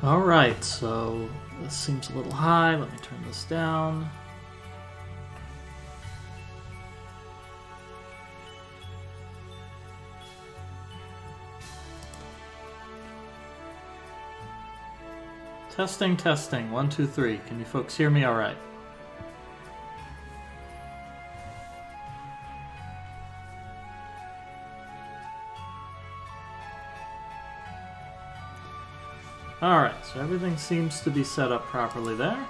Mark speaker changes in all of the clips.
Speaker 1: Alright, so this seems a little high. Let me turn this down. Testing, testing. 1, 2, 3. Can you folks hear me all right? Alright, so everything seems to be set up properly there.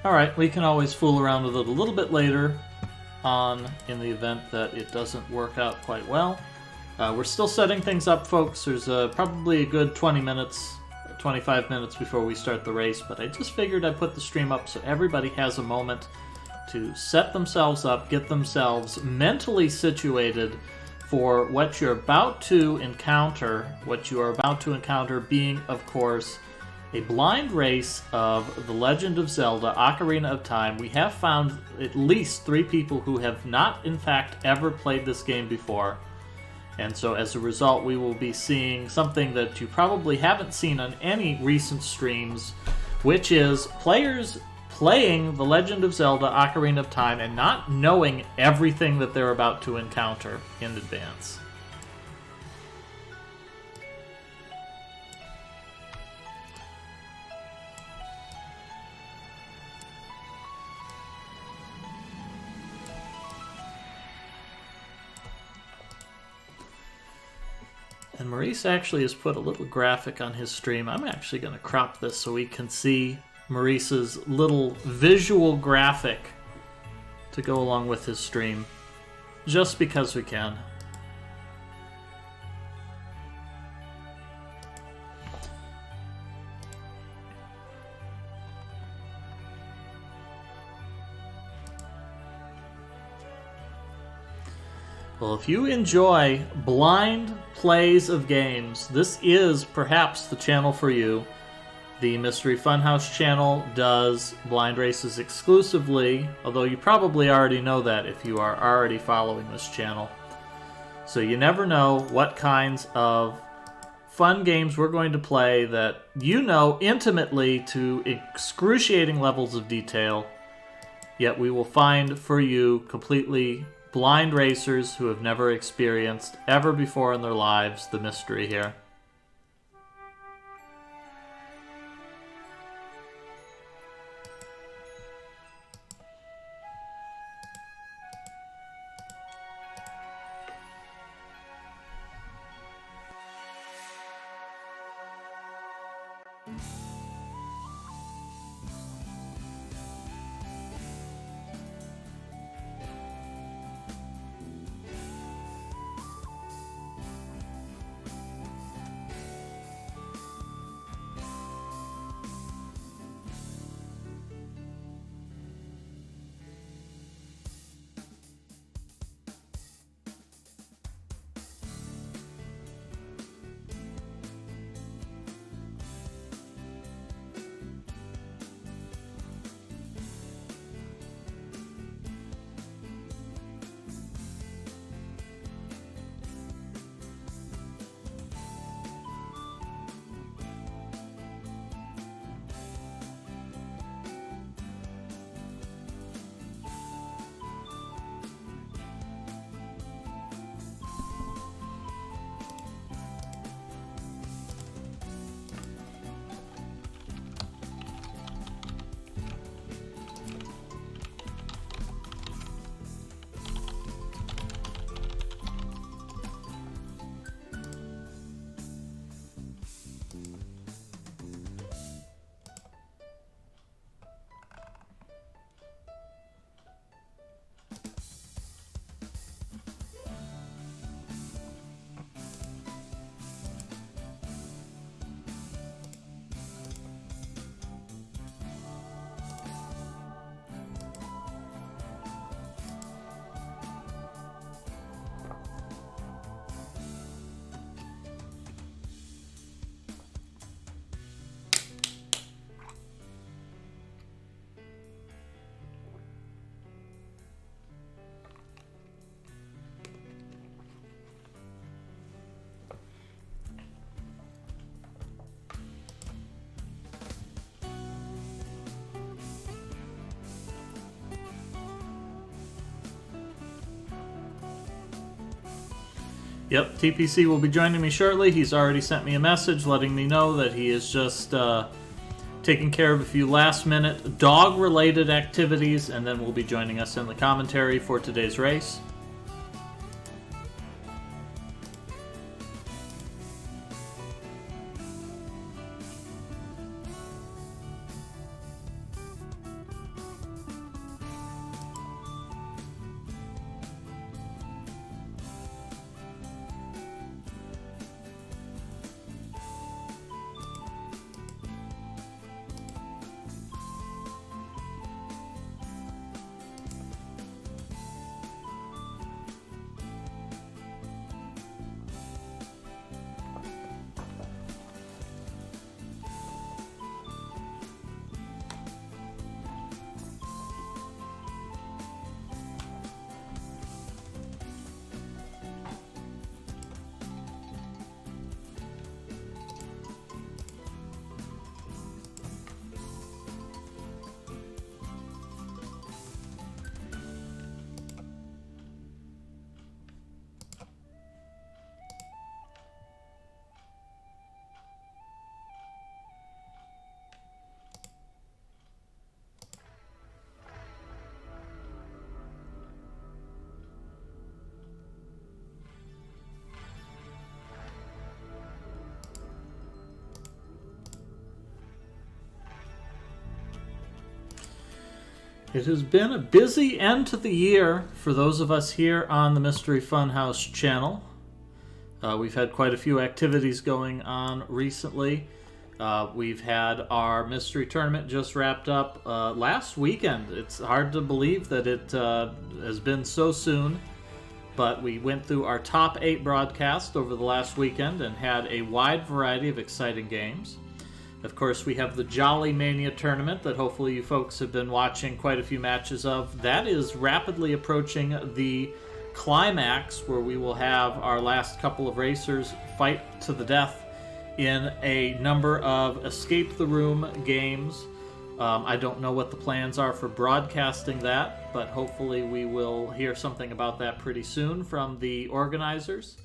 Speaker 1: Alright, we can always fool around with it a little bit later on in the event that it doesn't work out quite well. We're still setting things up, folks. There's probably a good 20 minutes, 25 minutes before we start the race, but I just figured I'd put the stream up so everybody has a moment to set themselves up, get themselves mentally situated for what you're about to encounter. What you are about to encounter being, of course, a blind race of The Legend of Zelda: Ocarina of Time. We have found at least 3 people who have not, in fact, ever played this game before. And so as a result, we will be seeing something that you probably haven't seen on any recent streams, which is players playing The Legend of Zelda: Ocarina of Time and not knowing everything that they're about to encounter in advance. And Maurice actually has put a little graphic on his stream. I'm actually going to crop this so we can see Maurice's little visual graphic to go along with his stream, just because we can. Well, if you enjoy blind plays of games, this is perhaps the channel for you. The Mystery Funhouse channel does blind races exclusively, although you probably already know that if you are already following this channel. So you never know what kinds of fun games we're going to play that you know intimately to excruciating levels of detail, yet we will find for you completely blind racers who have never experienced ever before in their lives the mystery here. Yep, TPC will be joining me shortly. He's already sent me a message letting me know that he is just taking care of a few last-minute dog-related activities, and then will be joining us in the commentary for today's race. It has been a busy end to the year for those of us here on the Mystery Funhouse channel. We've had quite a few activities going on recently. We've had our mystery tournament just wrapped up last weekend. It's hard to believe that it has been so soon, but we went through our top 8 broadcasts over the last weekend and had a wide variety of exciting games. Of course, we have the Jolly Mania tournament that hopefully you folks have been watching quite a few matches of. That is rapidly approaching the climax, where we will have our last couple of racers fight to the death in a number of Escape the Room games. I don't know what the plans are for broadcasting that, but hopefully we will hear something about that pretty soon from the organizers.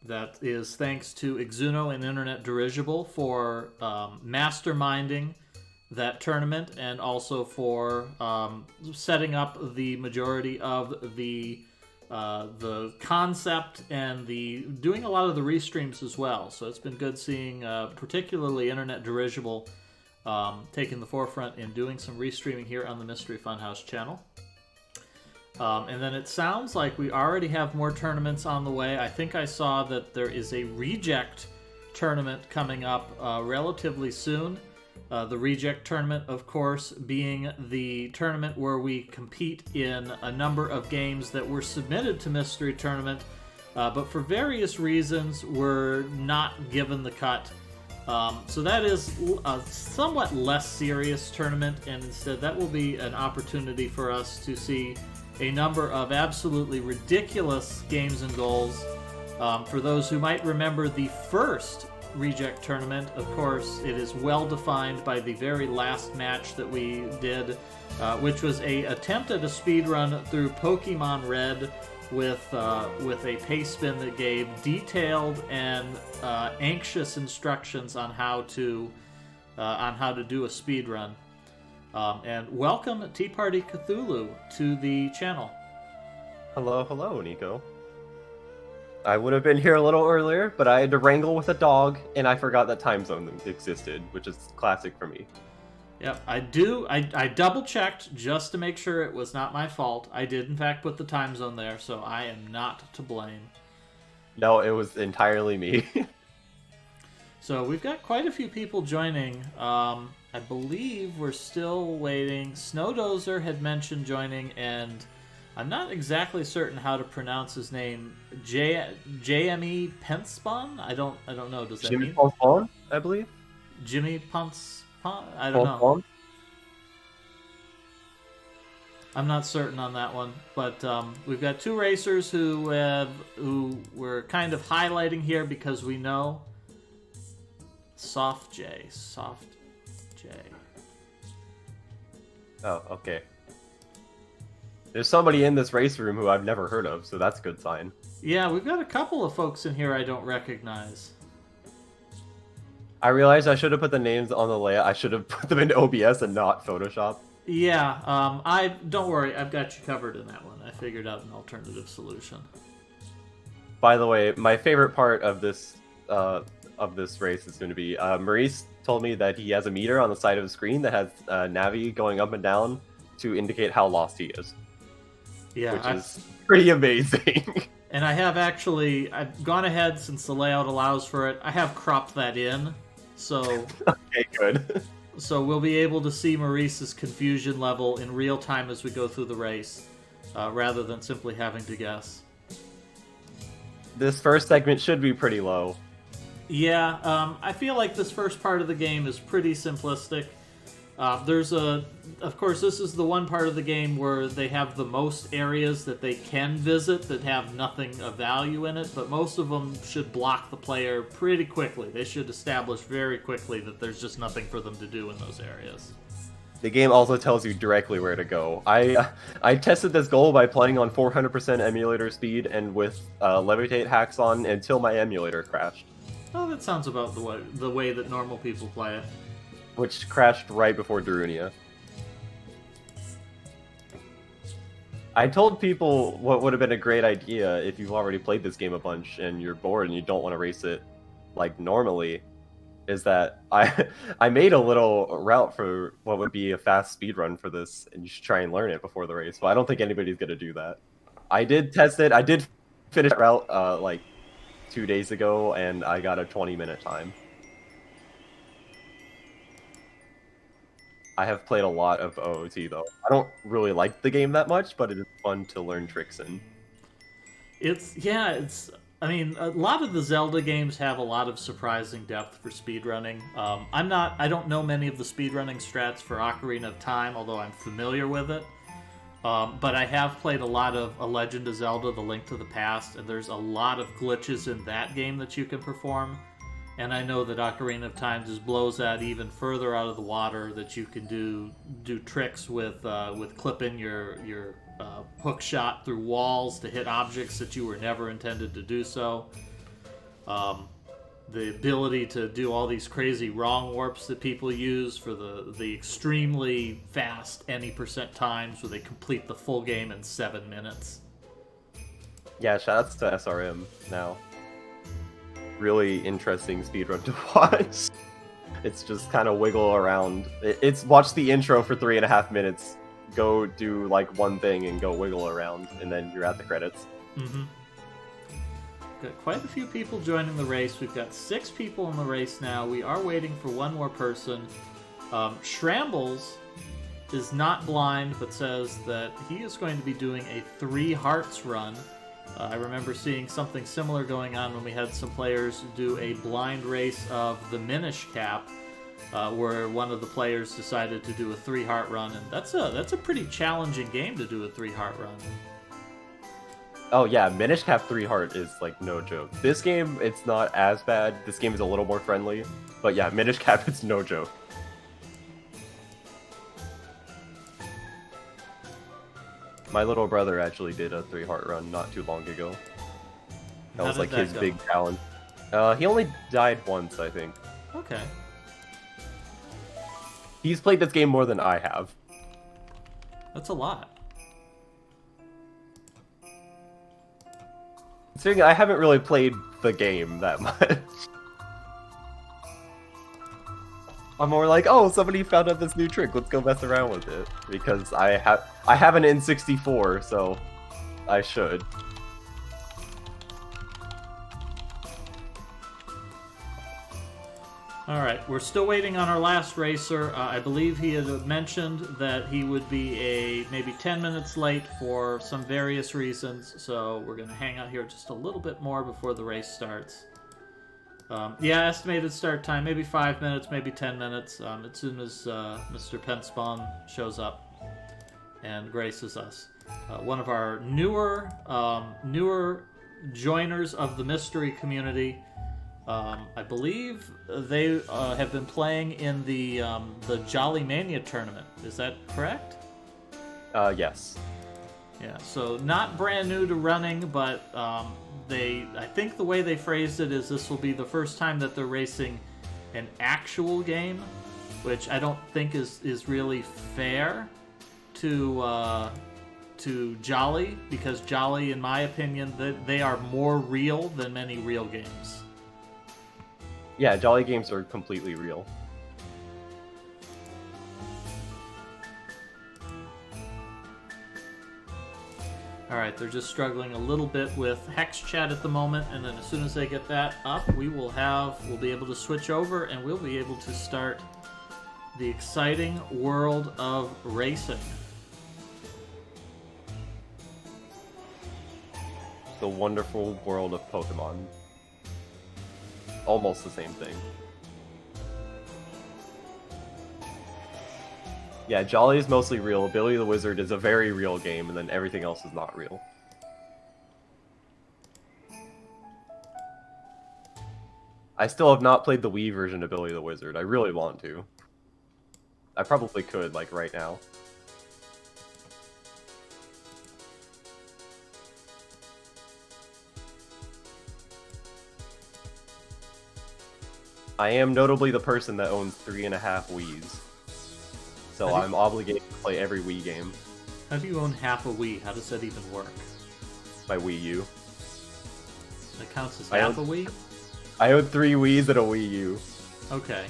Speaker 1: That is thanks to Exuno and Internet Dirigible for masterminding that tournament, and also for setting up the majority of the concept and doing a lot of the restreams as well. So it's been good seeing particularly Internet Dirigible taking the forefront in doing some restreaming here on the Mystery Funhouse channel. And then it sounds like we already have more tournaments on the way. I think I saw that there is a Reject tournament coming up relatively soon. The Reject tournament, of course, being the tournament where we compete in a number of games that were submitted to Mystery Tournament, but for various reasons were not given the cut. So that is a somewhat less serious tournament, and instead that will be an opportunity for us to see a number of absolutely ridiculous games and goals. For those who might remember the first Reject tournament, of course, it is well defined by the very last match that we did, which was a attempt at a speed run through Pokemon Red with a pace spin that gave detailed and anxious instructions on how to do a speed run. And welcome, Tea Party Cthulhu, to the channel.
Speaker 2: Hello, Nico. I would have been here a little earlier, but I had to wrangle with a dog, and I forgot that time zone existed, which is classic for me.
Speaker 1: Yep, I double-checked just to make sure it was not my fault. I did, in fact, put the time zone there, so I am not to blame.
Speaker 2: No, it was entirely me.
Speaker 1: So we've got quite a few people joining. I believe we're still waiting. Snowdozer had mentioned joining, and I'm not exactly certain how to pronounce his name. JME Penspon? I don't know. Does that
Speaker 2: Jimmy
Speaker 1: mean
Speaker 2: Penspon, I believe?
Speaker 1: Jimmy Penspon? I don't know. I'm not certain on that one, but we've got two racers who we're kind of highlighting here because we know. Soft J.
Speaker 2: Oh, okay. There's somebody in this race room who I've never heard of, so that's a good sign.
Speaker 1: Yeah, we've got a couple of folks in here I don't recognize.
Speaker 2: I realized I should have put the names on the layout. I should have put them in OBS and not Photoshop.
Speaker 1: Yeah, don't worry, I've got you covered in that one. I figured out an alternative solution.
Speaker 2: By the way, my favorite part of this race is going to be Maurice told me that he has a meter on the side of the screen that has Navi going up and down to indicate how lost he is.
Speaker 1: Yeah,
Speaker 2: which is pretty amazing.
Speaker 1: And I've gone ahead since the layout allows for it. I have cropped that in, so
Speaker 2: okay, good.
Speaker 1: So we'll be able to see Maurice's confusion level in real time as we go through the race, rather than simply having to guess.
Speaker 2: This first segment should be pretty low.
Speaker 1: Yeah, I feel like this first part of the game is pretty simplistic. Of course, this is the one part of the game where they have the most areas that they can visit that have nothing of value in it, but most of them should block the player pretty quickly. They should establish very quickly that there's just nothing for them to do in those areas.
Speaker 2: The game also tells you directly where to go. I tested this goal by playing on 400% emulator speed and with levitate hacks on until my emulator crashed.
Speaker 1: Oh, that sounds about the way that normal people play it.
Speaker 2: Which crashed right before Darunia. I told people what would have been a great idea if you've already played this game a bunch and you're bored and you don't want to race it like normally, is that I made a little route for what would be a fast speedrun for this, and you should try and learn it before the race, but I don't think anybody's going to do that. I did test it. I did finish that route like 2 days ago, and I got a 20-minute time. I have played a lot of OOT, though. I don't really like the game that much, but it is fun to learn tricks in.
Speaker 1: I mean, a lot of the Zelda games have a lot of surprising depth for speedrunning. I don't know many of the speedrunning strats for Ocarina of Time, although I'm familiar with it. But I have played a lot of A Legend of Zelda, The Link to the Past, and there's a lot of glitches in that game that you can perform. And I know that Ocarina of Time just blows that even further out of the water, that you can do tricks with clipping your hook shot through walls to hit objects that you were never intended to do so. The ability to do all these crazy wrong warps that people use for the extremely fast any percent times where they complete the full game in 7 minutes.
Speaker 2: Yeah, shoutouts to SRM now. Really interesting speedrun to watch. It's just kind of wiggle around. It's watch the intro for 3.5 minutes, go do like one thing and go wiggle around, and then you're at the credits.
Speaker 1: Mm-hmm. Got quite a few people joining the race. We've got 6 people in the race now. We are waiting for one more person. Shrambles is not blind, but says that he is going to be doing a 3 hearts run. I remember seeing something similar going on when we had some players do a blind race of the Minish Cap, where one of the players decided to do a 3 heart run, and that's a pretty challenging game to do a 3 heart run.
Speaker 2: Oh yeah, Minish Cap 3 heart is like no joke. This game, it's not as bad. This game is a little more friendly, but yeah, Minish Cap, it's no joke. My little brother actually did a 3 heart run not too long ago. That was like his big challenge. He only died once, I think.
Speaker 1: Okay.
Speaker 2: He's played this game more than I have.
Speaker 1: That's a lot.
Speaker 2: Considering I haven't really played the game that much. I'm more like, oh, somebody found out this new trick. Let's go mess around with it. Because I have an N64, so I should.
Speaker 1: Alright, we're still waiting on our last racer. I believe he had mentioned that he would be maybe 10 minutes late for some various reasons, so we're going to hang out here just a little bit more before the race starts. Estimated start time, maybe 5 minutes, maybe 10 minutes, as soon as Mr. Penspawn shows up and graces us. One of our newer joiners of the mystery community. I believe they have been playing in the Jolly Mania tournament. Is that correct?
Speaker 2: Yes.
Speaker 1: Yeah, so not brand new to running, but I think the way they phrased it is this will be the first time that they're racing an actual game, which I don't think is really fair to Jolly, because Jolly, in my opinion, they are more real than many real games.
Speaker 2: Yeah, Jolly games are completely real.
Speaker 1: Alright, they're just struggling a little bit with Hex Chat at the moment, and then as soon as they get that up, we'll be able to switch over, and we'll be able to start the exciting world of racing.
Speaker 2: The wonderful world of Pokemon. Almost the same thing. Yeah, Jolly is mostly real. Billy the Wizard is a very real game, and then everything else is not real. I still have not played the Wii version of Billy the Wizard. I really want to. I probably could, like, right now. I am notably the person that owns 3.5 Wiis. So I'm obligated to play every Wii game.
Speaker 1: How do you own half a Wii? How does that even work?
Speaker 2: My Wii U.
Speaker 1: That counts as half a Wii?
Speaker 2: I own 3 Wiis and a Wii U.
Speaker 1: Okay.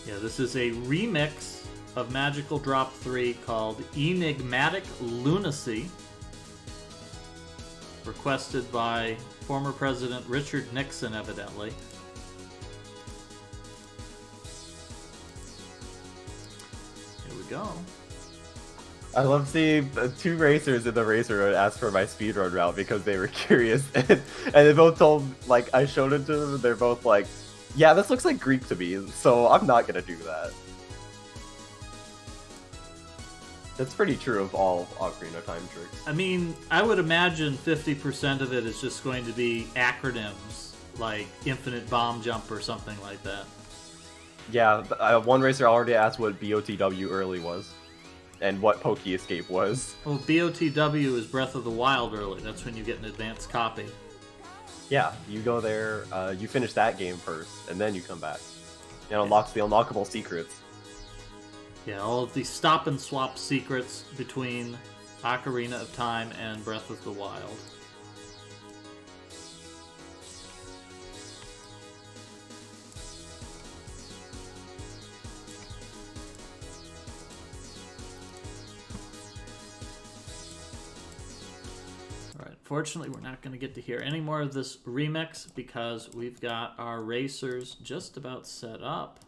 Speaker 1: Yeah, this is a remix of Magical Drop 3 called Enigmatic Lunacy, requested by former President Richard Nixon, evidently. Here we go.
Speaker 2: I love seeing 2 racers in the racer road ask for my speedrun route because they were curious, and they both told, like, I showed it to them, and they're both like, yeah, this looks like Greek to me, so I'm not gonna do that. That's pretty true of all Ocarina time tricks.
Speaker 1: I mean, I would imagine 50% of it is just going to be acronyms, like Infinite Bomb Jump or something like that.
Speaker 2: Yeah, one racer already asked what BOTW early was, and what Poke Escape was.
Speaker 1: Well, BOTW is Breath of the Wild early. That's when you get an advanced copy.
Speaker 2: Yeah, you go there, you finish that game first, and then you come back. It unlocks the unlockable secrets.
Speaker 1: Yeah, all of the stop and swap secrets between Ocarina of Time and Breath of the Wild. Alright, fortunately we're not going to get to hear any more of this remix because we've got our racers just about set up.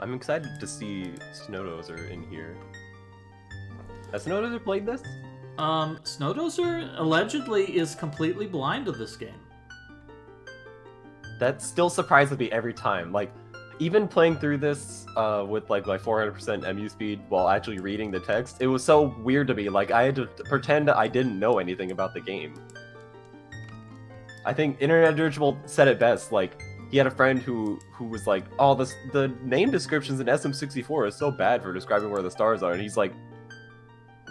Speaker 2: I'm excited to see Snowdozer in here. Has Snowdozer played this?
Speaker 1: Snowdozer allegedly is completely blind to this game.
Speaker 2: That still surprises me every time. Like, even playing through this with like my 400% MU speed while actually reading the text, it was so weird to me. Like, I had to pretend I didn't know anything about the game. I think Internet Dirigible said it best. Like, he had a friend who was like, "Oh, the name descriptions in SM64 is so bad for describing where the stars are," and he's like,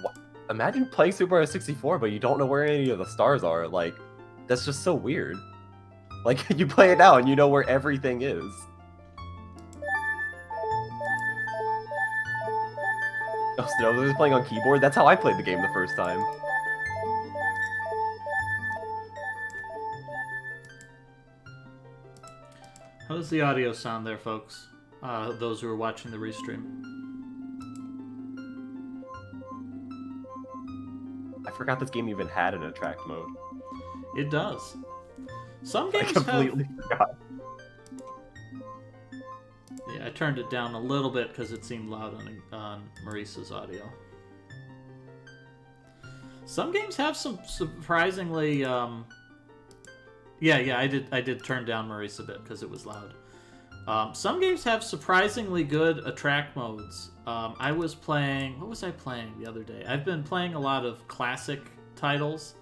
Speaker 2: "What? Imagine playing Super Mario 64, but you don't know where any of the stars are. Like, that's just so weird. Like, you play it now and you know where everything is." Oh, Snowdozer is playing on keyboard? That's how I played the game the first time.
Speaker 1: How does the audio sound there, folks? Those who are watching the restream.
Speaker 2: I forgot this game even had an attract mode.
Speaker 1: It does. Some games
Speaker 2: I completely forgot.
Speaker 1: Yeah, I turned it down a little bit because it seemed loud on Maurice's audio. Some games have some surprisingly... Yeah, I did turn down Maurice a bit because it was loud. Some games have surprisingly good attract modes. I was playing... What was I playing the other day? I've been playing a lot of classic titles,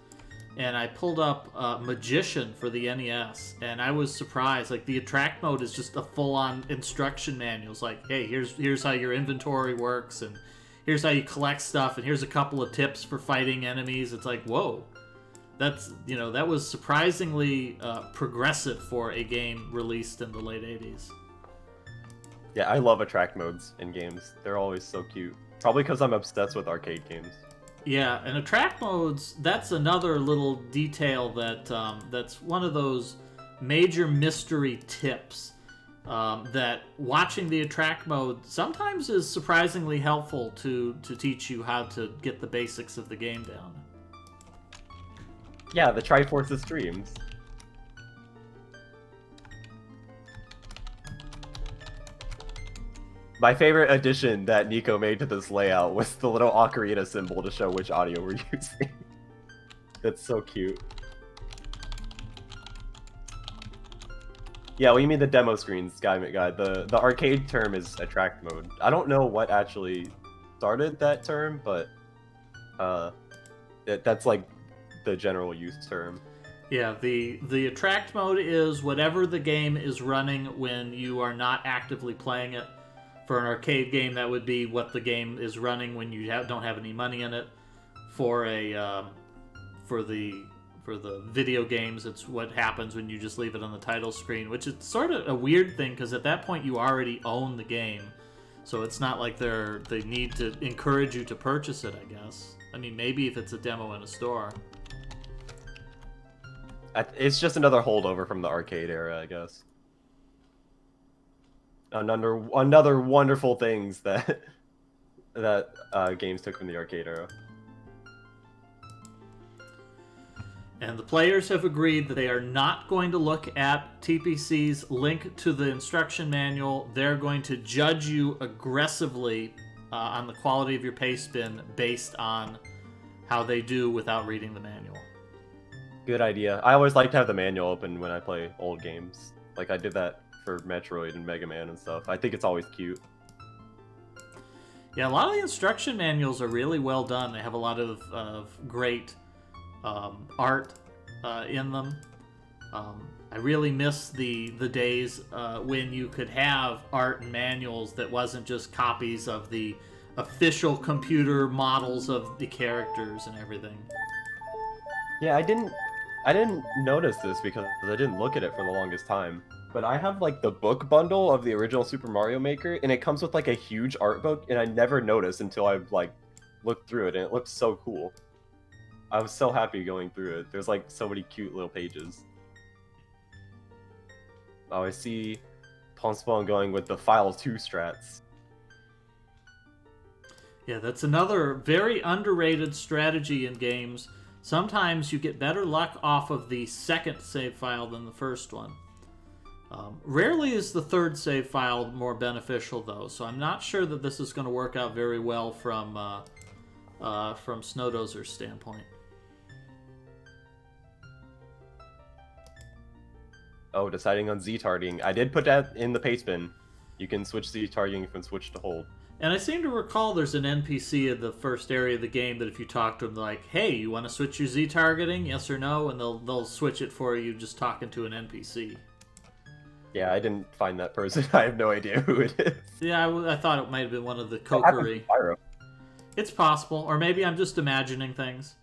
Speaker 1: and I pulled up Magician for the NES, and I was surprised. Like, the attract mode is just a full-on instruction manual. It's like, hey, here's how your inventory works, and here's how you collect stuff, and here's a couple of tips for fighting enemies. It's like, whoa. That was surprisingly progressive for a game released in the late 80s.
Speaker 2: Yeah, I love attract modes in games. They're always so cute. Probably because I'm obsessed with arcade games.
Speaker 1: Yeah, and attract modes, that's another little detail that's one of those major mystery tips that watching the attract mode sometimes is surprisingly helpful to teach you how to get the basics of the game down.
Speaker 2: Yeah, the Triforce streams. My favorite addition that Nico made to this layout was the little Ocarina symbol to show which audio we're using. That's so cute. Yeah, what do you mean the demo screens, Guy? The arcade term is attract mode. I don't know what actually started that term, but that's like the general use term.
Speaker 1: Yeah, the attract mode is whatever the game is running when you are not actively playing it. For an arcade game, that would be what the game is running when you don't have any money in it. For the video games, it's what happens when you just leave it on the title screen, which is sort of a weird thing because at that point you already own the game, so it's not like they need to encourage you to purchase it. I guess. I mean, maybe if it's a demo in a store.
Speaker 2: It's just another holdover from the arcade era, I guess. Another wonderful things that games took from the arcade era.
Speaker 1: And the players have agreed that they are not going to look at TPC's link to the instruction manual. They're going to judge you aggressively on the quality of your paste spin based on how they do without reading the manual.
Speaker 2: Good idea. I always like to have the manual open when I play old games. Like I did that for Metroid and Mega Man and stuff. I think it's always cute.
Speaker 1: Yeah, a lot of the instruction manuals are really well done. They have a lot of great art in them. I really miss the days when you could have art and manuals that wasn't just copies of the official computer models of the characters and everything.
Speaker 2: Yeah, I didn't notice this because I didn't look at it for the longest time. But I have like the book bundle of the original Super Mario Maker, and it comes with like a huge art book, and I never noticed until I like looked through it, and it looks so cool. I was so happy going through it. There's like so many cute little pages. Oh, I see Ponspawn going with the File 2 strats.
Speaker 1: Yeah, that's another very underrated strategy in games. Sometimes you get better luck off of the second save file than the first one. Rarely is the third save file more beneficial, though, so I'm not sure that this is going to work out very well from Snowdozer's standpoint.
Speaker 2: Oh, deciding on Z-targeting. I did put that in the paste bin. You can switch Z-targeting from switch to hold.
Speaker 1: And I seem to recall there's an NPC in the first area of the game that if you talk to them, they're like, hey, you want to switch your Z-targeting? Yes or no? And they'll switch it for you just talking to an NPC.
Speaker 2: Yeah, I didn't find that person. I have no idea who it is.
Speaker 1: Yeah, I thought it might have been one of the Kokery. It's possible, or maybe I'm just imagining things.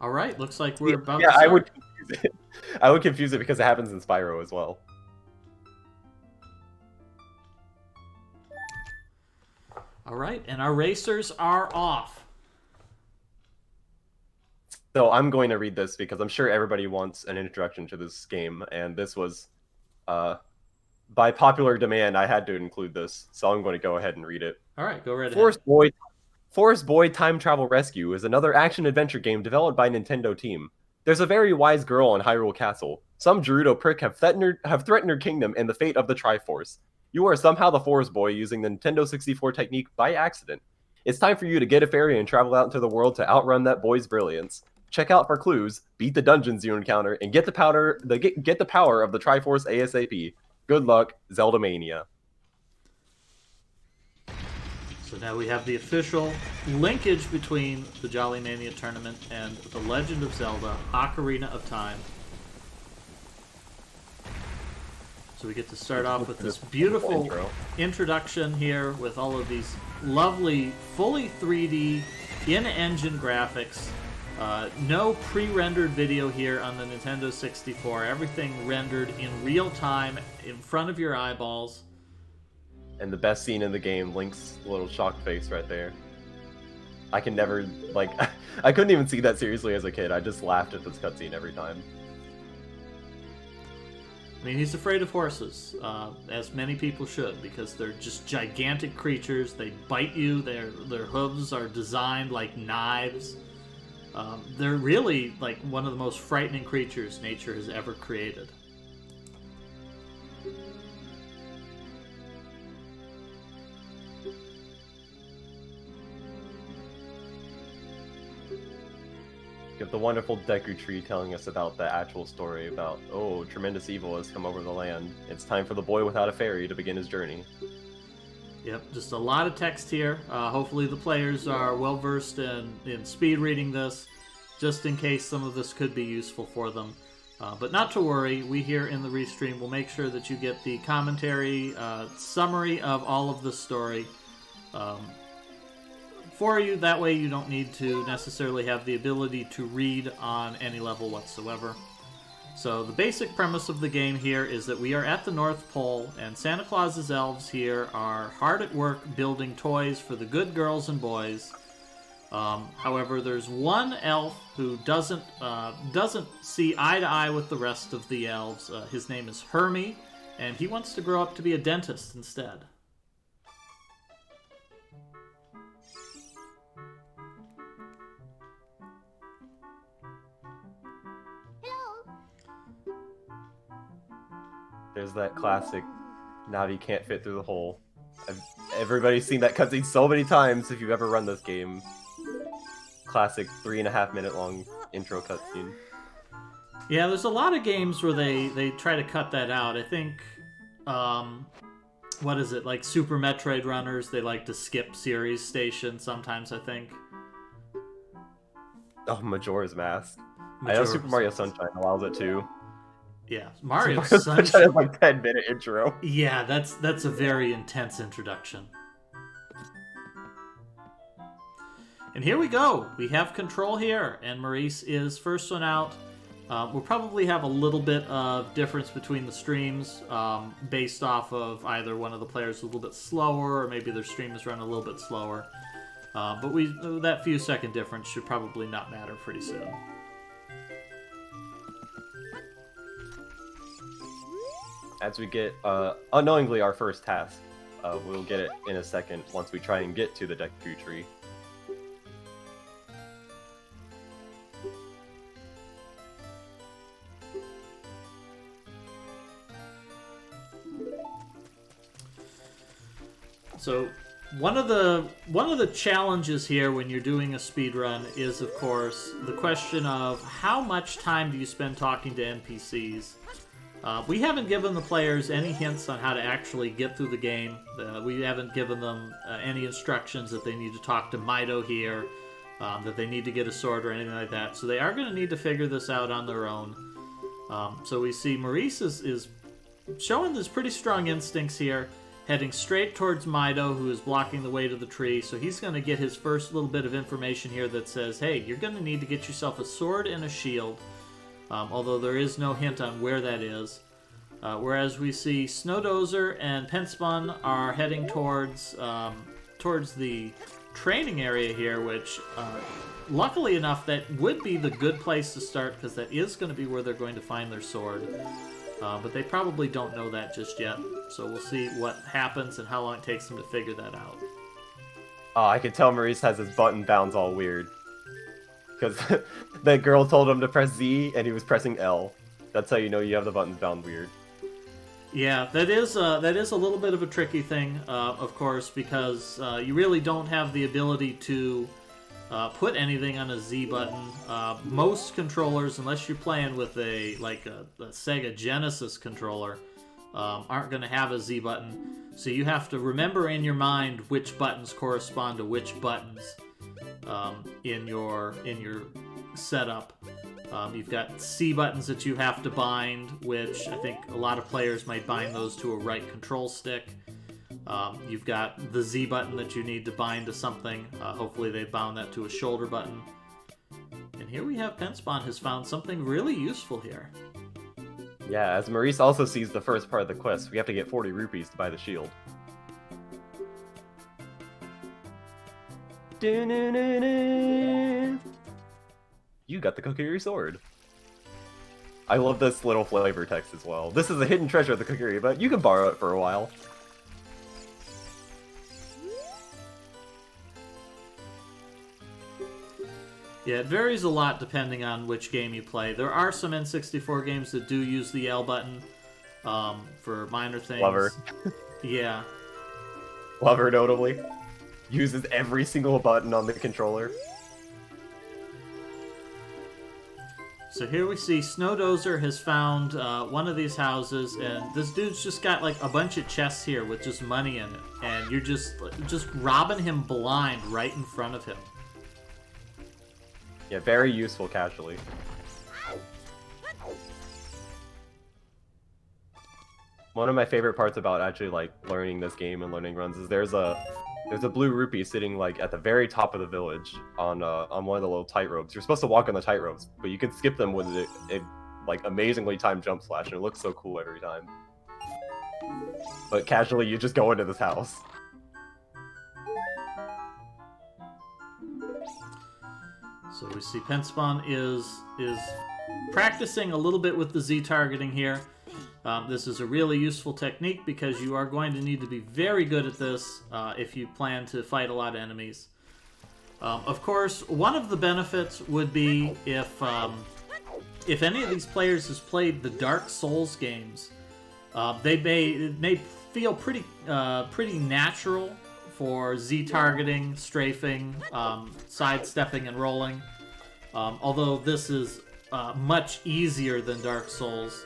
Speaker 1: All right, looks like we're about to start.
Speaker 2: I would confuse it. I would confuse it because it happens in Spyro as well.
Speaker 1: All right, and our racers are off.
Speaker 2: So I'm going to read this because I'm sure everybody wants an introduction to this game, and this was, by popular demand, I had to include this, so I'm going to go ahead and read it.
Speaker 1: All right, go right ahead.
Speaker 2: Forest Boy Time Travel Rescue is another action-adventure game developed by Nintendo team. There's a very wise girl in Hyrule Castle. Some Gerudo prick have threatened her kingdom and the fate of the Triforce. You are somehow the Forest Boy using the Nintendo 64 technique by accident. It's time for you to get a fairy and travel out into the world to outrun that boy's brilliance. Check out for clues, beat the dungeons you encounter, and get the power of the Triforce ASAP. Good luck, Zelda Mania.
Speaker 1: So now we have the official linkage between the Jolly Mania tournament and The Legend of Zelda Ocarina of Time. So we get to start off with this beautiful introduction here with all of these lovely, fully 3D, in-engine graphics. No pre-rendered video here on the Nintendo 64. Everything rendered in real time in front of your eyeballs.
Speaker 2: And the best scene in the game, Link's little shocked face right there. I can never, like, I couldn't even see that seriously as a kid. I just laughed at this cutscene every time.
Speaker 1: I mean, he's afraid of horses, as many people should, because they're just gigantic creatures. They bite you. Their hooves are designed like knives. They're really like one of the most frightening creatures nature has ever created.
Speaker 2: You have the wonderful Deku Tree telling us about the actual story about, oh, tremendous evil has come over the land. It's time for the boy without a fairy to begin his journey.
Speaker 1: Yep, just a lot of text here. Hopefully the players are well versed in speed reading this, just in case some of this could be useful for them. But not to worry, we here in the Restream will make sure that you get the commentary, summary of all of the story for you. That way you don't need to necessarily have the ability to read on any level whatsoever. So the basic premise of the game here is that we are at the North Pole, and Santa Claus's elves here are hard at work building toys for the good girls and boys. However, there's one elf who doesn't see eye to eye with the rest of the elves. His name is Hermie, and he wants to grow up to be a dentist instead.
Speaker 2: There's that classic, Navi can't fit through the hole. Everybody's seen that cutscene so many times if you've ever run this game. Classic 3.5 minute long intro cutscene.
Speaker 1: Yeah, there's a lot of games where they try to cut that out. I think, what is it, like Super Metroid runners, they like to skip series stations sometimes, I think.
Speaker 2: Oh, Majora's Mask. I know Super Mario Sunshine allows it too.
Speaker 1: Yeah, Mario
Speaker 2: Sunshine has like 10-minute intro.
Speaker 1: Yeah, that's a very intense introduction. And here we go. We have control here, and Maurice is first one out. We'll probably have a little bit of difference between the streams based off of either one of the players a little bit slower, or maybe their stream is running a little bit slower. But that few second difference should probably not matter pretty soon.
Speaker 2: As we get, unknowingly, our first task. We'll get it in a second once we try and get to the Deku Tree.
Speaker 1: So one of the challenges here when you're doing a speed run is, of course, the question of how much time do you spend talking to NPCs. We haven't given the players any hints on how to actually get through the game. We haven't given them any instructions that they need to talk to Meadow here, that they need to get a sword or anything like that. So they are going to need to figure this out on their own. So we see Maurice is showing this pretty strong instincts here, heading straight towards Meadow, who is blocking the way to the tree. So he's going to get his first little bit of information here that says, hey, you're going to need to get yourself a sword and a shield. Although there is no hint on where that is. Whereas we see Snowdozer and Penspun are heading towards the training area here, which, luckily enough, that would be the good place to start, because that is going to be where they're going to find their sword. But they probably don't know that just yet, so we'll see what happens and how long it takes them to figure that out.
Speaker 2: Oh, I could tell Maurice has his button bounds all weird. Because that girl told him to press Z, and he was pressing L. That's how you know you have the buttons bound weird.
Speaker 1: Yeah, that is a little bit of a tricky thing, of course, because you really don't have the ability to put anything on a Z button. Most controllers, unless you're playing with a Sega Genesis controller, aren't going to have a Z button. So you have to remember in your mind which buttons correspond to which buttons in your setup. You've got C buttons that you have to bind, which I think a lot of players might bind those to a right control stick. You've got the Z button that you need to bind to something. Hopefully they bound that to a shoulder button. And here we have Penspawn has found something really useful here.
Speaker 2: Yeah, as Maurice also sees the first part of the quest, we have to get 40 rupees to buy the shield. You got the Kokiri sword. I love this little flavor text as well. This is a hidden treasure of the Kokiri, but you can borrow it for a while.
Speaker 1: Yeah, it varies a lot depending on which game you play. There are some N64 games that do use the L button for minor things.
Speaker 2: Lover.
Speaker 1: Yeah.
Speaker 2: Lover, notably. Uses every single button on the controller.
Speaker 1: So here we see Snowdozer has found one of these houses, and this dude's just got like a bunch of chests here with just money in it, and you're just robbing him blind right in front of him.
Speaker 2: Yeah, very useful casually. One of my favorite parts about actually like learning this game and learning runs is there's a blue rupee sitting like at the very top of the village on one of the little tightropes. You're supposed to walk on the tightropes, but you can skip them with a like amazingly timed jump slash, and it looks so cool every time. But casually, you just go into this house.
Speaker 1: So we see Penspawn is practicing a little bit with the Z targeting here. This is a really useful technique because you are going to need to be very good at this if you plan to fight a lot of enemies. Of course, one of the benefits would be if any of these players has played the Dark Souls games, it may feel pretty natural for Z targeting, strafing, sidestepping, and rolling. Although this is much easier than Dark Souls.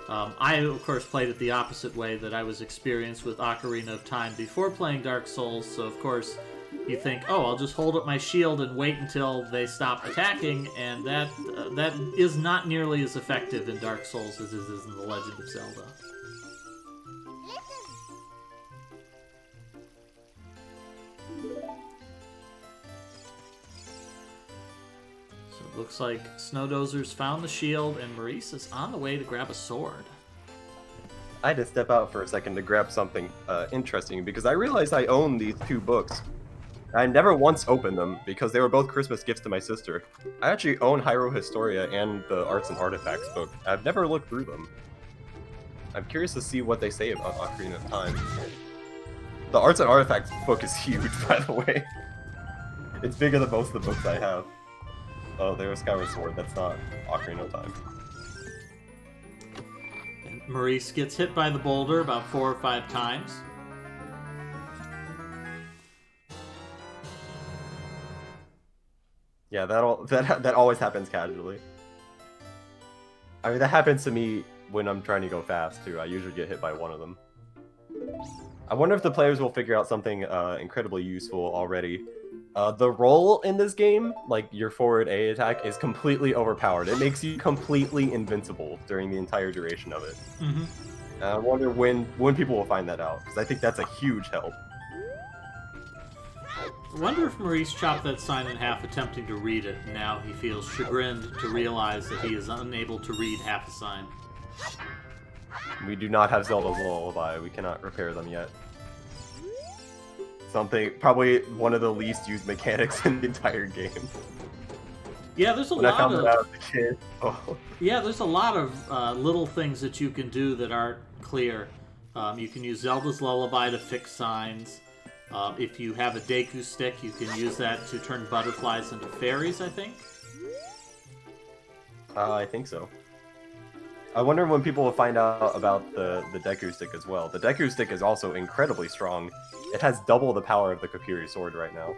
Speaker 1: I, of course, played it the opposite way that I was experienced with Ocarina of Time before playing Dark Souls, so of course you think, oh, I'll just hold up my shield and wait until they stop attacking, and that is not nearly as effective in Dark Souls as it is in The Legend of Zelda. Looks like Snowdozer's found the shield, and Maurice is on the way to grab a sword.
Speaker 2: I had to step out for a second to grab something interesting, because I realized I own these two books. I never once opened them, because they were both Christmas gifts to my sister. I actually own Hyrule Historia and the Arts and Artifacts book. I've never looked through them. I'm curious to see what they say about Ocarina of Time. The Arts and Artifacts book is huge, by the way. It's bigger than most of the books I have. Oh, there's Skyward Sword. That's not Ocarina of Time.
Speaker 1: And Maurice gets hit by the boulder about 4 or 5 times.
Speaker 2: Yeah, that always happens casually. I mean, that happens to me when I'm trying to go fast too. I usually get hit by one of them. I wonder if the players will figure out something incredibly useful already. The roll in this game, like your forward A attack, is completely overpowered. It makes you completely invincible during the entire duration of it. Mm-hmm. I wonder when people will find that out, because I think that's a huge help.
Speaker 1: I wonder if Maurice chopped that sign in half attempting to read it, and now he feels chagrined to realize that he is unable to read half a sign.
Speaker 2: We do not have Zelda's Lullaby. We cannot repair them yet. Probably one of the least used mechanics in the entire game.
Speaker 1: Yeah, there's a
Speaker 2: when
Speaker 1: lot
Speaker 2: I found
Speaker 1: of.
Speaker 2: That out as a kid. Oh.
Speaker 1: Yeah, there's a lot of little things that you can do that aren't clear. You can use Zelda's Lullaby to fix signs. If you have a Deku stick, you can use that to turn butterflies into fairies, I think.
Speaker 2: I think so. I wonder when people will find out about the Deku stick as well. The Deku stick is also incredibly strong. It has double the power of the Kokiri sword right now.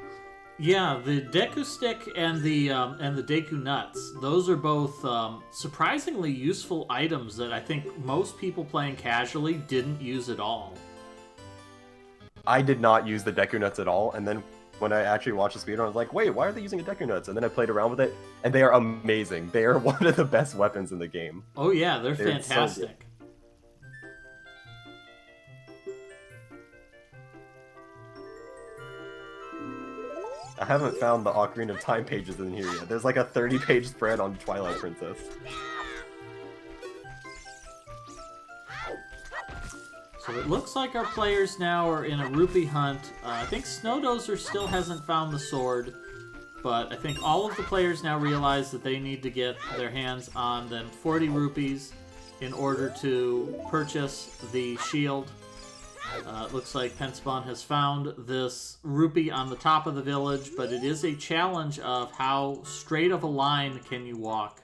Speaker 1: Yeah, the Deku Stick and the Deku Nuts. Those are both surprisingly useful items that I think most people playing casually didn't use at all.
Speaker 2: I did not use the Deku Nuts at all, and then when I actually watched the speedrun, I was like, wait, why are they using a Deku Nuts? And then I played around with it, and they are amazing. They are one of the best weapons in the game.
Speaker 1: Oh yeah, they're
Speaker 2: So
Speaker 1: fantastic.
Speaker 2: good. I haven't found the Ocarina of Time pages in here yet. There's like a 30-page spread on Twilight Princess.
Speaker 1: So it looks like our players now are in a Rupee Hunt. I think Snowdozer still hasn't found the sword, but I think all of the players now realize that they need to get their hands on them 40 rupees in order to purchase the shield. It looks like Penspawn has found this rupee on the top of the village, but it is a challenge of how straight of a line can you walk.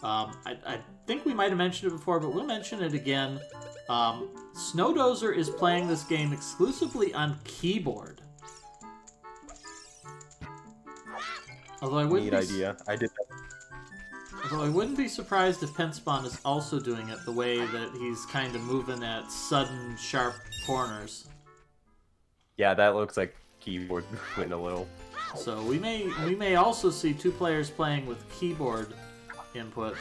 Speaker 1: I think we might have mentioned it before, but we'll mention it again. Snowdozer is playing this game exclusively on keyboard. Although I wouldn't
Speaker 2: Neat idea. I did that.
Speaker 1: Although I wouldn't be surprised if Penspawn is also doing it the way that he's kind of moving at sudden, sharp corners.
Speaker 2: Yeah, that looks like keyboard movement a little.
Speaker 1: So we may also see two players playing with keyboard inputs.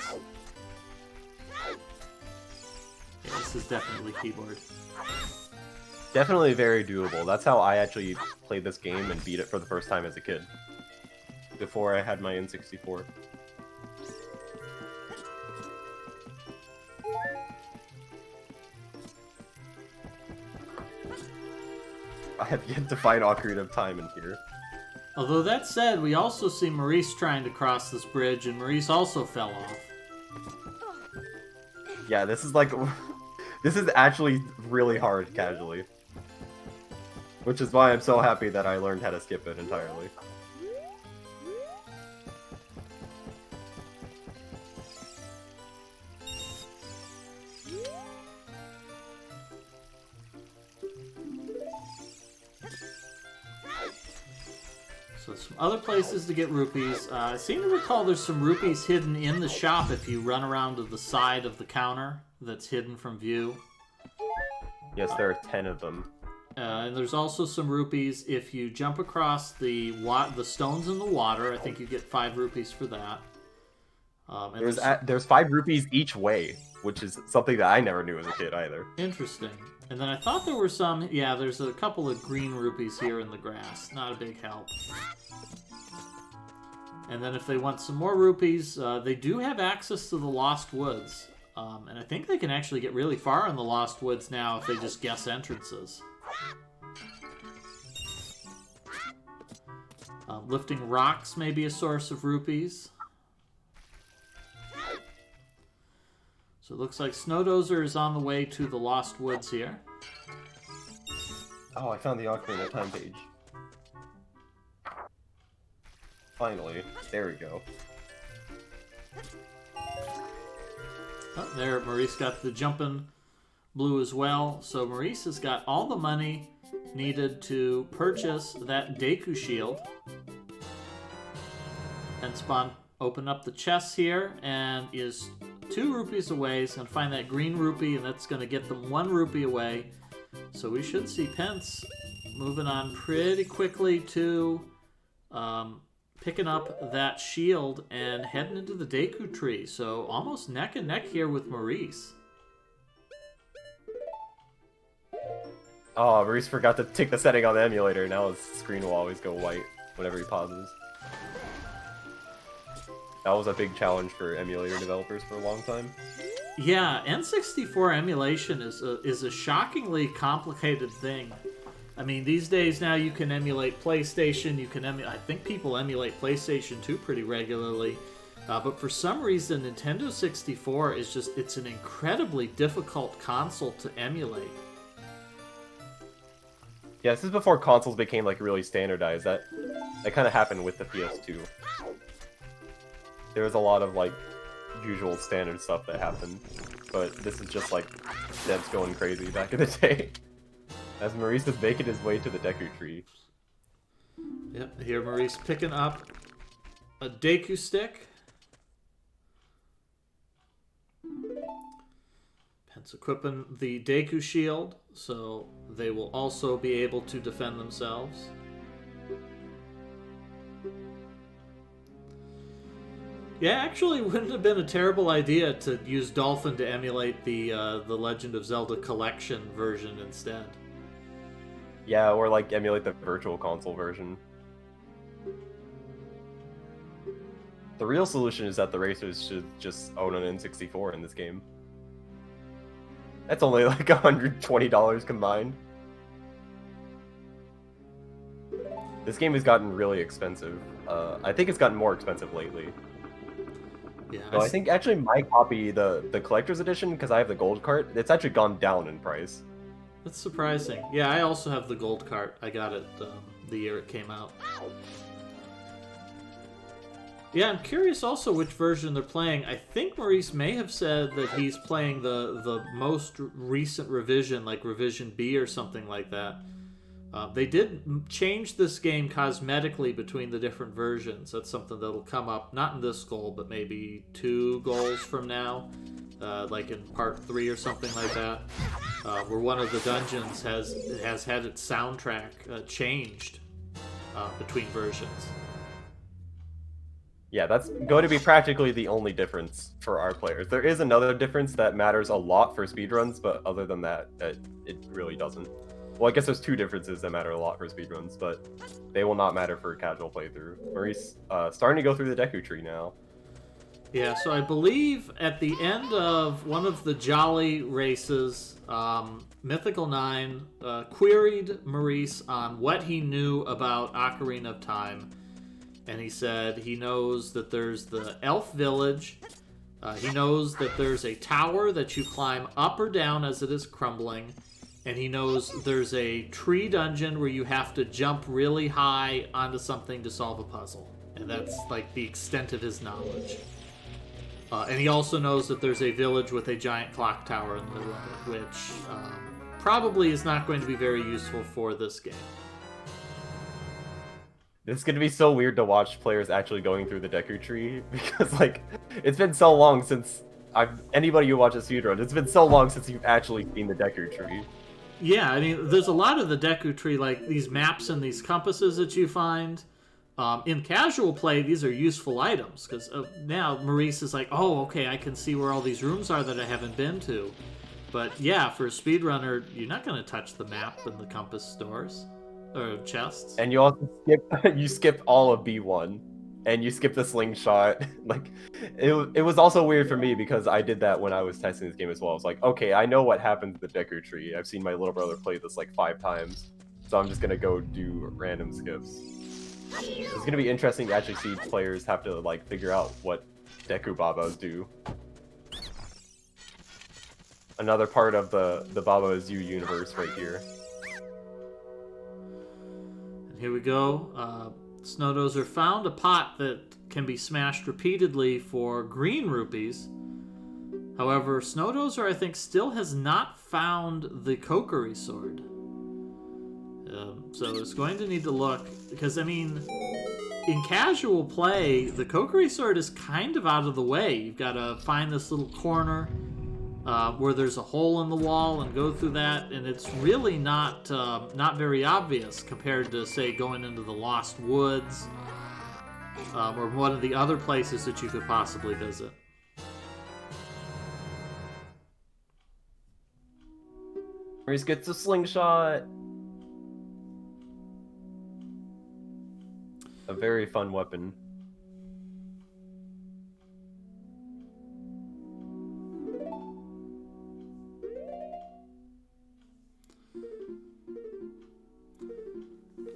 Speaker 1: Yeah, this is definitely keyboard.
Speaker 2: Definitely very doable. That's how I actually played this game and beat it for the first time as a kid. Before I had my N64. I have yet to find Ocarina of Time in here.
Speaker 1: Although that said, we also see Maurice trying to cross this bridge, and Maurice also fell off.
Speaker 2: Yeah, this is like... this is actually really hard casually. Which is why I'm so happy that I learned how to skip it entirely.
Speaker 1: So some other places to get rupees. I seem to recall there's some rupees hidden in the shop if you run around to the side of the counter that's hidden from view.
Speaker 2: Yes, there are 10 of them.
Speaker 1: And there's also some rupees if you jump across the stones in the water. I think you get 5 rupees for that. And
Speaker 2: There's 5 rupees each way, which is something that I never knew as a kid either.
Speaker 1: Interesting. And then I thought there were some... Yeah, there's a couple of green rupees here in the grass. Not a big help. And then if they want some more rupees, they do have access to the Lost Woods. And I think they can actually get really far in the Lost Woods now if they just guess entrances. Lifting rocks may be a source of rupees. So it looks like Snowdozer is on the way to the Lost Woods here.
Speaker 2: Oh, I found the Ocarina of Time page. Finally. There we go.
Speaker 1: Oh, there, Maurice got the jumping blue as well. So Maurice has got all the money needed to purchase that Deku Shield. And Spawn open up the chest here and is 2 rupees away. He's going to find that green rupee, and that's going to get them 1 rupee away. So we should see Pence moving on pretty quickly to picking up that shield and heading into the Deku tree. So almost neck and neck here with Maurice.
Speaker 2: Oh, Maurice forgot to take the setting on the emulator. Now his screen will always go white whenever he pauses. That was a big challenge for emulator developers for a long time.
Speaker 1: Yeah, N64 emulation is a shockingly complicated thing. I mean, these days now you can emulate PlayStation, I think people emulate PlayStation 2 pretty regularly. But for some reason, Nintendo 64 is it's an incredibly difficult console to emulate.
Speaker 2: Yeah, this is before consoles became like really standardized. That kind of happened with the PS2. There was a lot of like usual standard stuff that happened, but this is just like devs going crazy back in the day. As Maurice is making his way to the Deku tree.
Speaker 1: Yep, here Maurice picking up a Deku stick. It's equipping the Deku shield, so they will also be able to defend themselves. Yeah, actually, wouldn't have been a terrible idea to use Dolphin to emulate the Legend of Zelda collection version instead.
Speaker 2: Yeah, or like emulate the Virtual Console version. The real solution is that the racers should just own an N64 in this game. That's only like $120 combined. This game has gotten really expensive. I think it's gotten more expensive lately.
Speaker 1: Yeah.
Speaker 2: So I think actually my copy, the collector's edition, because I have the gold cart, it's actually gone down in price.
Speaker 1: That's surprising. Yeah, I also have the gold cart. I got it the year it came out. Yeah, I'm curious also which version they're playing. I think Maurice may have said that he's playing the most recent revision, like Revision B or something like that. They did change this game cosmetically between the different versions. That's something that'll come up, not in this goal, but maybe 2 goals from now, like in part 3 or something like that, where one of the dungeons has had its soundtrack changed between versions.
Speaker 2: Yeah, that's going to be practically the only difference for our players. There is another difference that matters a lot for speedruns, but other than that, it really doesn't. Well, I guess there's 2 differences that matter a lot for speedruns, but they will not matter for a casual playthrough. Maurice, starting to go through the Deku tree now.
Speaker 1: Yeah, so I believe at the end of one of the Jolly races, Mythical 9 queried Maurice on what he knew about Ocarina of Time. And he said he knows that there's the elf village. He knows that there's a tower that you climb up or down as it is crumbling. And he knows there's a tree dungeon where you have to jump really high onto something to solve a puzzle. And that's like the extent of his knowledge. And he also knows that there's a village with a giant clock tower in the middle of it, which probably is not going to be very useful for this game.
Speaker 2: It's going to be so weird to watch players actually going through the Deku tree, because, like, it's been so long since anybody who watches speedrun, it's been so long since you've actually seen the Deku tree.
Speaker 1: Yeah, I mean, there's a lot of the Deku tree, like these maps and these compasses that you find. In casual play, these are useful items, because now Maurice is like, oh, okay, I can see where all these rooms are that I haven't been to. But yeah, for a speedrunner, you're not going to touch the map and the compass stores. Or chests.
Speaker 2: And you also skip all of B1, and you skip the slingshot. Like, it was also weird for me because I did that when I was testing this game as well. I was like, okay, I know what happened to the Deku tree. I've seen my little brother play this like 5 times, so I'm just gonna go do random skips. It's gonna be interesting to actually see players have to like figure out what Deku Babas do. Another part of the Baba is You universe right here.
Speaker 1: Here we go. Snowdozer found a pot that can be smashed repeatedly for green rupees. However, Snowdozer, I think, still has not found the Kokiri sword. So it's going to need to look, because, I mean, in casual play, the Kokiri sword is kind of out of the way. You've got to find this little corner where there's a hole in the wall and go through that, and it's really not very obvious compared to, say, going into the Lost Woods or one of the other places that you could possibly visit.
Speaker 2: Maurice gets a slingshot. A very fun weapon.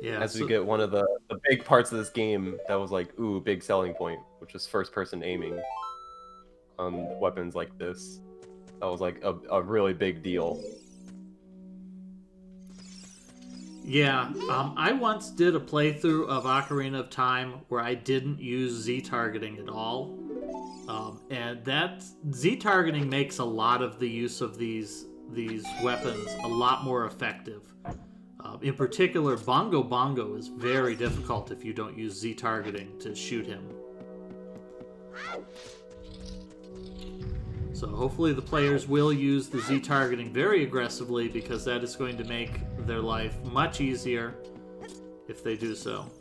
Speaker 1: Yeah,
Speaker 2: as we get one of the big parts of this game that was like, ooh, big selling point, which is first-person aiming on weapons like this. That was like a really big deal.
Speaker 1: Yeah, I once did a playthrough of Ocarina of Time where I didn't use Z-targeting at all. And that Z-targeting makes a lot of the use of these weapons a lot more effective. In particular, Bongo Bongo is very difficult if you don't use Z targeting to shoot him. So hopefully the players will use the Z targeting very aggressively, because that is going to make their life much easier if they do so.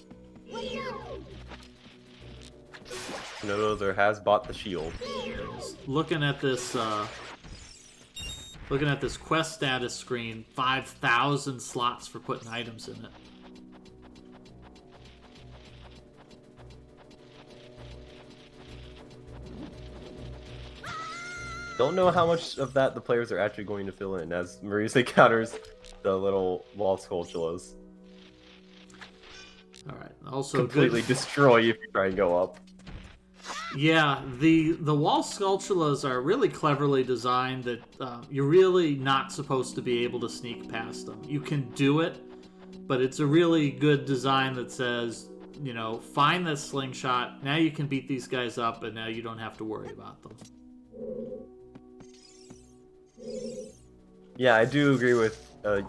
Speaker 2: Snowdozer has bought the shield.
Speaker 1: Just looking at this quest status screen, 5,000 slots for putting items in it.
Speaker 2: Don't know how much of that the players are actually going to fill in, as Maurice encounters the little wall sculptulas.
Speaker 1: Alright, also
Speaker 2: completely destroy you if you try and go up.
Speaker 1: Yeah, the wall sculptulas are really cleverly designed that you're really not supposed to be able to sneak past them. You can do it, but it's a really good design that says, you know, find this slingshot, now you can beat these guys up, and now you don't have to worry about them.
Speaker 2: Yeah, I do agree with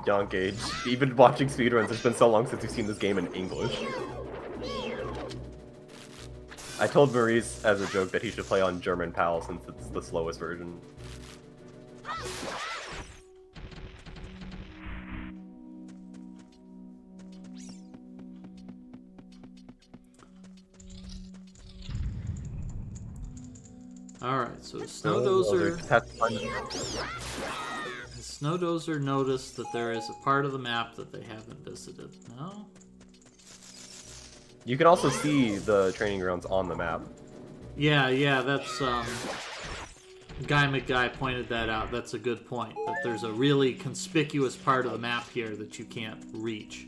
Speaker 2: Young Gage. Even watching speedruns, it's been so long since we've seen this game in English. I told Maurice as a joke that he should play on German PAL since it's the slowest version.
Speaker 1: Alright, so Snowdozer noticed that there is a part of the map that they haven't visited. No?
Speaker 2: You can also see the training grounds on the map.
Speaker 1: Yeah, that's, Guy McGuy pointed that out. That's a good point, that there's a really conspicuous part of the map here that you can't reach.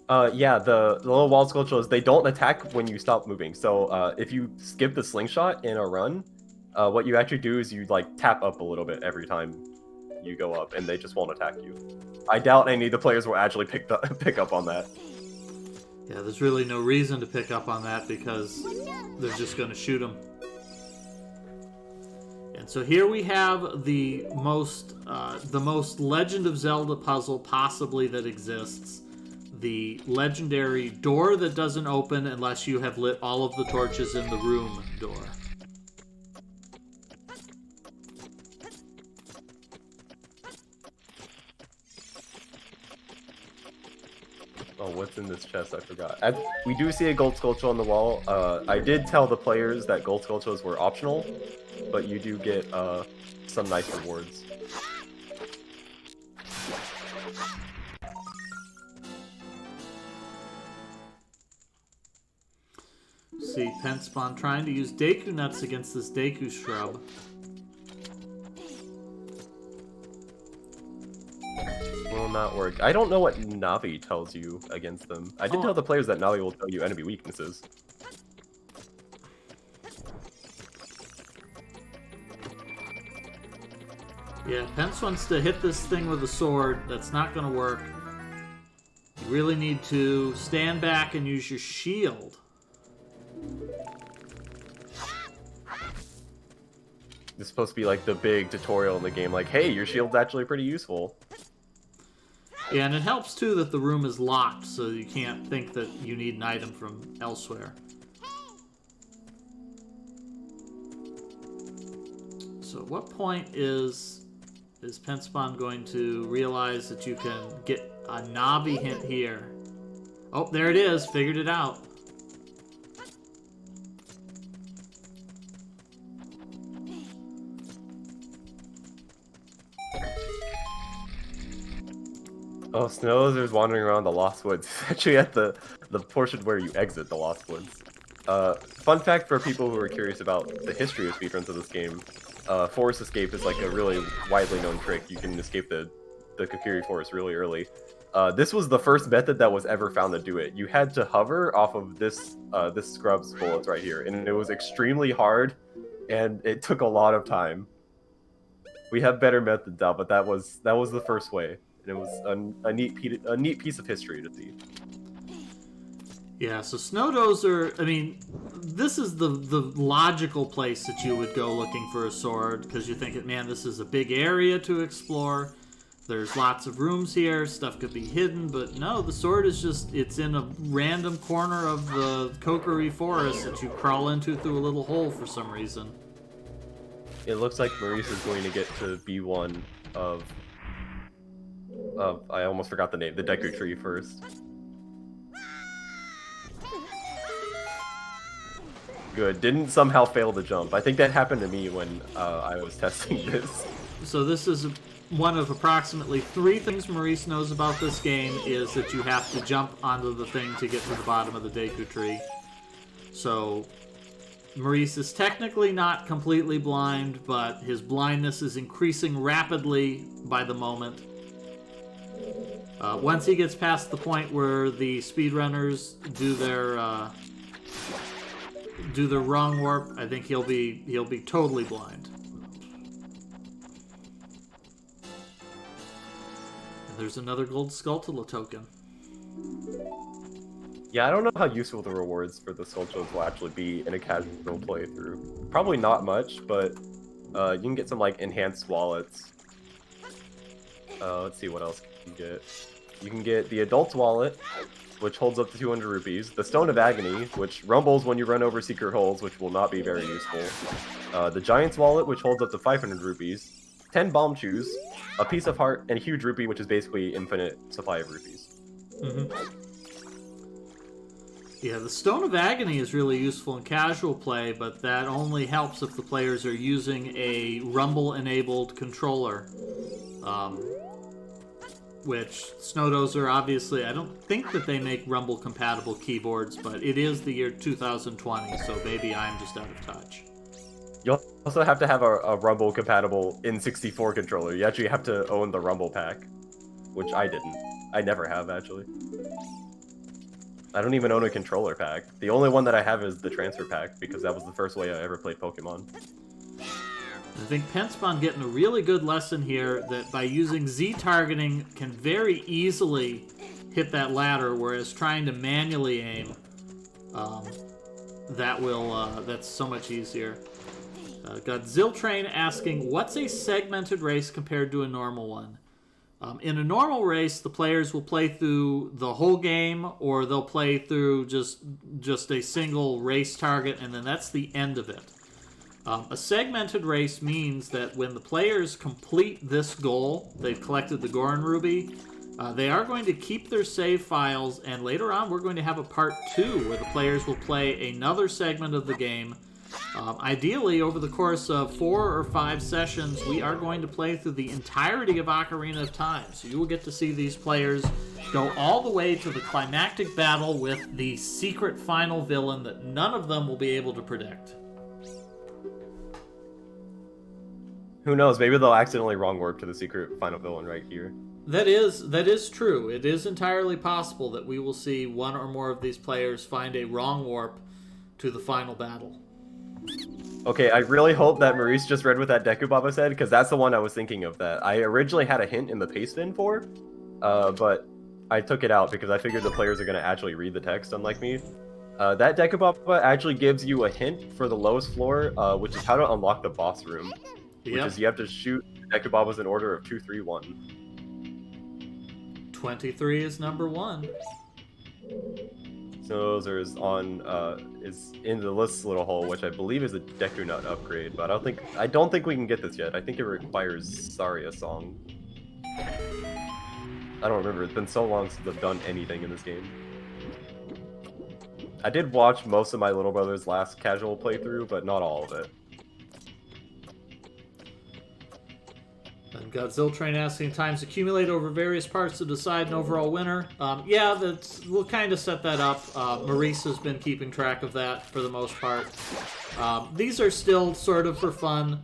Speaker 2: Yeah, the little wall sculptures, they don't attack when you stop moving. So, if you skip the slingshot in a run, what you actually do is you, like, tap up a little bit every time you go up, and they just won't attack you. I doubt any of the players will actually pick up on that.
Speaker 1: Yeah, there's really no reason to pick up on that, because they're just going to shoot them. And so here we have the most Legend of Zelda puzzle possibly that exists. The legendary door that doesn't open unless you have lit all of the torches in the room door.
Speaker 2: Oh, what's in this chest? I forgot. We do see a gold sculpture on the wall. I did tell the players that gold sculptures were optional, but you do get some nice rewards.
Speaker 1: See, Penspawn trying to use Deku Nuts against this Deku Shrub.
Speaker 2: Will not work. I don't know what Navi tells you against them. I did tell the players that Navi will tell you enemy weaknesses.
Speaker 1: Yeah, Pence wants to hit this thing with a sword. That's not going to work. You really need to stand back and use your shield.
Speaker 2: This is supposed to be like the big tutorial in the game, like, hey, your shield's actually pretty useful.
Speaker 1: Yeah, and it helps too that the room is locked, so you can't think that you need an item from elsewhere. So at what point is Penspawn going to realize that you can get a Navi hint here? Oh, there it is. Figured it out.
Speaker 2: Oh, Snowdozer's wandering around the Lost Woods. It's actually at the portion where you exit the Lost Woods. Fun fact for people who are curious about the history of speedruns of this game, forest escape is like a really widely known trick. You can escape the Kokiri forest really early. This was the first method that was ever found to do it. You had to hover off of this scrub's bullets right here, and it was extremely hard, and it took a lot of time. We have better methods now, but that was the first way. And it was a neat piece of history to see.
Speaker 1: Yeah, so Snowdozer, I mean, this is the logical place that you would go looking for a sword, because you think, man, this is a big area to explore. There's lots of rooms here, stuff could be hidden, but no, the sword is just, it's in a random corner of the Kokiri forest that you crawl into through a little hole for some reason.
Speaker 2: It looks like Maurice is going to get to be one of I almost forgot the name, the Deku Tree first. Good. Didn't somehow fail the jump. I think that happened to me when I was testing this.
Speaker 1: So this is one of approximately 3 things Maurice knows about this game, is that you have to jump onto the thing to get to the bottom of the Deku Tree. So Maurice is technically not completely blind, but his blindness is increasing rapidly by the moment. Once he gets past the point where the speedrunners do their wrong warp, I think he'll be totally blind. And there's another gold Skulltula token.
Speaker 2: Yeah, I don't know how useful the rewards for the Skulltulas will actually be in a casual playthrough. Probably not much, but you can get some like enhanced wallets. Let's see what else you can get. You can get the Adult's Wallet, which holds up to 200 rupees. The Stone of Agony, which rumbles when you run over secret holes, which will not be very useful. The Giant's Wallet, which holds up to 500 rupees. 10 Bomb Chews, a Piece of Heart, and a Huge Rupee, which is basically infinite supply of rupees.
Speaker 1: Yeah, the Stone of Agony is really useful in casual play, but that only helps if the players are using a Rumble-enabled controller. Which Snowdozer, obviously, I don't think that they make Rumble-compatible keyboards, but it is the year 2020, so maybe I'm just out of touch.
Speaker 2: You also have to have a Rumble-compatible N64 controller. You actually have to own the Rumble pack, which I didn't. I never have, actually. I don't even own a controller pack. The only one that I have is the transfer pack, because that was the first way I ever played Pokemon.
Speaker 1: I think Penspawn getting a really good lesson here that by using Z-targeting can very easily hit that ladder, whereas trying to manually aim, that's so much easier. Got Ziltrain asking, what's a segmented race compared to a normal one? In a normal race, the players will play through the whole game, or they'll play through just a single race target, and then that's the end of it. A segmented race means that when the players complete this goal, they've collected the Goron Ruby, they are going to keep their save files, and later on we're going to have a part 2 where the players will play another segment of the game. Ideally, over the course of 4 or 5 sessions, we are going to play through the entirety of Ocarina of Time. So you will get to see these players go all the way to the climactic battle with the secret final villain that none of them will be able to predict.
Speaker 2: Who knows? Maybe they'll accidentally wrong warp to the secret final villain right here.
Speaker 1: That is true. It is entirely possible that we will see one or more of these players find a wrong warp to the final battle.
Speaker 2: Okay, I really hope that Maurice just read what that Deku Baba said, because that's the one I was thinking of that I originally had a hint in the paste bin for, but I took it out because I figured the players are going to actually read the text, unlike me. That Deku Baba actually gives you a hint for the lowest floor, which is how to unlock the boss room. Which is you have to shoot Deku Babas in order of 2, 3, 1.
Speaker 1: 23 is number 1.
Speaker 2: Snowdozer is in the list little hole, which I believe is a Deku Nut upgrade, but I don't think we can get this yet. I think it requires Saria Song. I don't remember. It's been so long since I've done anything in this game. I did watch most of my little brother's last casual playthrough, but not all of it.
Speaker 1: And got Ziltrain asking, times accumulate over various parts to decide an overall winner. Yeah, we'll kind of set that up. Maurice has been keeping track of that for the most part. These are still sort of for fun.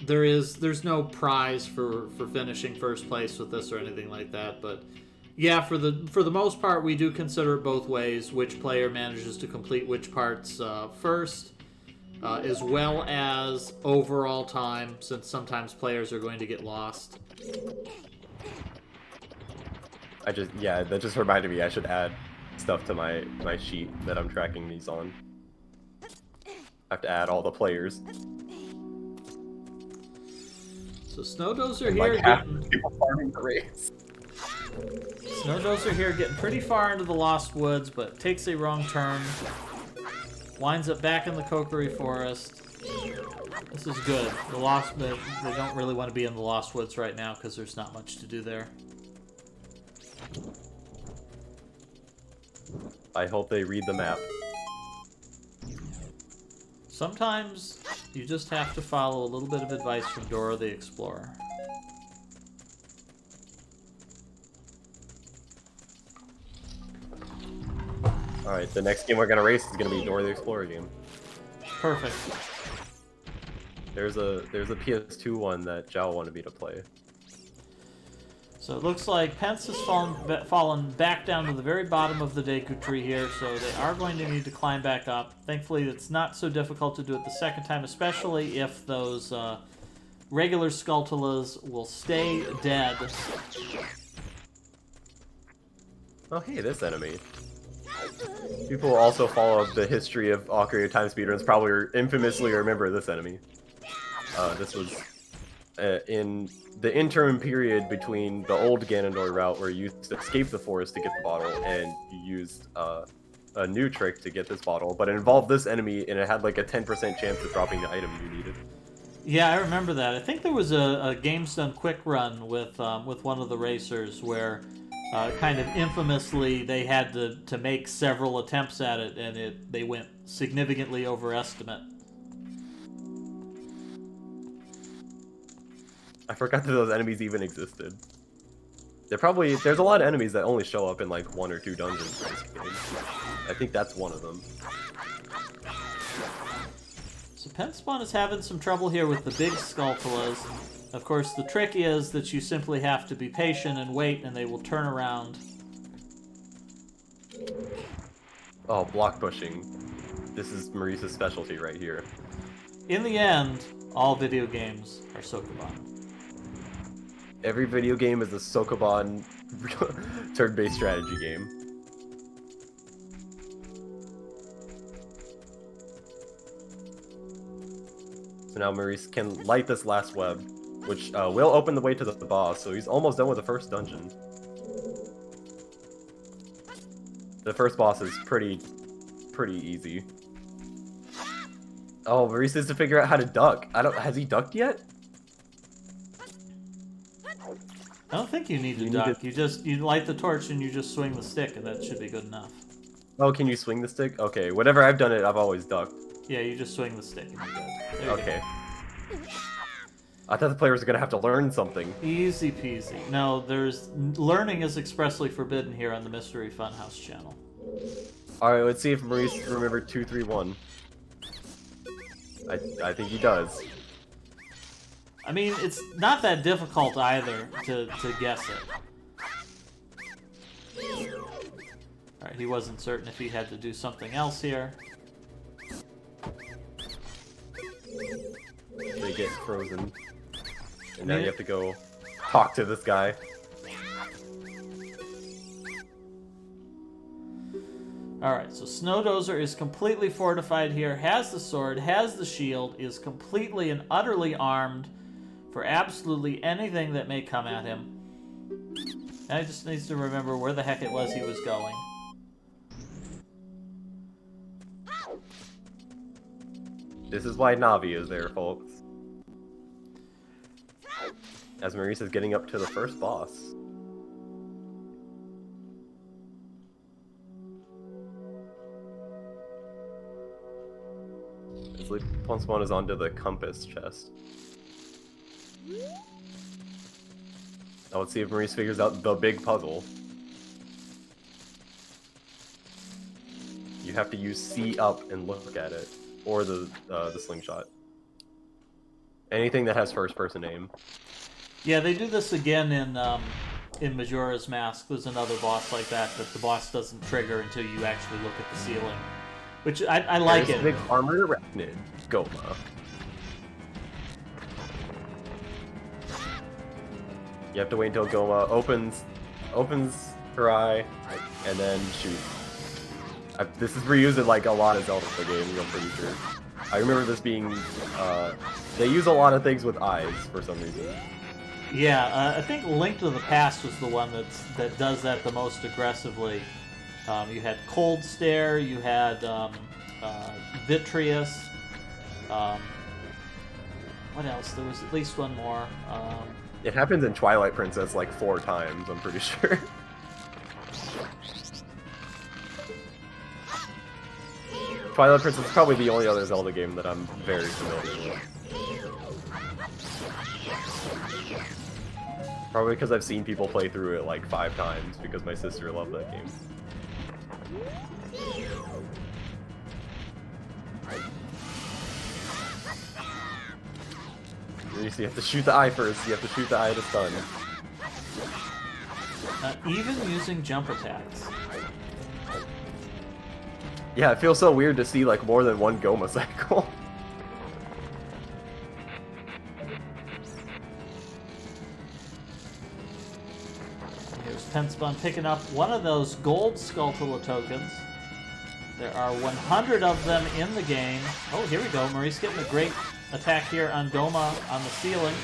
Speaker 1: There's no prize for finishing first place with this or anything like that. But yeah, for the most part, we do consider it both ways: which player manages to complete which parts first. As well as overall time, since sometimes players are going to get lost.
Speaker 2: That just reminded me I should add stuff to my sheet that I'm tracking these on. I have to add all the players.
Speaker 1: So Snowdozer
Speaker 2: Like
Speaker 1: here
Speaker 2: half
Speaker 1: getting...
Speaker 2: the people farming the race.
Speaker 1: Snowdozer here getting pretty far into the Lost Woods, but takes a wrong turn. Winds up back in the Kokiri Forest. This is good. They don't really want to be in the Lost Woods right now because there's not much to do there.
Speaker 2: I hope they read the map.
Speaker 1: Sometimes you just have to follow a little bit of advice from Dora the Explorer.
Speaker 2: Alright, the next game we're gonna race is gonna be Dora the Explorer game.
Speaker 1: Perfect.
Speaker 2: There's a PS2 one that Zhao wanted me to play.
Speaker 1: So it looks like Pence has fallen back down to the very bottom of the Deku tree here, so they are going to need to climb back up. Thankfully, it's not so difficult to do it the second time, especially if those regular Skulltulas will stay dead.
Speaker 2: Oh hey, this enemy. People who also follow the history of Ocarina of Time speedruns probably infamously remember this enemy. This was in the interim period between the old Ganondorf route where you used to escape the forest to get the bottle, and you used a new trick to get this bottle, but it involved this enemy, and it had like a 10% chance of dropping the item you needed.
Speaker 1: Yeah, I remember that. I think there was a Games Done quick run with one of the racers where kind of infamously they had to make several attempts at it, and they went significantly over estimate.
Speaker 2: I forgot that those enemies even existed. There's a lot of enemies that only show up in like 1 or 2 dungeons in this game. I think that's one of them.
Speaker 1: So Penspawn is having some trouble here with the big Skulltulas. Of course, the trick is that you simply have to be patient and wait, and they will turn around.
Speaker 2: Oh, block pushing. This is Maurice's specialty right here.
Speaker 1: In the end, all video games are Sokoban.
Speaker 2: Every video game is a Sokoban turn-based strategy game. So now Maurice can light this last web, which will open the way to the boss, so he's almost done with the first dungeon. The first boss is pretty easy. Oh, Maurice has to figure out how to duck. Has he ducked yet?
Speaker 1: I don't think you need to duck. You light the torch and you just swing the stick, and that should be good enough.
Speaker 2: Oh, can you swing the stick? Okay, whenever I've done it, I've always ducked.
Speaker 1: Yeah, you just swing the stick and you're good. There
Speaker 2: Okay. I thought the player was gonna have to learn something.
Speaker 1: Easy peasy. No, learning is expressly forbidden here on the Mystery Funhouse channel.
Speaker 2: Alright, let's see if Maurice remembered 2, 3, 1. I think he does.
Speaker 1: I mean, it's not that difficult either to guess it. Alright, he wasn't certain if he had to do something else here.
Speaker 2: They get frozen. And now you have to go talk to this guy.
Speaker 1: Alright, so Snowdozer is completely fortified here, has the sword, has the shield, is completely and utterly armed for absolutely anything that may come at him. Now he just needs to remember where the heck it was he was going.
Speaker 2: This is why Navi is there, folks. As Maurice is getting up to the first boss. Ponspawn is onto the compass chest. Now let's see if Maurice figures out the big puzzle. You have to use C up and look at it, or the slingshot. Anything that has first-person aim.
Speaker 1: Yeah, they do this again in Majora's Mask. There's another boss like that the boss doesn't trigger until you actually look at the ceiling. Which, I like it.
Speaker 2: Big armored arachnid, Goma. You have to wait until Goma opens her eye, and then shoot. This is reused in like a lot of Zelda games, I'm pretty sure. I remember this being, they use a lot of things with eyes for some reason.
Speaker 1: Yeah, I think Link to the Past was the one that does that the most aggressively. You had Cold Stare, you had Vitreous. What else? There was at least one more.
Speaker 2: It happens in Twilight Princess like 4 times, I'm pretty sure. Twilight Princess is probably the only other Zelda game that I'm very familiar with. Probably because I've seen people play through it like 5 times because my sister loved that game. You have to shoot the eye first, you have to shoot the eye to stun.
Speaker 1: Even using jump attacks.
Speaker 2: Yeah, it feels so weird to see like more than one Goma cycle.
Speaker 1: Here's Penspawn picking up one of those gold Skulltula tokens. There are 100 of them in the game. Oh, here we go. Maurice getting a great attack here on Goma on the ceiling.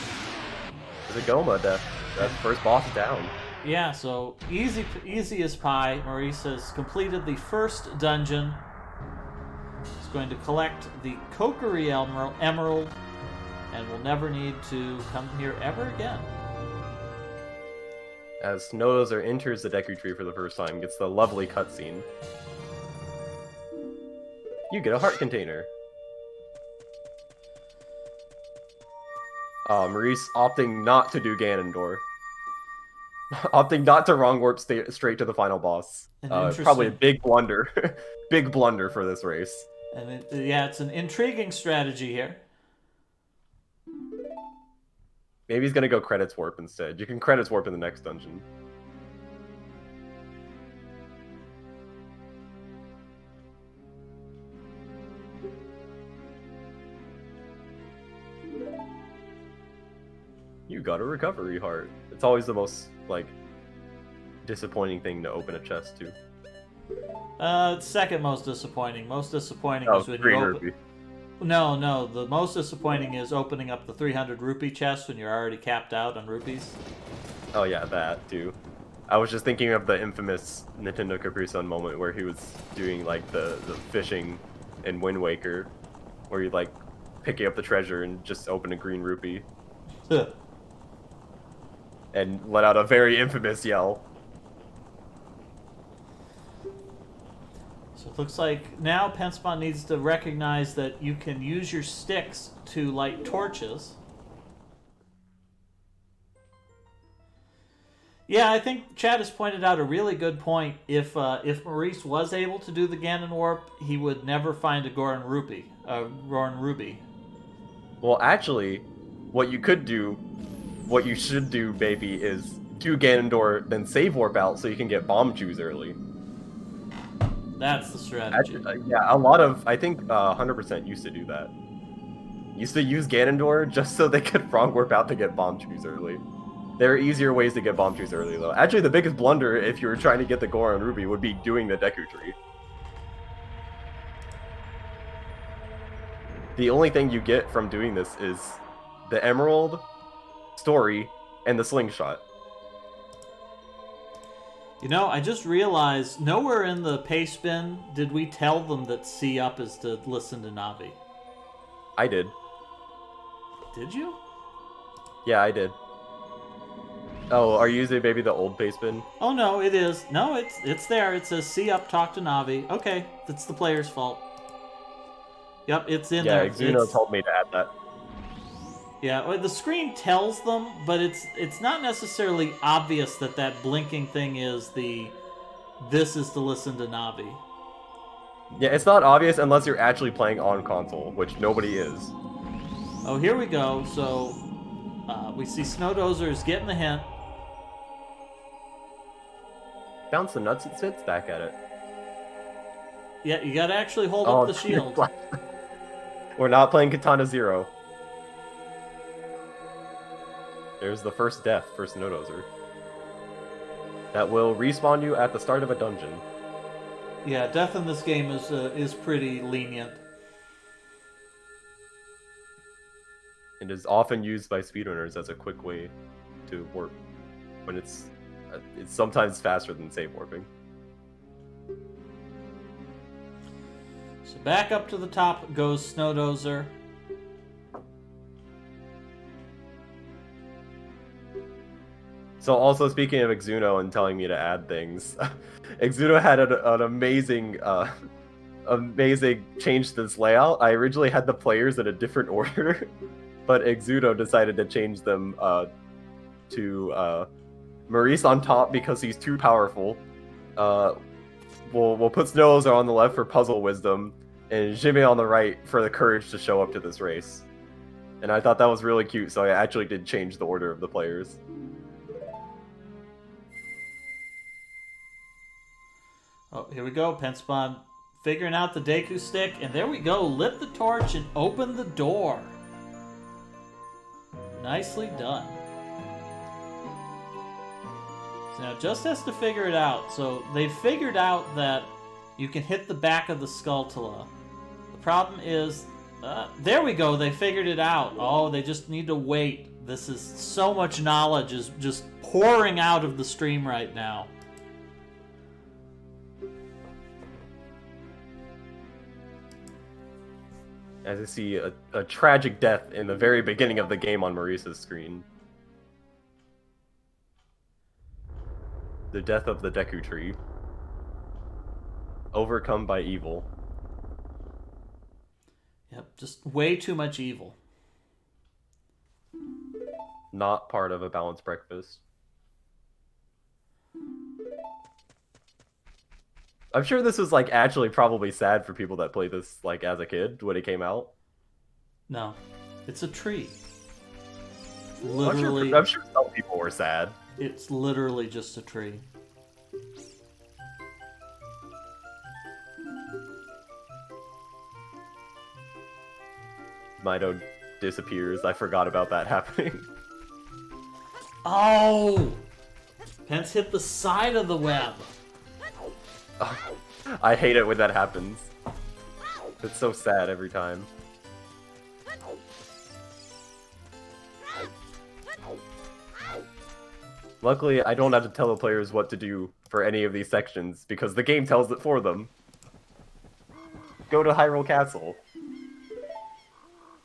Speaker 2: There's a Goma death. That first boss is down.
Speaker 1: Yeah, so easy as pie. Maurice has completed the first dungeon. He's going to collect the Kokiri Emerald, and will never need to come here ever again.
Speaker 2: As Snowdozer enters the Deku Tree for the first time, gets the lovely cutscene. You get a heart container. Maurice opting not to do Ganondorf. Opting not to wrong warp straight to the final boss. Probably a big blunder. Big blunder for this race.
Speaker 1: And yeah, it's an intriguing strategy here.
Speaker 2: Maybe he's gonna go credits warp instead. You can credits warp in the next dungeon. You got a recovery heart. It's always the most, like, disappointing thing to open a chest to.
Speaker 1: Second most disappointing. Most disappointing is when
Speaker 2: green
Speaker 1: you
Speaker 2: rupee.
Speaker 1: No. The most disappointing is opening up the 300 rupee chest when you're already capped out on rupees.
Speaker 2: Oh yeah, that too. I was just thinking of the infamous Nintendo Capri Sun moment where he was doing like the fishing in Wind Waker, where you like picking up the treasure and just open a green rupee. And let out a very infamous yell.
Speaker 1: So it looks like now Penspawn needs to recognize that you can use your sticks to light torches. Yeah, I think Chad has pointed out a really good point. If Maurice was able to do the Ganon Warp, he would never find a Goron Ruby.
Speaker 2: Well, actually, what you could do, what you should do, baby, is do Ganondorf, then save warp out so you can get bomb chews early.
Speaker 1: That's the strategy.
Speaker 2: Yeah, a lot of, I think 100% used to do that. Used to use Ganondorf just so they could wrong warp out to get bomb chews early. There are easier ways to get bomb trees early, though. Actually, the biggest blunder, if you were trying to get the Goron Ruby, would be doing the Deku Tree. The only thing you get from doing this is the Emerald, Story, and the Slingshot.
Speaker 1: You know, I just realized, nowhere in the paste bin did we tell them that C up is to listen to Navi.
Speaker 2: I did.
Speaker 1: Did you?
Speaker 2: Yeah, I did. Oh, are you using maybe the old paste bin?
Speaker 1: Oh no, it is. No, it's there. It says C up, talk to Navi. Okay, that's the player's fault. Yep, it's in there.
Speaker 2: Yeah, Xuno told me to add that.
Speaker 1: Yeah, well, the screen tells them, but it's not necessarily obvious that that blinking thing is this is to listen to Navi.
Speaker 2: Yeah, it's not obvious unless you're actually playing on console, which nobody is.
Speaker 1: Oh, here we go. So we see Snowdozer is getting the hint.
Speaker 2: Bounce the nuts and sits back at it.
Speaker 1: Yeah, you gotta actually hold up the shield.
Speaker 2: We're not playing Katana Zero. There's the first death for Snowdozer. That will respawn you at the start of a dungeon.
Speaker 1: Yeah, death in this game is pretty lenient.
Speaker 2: It is often used by speedrunners as a quick way to warp, when it's sometimes faster than save warping.
Speaker 1: So back up to the top goes Snowdozer.
Speaker 2: So also speaking of Exuno and telling me to add things, Exuno had an amazing change to this layout. I originally had the players in a different order, but Exuno decided to change them to Maurice on top because he's too powerful. We'll put Snowdozer on the left for puzzle wisdom, and Jimmy on the right for the courage to show up to this race. And I thought that was really cute, so I actually did change the order of the players.
Speaker 1: Oh, here we go. Penspawn figuring out the Deku stick, and there we go. Lit the torch and opened the door. Nicely done. So now Just has to figure it out. So they figured out that you can hit the back of the Skulltula. The problem is, there we go. They figured it out. Oh, they just need to wait. This is so much knowledge is just pouring out of the stream right now.
Speaker 2: As I see a tragic death in the very beginning of the game on Maurice's screen. The death of the Deku Tree. Overcome by evil.
Speaker 1: Yep, just way too much evil.
Speaker 2: Not part of a balanced breakfast. I'm sure this was like actually probably sad for people that played this like as a kid when it came out.
Speaker 1: No, it's a tree. Literally,
Speaker 2: I'm sure some people were sad.
Speaker 1: It's literally just a tree.
Speaker 2: Meadow disappears. I forgot about that happening.
Speaker 1: Oh! Pence hit the side of the web.
Speaker 2: I hate it when that happens. It's so sad every time. Luckily, I don't have to tell the players what to do for any of these sections, because the game tells it for them. Go to Hyrule Castle.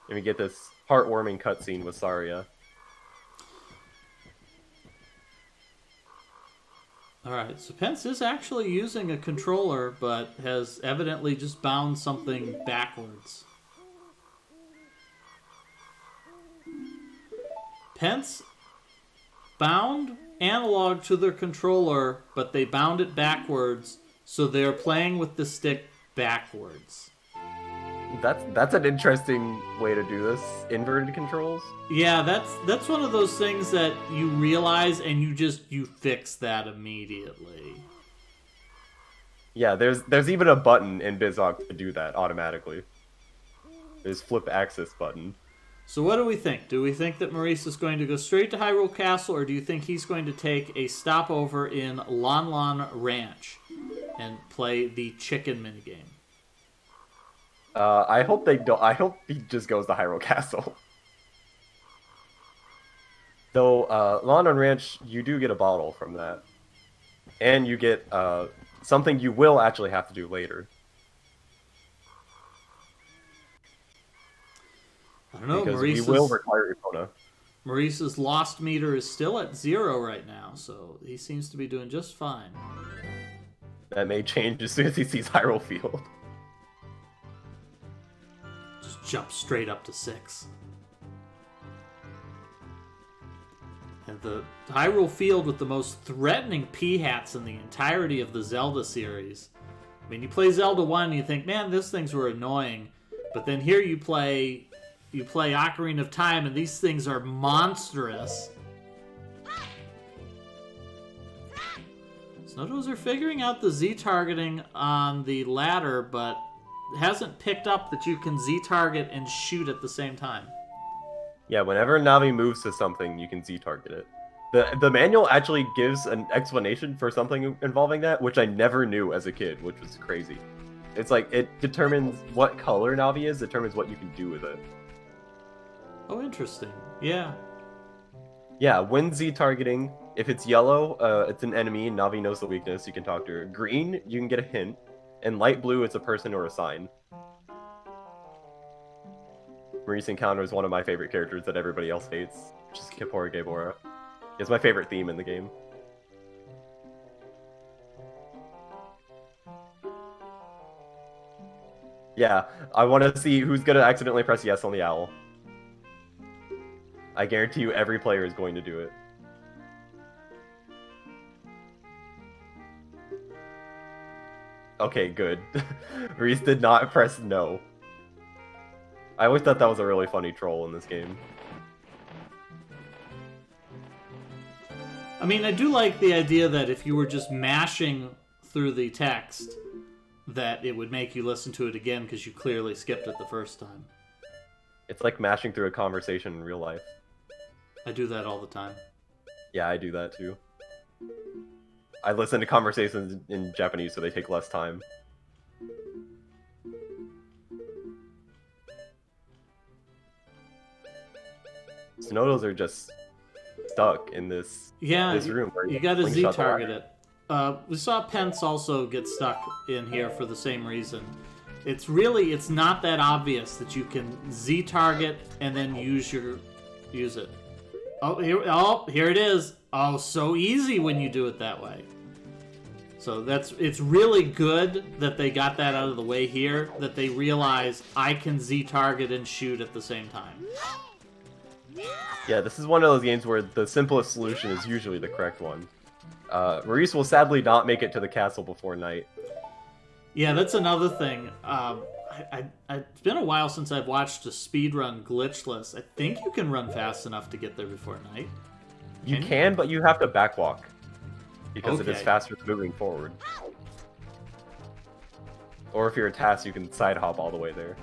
Speaker 2: And we get this heartwarming cutscene with Saria.
Speaker 1: Alright, so Pence is actually using a controller, but has evidently just bound something backwards. Pence bound analog to their controller, but they bound it backwards, so they're playing with the stick backwards.
Speaker 2: That's an interesting way to do this. Inverted controls?
Speaker 1: Yeah, that's one of those things that you realize and you fix that immediately.
Speaker 2: Yeah, there's even a button in Bizarre to do that automatically. There's flip axis button.
Speaker 1: So what do we think? Do we think that Maurice is going to go straight to Hyrule Castle, or do you think he's going to take a stopover in Lon Lon Ranch and play the chicken minigame?
Speaker 2: I hope they don't. I hope he just goes to Hyrule Castle. Though, Lon Lon Ranch, you do get a bottle from that. And you get, something you will actually have to do later.
Speaker 1: I don't know,
Speaker 2: because we will require Epona.
Speaker 1: Maurice's lost meter is still at 0 right now, so he seems to be doing just fine.
Speaker 2: That may change as soon as he sees Hyrule Field.
Speaker 1: Just jump straight up to 6. And the Hyrule Field with the most threatening P-hats in the entirety of the Zelda series. I mean, you play Zelda 1 and you think, man, these things were annoying. But then here you play Ocarina of Time and these things are monstrous. Snowdozer figuring out the Z-targeting on the ladder, but hasn't picked up that you can Z-target and shoot at the same time.
Speaker 2: Yeah, whenever Navi moves to something, you can Z-target it. The manual actually gives an explanation for something involving that, which I never knew as a kid, which was crazy. It's like, it determines what color Navi is, determines what you can do with it.
Speaker 1: Oh, interesting. Yeah.
Speaker 2: Yeah, when Z targeting, if it's yellow, it's an enemy, and Navi knows the weakness, you can talk to her. Green, you can get a hint. And light blue, it's a person or a sign. Maurice Encounter is one of my favorite characters that everybody else hates, which is Kippur Gaebora. It's my favorite theme in the game. Yeah, I want to see who's going to accidentally press yes on the owl. I guarantee you every player is going to do it. Okay, good. Reese did not press no. I always thought that was a really funny troll in this game.
Speaker 1: I mean, I do like the idea that if you were just mashing through the text, that it would make you listen to it again because you clearly skipped it the first time.
Speaker 2: It's like mashing through a conversation in real life.
Speaker 1: I do that all the time.
Speaker 2: Yeah, I do that too. I listen to conversations in Japanese so they take less time. Snowdos are just stuck in this, this room.
Speaker 1: Where you gotta Z-target it. We saw Pence also get stuck in here for the same reason. It's not that obvious that you can Z-target and then use it. Oh, here it is. Oh, so easy when you do it that way. So it's really good that they got that out of the way here, that they realize I can Z-target and shoot at the same time.
Speaker 2: Yeah, this is one of those games where the simplest solution is usually the correct one. Maurice will sadly not make it to the castle before night.
Speaker 1: Yeah, that's another thing. It's been a while since I've watched a speedrun glitchless. I think you can run fast enough to get there before night.
Speaker 2: You can, but you have to backwalk. Because it is faster than moving forward. Or if you're a task, you can side hop all the way there.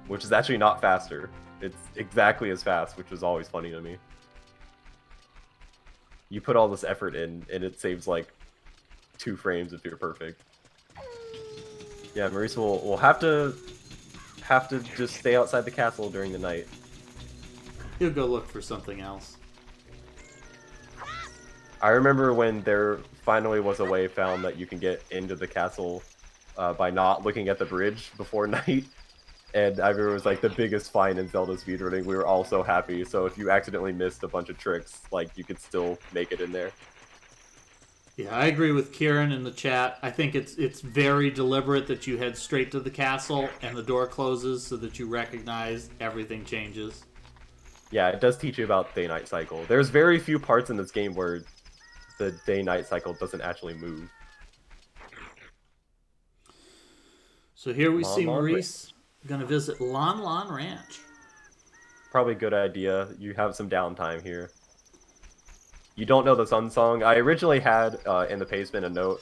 Speaker 2: Which is actually not faster. It's exactly as fast, which is always funny to me. You put all this effort in, and it saves like 2 frames if you're perfect. Yeah, Maurice will have to just stay outside the castle during the night.
Speaker 1: He'll go look for something else.
Speaker 2: I remember when there finally was a way found that you can get into the castle by not looking at the bridge before night. And I remember it was like the biggest find in Zelda speedrunning. We were all so happy. So if you accidentally missed a bunch of tricks, like you could still make it in there.
Speaker 1: Yeah, I agree with Kieran in the chat. I think it's very deliberate that you head straight to the castle and the door closes so that you recognize everything changes.
Speaker 2: Yeah, it does teach you about day-night cycle. There's very few parts in this game where the day-night cycle doesn't actually move.
Speaker 1: So here we see Maurice going to visit Lon Lon Ranch.
Speaker 2: Probably a good idea. You have some downtime here. You don't know the Sun Song. I originally had in the basement a note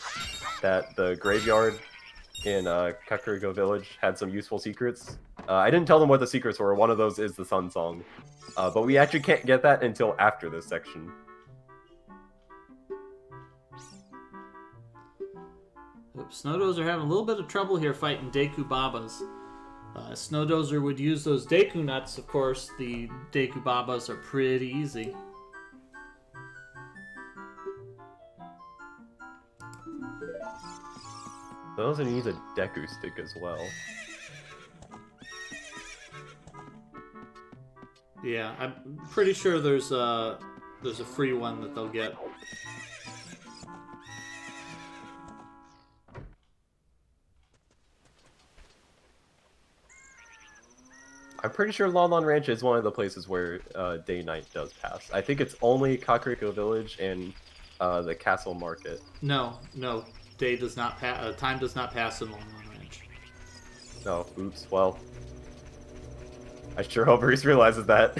Speaker 2: that the graveyard in Kakariko Village had some useful secrets. I didn't tell them what the secrets were. One of those is the Sun Song. But we actually can't get that until after this section.
Speaker 1: Snowdozer having a little bit of trouble here fighting Deku Babas. Snowdozer would use those Deku nuts. Of course, the Deku Babas are pretty easy.
Speaker 2: Those need a Deku stick as well.
Speaker 1: Yeah, I'm pretty sure there's a free one that they'll get.
Speaker 2: I'm pretty sure Lon Lon Ranch is one of the places where day-night does pass. I think it's only Kakariko Village and the Castle Market.
Speaker 1: No. Day does not pass. Time does not pass in Lon Lon Ranch.
Speaker 2: No, oops. Well, I sure hope Reese realizes that.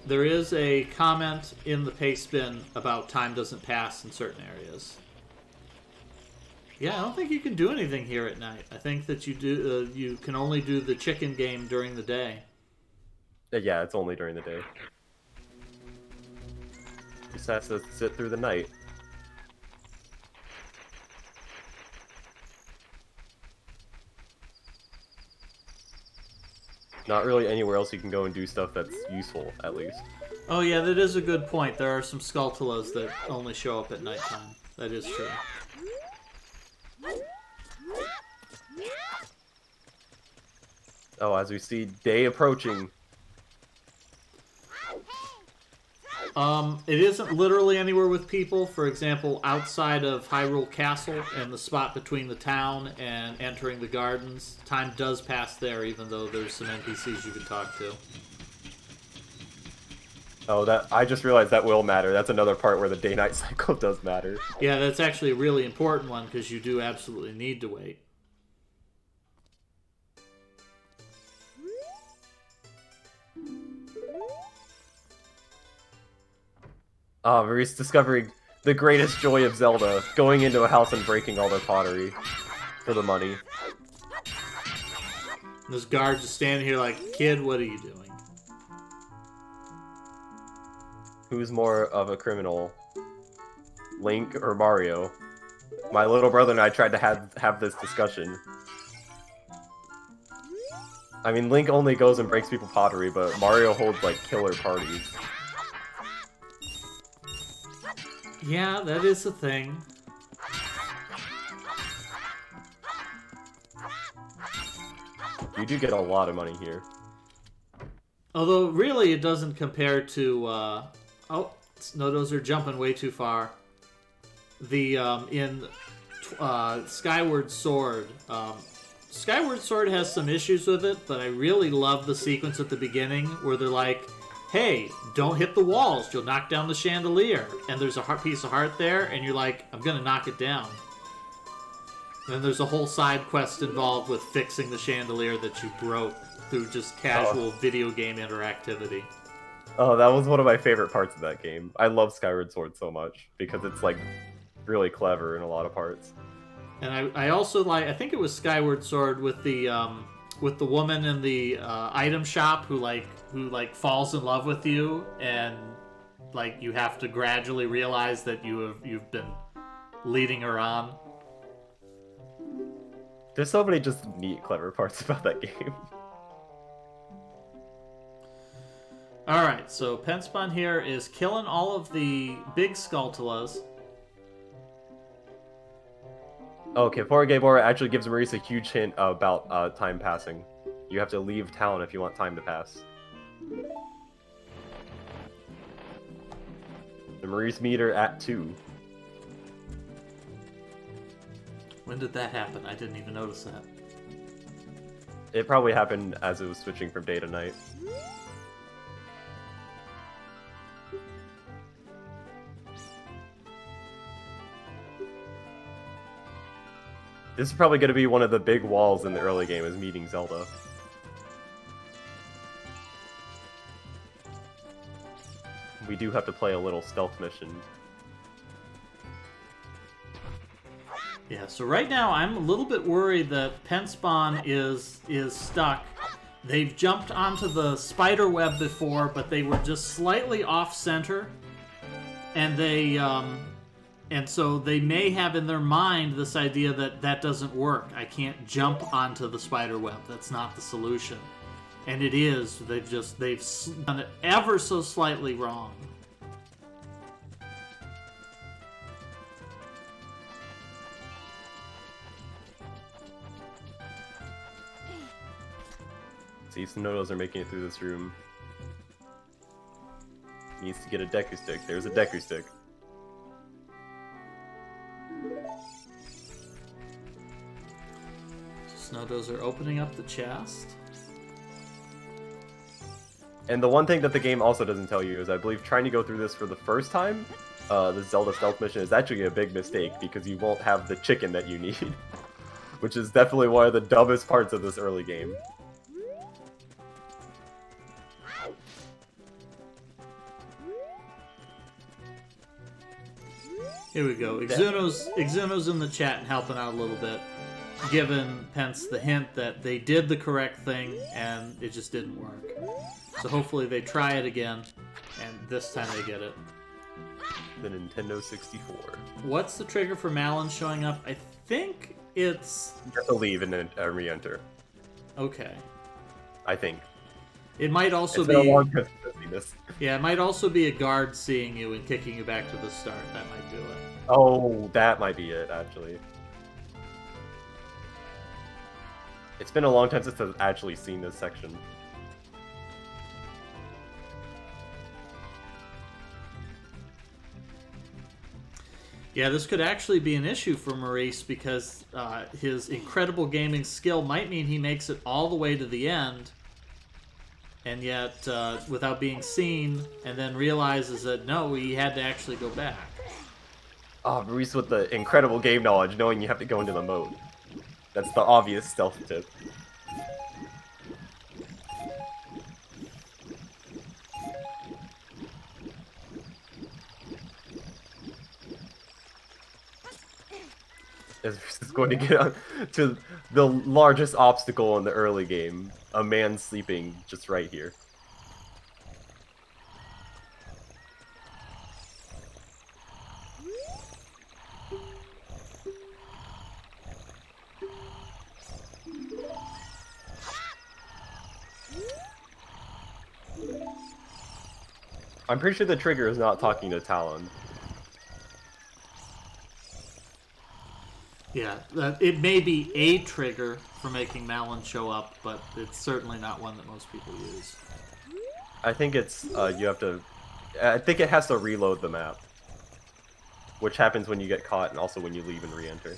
Speaker 1: There is a comment in the paste bin about time doesn't pass in certain areas. Yeah, I don't think you can do anything here at night. I think that you can only do the chicken game during the day.
Speaker 2: Yeah, it's only during the day. Just has to sit through the night. Not really anywhere else you can go and do stuff that's useful, at least.
Speaker 1: Oh yeah, that is a good point. There are some Skulltulas that only show up at nighttime. That is true.
Speaker 2: Oh, as we see day approaching.
Speaker 1: It isn't literally anywhere with people. For example, outside of Hyrule Castle and the spot between the town and entering the gardens, time does pass there, even though there's some NPCs you can talk to.
Speaker 2: Oh, that I just realized that will matter. That's another part where the day-night cycle does matter.
Speaker 1: Yeah, that's actually a really important one, because you do absolutely need to wait.
Speaker 2: Maurice discovering the greatest joy of Zelda, going into a house and breaking all their pottery for the money.
Speaker 1: And this guard just standing here like, kid, what are you doing?
Speaker 2: Who's more of a criminal, Link or Mario? My little brother and I tried to have this discussion. I mean, Link only goes and breaks people pottery, but Mario holds, like, killer parties.
Speaker 1: Yeah, that is a thing.
Speaker 2: You do get a lot of money here.
Speaker 1: Although, really, it doesn't compare to, oh, Snowdos are jumping way too far. The, Skyward Sword, Skyward Sword has some issues with it, but I really love the sequence at the beginning where they're like, hey, don't hit the walls, you'll knock down the chandelier. And there's a piece of heart there, and you're like, I'm gonna knock it down. And then there's a whole side quest involved with fixing the chandelier that you broke through just casual video game interactivity.
Speaker 2: Oh, that was one of my favorite parts of that game. I love Skyward Sword so much, because it's, like, really clever in a lot of parts.
Speaker 1: And I also like, I think it was Skyward Sword with the woman in the item shop who falls in love with you, and like you have to gradually realize that you've been leading her on.
Speaker 2: There's so many just neat, clever parts about that game.
Speaker 1: Alright, so Penspawn here is killing all of the big Skulltulas.
Speaker 2: Okay, before Game Over actually gives Maurice a huge hint about time passing. You have to leave town if you want time to pass. The Maurice meter at 2.
Speaker 1: When did that happen? I didn't even notice that.
Speaker 2: It probably happened as it was switching from day to night. This is probably going to be one of the big walls in the early game, is meeting Zelda. We do have to play a little stealth mission.
Speaker 1: Yeah, so right now I'm a little bit worried that Penspawn is stuck. They've jumped onto the spider web before, but they were just slightly off-center. And and so they may have in their mind this idea that that doesn't work. I can't jump onto the spider web. That's not the solution. And it is. They've done it ever so slightly wrong.
Speaker 2: See, some Noodles are making it through this room. Needs to get a Deku Stick. There's a Deku Stick.
Speaker 1: Snowdos are opening up the chest.
Speaker 2: And the one thing that the game also doesn't tell you is, I believe, trying to go through this for the first time, the Zelda stealth mission is actually a big mistake, because you won't have the chicken that you need. Which is definitely one of the dumbest parts of this early game.
Speaker 1: Here we go. Exuno's in the chat and helping out a little bit, giving Pence the hint that they did the correct thing and it just didn't work. So hopefully they try it again, and this time they get it.
Speaker 2: The Nintendo 64.
Speaker 1: What's the trigger for Malon showing up? I think it's...
Speaker 2: You have to leave and then re-enter.
Speaker 1: Okay.
Speaker 2: I think.
Speaker 1: It might also
Speaker 2: It's
Speaker 1: be...
Speaker 2: been a long time since I've seen this.
Speaker 1: Yeah, it might also be a guard seeing you and kicking you back to the start. That might do it.
Speaker 2: Oh, that might be it, actually. It's been a long time since I've actually seen this section.
Speaker 1: Yeah, this could actually be an issue for Maurice because his incredible gaming skill might mean he makes it all the way to the end, and yet without being seen, and then realizes that no, he had to actually go back.
Speaker 2: Oh, Maurice with the incredible game knowledge, knowing you have to go into the mode. That's the obvious stealth tip. Is going to get on to the largest obstacle in the early game. A man sleeping just right here. I'm pretty sure the trigger is not talking to Talon.
Speaker 1: Yeah, it may be a trigger for making Malon show up, but it's certainly not one that most people use.
Speaker 2: I think it's, you have to... I think it has to reload the map. Which happens when you get caught and also when you leave and re-enter.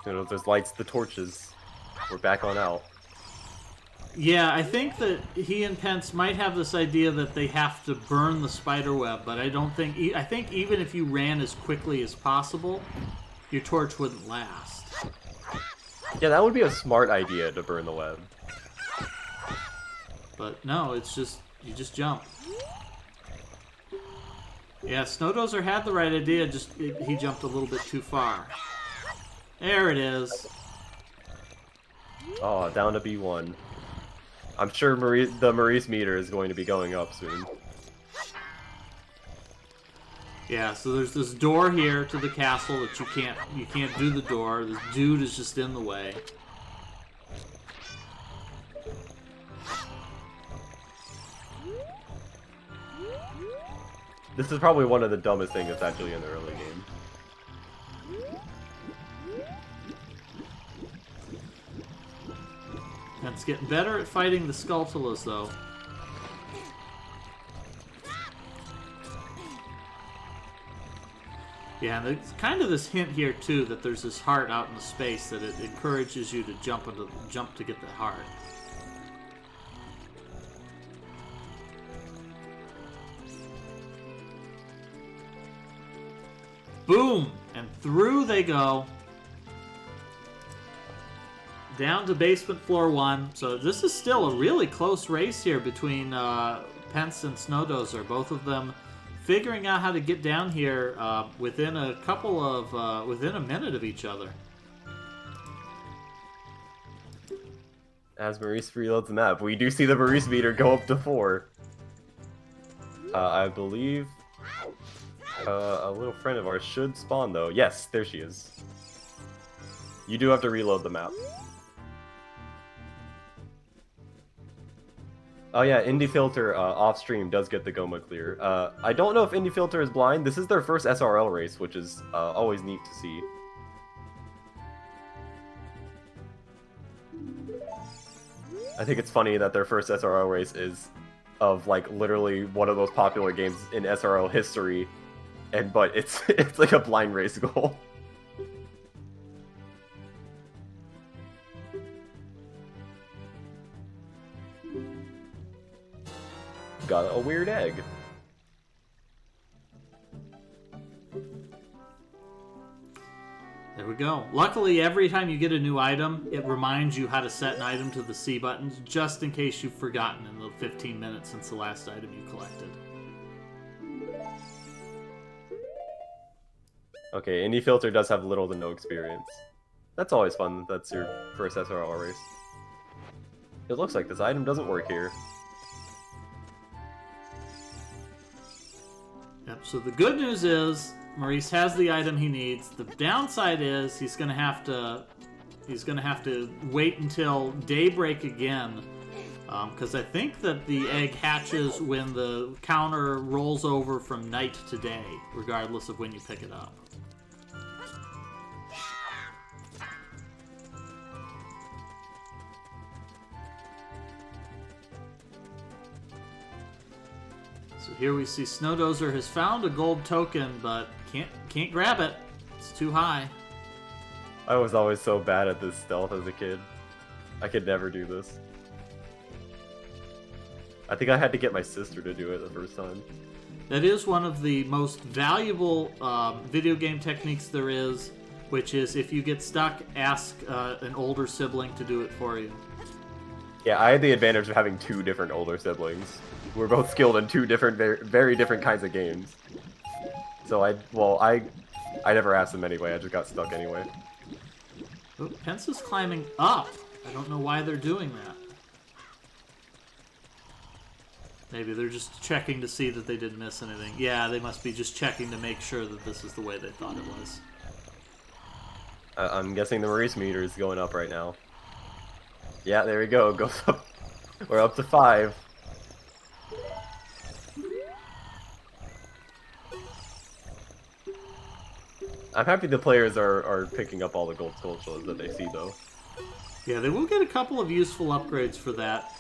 Speaker 2: You know, those lights, the torches. We're back on out.
Speaker 1: Yeah, I think that he and Pence might have this idea that they have to burn the spider web, but I don't think... I think even if you ran as quickly as possible, your torch wouldn't last.
Speaker 2: Yeah, that would be a smart idea to burn the web.
Speaker 1: But no, it's just... you just jump. Yeah, Snowdozer had the right idea, just he jumped a little bit too far. There it is.
Speaker 2: Oh, down to B1. I'm sure the Maurice meter is going to be going up soon.
Speaker 1: Yeah, so there's this door here to the castle that you can't do the door. This dude is just in the way.
Speaker 2: This is probably one of the dumbest things that's actually in the early game.
Speaker 1: And it's getting better at fighting the Skulltulas, though. Yeah, and there's kind of this hint here, too, that there's this heart out in the space that it encourages you to jump to get the heart. Boom! And through they go. Down to basement floor 1. So this is still a really close race here between Pence and Snowdozer. Both of them figuring out how to get down here within a couple of within a minute of each other.
Speaker 2: As Maurice reloads the map, we do see the Maurice meter go up to 4. I believe a little friend of ours should spawn, though. Yes, there she is. You do have to reload the map. Oh yeah, Indie Filter off stream does get the Goma clear. I don't know if Indie Filter is blind. This is their first SRL race, which is always neat to see. I think it's funny that their first SRL race is of like literally one of those popular games in SRL history, but it's like a blind race goal. Got a weird egg.
Speaker 1: There we go. Luckily, every time you get a new item, it reminds you how to set an item to the C buttons, just in case you've forgotten in the 15 minutes since the last item you collected.
Speaker 2: Okay, Indie Filter does have little to no experience. That's always fun. That's your first SRL race. It looks like this item doesn't work here.
Speaker 1: Yep, so the good news is Maurice has the item he needs. The downside is he's gonna have to wait until daybreak again. Because I think that the egg hatches when the counter rolls over from night to day, regardless of when you pick it up. So here we see Snowdozer has found a gold token, but can't grab it. It's too high.
Speaker 2: I was always so bad at this stealth as a kid. I could never do this. I think I had to get my sister to do it the first time.
Speaker 1: That is one of the most valuable video game techniques there is, which is if you get stuck, ask an older sibling to do it for you.
Speaker 2: Yeah, I had the advantage of having 2 different older siblings. We're both skilled in 2 different, very different kinds of games. So I never asked them anyway. I just got stuck anyway.
Speaker 1: Oh, Pence is climbing up. I don't know why they're doing that. Maybe they're just checking to see that they didn't miss anything. Yeah, they must be just checking to make sure that this is the way they thought it was.
Speaker 2: I'm guessing the Maurice meter is going up right now. Yeah, there we go. It goes up. We're up to 5. I'm happy the players are picking up all the gold sculptures that they see, though.
Speaker 1: Yeah, they will get a couple of useful upgrades for that.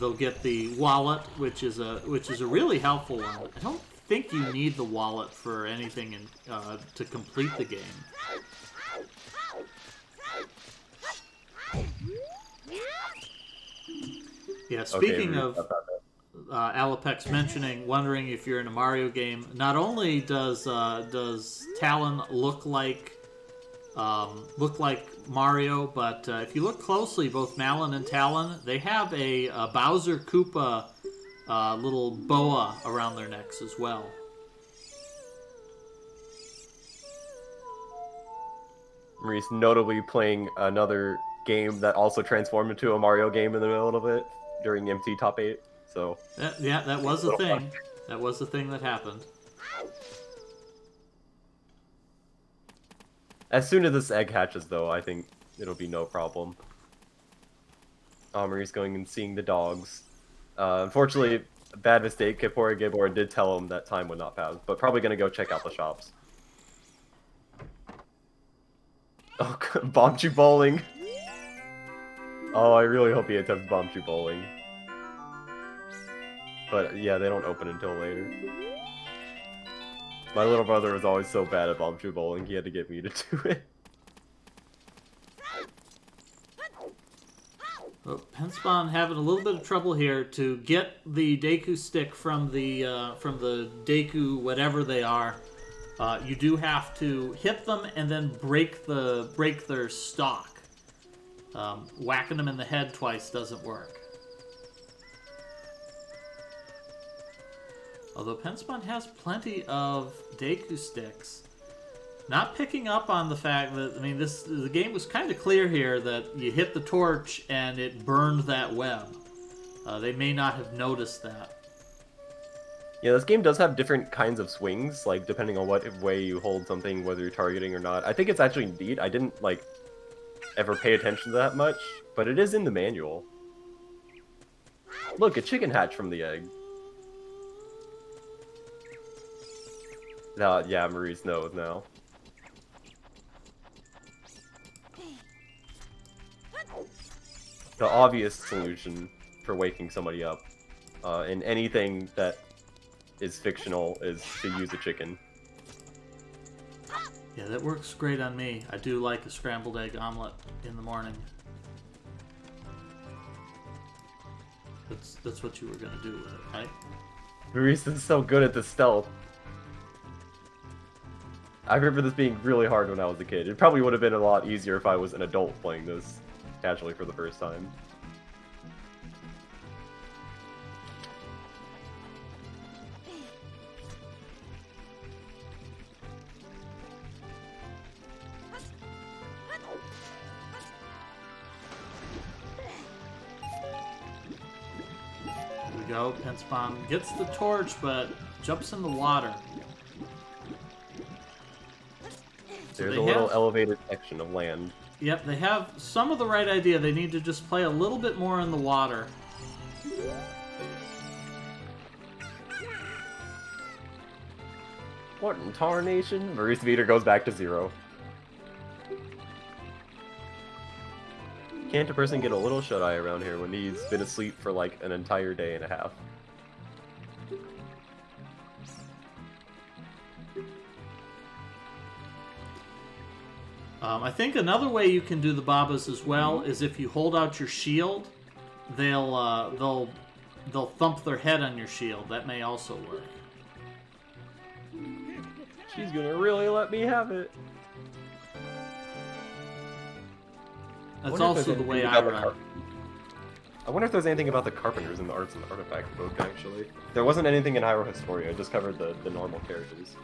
Speaker 1: They'll get the wallet, which is a really helpful one. I don't think you need the wallet for anything to complete the game. Yeah, speaking of Alapex wondering if you're in a Mario game. Not only does Talon look like Mario, but if you look closely, both Malon and Talon, they have a Bowser Koopa little boa around their necks as well.
Speaker 2: Maurice notably playing another game that also transformed into a Mario game in the middle of it during MT Top 8. So
Speaker 1: that was a thing. That was the thing that happened.
Speaker 2: As soon as this egg hatches, though, I think it'll be no problem. Maurice going and seeing the dogs. Unfortunately, bad mistake. Gibora did tell him that time would not pass, but probably going to go check out the shops. Oh, Bombchu Bowling. Oh, I really hope he attempts Bombchu Bowling. But yeah, they don't open until later. My little brother was always so bad at Bombchu Bowling, he had to get me to do it.
Speaker 1: Well, Penspawn having a little bit of trouble here to get the Deku stick from the Deku whatever they are. You do have to hit them and then break their stalk. Whacking them in the head twice doesn't work. Although Penspawn has plenty of Deku sticks. Not picking up on the fact that, I mean, the game was kind of clear here that you hit the torch and it burned that web. They may not have noticed that.
Speaker 2: Yeah, this game does have different kinds of swings, like depending on what way you hold something, whether you're targeting or not. I think it's actually neat. I didn't ever pay attention to that much, but it is in the manual. Look, a chicken hatch from the egg. Yeah, Maurice knows now. The obvious solution for waking somebody up in anything that is fictional is to use a chicken.
Speaker 1: Yeah, that works great on me. I do like a scrambled egg omelet in the morning. That's what you were gonna do with it, right?
Speaker 2: Maurice is so good at the stealth. I remember this being really hard when I was a kid. It probably would have been a lot easier if I was an adult playing this casually for the first time.
Speaker 1: go. Pence Bomb gets the torch, but jumps in the water. So
Speaker 2: there's a little elevated section of land.
Speaker 1: Yep, they have some of the right idea. They need to just play a little bit more in the water.
Speaker 2: What in tarnation? Maurice Meter goes back to 0. Can't a person get a little shut-eye around here when he's been asleep for like an entire day and a half?
Speaker 1: I think another way you can do the Babas as well is if you hold out your shield, they'll thump their head on your shield. That may also work.
Speaker 2: She's gonna really let me have it.
Speaker 1: That's also the way I run.
Speaker 2: I wonder if there's anything about the Carpenters in the Arts and Artifact book, actually. There wasn't anything in Hyrule Historia, I just covered the normal characters.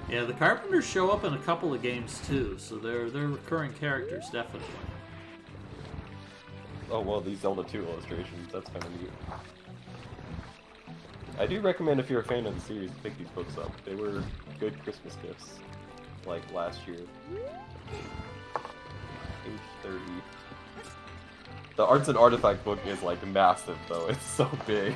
Speaker 1: Yeah, the Carpenters show up in a couple of games too, so they're recurring characters, definitely.
Speaker 2: Oh, well, these Zelda 2 illustrations, that's kind of neat. I do recommend, if you're a fan of the series, pick these books up. They were good Christmas gifts, like last year. Page 30. The Arts and Artifact book is, like, massive, though. It's so big.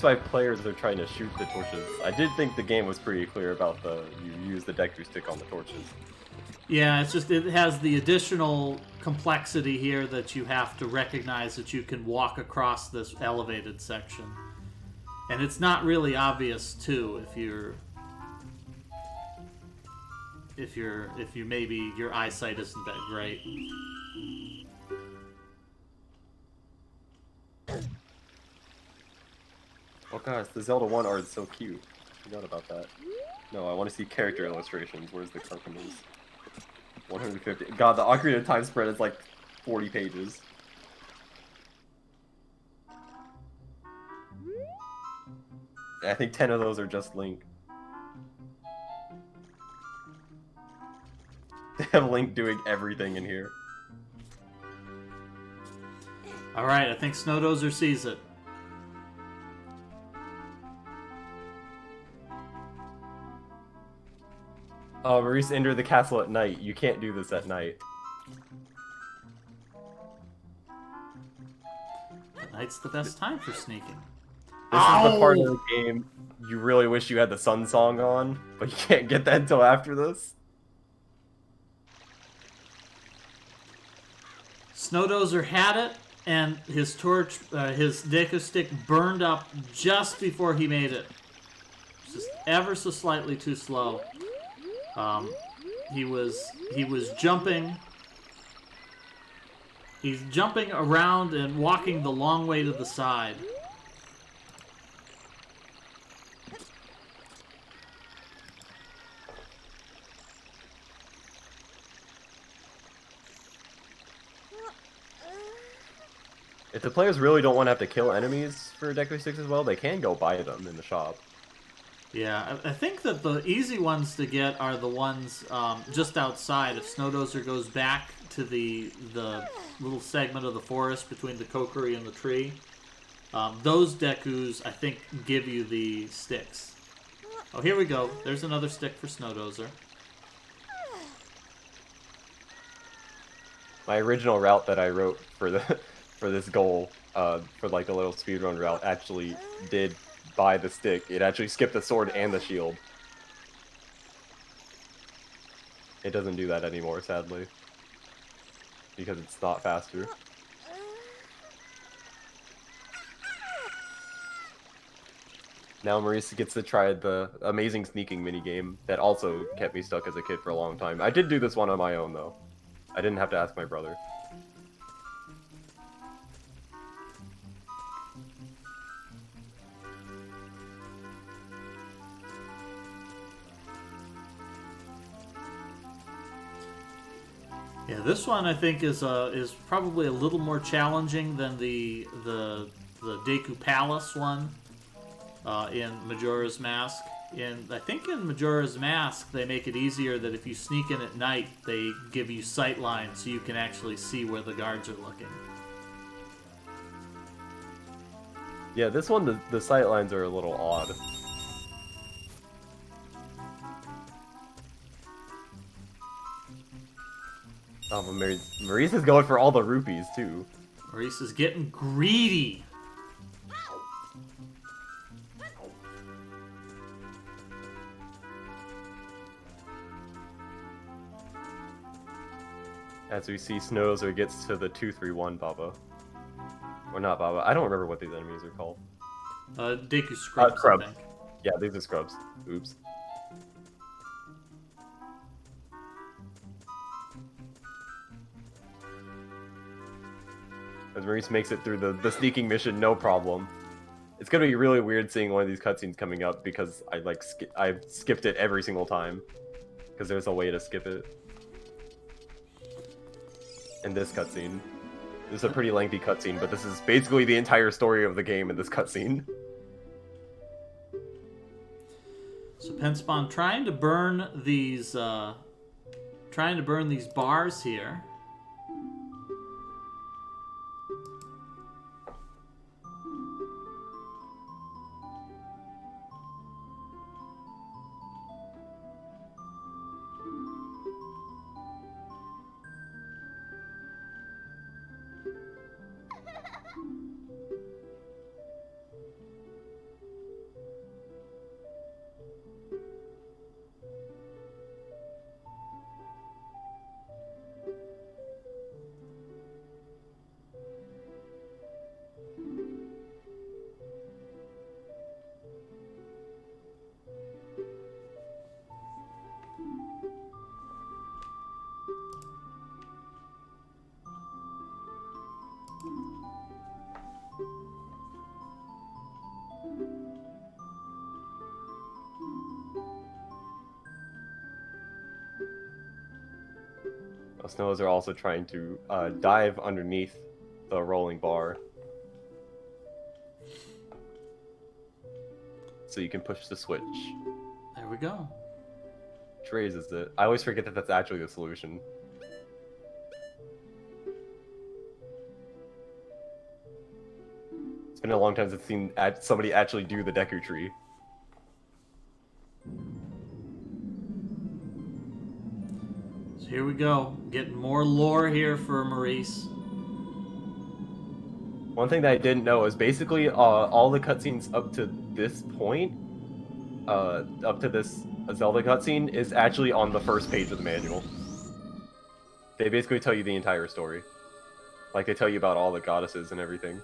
Speaker 2: Why players are trying to shoot the torches. I did think the game was pretty clear about you use the Deku stick on the torches.
Speaker 1: Yeah, it's just it has the additional complexity here that you have to recognize that you can walk across this elevated section, and it's not really obvious too if you maybe your eyesight isn't that great.
Speaker 2: Oh gosh, the Zelda 1 art is so cute. Forgot about that. No, I want to see character illustrations. Where's the Carpenters? 150. God, the Ocarina of Time spread is like 40 pages. I think 10 of those are just Link. They have Link doing everything in here.
Speaker 1: Alright, I think Snowdozer sees it.
Speaker 2: Oh, Maurice entered the castle at night. You can't do this at night.
Speaker 1: At night's the best time for sneaking.
Speaker 2: This is the part of the game you really wish you had the Sun Song on, but you can't get that until after this.
Speaker 1: Snowdozer had it, and his torch, his Deku stick burned up just before he made it. Just ever so slightly too slow. He was jumping. He's jumping around and walking the long way to the side.
Speaker 2: If the players really don't want to have to kill enemies for Deku Sticks as well, they can go buy them in the shop.
Speaker 1: Yeah, I think that the easy ones to get are the ones just outside. If Snowdozer goes back to the little segment of the forest between the Kokiri and the tree, those Dekus, I think, give you the sticks. Oh, here we go. There's another stick for Snowdozer.
Speaker 2: My original route that I wrote for this goal, for like a little speedrun route, actually did buy the stick. It actually skipped the sword and the shield. It doesn't do that anymore, sadly, because it's not faster. Now Maurice gets to try the amazing sneaking minigame that also kept me stuck as a kid for a long time. I did do this one on my own, though. I didn't have to ask my brother.
Speaker 1: Yeah, this one I think is probably a little more challenging than the Deku Palace one in Majora's Mask. I think in Majora's Mask they make it easier that if you sneak in at night, they give you sight lines so you can actually see where the guards are looking.
Speaker 2: Yeah, this one the sight lines are a little odd. Oh, but Maurice is going for all the rupees too.
Speaker 1: Maurice is getting greedy.
Speaker 2: As we see Snowzer gets to the 2-3-1 Baba. Or not Baba. I don't remember what these enemies are called.
Speaker 1: Deku Scrubs,
Speaker 2: Scrubs.
Speaker 1: I think.
Speaker 2: Yeah, these are Scrubs. Oops. As Maurice makes it through the sneaking mission, no problem. It's gonna be really weird seeing one of these cutscenes coming up because I've skipped it every single time. Because there's a way to skip it. In this cutscene. This is a pretty lengthy cutscene, but this is basically the entire story of the game in this cutscene.
Speaker 1: So Penspawn trying to burn these bars here.
Speaker 2: Snows are also trying to dive underneath the rolling bar. So you can push the switch.
Speaker 1: There we go.
Speaker 2: Which raises it. I always forget that that's actually the solution. It's been a long time since I've seen somebody actually do the Deku Tree.
Speaker 1: Here we go. Getting more lore here for Maurice.
Speaker 2: One thing that I didn't know is basically all the cutscenes up to this point, up to this Zelda cutscene, is actually on the first page of the manual. They basically tell you the entire story. Like, they tell you about all the goddesses and everything.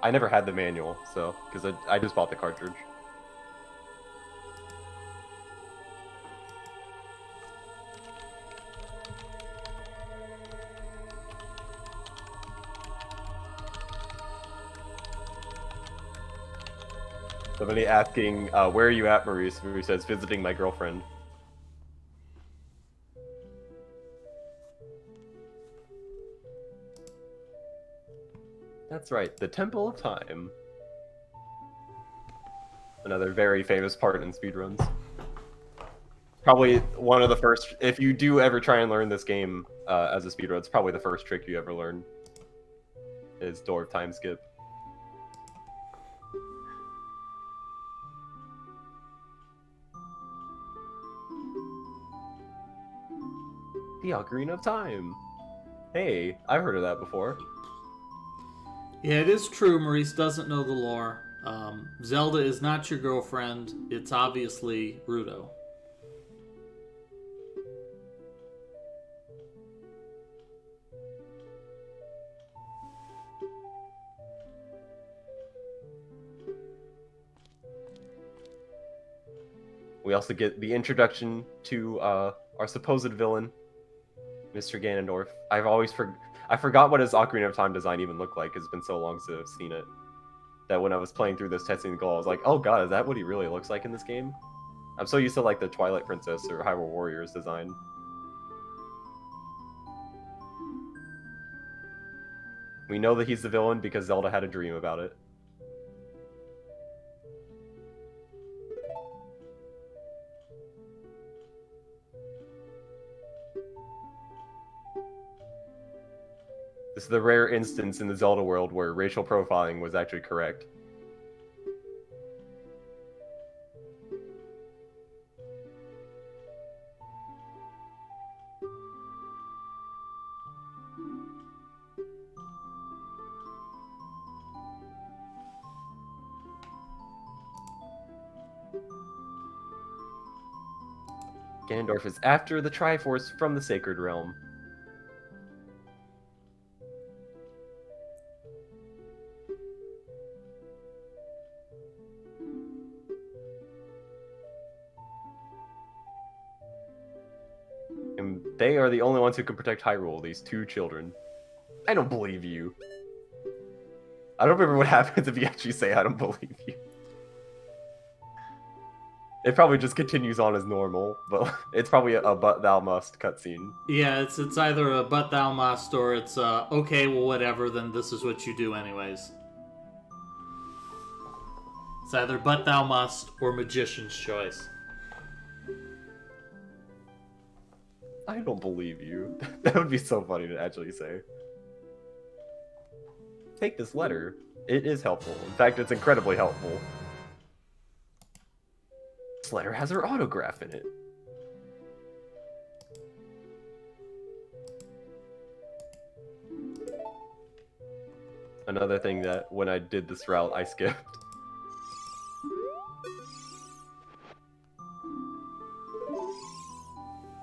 Speaker 2: I never had the manual, so, because I just bought the cartridge. Somebody asking, where are you at, Maurice? Maurice says, visiting my girlfriend. That's right, the Temple of Time. Another very famous part in speedruns. Probably one of the first, if you do ever try and learn this game as a speedrun, it's probably the first trick you ever learn. Is Door of Time skip. The Ocarina of Time. Hey, I've heard of that before.
Speaker 1: Yeah, it is true. Maurice doesn't know the lore. Zelda is not your girlfriend. It's obviously Ruto.
Speaker 2: We also get the introduction to our supposed villain, Mr. Ganondorf. I forgot what his Ocarina of Time design even looked like. It's been so long since I've seen it. That when I was playing through this testing goal, I was like, oh god, is that what he really looks like in this game? I'm so used to like the Twilight Princess or Hyrule Warriors design. We know that he's the villain because Zelda had a dream about it. This is the rare instance in the Zelda world where racial profiling was actually correct. Ganondorf is after the Triforce from the Sacred Realm. And they are the only ones who can protect Hyrule, these two children. I don't believe you. I don't remember what happens if you actually say I don't believe you. It probably just continues on as normal, but it's probably a but thou must cutscene.
Speaker 1: Yeah, it's either a but thou must or it's okay, well whatever, then this is what you do anyways. It's either but thou must or magician's choice.
Speaker 2: I don't believe you. That would be so funny to actually say. Take this letter. It is helpful. In fact, it's incredibly helpful. This letter has her autograph in it. Another thing that when I did this route, I skipped.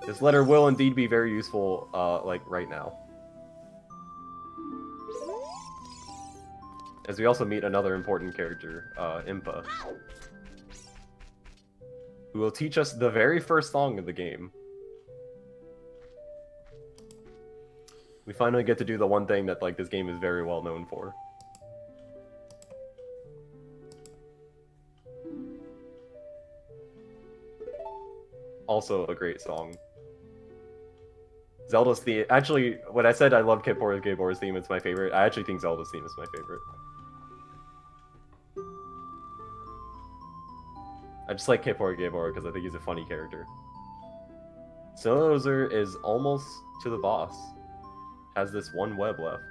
Speaker 2: This letter will indeed be very useful, like, right now. As we also meet another important character, Impa, who will teach us the very first song of the game. We finally get to do the one thing that, like, this game is very well known for. Also a great song. Zelda's theme. Actually, when I said I love Gabor's theme, it's my favorite. I actually think Zelda's theme is my favorite. I just like Gabor because I think he's a funny character. Snowdozer is almost to the boss. Has this one web left.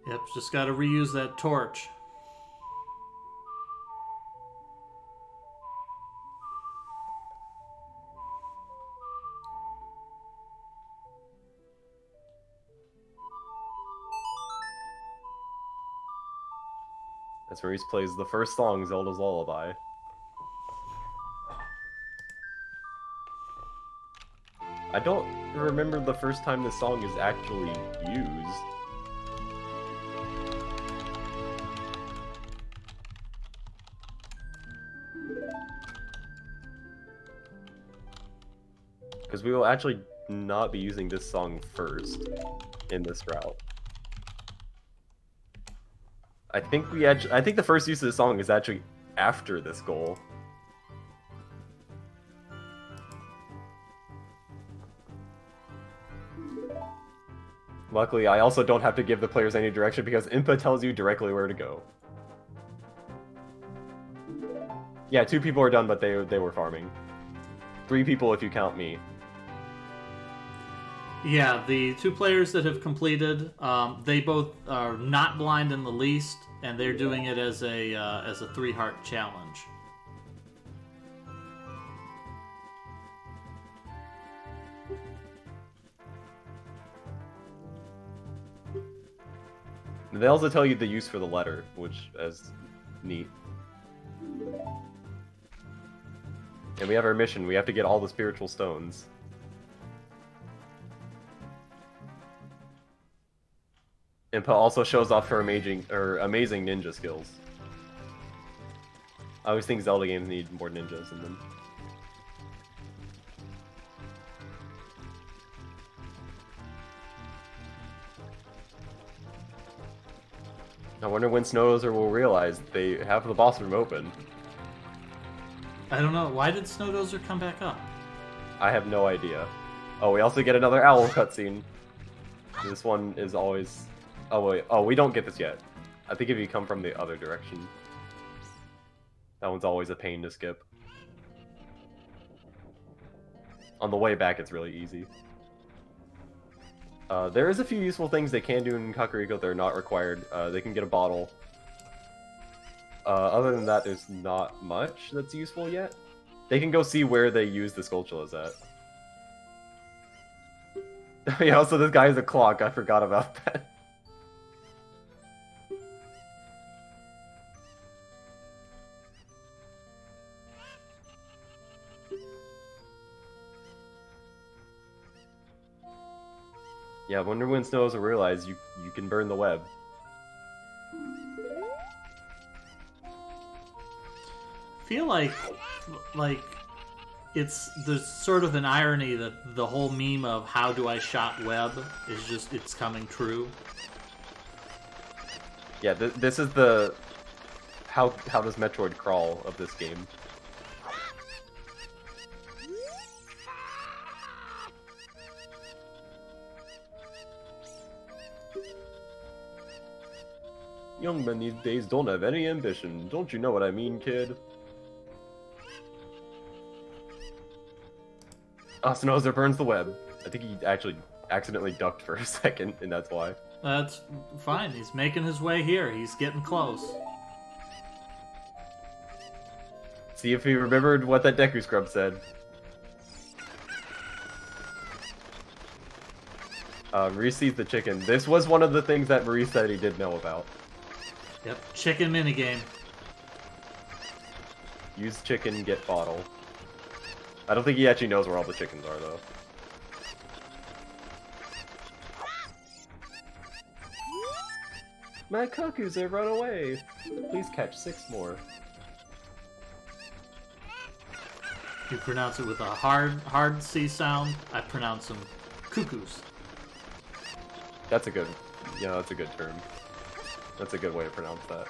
Speaker 1: Yep, just gotta reuse that torch.
Speaker 2: That's where he plays the first song, Zelda's Lullaby. I don't remember the first time this song is actually used. Because we will actually not be using this song first in this route. I think the first use of the song is actually after this goal. Luckily, I also don't have to give the players any direction because Impa tells you directly where to go. Yeah, 2 people are done, but they were farming. 3 people if you count me.
Speaker 1: Yeah, the 2 players that have completed, they both are not blind in the least, and they're doing it as a 3-heart challenge.
Speaker 2: They also tell you the use for the letter, which is neat. And we have our mission. We have to get all the spiritual stones. Impa also shows off her amazing ninja skills. I always think Zelda games need more ninjas in them. I wonder when Snowdozer will realize they have the boss room open.
Speaker 1: I don't know. Why did Snowdozer come back up?
Speaker 2: I have no idea. Oh, we also get another owl cutscene. This one is always... Oh, wait. Oh, we don't get this yet. I think if you come from the other direction. That one's always a pain to skip. On the way back, it's really easy. There is a few useful things they can do in Kakariko that are not required. They can get a bottle. Other than that, there's not much that's useful yet. They can go see where they use the Skulltulas at. Yeah, also this guy has a clock. I forgot about that. Yeah, I wonder when Snows will realize you can burn the web.
Speaker 1: Feel like there's sort of an irony that the whole meme of how do I shot web is just it's coming true.
Speaker 2: Yeah, this is the how does Metroid crawl of this game. Young men these days don't have any ambition. Don't you know what I mean, kid? Snowzer burns the web. I think he actually accidentally ducked for a second, and that's why.
Speaker 1: That's fine. He's making his way here. He's getting close.
Speaker 2: See if he remembered what that Deku Scrub said. Maurice sees the chicken. This was one of the things that Maurice said he did know about.
Speaker 1: Yep, chicken minigame.
Speaker 2: Use chicken, get bottle. I don't think he actually knows where all the chickens are, though. My cuckoos have run away. Please catch 6 more.
Speaker 1: You pronounce it with a hard C sound. I pronounce them cuckoos.
Speaker 2: That's a good, that's a good term. That's a good way to pronounce that.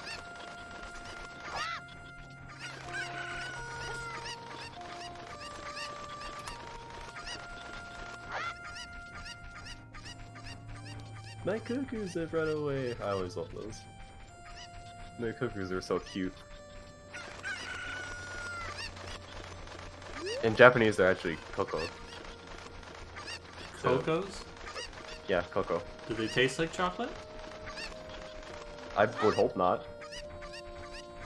Speaker 2: My cuckoos have run away. I always love those. My cuckoos are so cute. In Japanese, they're actually Coco.
Speaker 1: Cocos?
Speaker 2: Yeah, Coco.
Speaker 1: Do they taste like chocolate?
Speaker 2: I would hope not.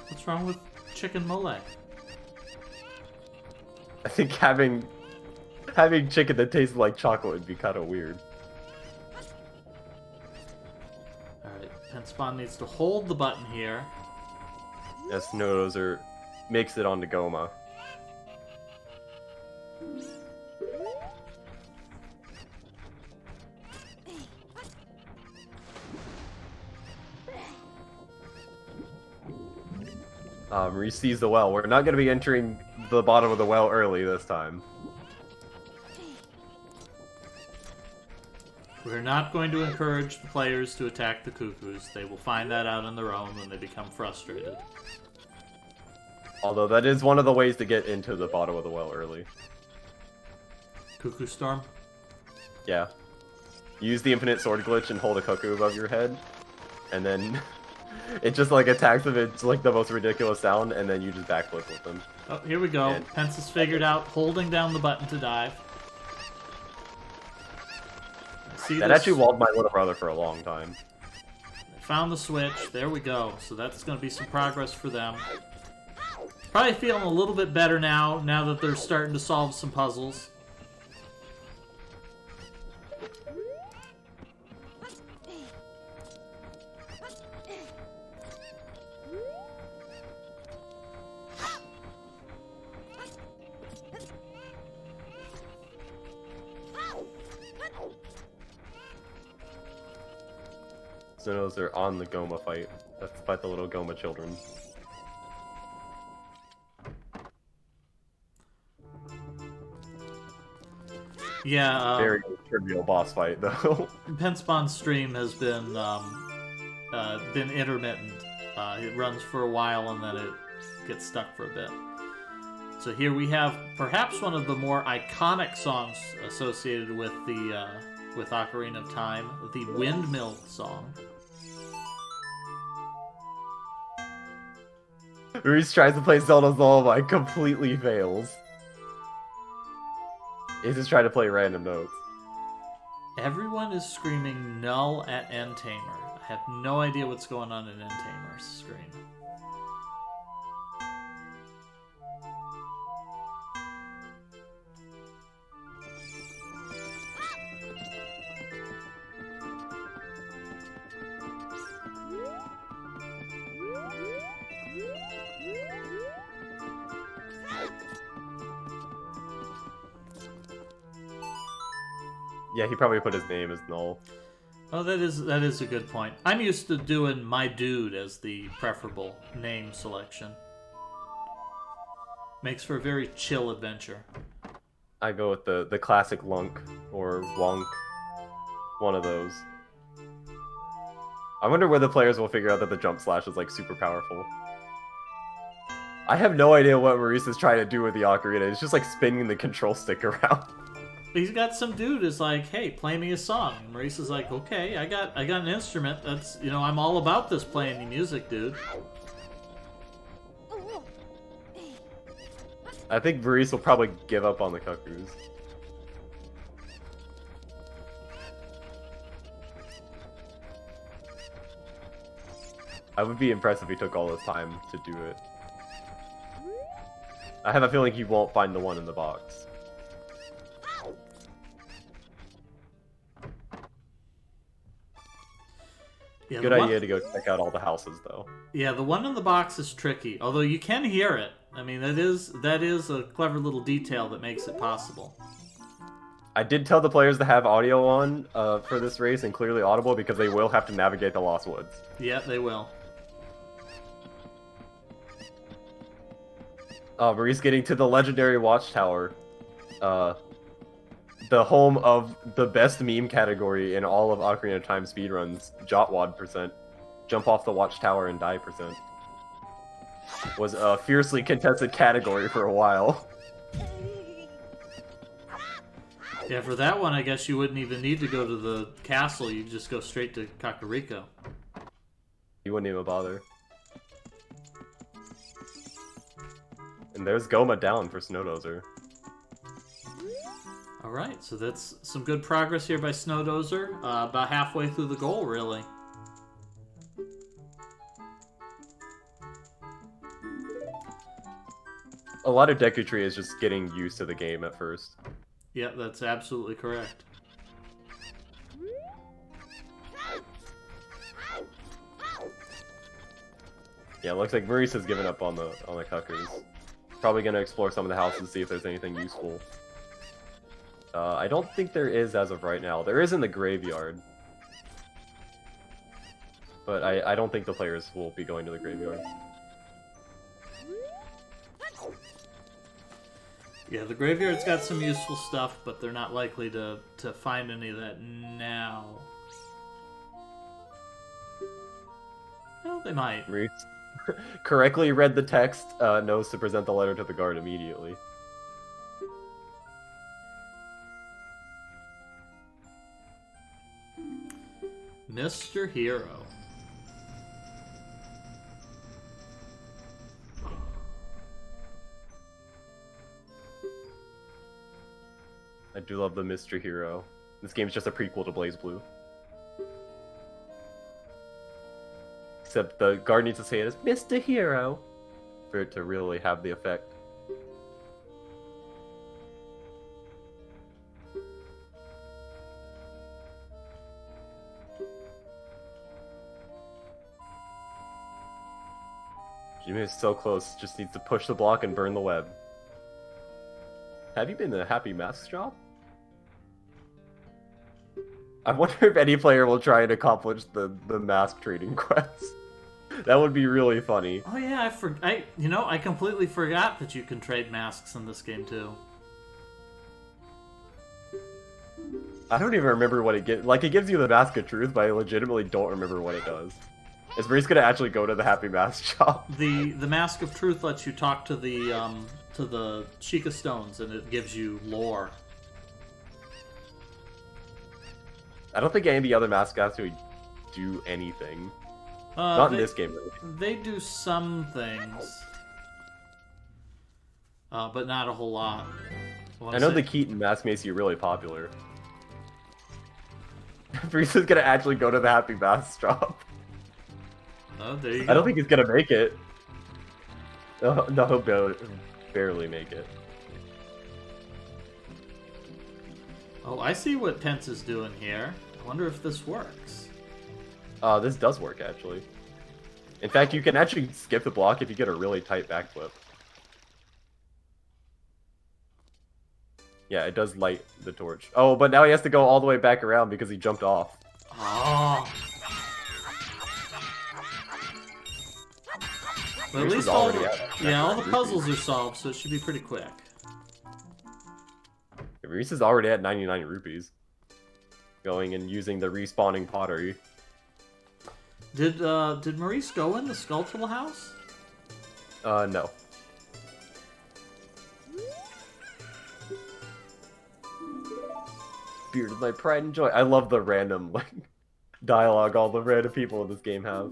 Speaker 1: What's wrong with chicken mole?
Speaker 2: I think having chicken that tastes like chocolate would be kind of weird.
Speaker 1: Alright, Penspawn needs to hold the button here.
Speaker 2: Yes, Snowdozer makes it onto Goma. He sees the well. We're not going to be entering the bottom of the well early this time.
Speaker 1: We're not going to encourage the players to attack the cuckoos. They will find that out on their own when they become frustrated.
Speaker 2: Although that is one of the ways to get into the bottom of the well early.
Speaker 1: Cuckoo Storm?
Speaker 2: Yeah. Use the infinite sword glitch and hold a cuckoo above your head. And then it just like attacks them. It's like the most ridiculous sound, and then you just backflip with them.
Speaker 1: Oh, here we go.
Speaker 2: And...
Speaker 1: Pence has figured out holding down the button to dive. See
Speaker 2: that
Speaker 1: this?
Speaker 2: actually walled my little brother for a long time.
Speaker 1: They found the switch. There we go. So that's going to be some progress for them. Probably feeling a little bit better now that they're starting to solve some puzzles.
Speaker 2: So those are on the Goma fight. Let's fight the little Goma children.
Speaker 1: Yeah.
Speaker 2: Very trivial boss fight, though.
Speaker 1: Penspawn's stream has been been intermittent. It runs for a while and then it gets stuck for a bit. So here we have perhaps one of the more iconic songs associated with the with Ocarina of Time, the Windmill Song.
Speaker 2: Reese tries to play Zelda's Lullaby, completely fails. He's just trying to play random notes.
Speaker 1: Everyone is screaming null at End Tamer. I have no idea what's going on in End Tamer's screen.
Speaker 2: Yeah, he probably put his name as null.
Speaker 1: Oh, that is a good point. I'm used to doing my dude as the preferable name selection. Makes for a very chill adventure.
Speaker 2: I go with the classic Lunk or Wonk. One of those. I wonder whether the players will figure out that the jump slash is like super powerful. I have no idea what Maurice is trying to do with the ocarina. It's just like spinning the control stick around.
Speaker 1: He's got some dude who's like, hey, play me a song. And Maurice is like, okay, I got an instrument. That's, you know, I'm all about this playing me music, dude.
Speaker 2: I think Maurice will probably give up on the cuckoos. I would be impressed if he took all his time to do it. I have a feeling he won't find the one in the box.
Speaker 1: Yeah,
Speaker 2: Good idea to go check out all the houses, though.
Speaker 1: Yeah, the one in the box is tricky, although you can hear it. I mean, that is a clever little detail that makes it possible.
Speaker 2: I did tell the players to have audio on for this race and clearly audible because they will have to navigate the Lost Woods.
Speaker 1: Yeah, they will.
Speaker 2: Marie's getting to the legendary Watchtower. The home of the best meme category in all of Ocarina of Time speedruns, Jotwad %, jump off the Watchtower and die %, was a fiercely contested category for a while.
Speaker 1: Yeah, for that one, I guess you wouldn't even need to go to the castle. You'd just go straight to Kakariko.
Speaker 2: You wouldn't even bother. And there's Goma down for Snowdozer.
Speaker 1: Alright, so that's some good progress here by Snowdozer. About halfway through the goal, really.
Speaker 2: A lot of Deku Tree is just getting used to the game at first.
Speaker 1: Yeah, that's absolutely correct.
Speaker 2: Yeah, it looks like Maurice has given up on the cuckers. Probably gonna explore some of the houses to see if there's anything useful. I don't think there is as of right now. There is in the graveyard. But I don't think the players will be going to the graveyard.
Speaker 1: Yeah, the graveyard's got some useful stuff, but they're not likely to find any of that now. Well, they might.
Speaker 2: Maurice correctly read the text, knows to present the letter to the guard immediately.
Speaker 1: Mr. Hero.
Speaker 2: I do love the Mr. Hero. This game's just a prequel to Blaze Blue. Except the guard needs to say it as Mr. Hero for it to really have the effect. Jimmy is so close, just needs to push the block and burn the web. Have you been to a Happy Mask shop? I wonder if any player will try and accomplish the mask trading quest. That would be really funny.
Speaker 1: Oh yeah, I completely forgot that you can trade masks in this game too.
Speaker 2: I don't even remember what it gives. Like, it gives you the Mask of Truth, but I legitimately don't remember what it does. Is Maurice gonna actually go to the Happy Mask shop?
Speaker 1: The Mask of Truth lets you talk to the Sheikah Stones, and it gives you lore.
Speaker 2: I don't think any of the other masks actually do anything. Not in this game, really.
Speaker 1: They do some things, but not a whole lot.
Speaker 2: I know the Keaton mask makes you really popular. Maurice is gonna actually go to the Happy Mask shop.
Speaker 1: Oh, there you go.
Speaker 2: I don't think he's gonna make it. No, he'll barely make it.
Speaker 1: Oh, I see what Tense is doing here. I wonder if this works.
Speaker 2: This does work, actually. In fact, you can actually skip the block if you get a really tight backflip. Yeah, it does light the torch. Oh, but now he has to go all the way back around because he jumped off.
Speaker 1: Oh. But at least all the puzzles are solved, so it should be pretty quick.
Speaker 2: Reese is already at 99 rupees. Going and using the respawning pottery.
Speaker 1: Did Maurice go in the Skulltula house?
Speaker 2: No. Beard of my pride and joy. I love the random like dialogue all the random people in this game have.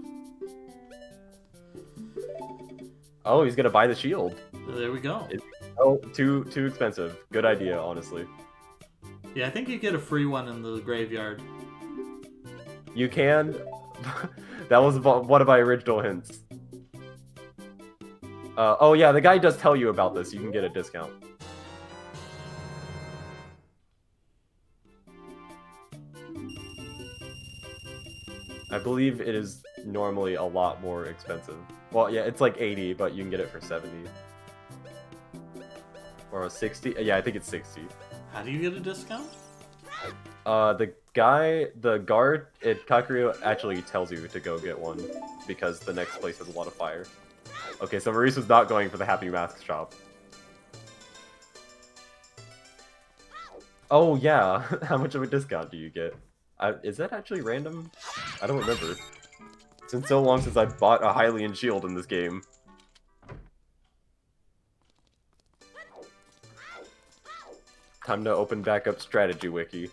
Speaker 2: Oh, he's gonna buy the shield.
Speaker 1: There we go.
Speaker 2: Oh, too expensive. Good idea, honestly.
Speaker 1: Yeah, I think you get a free one in the graveyard.
Speaker 2: You can. That was one of my original hints. Oh yeah, the guy does tell you about this. You can get a discount. I believe it is normally a lot more expensive. Well, yeah, it's like 80, but you can get it for 70. Or 60. Yeah, I think it's 60.
Speaker 1: How do you get a discount?
Speaker 2: The guard at Kakaryu actually tells you to go get one because the next place has a lot of fire. Okay, so Maurice was not going for the Happy Mask shop. Oh yeah, how much of a discount do you get? Is that actually random? I don't remember. It's been so long since I bought a Hylian shield in this game. Time to open back up Strategy Wiki.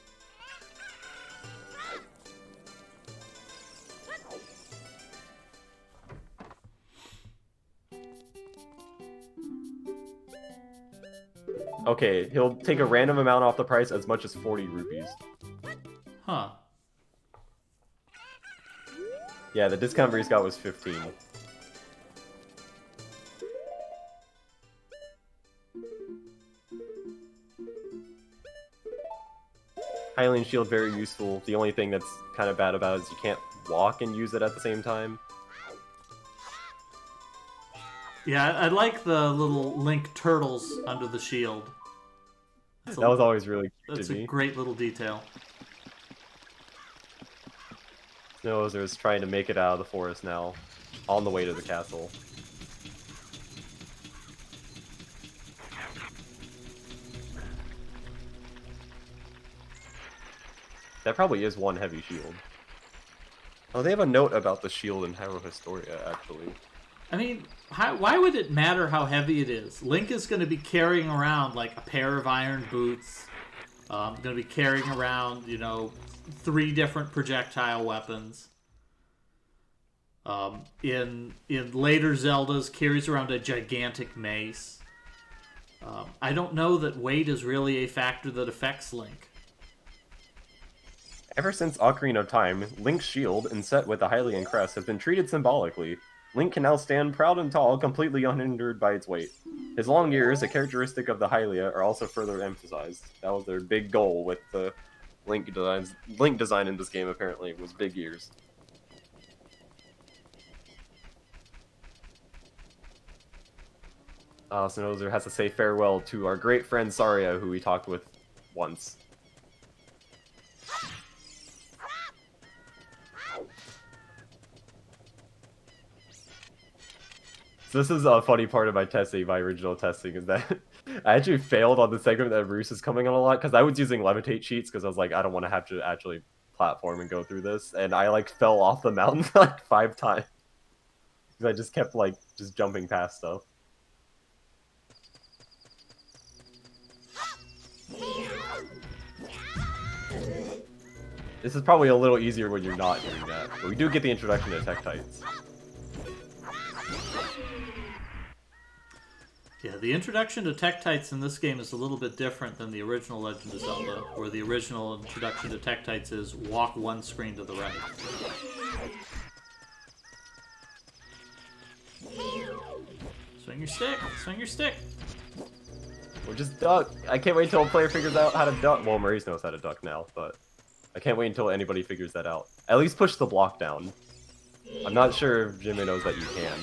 Speaker 2: Okay, he'll take a random amount off the price, as much as 40 rupees.
Speaker 1: Huh.
Speaker 2: Yeah, the discount Breeze got was 15. Hylian Shield, very useful. The only thing that's kind of bad about it is you can't walk and use it at the same time.
Speaker 1: Yeah, I like the little Link turtles under the shield.
Speaker 2: That was always really cute
Speaker 1: That's
Speaker 2: to me.
Speaker 1: a great little detail.
Speaker 2: Snowzer is trying to make it out of the forest now, on the way to the castle. That probably is one heavy shield. Oh, they have a note about the shield in Hero Historia, actually.
Speaker 1: I mean, why would it matter how heavy it is? Link is going to be carrying around, like, a pair of iron boots. Going to be carrying around, 3 different projectile weapons. In later Zeldas, carries around a gigantic mace. I don't know that weight is really a factor that affects Link.
Speaker 2: Ever since Ocarina of Time, Link's shield, inset with the Hylian crest, has been treated symbolically. Link can now stand proud and tall, completely unhindered by its weight. His long ears, a characteristic of the Hylia, are also further emphasized. That was their big goal with the Link design in this game, apparently, was big ears. Snowzer has to say farewell to our great friend Saria, who we talked with once. So this is a funny part of my testing, my original testing, is that I actually failed on the segment that Bruce is coming on a lot, because I was using levitate cheats, because I was like, I don't want to have to actually platform and go through this, and I like fell off the mountain like 5 times. Because I just kept like just jumping past stuff. This is probably a little easier when you're not doing that, but we do get the introduction to Tektites.
Speaker 1: Yeah, the introduction to Tektites in this game is a little bit different than the original Legend of Zelda, where the original introduction to Tektites is walk 1 screen to the right. Swing your stick! Swing your stick!
Speaker 2: Or just duck! I can't wait until a player figures out how to duck. Well, Maurice knows how to duck now, but I can't wait until anybody figures that out. At least push the block down. I'm not sure if Jimmy knows that you can.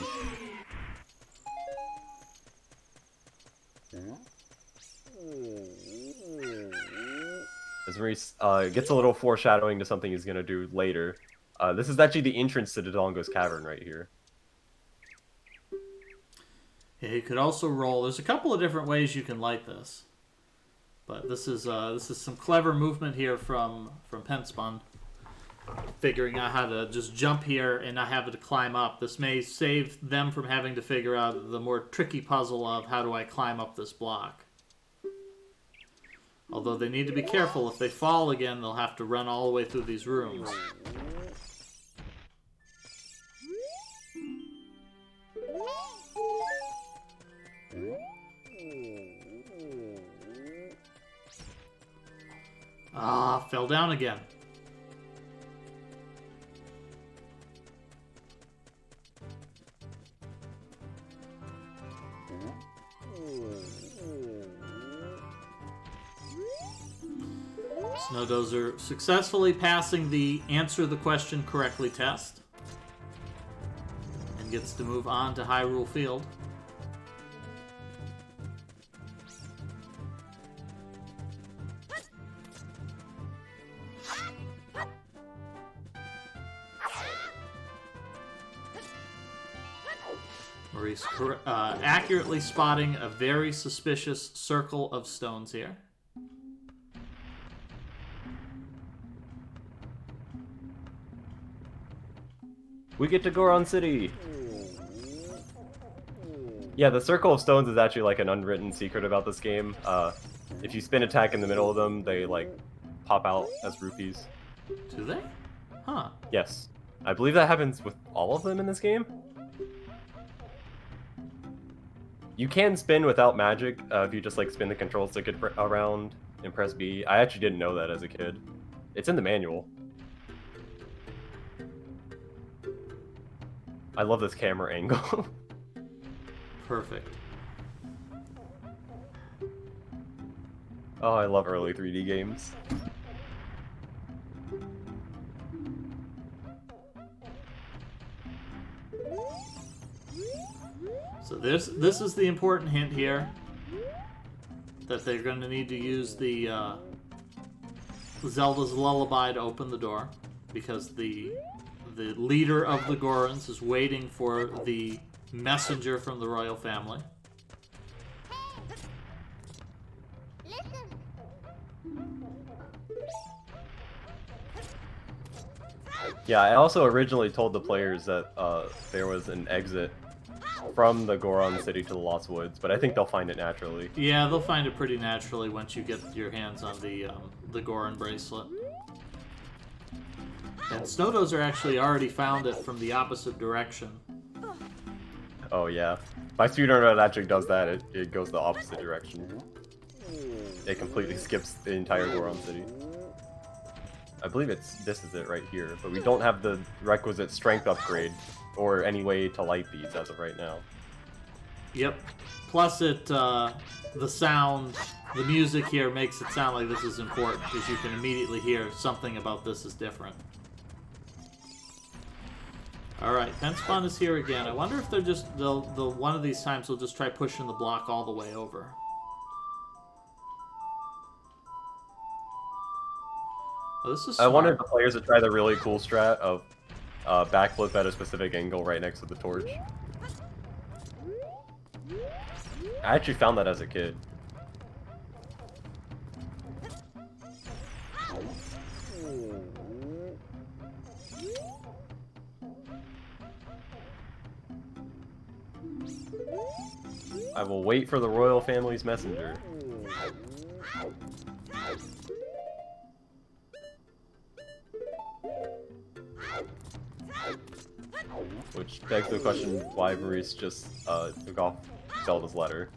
Speaker 2: As Maurice gets a little foreshadowing to something he's going to do later. This is actually the entrance to Dodongo's Cavern right here.
Speaker 1: Yeah, you could also roll. There's a couple of different ways you can light this, but this is some clever movement here from Penspun, figuring out how to just jump here and not have to climb up. This may save them from having to figure out the more tricky puzzle of how do I climb up this block. Although they need to be careful. If they fall again, they'll have to run all the way through these rooms. Ah, fell down again. Snowdozer successfully passing the answer the question correctly test and gets to move on to Hyrule Field. Maurice accurately spotting a very suspicious circle of stones here.
Speaker 2: We get to Goron City! Yeah, the Circle of Stones is actually like an unwritten secret about this game. If you spin attack in the middle of them, they like pop out as rupees.
Speaker 1: Do they? Huh.
Speaker 2: Yes. I believe that happens with all of them in this game. You can spin without magic if you just like spin the control stick around and press B. I actually didn't know that as a kid. It's in the manual. I love this camera angle.
Speaker 1: Perfect.
Speaker 2: Oh, I love early 3D games.
Speaker 1: So this is the important hint here, that they're going to need to use the Zelda's Lullaby to open the door, because the leader of the Gorons is waiting for the messenger from the royal family.
Speaker 2: Yeah, I also originally told the players that there was an exit from the Goron City to the Lost Woods, but I think they'll find it naturally.
Speaker 1: Yeah, they'll find it pretty naturally once you get your hands on the Goron bracelet. And Snowdozer actually already found it from the opposite direction.
Speaker 2: Oh yeah. My speedrunner actually does that, it goes the opposite direction. It completely skips the entire Goron City. I believe this is it right here, but we don't have the requisite strength upgrade or any way to light these as of right now.
Speaker 1: Yep. Plus the sound, the music here makes it sound like this is important, because you can immediately hear something about this is different. Alright, Penspun is here again. I wonder if they'll one of these times they'll just try pushing the block all the way over. Oh, this is smart.
Speaker 2: I wanted the players to try the really cool strat of backflip at a specific angle right next to the torch. I actually found that as a kid. I will wait for the royal family's messenger. Which begs the question why Maurice just took off Zelda's letter.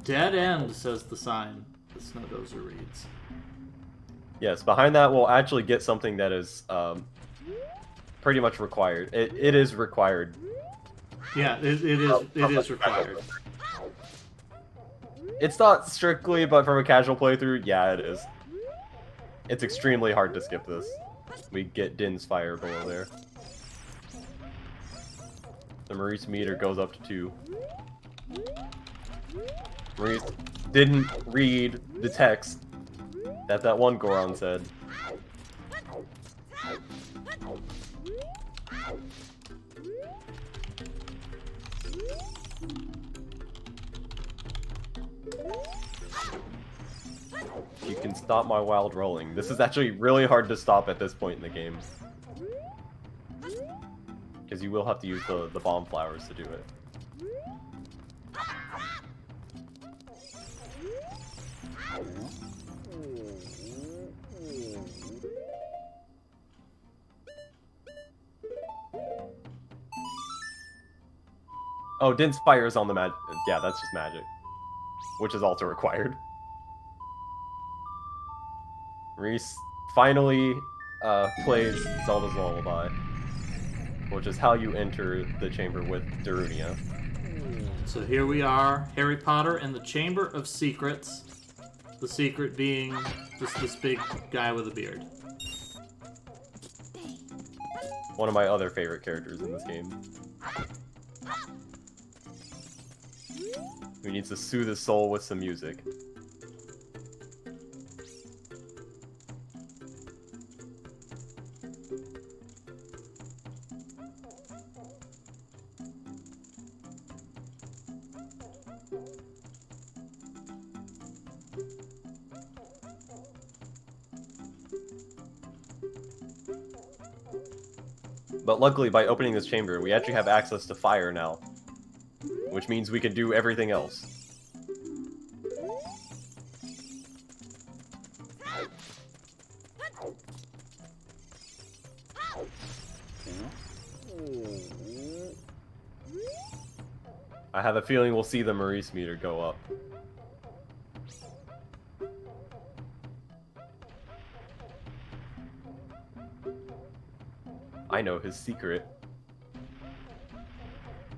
Speaker 1: Dead end, says the sign the Snowdozer reads.
Speaker 2: Yes, behind that we'll actually get something that is pretty much required. It is required.
Speaker 1: Yeah, it is required.
Speaker 2: It's not strictly, but from a casual playthrough, yeah, it is. It's extremely hard to skip this. We get Din's fire below there. The Maurice meter goes up to 2. Maurice didn't read the text that one Goron said. You can stop my wild rolling. This is actually really hard to stop at this point in the game. Because you will have to use the bomb flowers to do it. Oh, Din's fire is on the magic. Yeah, that's just magic. Which is also required. Reese finally plays Zelda's Lullaby. Which is how you enter the chamber with Darunia.
Speaker 1: So here we are, Harry Potter in the Chamber of Secrets. The secret being just this big guy with a beard.
Speaker 2: One of my other favorite characters in this game. Who needs to soothe his soul with some music. But luckily, by opening this chamber, we actually have access to fire now. Which means we can do everything else. I have a feeling we'll see the Maurice meter go up. I know his secret.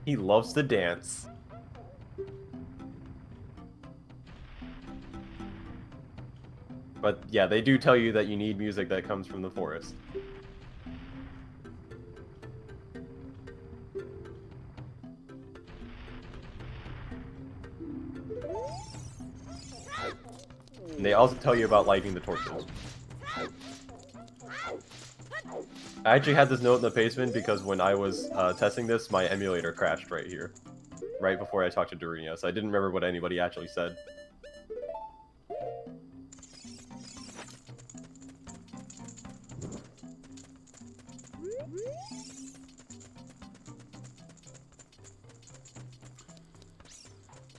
Speaker 2: He loves to dance. But yeah, they do tell you that you need music that comes from the forest. And they also tell you about lighting the torches. I actually had this note in the basement because when I was testing this, my emulator crashed right here. Right before I talked to Darunia, so I didn't remember what anybody actually said.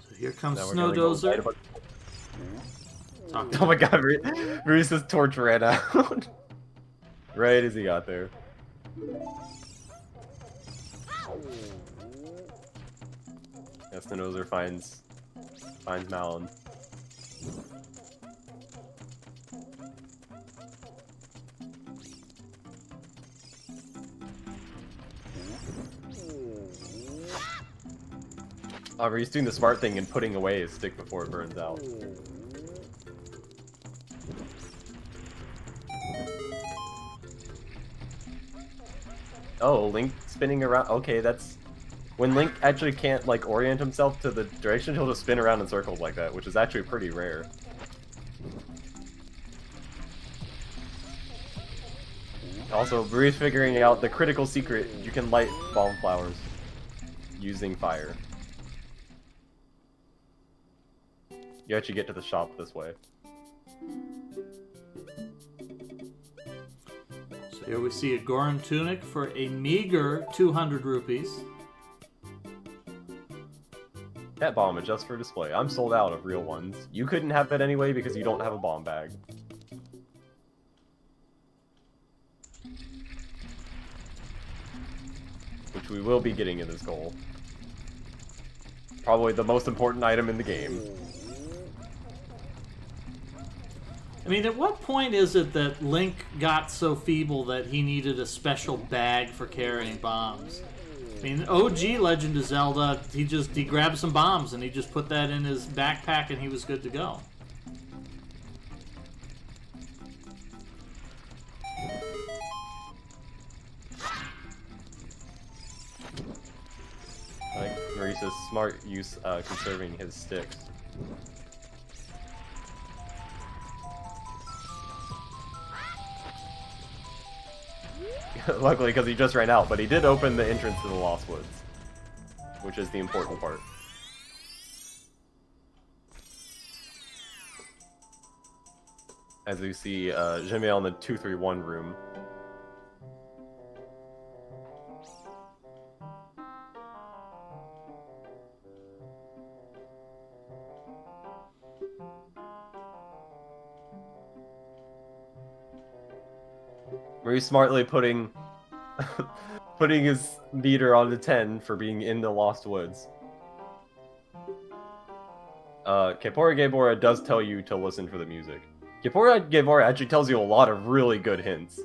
Speaker 1: So here comes Snowdozer.
Speaker 2: Oh my god, Reese's torch ran out. Right as he got there. Yes, the Noser finds Malin. However, he's doing the smart thing and putting away his stick before it burns out. Oh, Link spinning around. Okay, that's... When Link actually can't, like, orient himself to the direction, he'll just spin around in circles like that, which is actually pretty rare. Also, Bree's figuring out the critical secret. You can light bomb flowers. using fire. You actually get to the shop this way.
Speaker 1: So here we see a Goron tunic for a meager 200 rupees.
Speaker 2: That bomb is just for display. I'm sold out of real ones. You couldn't have that anyway because you don't have a bomb bag. Which we will be getting in this goal. Probably the most important item in the game.
Speaker 1: I mean, at what point is it that Link got so feeble that he needed a special bag for carrying bombs? I mean, OG Legend of Zelda, he grabbed some bombs and he just put that in his backpack and he was good to go.
Speaker 2: I think Maurice's smart use conserving his sticks. Luckily, because he just ran out, but he did open the entrance to the Lost Woods, which is the important part. As we see Jimmy on the 231 room. Very smartly putting his meter on the 10 for being in the Lost Woods. Kepora Gebora does tell you to listen for the music. Kepora Gebora actually tells you a lot of really good hints.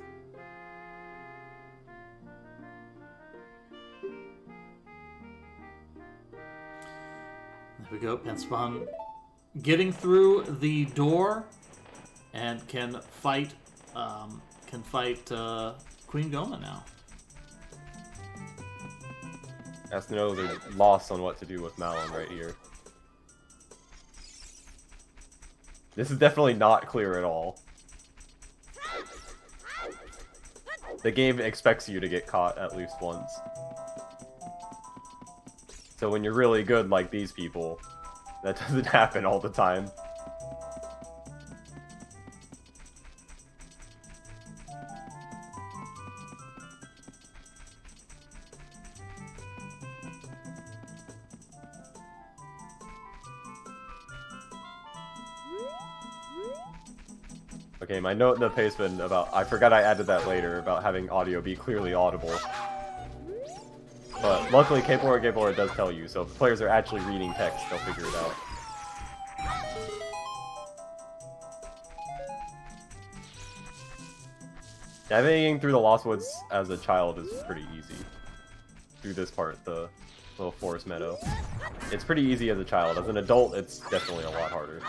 Speaker 1: There we go, Penspawn getting through the door and can fight Queen Goma now.
Speaker 2: Asno, they're lost on what to do with Malon right here. This is definitely not clear at all. The game expects you to get caught at least once. So when you're really good like these people, that doesn't happen all the time. Okay, my note in the pastebin about... I forgot I added that later, about having audio be clearly audible. But luckily, Kepora Gebora does tell you, so if players are actually reading text, they'll figure it out. Navigating through the Lost Woods as a child is pretty easy. Through this part, the little forest meadow. It's pretty easy as a child. As an adult, it's definitely a lot harder.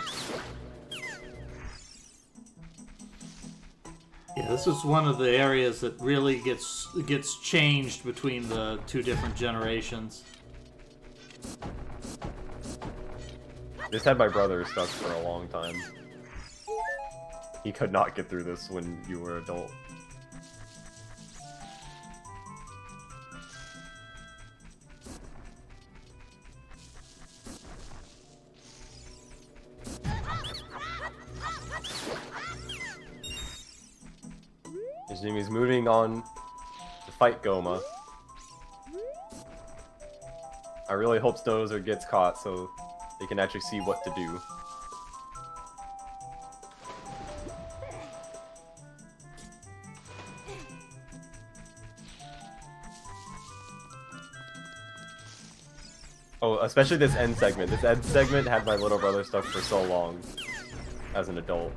Speaker 1: Yeah, this is one of the areas that really gets changed between the two different generations.
Speaker 2: This had my brother stuck for a long time. He could not get through this when you were an adult. Jimmy's moving on to fight Goma. I really hope Stozer gets caught so they can actually see what to do. Oh, especially this end segment. This end segment had my little brother stuck for so long as an adult.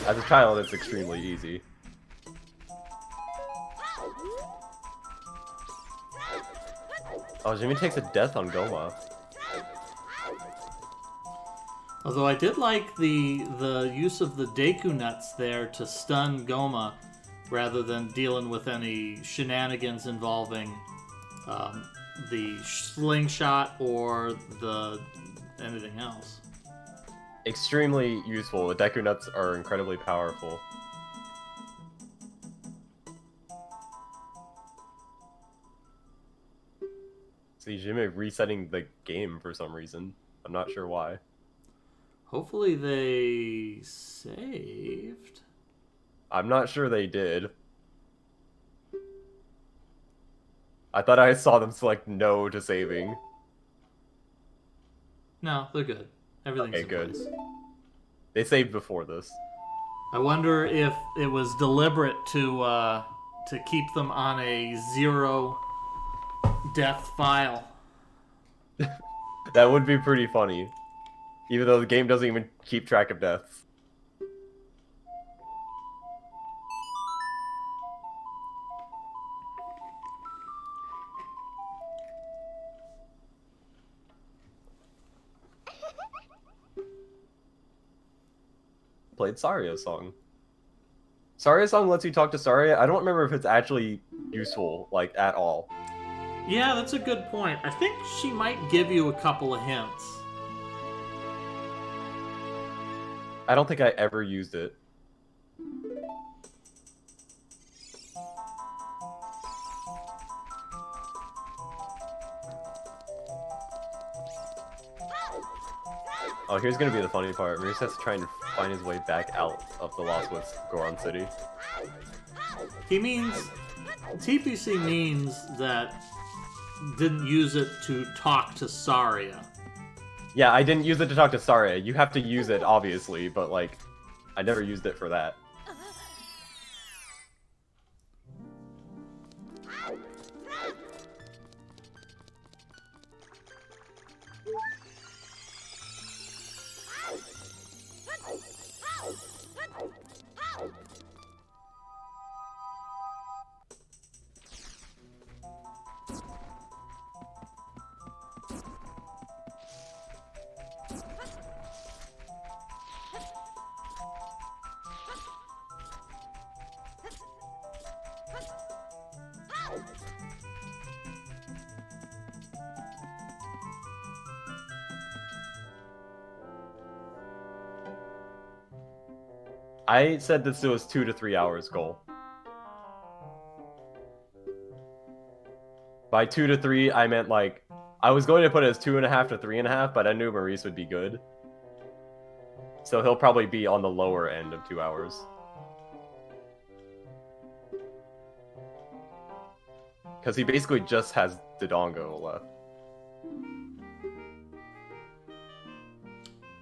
Speaker 2: As a child, it's extremely easy. Oh, Jimmy takes a death on Goma.
Speaker 1: Although I did like the use of the Deku Nuts there to stun Goma, rather than dealing with any shenanigans involving the Slingshot or anything else.
Speaker 2: Extremely useful. The Deku Nuts are incredibly powerful. See, Jimmy resetting the game for some reason. I'm not sure why.
Speaker 1: Hopefully they saved.
Speaker 2: I'm not sure they did. I thought I saw them select no to saving.
Speaker 1: No, they're good. Everything's
Speaker 2: Okay,
Speaker 1: in
Speaker 2: good.
Speaker 1: place.
Speaker 2: They saved before this.
Speaker 1: I wonder if it was deliberate to keep them on a 0 death file.
Speaker 2: That would be pretty funny. Even though the game doesn't even keep track of deaths. Played Saria's song. Saria's song lets you talk to Saria. I don't remember if it's actually useful, like, at all.
Speaker 1: Yeah, that's a good point. I think she might give you a couple of hints.
Speaker 2: I don't think I ever used it. Oh, here's gonna be the funny part. Maurice has to try and find his way back out of the Lost Woods, Goron City.
Speaker 1: He means... TPC means that didn't use it to talk to Saria.
Speaker 2: Yeah, I didn't use it to talk to Saria. You have to use it, obviously, but, like, I never used it for that. I said this was 2 to 3 hours goal. By 2 to 3, I meant like I was going to put it as 2.5 to 3.5, but I knew Maurice would be good, so he'll probably be on the lower end of 2 hours. Because he basically just has the Dongle left.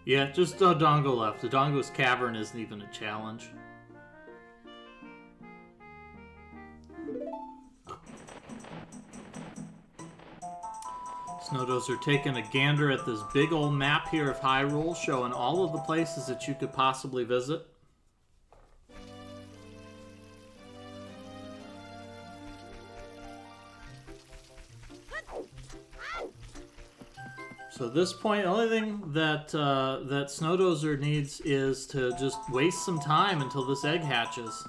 Speaker 1: Yeah, just Dongle left. The Dongle's Cavern isn't even a challenge. Snowdozer taking a gander at this big old map here of Hyrule, showing all of the places that you could possibly visit. So at this point, the only thing that that Snowdozer needs is to just waste some time until this egg hatches.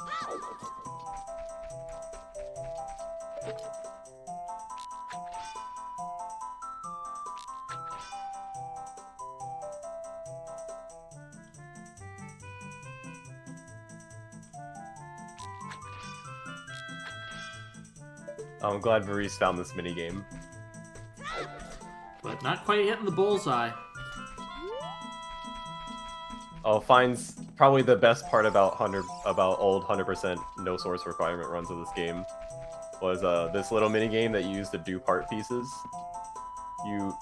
Speaker 2: I'm glad Maurice found this minigame.
Speaker 1: But not quite hitting the bullseye.
Speaker 2: Oh, finds probably the best part about old 100% no source requirement runs of this game was this little minigame that you use to do part pieces. You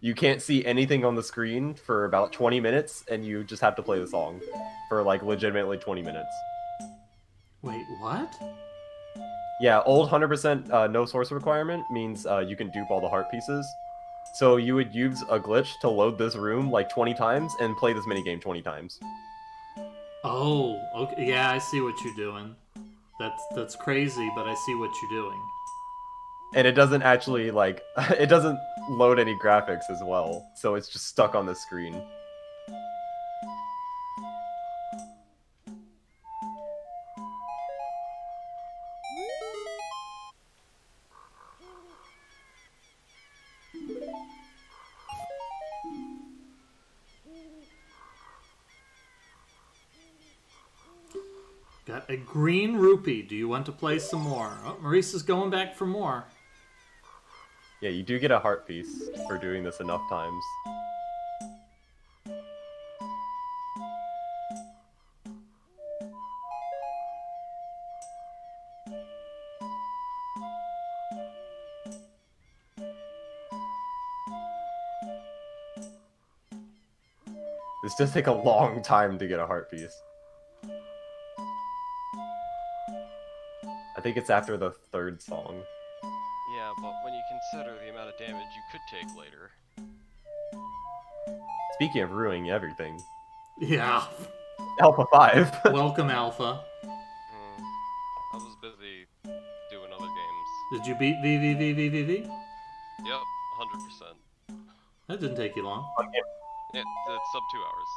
Speaker 2: you can't see anything on the screen for about 20 minutes, and you just have to play the song for like legitimately 20 minutes.
Speaker 1: Wait, what?
Speaker 2: Yeah, old 100% no source requirement means you can dupe all the heart pieces. So you would use a glitch to load this room like 20 times and play this minigame 20 times.
Speaker 1: Oh, okay. Yeah, I see what you're doing. That's crazy, but I see what you're doing.
Speaker 2: And it doesn't actually, like, it doesn't load any graphics as well, so it's just stuck on the screen.
Speaker 1: Got a green rupee. Do you want to play some more? Oh, Maurice is going back for more.
Speaker 2: Yeah, you do get a heart piece for doing this enough times. This does take a long time to get a heart piece. I think it's after the 3rd song.
Speaker 3: Yeah, but when you consider the amount of damage you could take later.
Speaker 2: Speaking of ruining everything,
Speaker 1: Yeah.
Speaker 2: Alpha 5.
Speaker 1: Welcome, Alpha.
Speaker 3: I was busy doing other games.
Speaker 1: Did you beat VVVVVV?
Speaker 3: Yep, 100%.
Speaker 1: That didn't take you long.
Speaker 3: Yeah, it's sub 2 hours.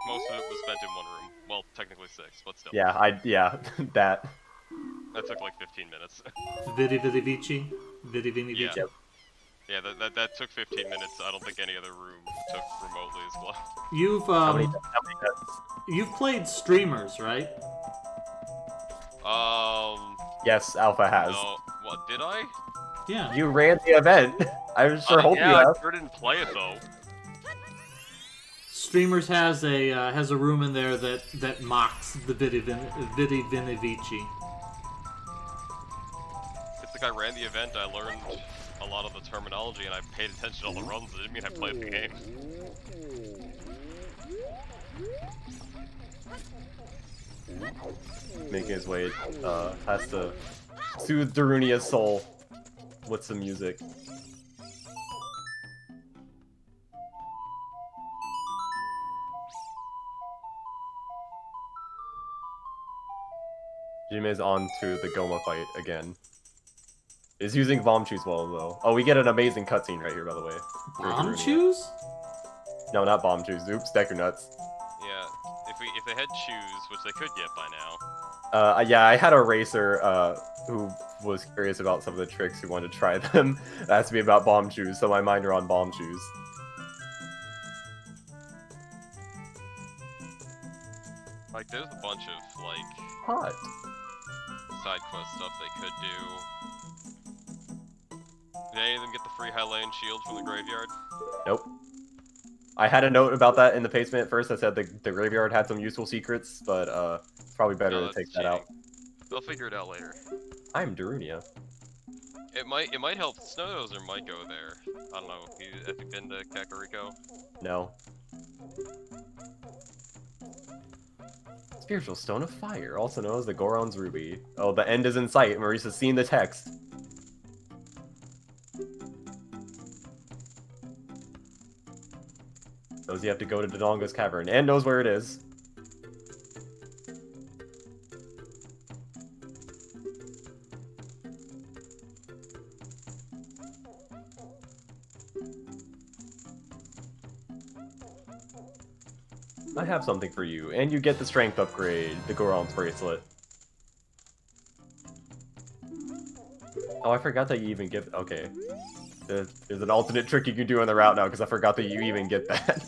Speaker 3: Most of it was spent in one room. Well, technically 6, but still.
Speaker 2: Yeah, that.
Speaker 3: That took like 15 minutes.
Speaker 1: Vidi Vidi Vici? Vidi Vini
Speaker 3: Yeah.
Speaker 1: Vici?
Speaker 3: Yeah, that took 15 minutes. I don't think any other room took remotely as well.
Speaker 2: How many deaths?
Speaker 1: You've played streamers, right?
Speaker 2: Yes, Alpha has.
Speaker 3: No, what, did I?
Speaker 1: Yeah.
Speaker 2: You ran the event. I sure hope you
Speaker 3: Yeah,
Speaker 2: have.
Speaker 3: I sure didn't play it though.
Speaker 1: Streamers has a room in there that mocks the Vidi Vini Vici.
Speaker 3: It's like I ran the event, I learned a lot of the terminology, and I paid attention to all the runs. It didn't mean I played the game.
Speaker 2: Making his way, has to soothe Darunia's soul with some music. Jime's on to the Goma fight again. Is using bomb shoes well though. Oh, we get an amazing cutscene right here, by the way.
Speaker 1: Bomb shoes?
Speaker 2: No, not bomb shoes. Oops, Deku Nuts.
Speaker 3: Yeah, if they had shoes, which they could get by now.
Speaker 2: Yeah, I had a racer who was curious about some of the tricks, who wanted to try them. Asked me about bomb shoes, so my mind are on bomb shoes.
Speaker 3: Like, there's a bunch of like
Speaker 2: Hot.
Speaker 3: side quest stuff they could do. Did any of them get the free Hylian shield from the graveyard?
Speaker 2: Nope. I had a note about that in the basement at first that said the graveyard had some useful secrets, but it's probably better to take that out.
Speaker 3: They'll figure it out later.
Speaker 2: I'm Darunia.
Speaker 3: It might help. Snowdozer might go there. I don't know. Have you been to Kakariko?
Speaker 2: No. Spiritual Stone of Fire, also known as the Goron's Ruby. Oh, the end is in sight. Marisa's seen the text. Knows you have to go to Dodongo's Cavern, and knows where it is. I have something for you, and you get the strength upgrade, the Goron's Bracelet. Oh, I forgot that you even get... Okay. There's an alternate trick you can do on the route now, because I forgot that you even get that.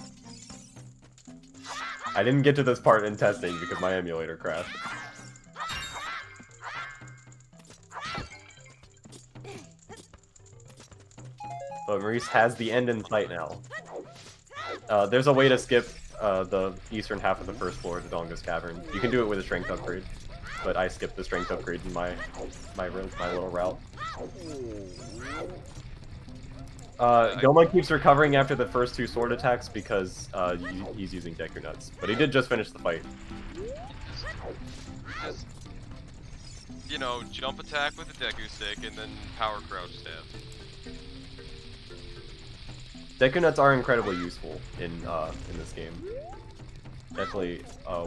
Speaker 2: I didn't get to this part in testing because my emulator crashed. But Maurice has the end in sight now. There's a way to skip the eastern half of the first floor to Donga's Cavern. You can do it with a strength upgrade, but I skipped the strength upgrade in my little route. Goma keeps recovering after the first 2 sword attacks because he's using Deku Nuts. But he did just finish the fight.
Speaker 3: Just, you know, jump attack with the Deku Stick and then power crouch stab.
Speaker 2: Deku Nuts are incredibly useful in this game. Definitely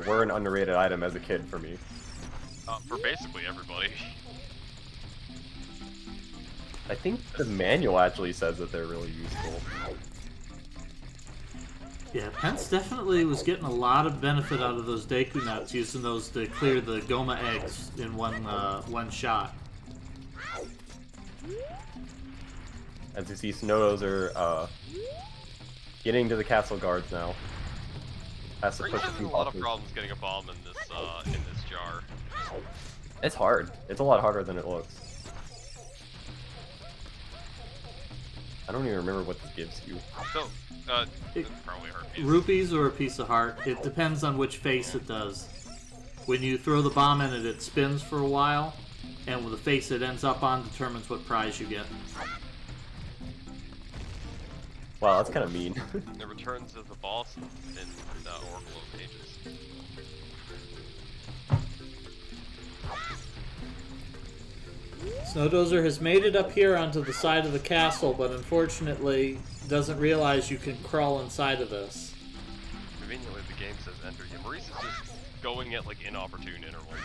Speaker 2: were an underrated item as a kid for me.
Speaker 3: For basically everybody.
Speaker 2: I think the manual actually says that they're really useful.
Speaker 1: Yeah, Pence definitely was getting a lot of benefit out of those Deku Nuts, using those to clear the Goma eggs in one shot.
Speaker 2: As you see, Snowdozer are getting to the castle guards now. Has to
Speaker 3: Ring
Speaker 2: push a
Speaker 3: has a
Speaker 2: few
Speaker 3: lot of
Speaker 2: buttons.
Speaker 3: problems getting a bomb in this jar.
Speaker 2: It's hard. It's a lot harder than it looks. I don't even remember what this gives you.
Speaker 3: So, it's probably herpes.
Speaker 1: Rupees or a piece of heart. It depends on which face it does. When you throw the bomb in it, it spins for a while, and the face it ends up on determines what prize you get.
Speaker 2: Wow, that's kind of mean.
Speaker 3: It returns as a boss in Oracle of Ages.
Speaker 1: Snowdozer has made it up here onto the side of the castle, but unfortunately doesn't realize you can crawl inside of this.
Speaker 3: Conveniently, the game says enter. Yeah, Maurice is just going at like inopportune intervals.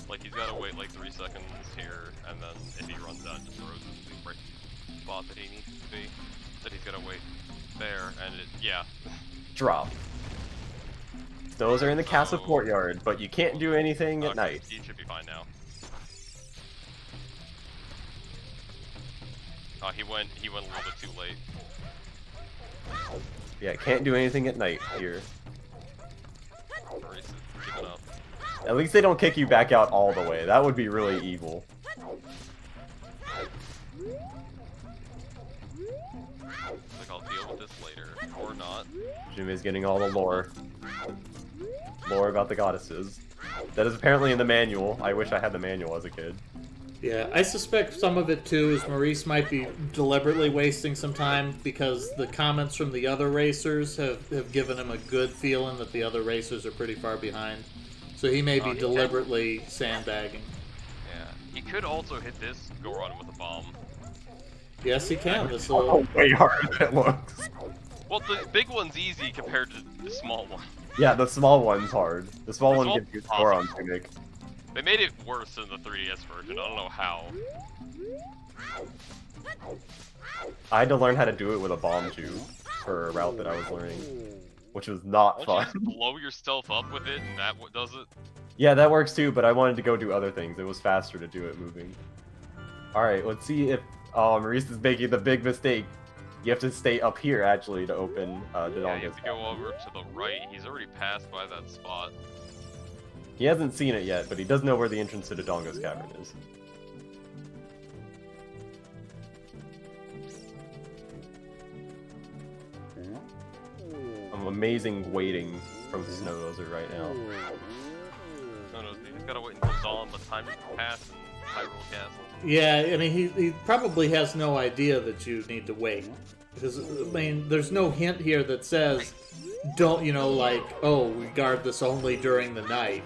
Speaker 3: Like he's gotta wait like 3 seconds here, and then if he runs out, just throws it in the right spot that he needs to be. That he's gotta wait there, and yeah.
Speaker 2: Drop. Those are in the castle courtyard, but you can't do anything at night.
Speaker 3: He should be fine now. Oh, he went a little bit too late.
Speaker 2: Yeah, can't do anything at night here.
Speaker 3: Maurice is giving up.
Speaker 2: At least they don't kick you back out all the way. That would be really evil.
Speaker 3: Like I'll deal with this later, or not.
Speaker 2: Jim is getting all the lore. Lore about the goddesses. That is apparently in the manual. I wish I had the manual as a kid.
Speaker 1: Yeah, I suspect some of it too is Maurice might be deliberately wasting some time because the comments from the other racers have given him a good feeling that the other racers are pretty far behind. So he may be deliberately sandbagging.
Speaker 3: Yeah, he could also hit this Goron with a bomb.
Speaker 1: Yes, he can. This will...
Speaker 2: way harder than it looks.
Speaker 3: Well, the big one's easy compared to the small one.
Speaker 2: Yeah, the small one's hard. The small one gives you Goron tunic.
Speaker 3: They made it worse in the 3DS version. I don't know how.
Speaker 2: I had to learn how to do it with a bomb tube for a route that I was learning, which was not
Speaker 3: Don't you
Speaker 2: fun.
Speaker 3: just blow yourself up with it, and that what does it?
Speaker 2: Yeah, that works too, but I wanted to go do other things. It was faster to do it moving. Alright, let's see if... Oh, Maurice is making the big mistake. You have to stay up here, actually, to open the
Speaker 3: Yeah, you
Speaker 2: Dongle.
Speaker 3: have to go over to the right. He's already passed by that spot.
Speaker 2: He hasn't seen it yet, but he does know where the entrance to the Dongle's Cavern is. I'm amazing waiting from Snowdozer right now.
Speaker 3: No, he's gotta wait until dawn, but time to pass in Hyrule Castle.
Speaker 1: Yeah, I mean, he probably has no idea that you need to wait. Because, I mean, there's no hint here that says, don't, you know, like, oh, we guard this only during the night.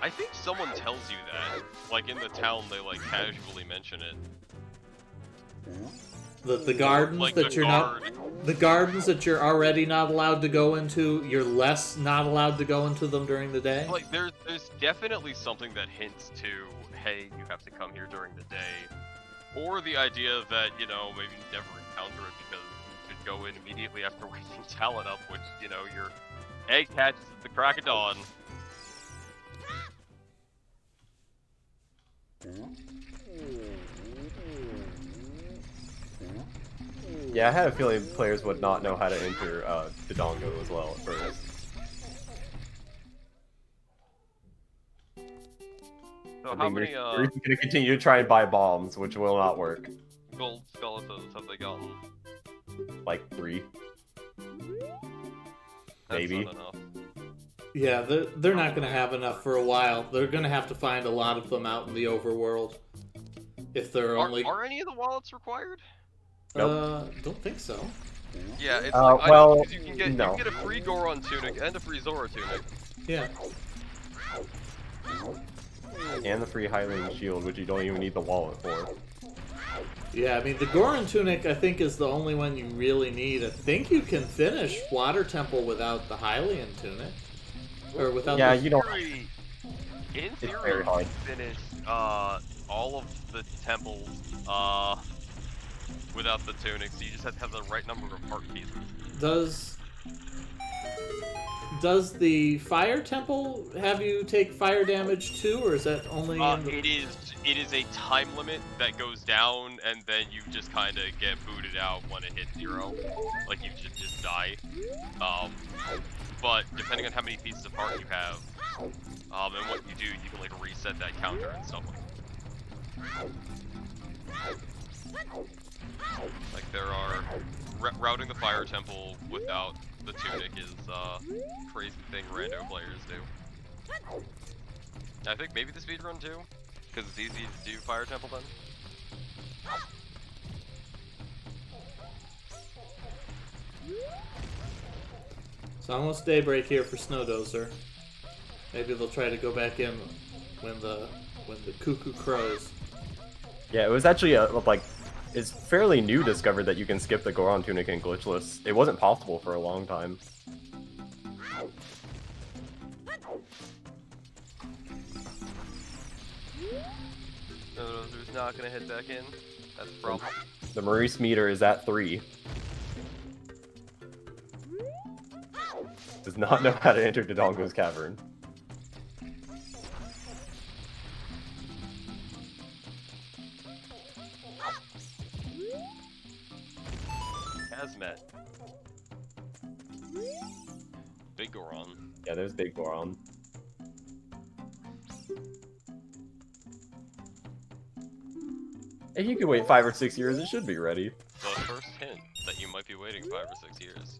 Speaker 3: I think someone tells you that. Like, in the town, they, like, casually mention it.
Speaker 1: The gardens
Speaker 3: Like
Speaker 1: that
Speaker 3: the
Speaker 1: you're
Speaker 3: guard.
Speaker 1: not... The gardens that you're already not allowed to go into, you're less not allowed to go into them during the day?
Speaker 3: Like, there's definitely something that hints to, hey, you have to come here during the day. Or the idea that, you know, maybe you never encounter it because you could go in immediately after waking talent up, which, you know, your egg hatches at the crack of dawn.
Speaker 2: Yeah, I had a feeling players would not know how to enter the Dongle as well at first.
Speaker 3: So how many,
Speaker 2: We're going to continue to try and buy bombs, which will not work.
Speaker 3: gold skeletons have they gotten?
Speaker 2: Like 3.
Speaker 3: That's
Speaker 2: Maybe.
Speaker 3: not enough.
Speaker 1: Yeah, they're not going to have enough for a while. They're going to have to find a lot of them out in the overworld. If they're only...
Speaker 3: Are any of the wallets required?
Speaker 2: Nope.
Speaker 1: Don't think so.
Speaker 3: Yeah, it's
Speaker 2: well,
Speaker 3: I know, 'cause you can get
Speaker 2: no.
Speaker 3: you can get a free Goron tunic and a free Zora tunic.
Speaker 1: Yeah.
Speaker 2: And the free Hylian shield, which you don't even need the wallet for.
Speaker 1: Yeah, I mean, the Goron tunic, I think, is the only one you really need. I think you can finish Water Temple without the Hylian tunic. Or without
Speaker 2: Yeah,
Speaker 1: the...
Speaker 2: you don't...
Speaker 3: In theory,
Speaker 2: very
Speaker 3: you
Speaker 2: hard.
Speaker 3: can finish all of the temples without the tunic, so you just have to have the right number of heart pieces.
Speaker 1: Does the Fire Temple have you take fire damage too, or is that only in the...
Speaker 3: It is a time limit that goes down, and then you just kind of get booted out when it hits 0. Like, you should just die. But depending on how many pieces of heart you have, and what you do, you can, like, reset that counter and stuff like that. Like there are routing the fire temple without the tunic is crazy thing rando players do. I think maybe the speedrun too, because it's easy to do fire temple then.
Speaker 1: It's almost daybreak here for Snowdozer. Maybe they'll try to go back in when the cuckoo crows.
Speaker 2: Yeah, it was actually it's fairly new discovered that you can skip the Goron tunic and glitchless. It wasn't possible for a long time.
Speaker 3: Snowdozer's not gonna hit back in. That's the problem.
Speaker 2: The Maurice meter is at 3. Does not know how to enter Dodongo's Cavern.
Speaker 3: Hazmat. Big Goron.
Speaker 2: Yeah, there's Big Goron. If you could wait 5 or 6 years, it should be ready.
Speaker 3: The first hint that you might be waiting 5 or 6 years.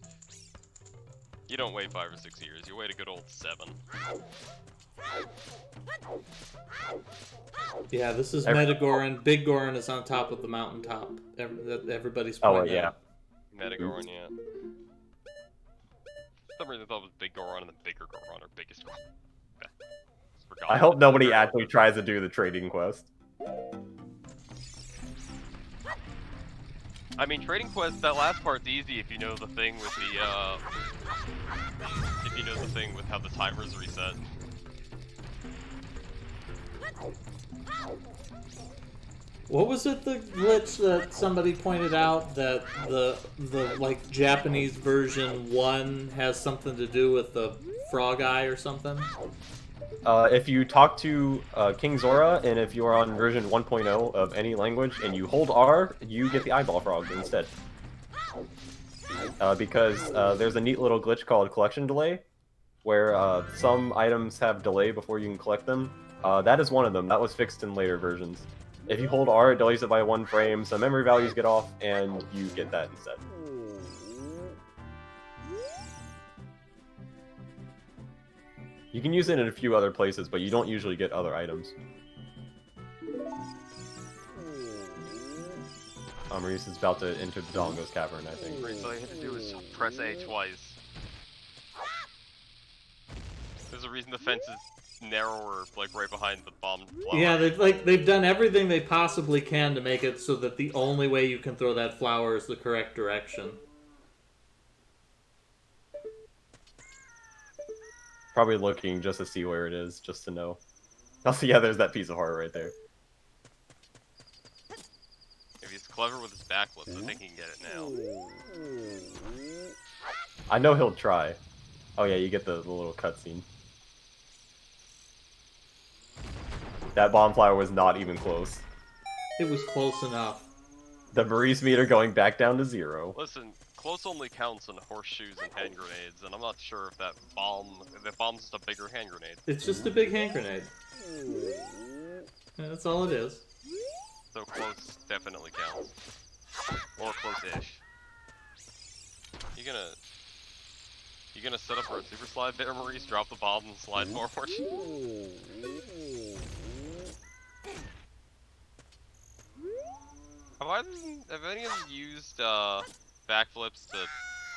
Speaker 3: You don't wait 5 or 6 years, you wait a good old 7.
Speaker 1: Yeah, this is Metagoron. Big Goron is on top of the mountaintop. Everybody's pointing
Speaker 2: Oh, yeah.
Speaker 1: at.
Speaker 3: Metagoron, yeah. For some reason I thought it was Big Goron and the bigger Goron or biggest Goron.
Speaker 2: I hope nobody actually tries to do the trading quest.
Speaker 3: I mean, trading quest, that last part's easy if you know the thing with the, if you know the thing with how the timers reset.
Speaker 1: What was it, the glitch that somebody pointed out, that the like Japanese version 1 has something to do with the frog eye or something?
Speaker 2: If you talk to King Zora, and if you are on version 1.0 of any language, and you hold R, you get the eyeball frog instead. Because there's a neat little glitch called collection delay, where some items have delay before you can collect them. That is one of them. That was fixed in later versions. If you hold R, it delays it by 1 frame, so memory values get off, and you get that instead. You can use it in a few other places, but you don't usually get other items. Maurice is about to enter the Dongo's Cavern, I think.
Speaker 3: Right, so all you have to do is press A twice. There's a reason the fence is narrower, like right behind the bomb flower.
Speaker 1: Yeah, they've done everything they possibly can to make it so that the only way you can throw that flower is the correct direction.
Speaker 2: Probably looking just to see where it is, just to know. Also, yeah, there's that piece of heart right there.
Speaker 3: If he's clever with his backflips, I think he can get it now.
Speaker 2: I know he'll try. Oh yeah, you get the little cutscene. That bomb flower was not even close.
Speaker 1: It was close enough.
Speaker 2: The Maurice meter going back down to 0.
Speaker 3: Listen, close only counts in horseshoes and hand grenades, and I'm not sure if that bomb's just a bigger hand grenade.
Speaker 1: It's just a big hand grenade. That's all it is.
Speaker 3: So close definitely counts. Or close-ish. You gonna set up for a super slide there, Maurice? Drop the bomb and slide forward? Have any of you used backflips to...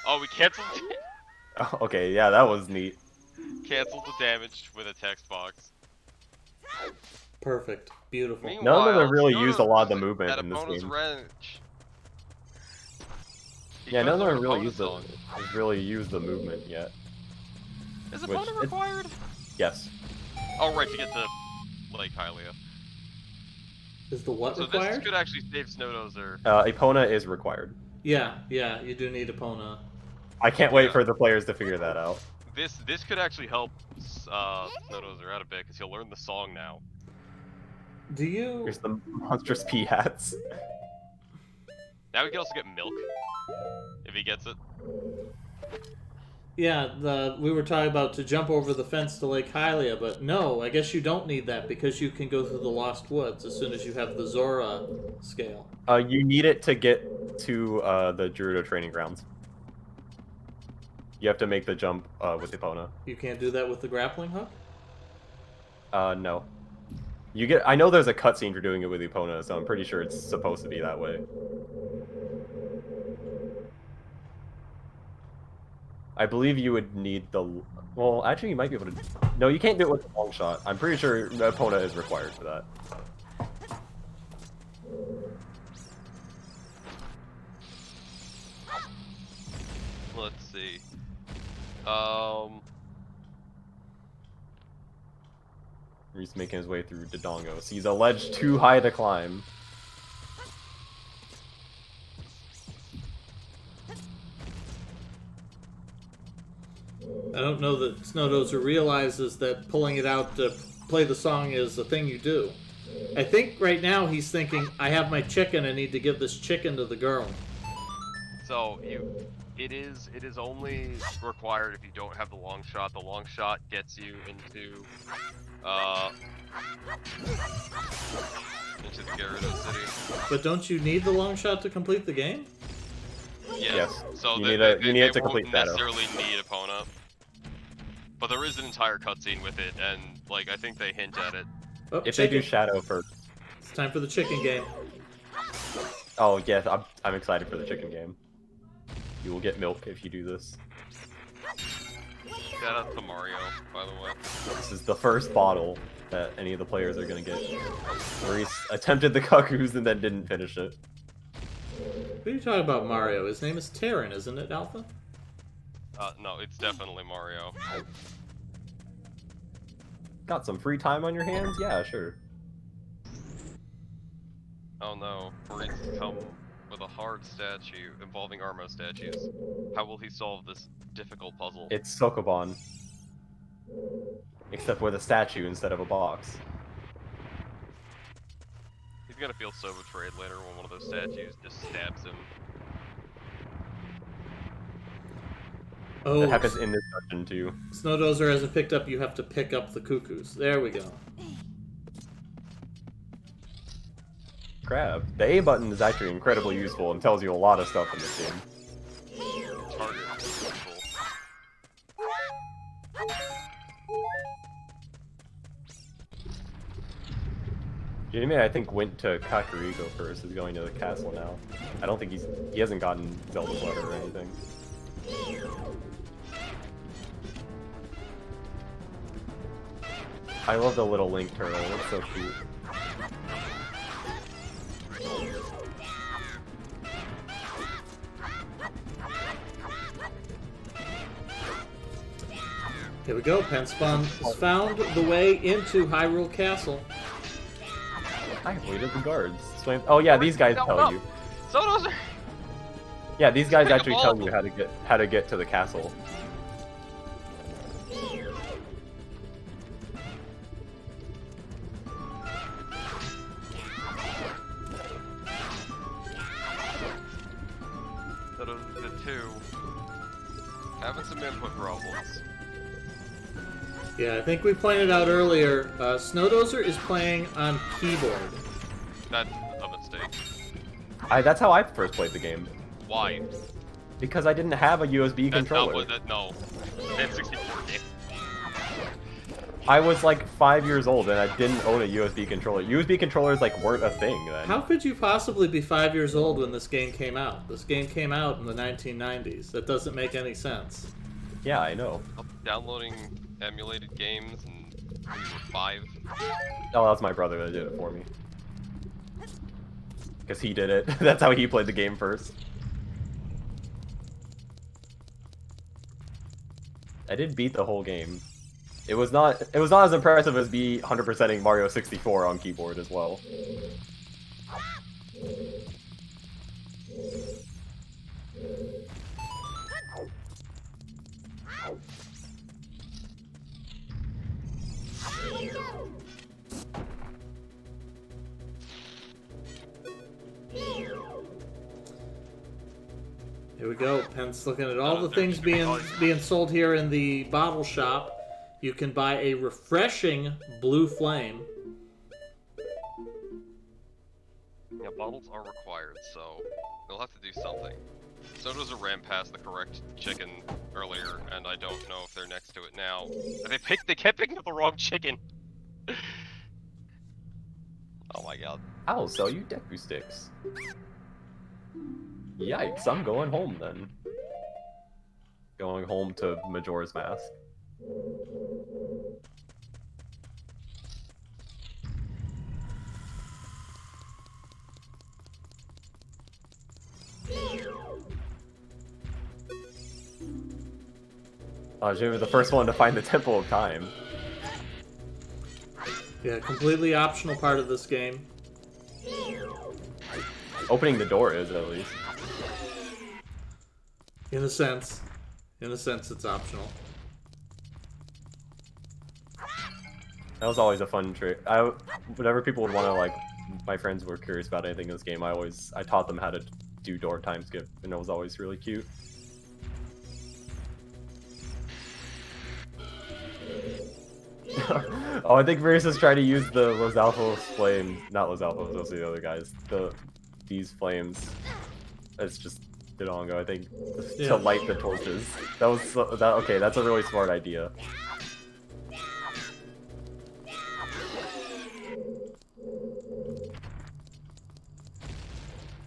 Speaker 3: Oh, we canceled
Speaker 2: Oh, okay, yeah, that was neat.
Speaker 3: canceled the damage with a text box.
Speaker 1: Perfect. Beautiful.
Speaker 2: None of them really
Speaker 3: Meanwhile,
Speaker 2: used a lot of the movement
Speaker 3: at
Speaker 2: in this
Speaker 3: opponent's
Speaker 2: game.
Speaker 3: wrench.
Speaker 2: Yeah, none of them really
Speaker 3: Bonus
Speaker 2: used the movement yet.
Speaker 3: Is
Speaker 2: which
Speaker 3: opponent required?
Speaker 2: Yes.
Speaker 3: Oh, right, to get to Lake Hylia.
Speaker 1: Is the what
Speaker 3: So
Speaker 1: required?
Speaker 3: this could actually save Snowdozer.
Speaker 2: Epona is required.
Speaker 1: Yeah, you do need Epona.
Speaker 2: I can't wait for the players to figure that out.
Speaker 3: This could actually help Snowdozer out a bit, because he'll learn the song now.
Speaker 1: Do you...
Speaker 2: Here's the monstrous pea hats.
Speaker 3: Now he can also get milk, if he gets it.
Speaker 1: Yeah, we were talking about to jump over the fence to Lake Hylia, but no, I guess you don't need that because you can go through the Lost Woods as soon as you have the Zora scale.
Speaker 2: You need it to get to the Gerudo training grounds. You have to make the jump with Epona.
Speaker 1: You can't do that with the grappling hook?
Speaker 2: No. You get. I know there's a cutscene for doing it with Epona, so I'm pretty sure it's supposed to be that way. I believe you would need the... Well, actually, you might be able to... No, you can't do it with the long shot. I'm pretty sure Epona is required for that.
Speaker 3: Let's see.
Speaker 2: He's making his way through Dodongo. He's alleged too high to climb.
Speaker 1: I don't know that Snowdozer realizes that pulling it out to play the song is a thing you do. I think right now he's thinking, I have my chicken, I need to give this chicken to the girl.
Speaker 3: So it is only required if you don't have the long shot. The long shot gets you into the Gerudo City.
Speaker 1: But don't you need the long shot to complete the game?
Speaker 3: Yes. So
Speaker 2: you
Speaker 3: they
Speaker 2: need it to
Speaker 3: won't
Speaker 2: complete Shadow.
Speaker 3: necessarily need Epona. But there is an entire cutscene with it, and like I think they hint at it.
Speaker 1: Oh,
Speaker 2: If
Speaker 1: chicken.
Speaker 2: they do Shadow first.
Speaker 1: It's time for the chicken game.
Speaker 2: Oh, yes, I'm excited for the chicken game. You will get milk if you do this.
Speaker 3: Shout out to Mario, by the way.
Speaker 2: This is the first bottle that any of the players are going to get. Maurice attempted the cuckoos and then didn't finish it.
Speaker 1: What are you talking about, Mario? His name is Terran, isn't it, Alpha?
Speaker 3: No, it's definitely Mario.
Speaker 2: Got some free time on your hands? Yeah, sure.
Speaker 3: Oh no, Maurice has come with a hard statue involving Armo statues. How will he solve this difficult puzzle?
Speaker 2: It's Sokoban. Except with a statue instead of a box.
Speaker 3: He's gonna feel so betrayed later when one of those statues just stabs him.
Speaker 1: Oh,
Speaker 2: That happens in this dungeon too.
Speaker 1: Snowdozer hasn't picked up, you have to pick up the cuckoos. There we go.
Speaker 2: Crab. The A button is actually incredibly useful and tells you a lot of stuff in this game.
Speaker 3: Target control.
Speaker 2: Jimmy, I think, went to Kakariko first. Is going to the castle now. I don't think he hasn't gotten Zelda's letter or anything. I love the little Link turtle. It's so cute.
Speaker 1: Here we go. Penspon has found the way into Hyrule Castle.
Speaker 2: I avoided the guards. Oh yeah, these guys tell you.
Speaker 3: So those are...
Speaker 2: Yeah, these guys
Speaker 3: Pick up
Speaker 2: actually
Speaker 3: all
Speaker 2: tell
Speaker 3: of
Speaker 2: you
Speaker 3: them.
Speaker 2: how to get to the castle.
Speaker 3: So the two having some input problems.
Speaker 1: Yeah, I think we pointed out earlier, Snowdozer is playing on keyboard.
Speaker 3: That's a mistake.
Speaker 2: That's how I first played the game.
Speaker 3: Why?
Speaker 2: Because I didn't have a USB
Speaker 3: That's
Speaker 2: controller.
Speaker 3: not what that. No. N64 game.
Speaker 2: I was like 5 years old and I didn't own a USB controller. USB controllers like weren't a thing then.
Speaker 1: How could you possibly be 5 years old when this game came out? This game came out in the 1990s. That doesn't make any sense.
Speaker 2: Yeah, I know.
Speaker 3: Downloading emulated games and we were 5.
Speaker 2: Oh, that was my brother that did it for me. Because he did it. That's how he played the game first. I did beat the whole game. It was not as impressive as me 100%ing Mario 64 on keyboard as well.
Speaker 1: Here we go. Penn's looking at all the things being sold here in the bottle shop. You can buy a refreshing blue flame.
Speaker 3: Yeah, bottles are required, so they'll have to do something. Sodas ran past the correct chicken earlier, and I don't know if they're next to it now. They kept picking up the wrong chicken. Oh my god.
Speaker 2: I'll sell you Deku sticks. Yikes, I'm going home then. Going home to Majora's Mask. Jimmy, the first one to find the Temple of Time.
Speaker 1: Yeah, completely optional part of this game.
Speaker 2: Opening the door is, at least.
Speaker 1: In a sense. In a sense, it's optional.
Speaker 2: That was always a fun trick. Whenever people would want to, like, my friends were curious about anything in this game, I taught them how to do door time skip, and it was always really cute. Oh, I think Varys is trying to use the Los Alpos flame, not Los Alpos, those are the other guys. These flames. It's just Dongle, I think, to light the torches. Okay, that's a really smart idea.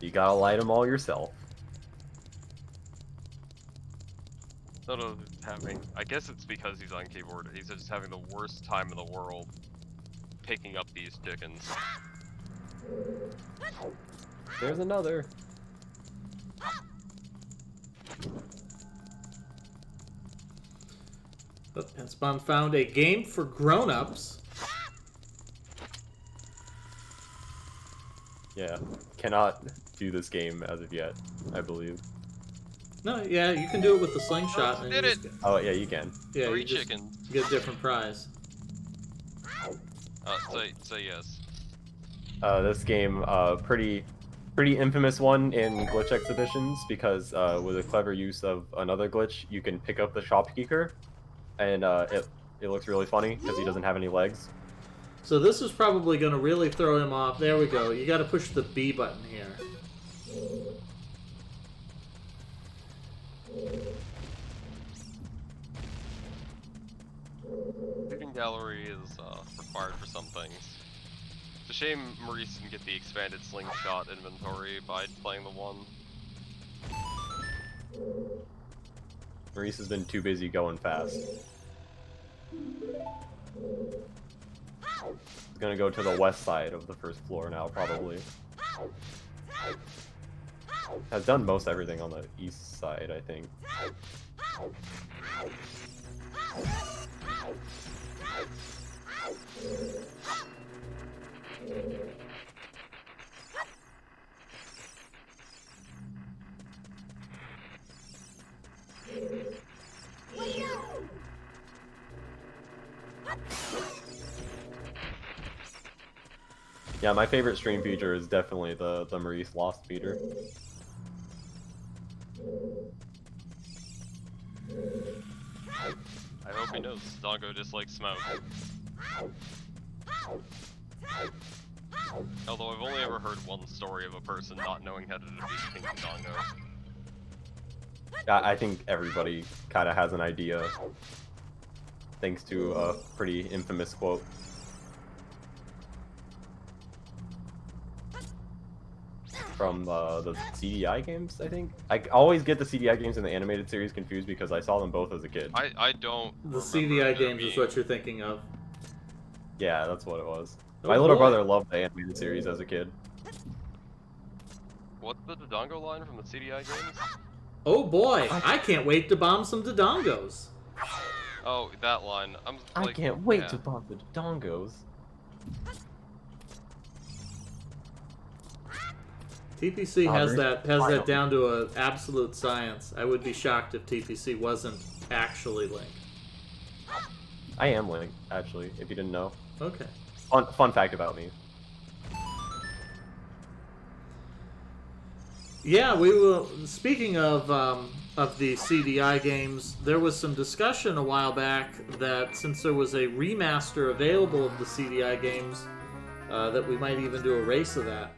Speaker 2: You gotta light them all yourself.
Speaker 3: Instead of having, I guess it's because he's on keyboard, he's just having the worst time in the world picking up these chickens.
Speaker 2: There's another.
Speaker 1: Spawn found a game for grown-ups.
Speaker 2: Yeah, cannot do this game as of yet, I believe.
Speaker 1: No, yeah, you can do it with the slingshot. And
Speaker 3: Did it!
Speaker 2: Oh, yeah, you can.
Speaker 1: Yeah,
Speaker 3: Three
Speaker 1: you just
Speaker 3: chickens.
Speaker 1: get a different prize.
Speaker 3: Say yes.
Speaker 2: This game, pretty infamous one in glitch exhibitions because with a clever use of another glitch, you can pick up the shopkeeper, and it looks really funny because he doesn't have any legs.
Speaker 1: So this is probably going to really throw him off. There we go. You got to push the B button here.
Speaker 3: Shooting gallery is required for some things. It's a shame Maurice didn't get the expanded slingshot inventory by playing the one.
Speaker 2: Maurice has been too busy going fast. He's gonna go to the west side of the first floor now, probably. Has done most everything on the east side, I think. Yeah, my favorite stream feature is definitely the Maurice Lost feature.
Speaker 3: I hope he knows Dongo dislikes smoke. Although I've only ever heard one story of a person not knowing how to defeat King Dongo.
Speaker 2: I think everybody kind of has an idea, thanks to a pretty infamous quote. From the CDI games, I think. I always get the CDI games and the animated series confused because I saw them both as a kid.
Speaker 3: I don't.
Speaker 1: The CDI games is what you're thinking of.
Speaker 2: Yeah, that's what it was.
Speaker 1: Oh,
Speaker 2: My little
Speaker 1: boy.
Speaker 2: brother loved the animated series as a kid.
Speaker 3: What's the Dodongo line from the CDI games?
Speaker 1: Oh boy, I can't wait to bomb some Dodongos.
Speaker 3: Oh, that line.
Speaker 2: I can't wait to bomb the Dongos.
Speaker 1: TPC has that down to an absolute science. I would be shocked if TPC wasn't actually Link.
Speaker 2: I am Link, actually, if you didn't know.
Speaker 1: Okay.
Speaker 2: Fun fact about me.
Speaker 1: Yeah, we were speaking of the CDI games. There was some discussion a while back that since there was a remaster available of the CDI games, that we might even do a race of that.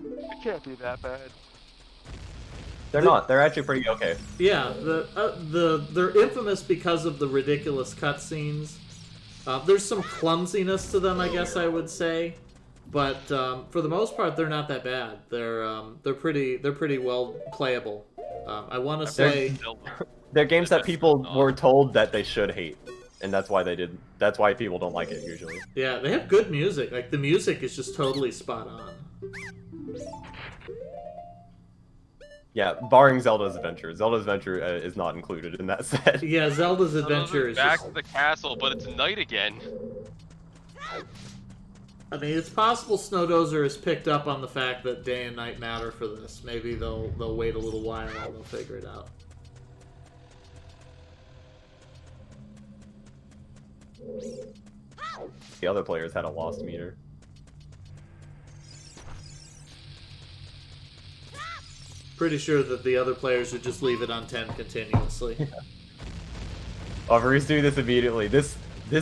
Speaker 3: It can't be that bad.
Speaker 2: They're not. They're actually pretty okay.
Speaker 1: Yeah, they're infamous because of the ridiculous cutscenes. There's some clumsiness to them, I guess I would say, but for the most part, they're not that bad. They're pretty well playable. I want to say
Speaker 2: They're games that people were told that they should hate, and that's why they did. That's why people don't like it usually.
Speaker 1: yeah, they have good music. Like the music is just totally spot on.
Speaker 2: Yeah, barring Zelda's Adventure. Zelda's Adventure is not included in that set.
Speaker 1: Yeah, Zelda's Adventure is
Speaker 3: back
Speaker 1: just...
Speaker 3: to the castle, but it's night again.
Speaker 1: I mean, it's possible Snowdozer has picked up on the fact that day and night matter for this. Maybe they'll wait a little while and they'll figure it out.
Speaker 2: The other players had a lost meter.
Speaker 1: Pretty sure that the other players would just leave it on 10 continuously.
Speaker 2: Oh, Maurice doing this immediately. This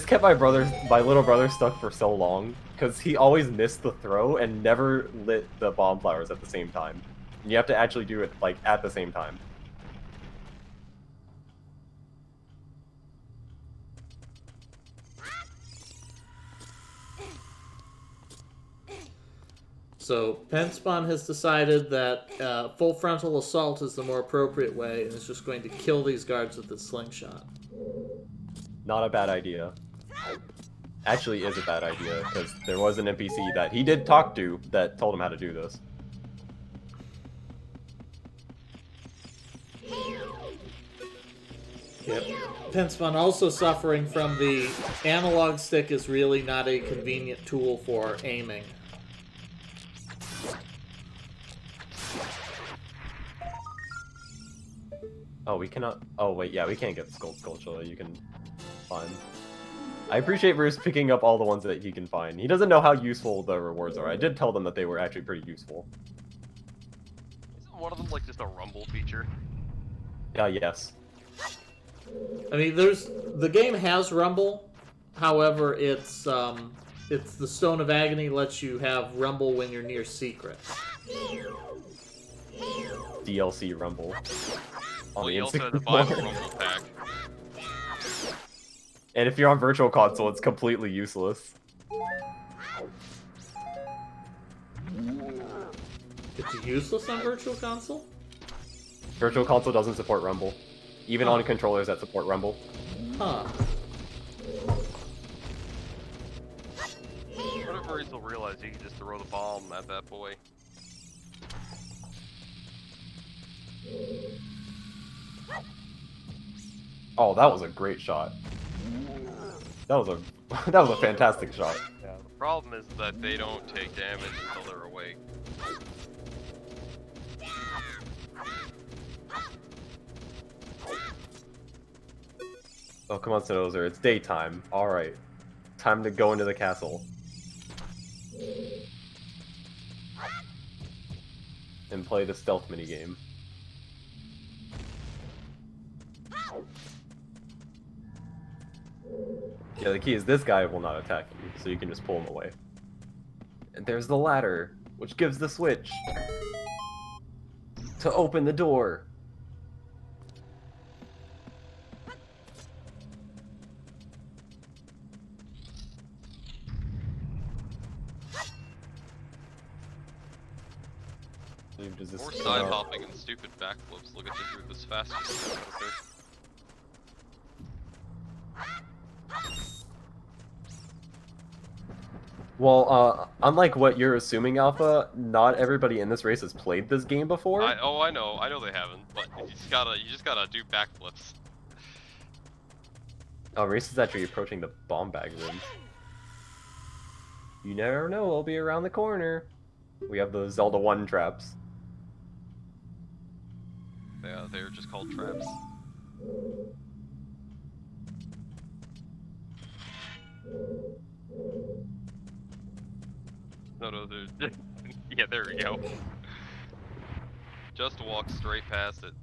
Speaker 2: kept my little brother stuck for so long because he always missed the throw and never lit the bomb flowers at the same time. And you have to actually do it like at the same time.
Speaker 1: So, Penspawn has decided that full frontal assault is the more appropriate way, and is just going to kill these guards with the slingshot.
Speaker 2: Not a bad idea. Actually is a bad idea, because there was an NPC that he did talk to that told him how to do this.
Speaker 1: Yep. Penspawn also suffering from the analog stick is really not a convenient tool for aiming.
Speaker 2: Oh, we cannot... Oh, wait, yeah, we can't get the Skulltula. You can find... I appreciate Bruce picking up all the ones that he can find. He doesn't know how useful the rewards are. I did tell them that they were actually pretty useful.
Speaker 3: Isn't one of them like just a rumble feature?
Speaker 2: Yes.
Speaker 1: I mean, the game has rumble. However, it's the Stone of Agony lets you have rumble when you're near secrets.
Speaker 2: DLC Rumble.
Speaker 3: Well, you also have to buy the rumble pack.
Speaker 2: And if you're on Virtual Console, it's completely useless.
Speaker 1: It's useless on Virtual Console?
Speaker 2: Virtual Console doesn't support Rumble. Even on controllers that support Rumble.
Speaker 1: Huh.
Speaker 3: Whatever he'll realize he can just throw the bomb at that boy.
Speaker 2: Oh, that was a great shot. That was a fantastic shot.
Speaker 3: Yeah, the problem is that they don't take damage until they're awake.
Speaker 2: Oh, come on, Snowdozer. It's daytime. Alright. Time to go into the castle. And play the stealth minigame. Yeah, the key is this guy will not attack you, so you can just pull him away. And there's the ladder, which gives the switch to open the door.
Speaker 3: More side hopping and stupid backflips. Look at you do this fast.
Speaker 2: Well, unlike what you're assuming, Alpha, not everybody in this race has played this game before.
Speaker 3: I know they haven't, but you just gotta do backflips.
Speaker 2: Oh, Race is actually approaching the bomb bag room. You never know, I'll be around the corner. We have the Zelda 1 traps.
Speaker 3: Yeah, they're just called traps. No, they're Yeah, there we go. Just walk straight past it.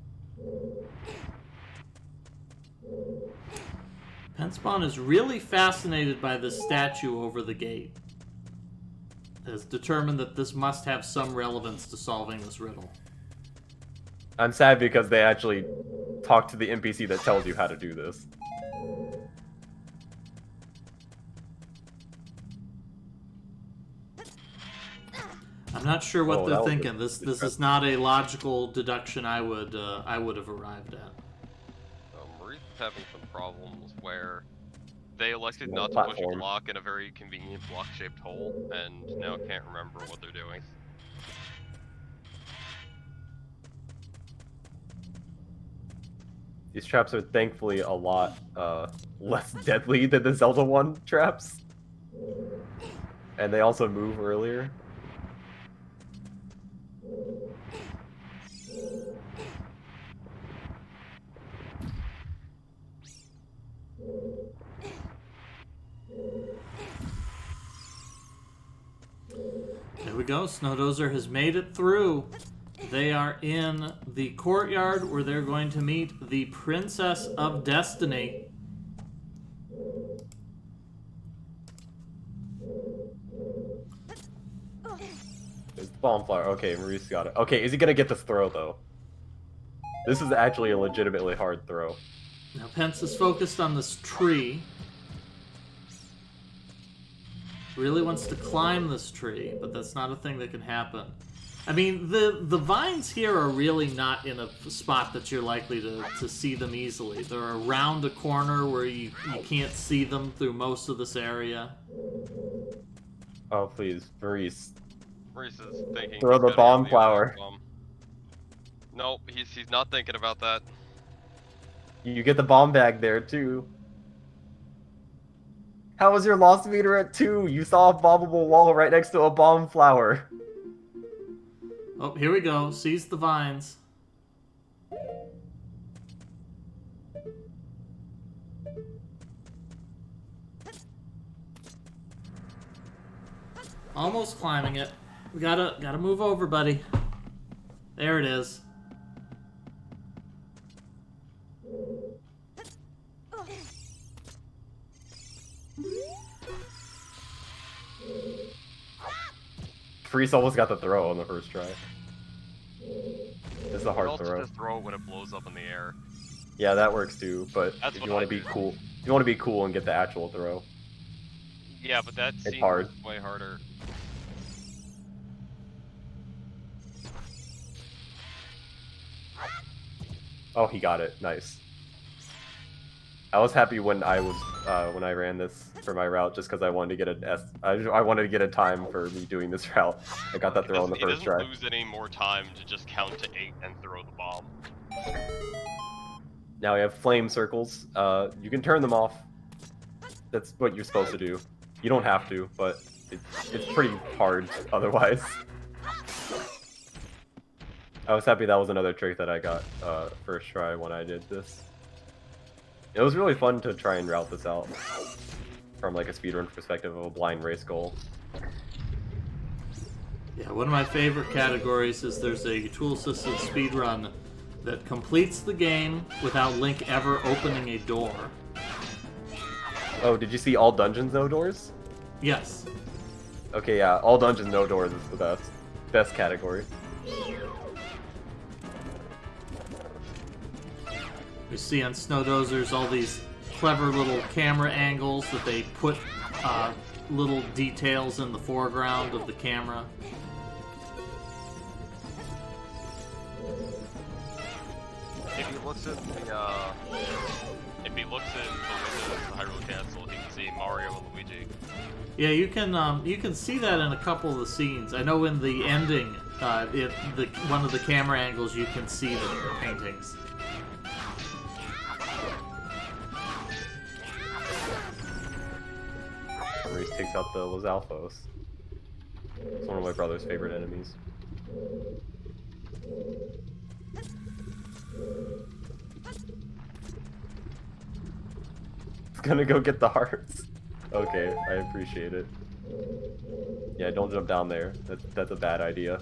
Speaker 1: Penspawn is really fascinated by this statue over the gate. Has determined that this must have some relevance to solving this riddle.
Speaker 2: I'm sad because they actually talk to the NPC that tells you how to do this.
Speaker 1: I'm not sure what
Speaker 2: Oh,
Speaker 1: they're
Speaker 2: that was
Speaker 1: thinking. This is not a logical deduction I would have arrived at.
Speaker 3: Marie's having some problems where they elected
Speaker 2: Yeah,
Speaker 3: not to push a
Speaker 2: platform.
Speaker 3: block in a very convenient block-shaped hole, and now can't remember what they're doing.
Speaker 2: These traps are thankfully a lot less deadly than the Zelda 1 traps. And they also move earlier.
Speaker 1: There we go. Snowdozer has made it through. They are in the courtyard where they're going to meet the Princess of Destiny.
Speaker 2: There's the bomb flower. Okay, Maurice got it. Okay, is he gonna get this throw though? This is actually a legitimately hard throw.
Speaker 1: Now Pence is focused on this tree. Really wants to climb this tree, but that's not a thing that can happen. I mean, the vines here are really not in a spot that you're likely to see them easily. They're around a corner where you can't see them through most of this area.
Speaker 2: Oh, please, Maurice.
Speaker 3: Maurice is thinking.
Speaker 2: Throw
Speaker 3: he's
Speaker 2: the
Speaker 3: gotta
Speaker 2: bomb
Speaker 3: get
Speaker 2: flower.
Speaker 3: bomb. Nope, he's not thinking about that.
Speaker 2: You get the bomb bag there, too. How was your loss meter at 2? You saw a bombable wall right next to a bomb flower.
Speaker 1: Oh, here we go. Seize the vines. Almost climbing it. We gotta move over, buddy. There it is.
Speaker 2: Freeze almost got the throw on the first try. This is a hard
Speaker 3: also
Speaker 2: throw.
Speaker 3: just throw it when it blows up in the air.
Speaker 2: Yeah, that works too, but
Speaker 3: That's
Speaker 2: if
Speaker 3: what
Speaker 2: you want
Speaker 3: I
Speaker 2: to be
Speaker 3: do.
Speaker 2: cool, if you want to be cool and get the actual throw.
Speaker 3: Yeah, but that seems
Speaker 2: hard.
Speaker 3: way harder.
Speaker 2: Oh, he got it. Nice. I was happy when I ran this for my route, just because I wanted to get I wanted to get a time for me doing this route. I got that throw on the first
Speaker 3: He
Speaker 2: try.
Speaker 3: doesn't lose any more time to just count to 8 and throw the bomb.
Speaker 2: Now we have flame circles. You can turn them off. That's what you're supposed to do. You don't have to, but it's pretty hard otherwise. I was happy that was another trick that I got first try when I did this. It was really fun to try and route this out from like a speedrun perspective of a blind race goal.
Speaker 1: Yeah, one of my favorite categories is there's a tool-assisted speedrun that completes the game without Link ever opening a door.
Speaker 2: Oh, did you see all dungeons no doors?
Speaker 1: Yes.
Speaker 2: Okay, yeah, all dungeons no doors is the best. Best category.
Speaker 1: We see on Snowdozers all these clever little camera angles that they put little details in the foreground of the camera.
Speaker 3: If he looks at the windows of the Hyrule Castle, he can see Mario and Luigi.
Speaker 1: Yeah, you can see that in a couple of the scenes. I know in the ending, one of the camera angles you can see the paintings.
Speaker 2: Maurice takes out the Lizalfos. It's one of my brother's favorite enemies. It's gonna go get the hearts. Okay, I appreciate it. Yeah, don't jump down there. That's a bad idea.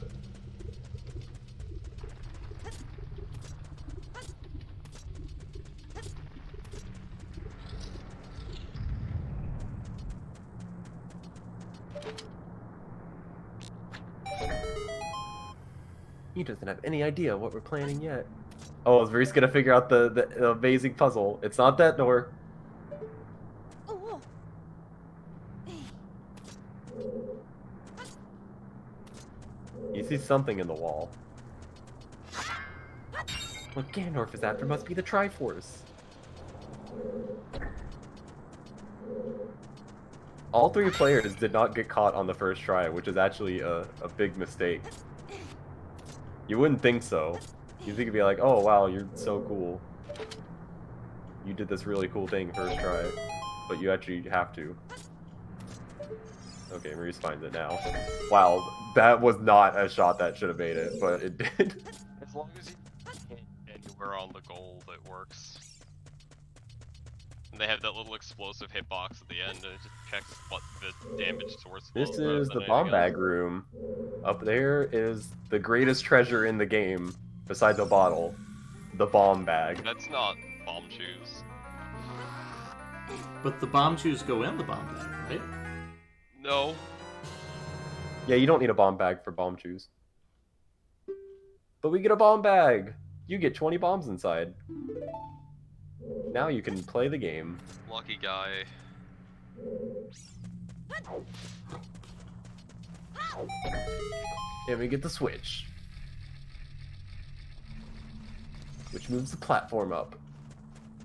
Speaker 2: He doesn't have any idea what we're planning yet. Oh, is Reese gonna figure out the amazing puzzle? It's not that door. You see something in the wall. What Ganondorf is after must be the Triforce. All 3 players did not get caught on the first try, which is actually a big mistake. You wouldn't think so. You'd think it'd be like, oh wow, you're so cool. You did this really cool thing first try. But you actually have to. Okay, Maurice finds it now. Wow, that was not a shot that should have made it, but it did.
Speaker 3: As long as you hit anywhere on the goal, it works. And they have that little explosive hitbox at the end, and it just checks what the damage source was.
Speaker 2: This is the bomb bag room. Up there is the greatest treasure in the game, besides a bottle. The bomb bag.
Speaker 3: That's not bomb shoes.
Speaker 1: But the bomb shoes go in the bomb bag, right?
Speaker 3: No.
Speaker 2: Yeah, you don't need a bomb bag for bomb shoes. But we get a bomb bag! You get 20 bombs inside. Now you can play the game.
Speaker 3: Lucky guy.
Speaker 2: And we get the switch. Which moves the platform up.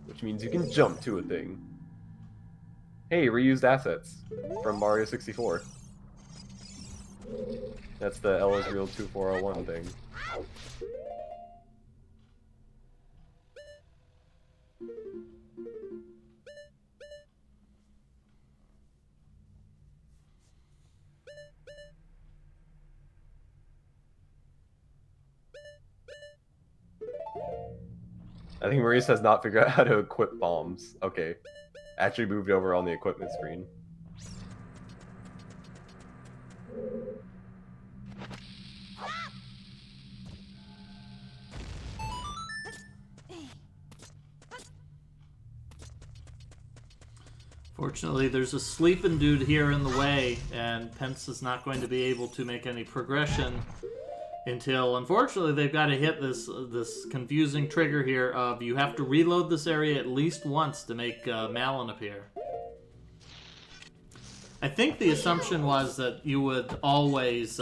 Speaker 2: Which means you can jump to a thing. Hey, reused assets from Mario 64. That's the L is Real 2401 thing. I think Maurice has not figured out how to equip bombs. Okay. Actually moved over on the equipment screen.
Speaker 1: Fortunately, there's a sleeping dude here in the way, and Pence is not going to be able to make any progression until, unfortunately, they've got to hit this confusing trigger here of you have to reload this area at least once to make Malon appear. I think the assumption was that you would always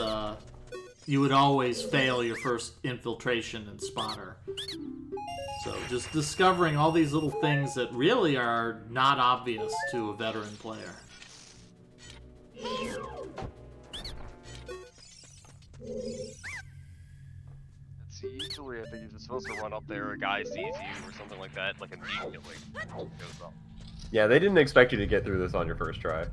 Speaker 1: fail your first infiltration and spotter. So just discovering all these little things that really are not obvious to a veteran player.
Speaker 3: It's usually, I think you're just supposed to run up there, a guy sees you or something like that, like immediately goes up.
Speaker 2: Yeah, they didn't expect you to get through this on your first try.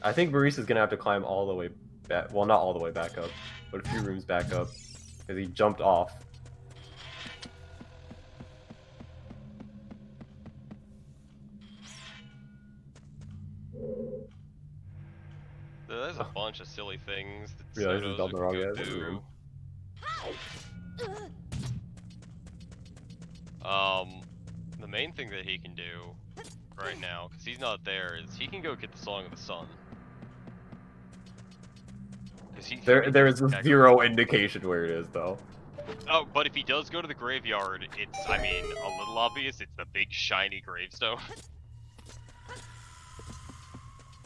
Speaker 2: I think Maurice is gonna have to climb all the way back. Well, not all the way back up, but a few rooms back up, because he jumped off.
Speaker 3: There's a bunch of silly things that
Speaker 2: Yeah, this is
Speaker 3: Sotos
Speaker 2: done the wrong
Speaker 3: could
Speaker 2: end of the
Speaker 3: do.
Speaker 2: room.
Speaker 3: The main thing that he can do right now, because he's not there, is he can go get the Song of the Sun.
Speaker 2: There is zero indication where it is, though.
Speaker 3: Oh, but if he does go to the graveyard, it's, I mean, a little obvious. It's the big shiny gravestone.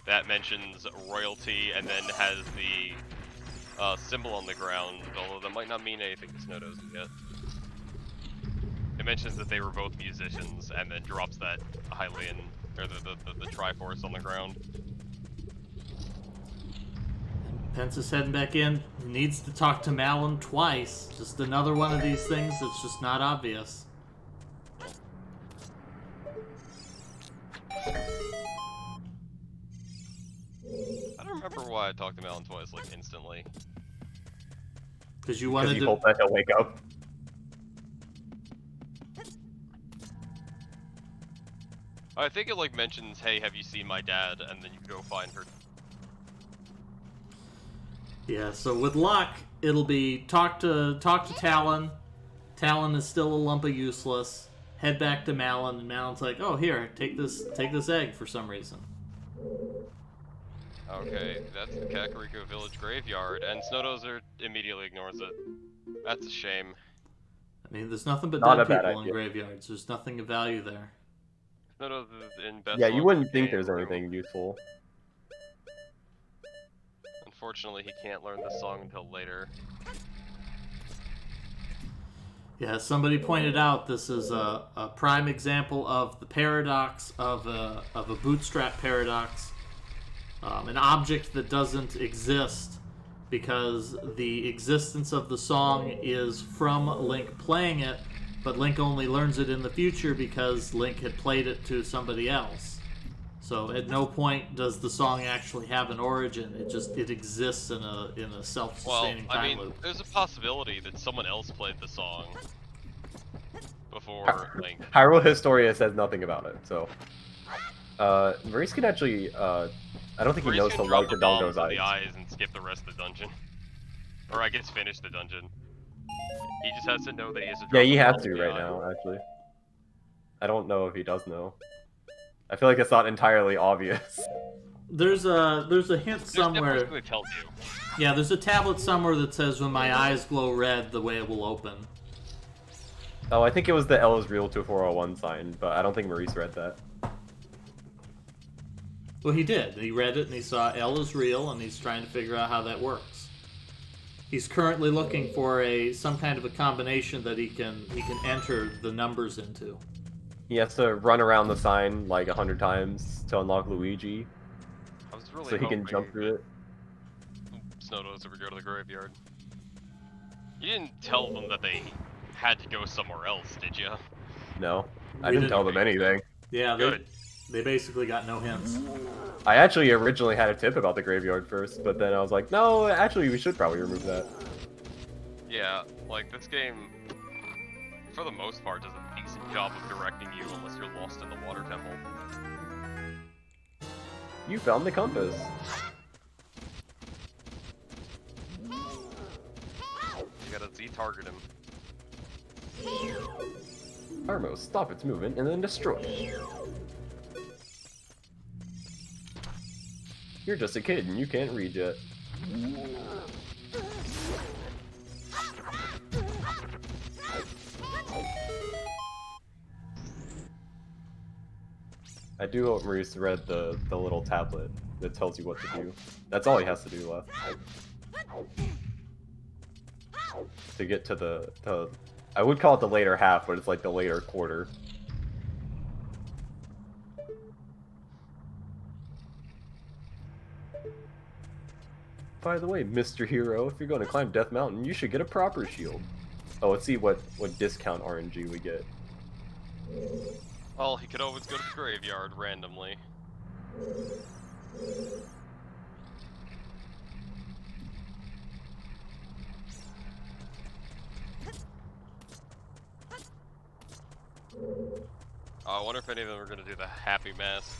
Speaker 3: That mentions royalty and then has the symbol on the ground, although that might not mean anything to Snow doesn't yet. It mentions that they were both musicians and then drops that Hylian, or the Triforce on the ground.
Speaker 1: Pence is heading back in. He needs to talk to Malon twice. Just another one of these things that's just not obvious.
Speaker 3: I don't remember why I talked to Malon twice, like, instantly.
Speaker 1: Because you
Speaker 2: Because
Speaker 1: wanted
Speaker 2: you
Speaker 1: to...
Speaker 2: hope that he'll wake up.
Speaker 3: I think it, like, mentions, hey, have you seen my dad? And then you go find her.
Speaker 1: Yeah, so with luck, it'll be talk to Talon. Talon is still a lump of useless. Head back to Malon, and Malon's like, "Oh, here, take this egg for some reason."
Speaker 3: Okay, that's the Kakariko Village graveyard, and Snowdozer immediately ignores it. That's a shame.
Speaker 1: I mean, there's nothing but
Speaker 2: Not a
Speaker 1: dead
Speaker 2: bad
Speaker 1: people in
Speaker 2: idea.
Speaker 1: graveyards. There's nothing of value there.
Speaker 3: Snowdozer's in best
Speaker 2: Yeah, you
Speaker 3: luck
Speaker 2: wouldn't
Speaker 3: with
Speaker 2: think
Speaker 3: game,
Speaker 2: there's
Speaker 3: so
Speaker 2: anything useful.
Speaker 3: Unfortunately, he can't learn this song until later.
Speaker 1: Yeah, somebody pointed out this is a prime example of the paradox of a bootstrap paradox. An object that doesn't exist because the existence of the song is from Link playing it, but Link only learns it in the future because Link had played it to somebody else. So at no point does the song actually have an origin. It exists in a self-sustaining
Speaker 3: Well, I
Speaker 1: time
Speaker 3: mean,
Speaker 1: loop.
Speaker 3: there's a possibility that someone else played the song before Link.
Speaker 2: Hyrule Historia says nothing about it, so... Maurice can actually, I don't think he
Speaker 3: Maurice
Speaker 2: knows
Speaker 3: can
Speaker 2: to
Speaker 3: drop
Speaker 2: like
Speaker 3: the
Speaker 2: the
Speaker 3: bombs
Speaker 2: Dongo's
Speaker 3: in the
Speaker 2: eyes.
Speaker 3: eyes and skip the rest of the dungeon. Or I guess finish the dungeon. He just has to know that he has to drop
Speaker 2: Yeah, he
Speaker 3: the
Speaker 2: has
Speaker 3: bombs
Speaker 2: to
Speaker 3: in the
Speaker 2: right
Speaker 3: eye.
Speaker 2: now, actually. I don't know if he does know. I feel like it's not entirely obvious.
Speaker 1: There's a hint
Speaker 3: There's definitely
Speaker 1: somewhere.
Speaker 3: something that tells you.
Speaker 1: Yeah, there's a tablet somewhere that says when my eyes glow red, the way it will open.
Speaker 2: Oh, I think it was the L is real to 401 sign, but I don't think Maurice read that.
Speaker 1: Well, he did. He read it and he saw L is real, and he's trying to figure out how that works. He's currently looking for some kind of a combination that he can enter the numbers into.
Speaker 2: He has to run around the sign like 100 times to unlock Luigi,
Speaker 3: I was really
Speaker 2: so he can
Speaker 3: hoping
Speaker 2: jump through it.
Speaker 3: Snowdozer would go to the graveyard. You didn't tell them that they had to go somewhere else, did you?
Speaker 2: No, I
Speaker 1: We
Speaker 2: didn't tell them anything.
Speaker 1: Yeah,
Speaker 3: Good.
Speaker 1: they basically got no hints.
Speaker 2: I actually originally had a tip about the graveyard first, but then I was like, no, actually we should probably remove that.
Speaker 3: Yeah, like this game, for the most part, does a decent job of directing you unless you're lost in the water temple.
Speaker 2: You found the compass.
Speaker 3: You gotta Z-target him.
Speaker 2: Armo, stop its movement and then destroy it. You're just a kid and you can't read yet. I do hope Maurice read the little tablet that tells you what to do. That's all he has to do left. To get to the I would call it the later half, but it's like the later quarter. By the way, Mr. Hero, if you're going to climb Death Mountain, you should get a proper shield. Oh, let's see what discount RNG we get.
Speaker 3: Well, he could always go to the graveyard randomly. I wonder if any of them are gonna do the Happy Mask,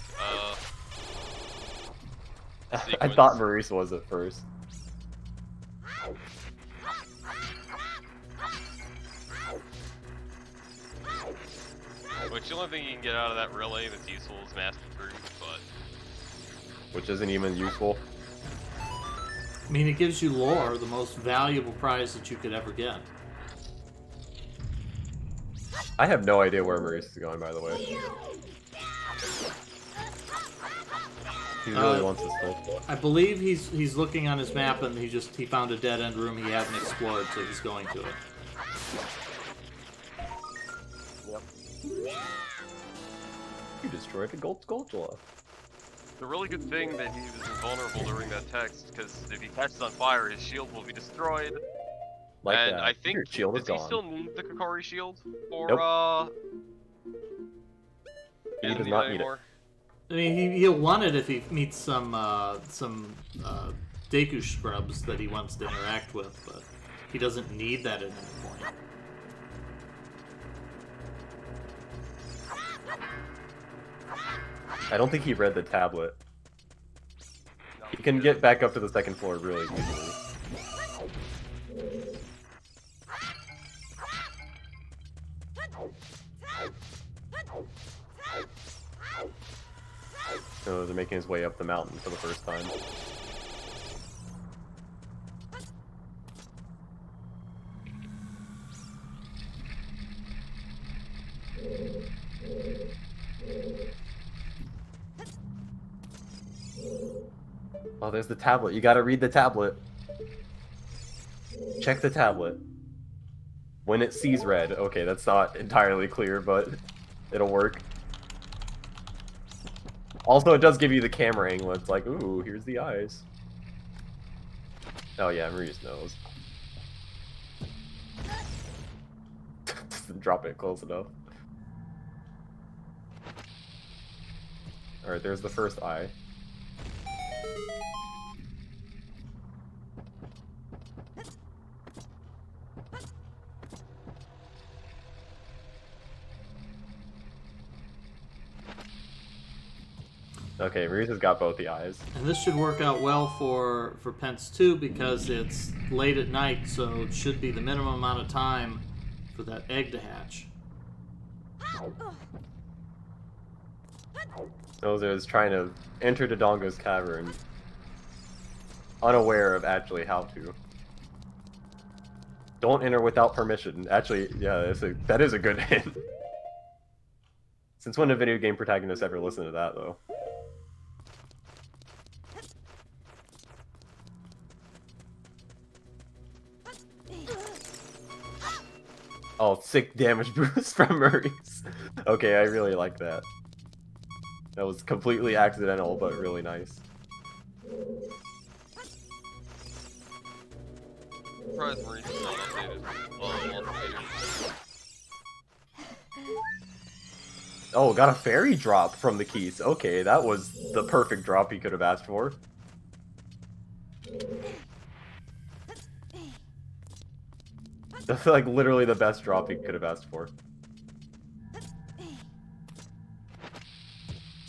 Speaker 2: I
Speaker 3: sequence.
Speaker 2: thought Maurice was at first.
Speaker 3: Which the only thing you can get out of that really that's useful is Master Fruit, but...
Speaker 2: Which isn't even useful.
Speaker 1: I mean, it gives you lore, the most valuable prize that you could ever get.
Speaker 2: I have no idea where Maurice is going, by the way. He really wants this stuff.
Speaker 1: I believe he's looking on his map and he found a dead end room he hadn't explored, so he's going to it.
Speaker 2: Yep. You destroyed a gold Skulltula.
Speaker 3: The really good thing that he was invulnerable during that text, because if he catches on fire, his shield will be destroyed.
Speaker 2: Like
Speaker 3: and
Speaker 2: that.
Speaker 3: I think,
Speaker 2: Your shield is
Speaker 3: does he
Speaker 2: gone.
Speaker 3: still need the Kokori shield? Or,
Speaker 2: Nope. He
Speaker 3: doesn't
Speaker 2: does not need it.
Speaker 3: anymore?
Speaker 1: I mean, he'll want it if he meets some Deku scrubs that he wants to interact with, but he doesn't need that at any point.
Speaker 2: I don't think he read the tablet. He can get back up to the second floor really easily. So they're making his way up the mountain for the first time. Oh, there's the tablet. You gotta read the tablet. Check the tablet. When it sees red. Okay, that's not entirely clear, but it'll work. Also, it does give you the camera angle. It's like, ooh, here's the eyes. Oh yeah, Marie's nose. Doesn't drop it close enough. Alright, there's the first eye. Okay, Marisa's got both the eyes.
Speaker 1: And this should work out well for Pence too, because it's late at night, so it should be the minimum amount of time for that egg to hatch.
Speaker 2: Ozer is trying to enter the Dongo's cavern, unaware of actually how to. Don't enter without permission. Actually, yeah, that is a good hint. Since when did video game protagonists ever listen to that, though? Oh, sick damage boost from Maurice. Okay, I really like that. That was completely accidental, but really nice.
Speaker 3: Surprised Maurice is not updated.
Speaker 2: Oh, got a fairy drop from the keys. Okay, that was the perfect drop he could have asked for. That's like literally the best drop he could have asked for.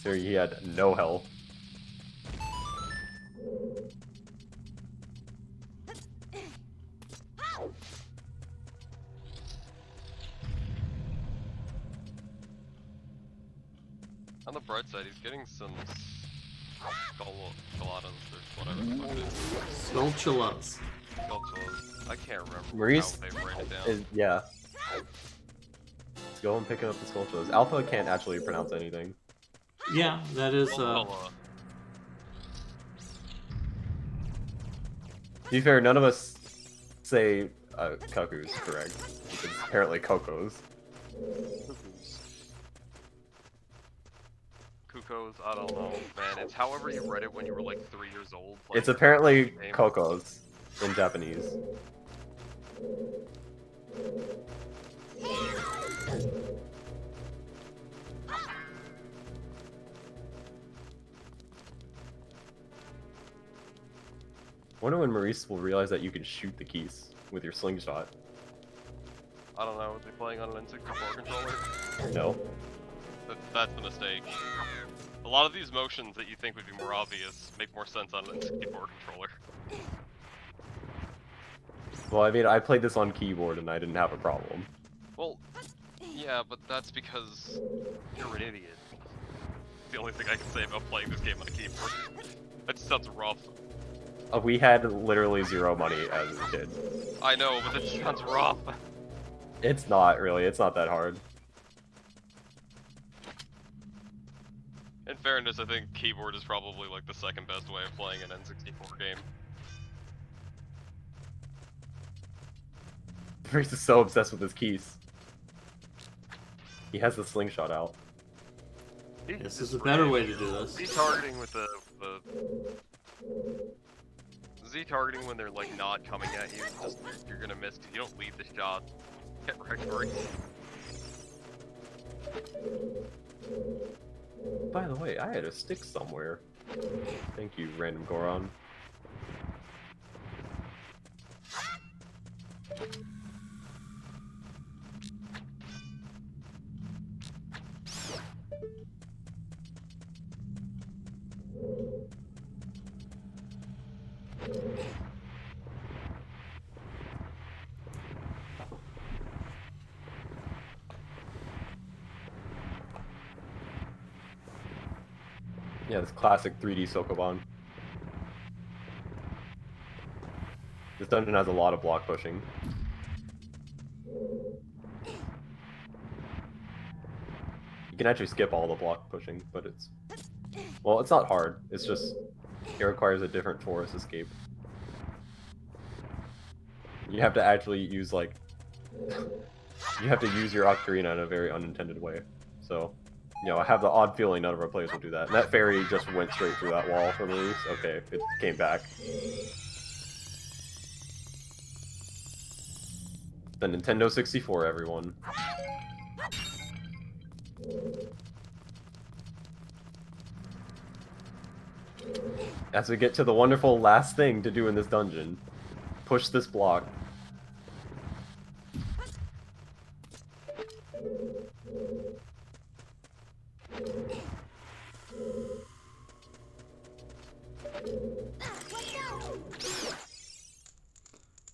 Speaker 2: So he had no health.
Speaker 3: On the bright side, he's getting some Scaladas or whatever the fuck it is.
Speaker 1: Skulltulas.
Speaker 3: Skulltulas. I can't remember
Speaker 2: Maurice
Speaker 3: how they write it down.
Speaker 2: yeah. Let's go and pick up the Skulltulas. Alpha can't actually pronounce anything.
Speaker 1: Yeah, that is.
Speaker 3: Skulltula.
Speaker 2: To be fair, none of us say cuckoos, correct? It's apparently Cocos.
Speaker 3: Cuckoos, I don't know, man. It's however you read it when you were like 3 years old. Like,
Speaker 2: It's apparently
Speaker 3: name.
Speaker 2: Cocos in Japanese. Wonder when Maurice will realize that you can shoot the keys with your slingshot.
Speaker 3: I don't know. Was he playing on an N64 controller?
Speaker 2: No.
Speaker 3: That's the mistake. A lot of these motions that you think would be more obvious make more sense on an N64 controller.
Speaker 2: Well, I mean, I played this on keyboard and I didn't have a problem.
Speaker 3: Well, yeah, but that's because you're an idiot. It's the only thing I can say about playing this game on a keyboard. That just sounds rough.
Speaker 2: We had literally zero money as a kid.
Speaker 3: I know, but that just sounds rough.
Speaker 2: It's not really, it's not that hard.
Speaker 3: In fairness, I think keyboard is probably like the second best way of playing an N64 game.
Speaker 2: Maurice is so obsessed with his keys. He has the slingshot out.
Speaker 1: This is a better way to do this.
Speaker 3: Z-targeting with the Z-targeting when they're like not coming at you, just you're gonna miss because you don't lead the shot. Get wrecked, Maurice.
Speaker 2: By the way, I had a stick somewhere. Thank you, random Goron. Yeah, Yeah, this classic 3D Sokoban. This dungeon has a lot of block pushing. You can actually skip all the block pushing, but it's... Well, it's not hard. It's just... It requires a different forest escape. You have to actually use, like... you have to use your Ocarina in a very unintended way. So, you know, I have the odd feeling none of our players will do that. And that fairy just went straight through that wall for Maurice. Okay, it came back. The Nintendo 64, everyone. As we get to the wonderful last thing to do in this dungeon, push this block.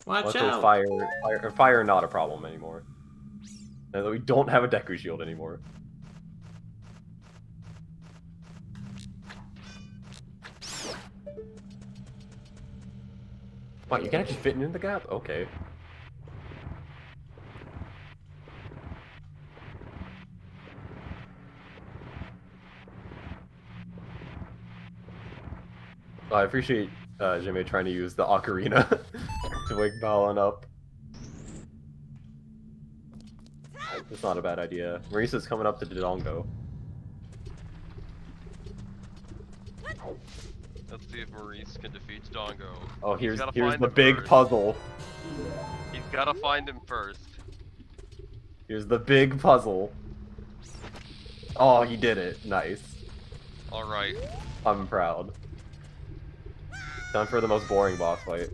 Speaker 1: Watch
Speaker 2: Luckily,
Speaker 1: out!
Speaker 2: fire not a problem anymore. Now that we don't have a Deku Shield anymore. Wow, you can actually fit in the gap? Okay. Well, I appreciate Jimmy trying to use the Ocarina to wake Balon up. That's not a bad idea. Maurice is coming up to Dongle.
Speaker 3: Let's see if Maurice can defeat Dongo.
Speaker 2: Oh, here's the big puzzle.
Speaker 3: He's gotta find him first.
Speaker 2: Here's the big puzzle. Oh, he did it. Nice.
Speaker 3: Alright.
Speaker 2: I'm proud. Time for the most boring boss fight.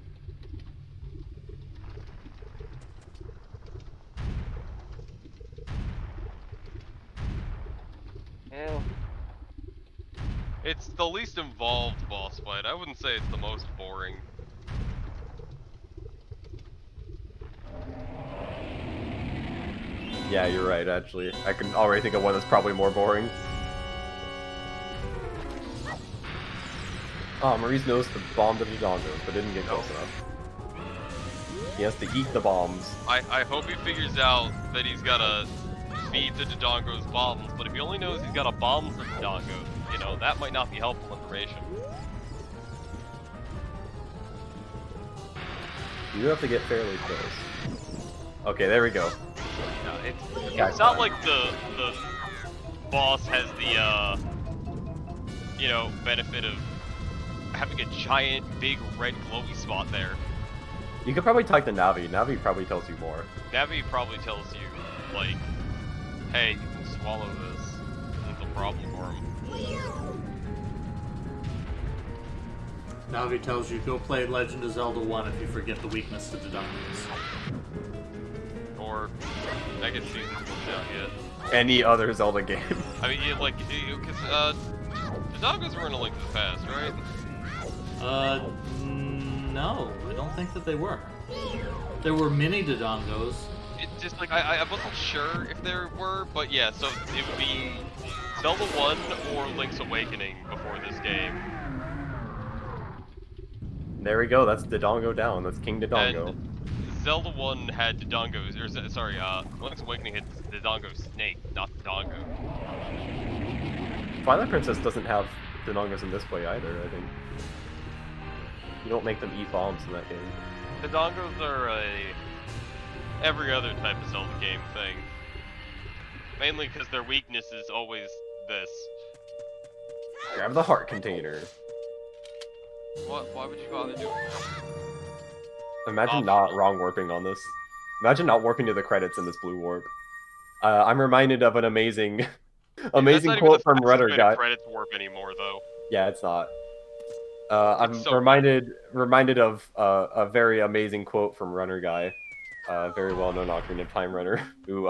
Speaker 3: It's the least involved boss fight. I wouldn't say it's the most boring.
Speaker 2: Yeah, you're right, actually. I can already think of one that's probably more boring. Oh, Maurice knows to bomb the Dodongos, but didn't get close enough. He has to eat the bombs.
Speaker 3: I hope he figures out that he's gotta feed the Dodongos bombs, but if he only knows he's gotta bomb the Dodongos, you know, that might not be helpful information.
Speaker 2: You have to get fairly close. Okay, there we go.
Speaker 3: No, it's not like the boss has the, you know, benefit of having a giant, big, red glowy spot there.
Speaker 2: You could probably talk to Navi. Navi probably tells you more.
Speaker 3: Navi probably tells you, like, hey, you can swallow this. It's a problem for him.
Speaker 1: Navi tells you, go play Legend of Zelda 1 if you forget the weakness to Dodongos.
Speaker 3: Or, I guess season 2 out yet.
Speaker 2: Any other Zelda game.
Speaker 3: I mean, yeah, like, because, Dodongos were in A Link to the Past, right?
Speaker 1: No, I don't think that they were. There were mini Dodongos.
Speaker 3: It just, like, I wasn't sure if there were, but yeah, so it would be Zelda 1 or Link's Awakening before this game.
Speaker 2: There we go, that's Dodongo down, that's King Dodongo.
Speaker 3: And Zelda 1 had Dodongos, or sorry, Link's Awakening had Dodongo Snake, not Dodongo.
Speaker 2: Twilight Princess doesn't have Dodongos in this way either, I think. You don't make them eat bombs in that game.
Speaker 3: Dodongos are a every other type of Zelda game thing. Mainly because their weakness is always this.
Speaker 2: Grab the heart container.
Speaker 3: What? Why would you bother doing that?
Speaker 2: Imagine not wrong warping on this. Imagine not warping to the credits in this blue warp. I'm reminded of an amazing, amazing quote from Rudder Guy.
Speaker 3: Credits warp anymore, though.
Speaker 2: Yeah, it's not. I'm
Speaker 3: so
Speaker 2: reminded of a very amazing quote from Runner Guy, very well-known Ocarina of Time runner, who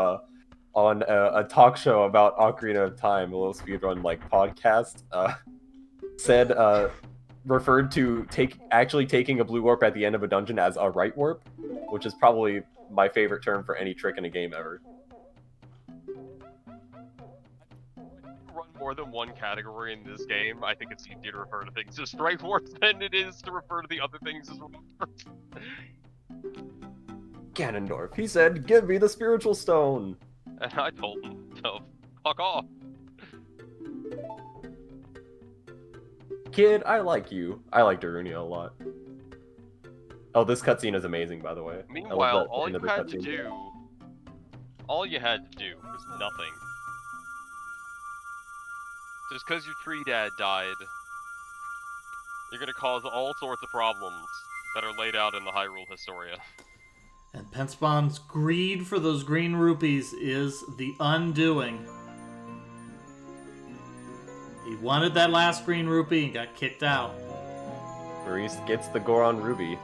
Speaker 2: on a talk show about Ocarina of Time, a little speedrun like podcast, said referred to actually taking a blue warp at the end of a dungeon as a right warp, which is probably my favorite term for any trick in a game ever.
Speaker 3: Run more more than one category in this game, I think it's easier to refer to things as Strike Force than it is to refer to the other things as well.
Speaker 2: Ganondorf, he said, give me the spiritual stone.
Speaker 3: And I told him to fuck off.
Speaker 2: Kid, I like you. I like Darunia a lot. Oh, this cutscene is amazing, by the way.
Speaker 3: Meanwhile, all you had to do was nothing. Just because your tree dad died, you're gonna cause all sorts of problems that are laid out in the Hyrule Historia.
Speaker 1: And Penspawn's greed for those green rupees is the undoing. He wanted that last green rupee and got kicked out.
Speaker 2: Maurice gets the Goron Ruby.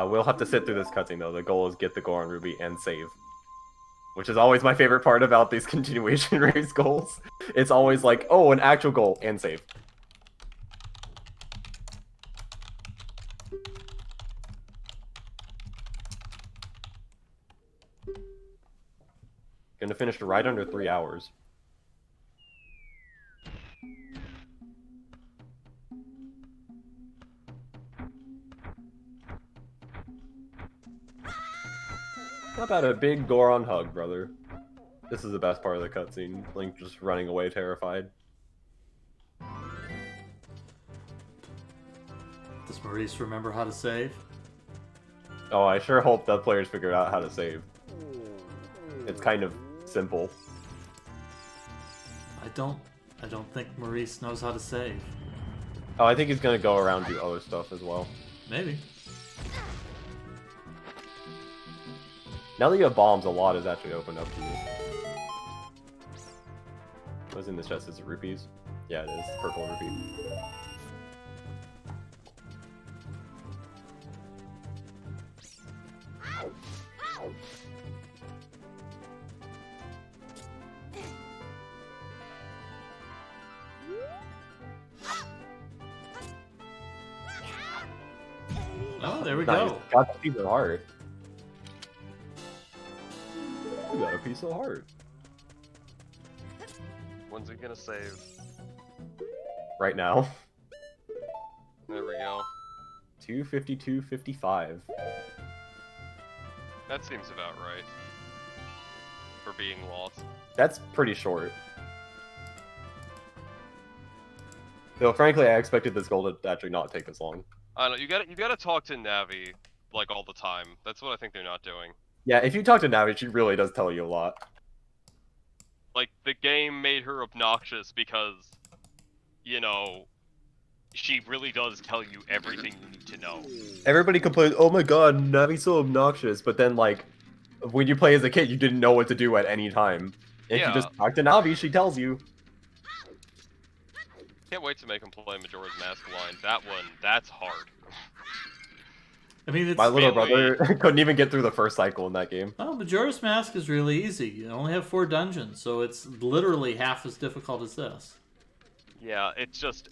Speaker 2: We'll have to sit through this cutscene though. The goal is get the Goron Ruby and save. Which is always my favorite part about these continuation race goals. It's always like, oh, an actual goal and save. Gonna finish right under 3 hours. How about a big Goron hug, brother? This is the best part of the cutscene. Link just running away terrified.
Speaker 1: Does Maurice remember how to save?
Speaker 2: Oh, I sure hope the players figured out how to save. It's kind of simple.
Speaker 1: I don't think Maurice knows how to save.
Speaker 2: Oh, I think he's gonna go around do other stuff as well.
Speaker 1: Maybe.
Speaker 2: Now that you have bombs, a lot is actually opened up to you. What's in this chest? Is it rupees? Yeah, it is. Purple rupee.
Speaker 1: Oh, there we
Speaker 2: Nice.
Speaker 1: go.
Speaker 2: Got a piece of heart. You got a piece of heart.
Speaker 3: When's it gonna save?
Speaker 2: Right now.
Speaker 3: There we go.
Speaker 2: 252.55.
Speaker 3: That seems about right. For being lost.
Speaker 2: That's pretty short. Though, frankly, I expected this goal to actually not take this long.
Speaker 3: I don't know, you gotta talk to Navi, like, all the time. That's what I think they're not doing.
Speaker 2: Yeah, if you talk to Navi, she really does tell you a lot.
Speaker 3: Like, the game made her obnoxious because, you know, she really does tell you everything you need to know.
Speaker 2: Everybody complains, oh my god, Navi's so obnoxious, but then, like, when you play as a kid, you didn't know what to do at any time. If you just talk to Navi, she tells you.
Speaker 3: Can't wait to make him play Majora's Mask line. That's hard.
Speaker 1: I mean, it's
Speaker 2: My little brother couldn't even get through the first cycle in that game.
Speaker 1: Oh, Majora's Mask is really easy. You only have 4 dungeons, so it's literally half as difficult as this.
Speaker 3: Yeah, it's just...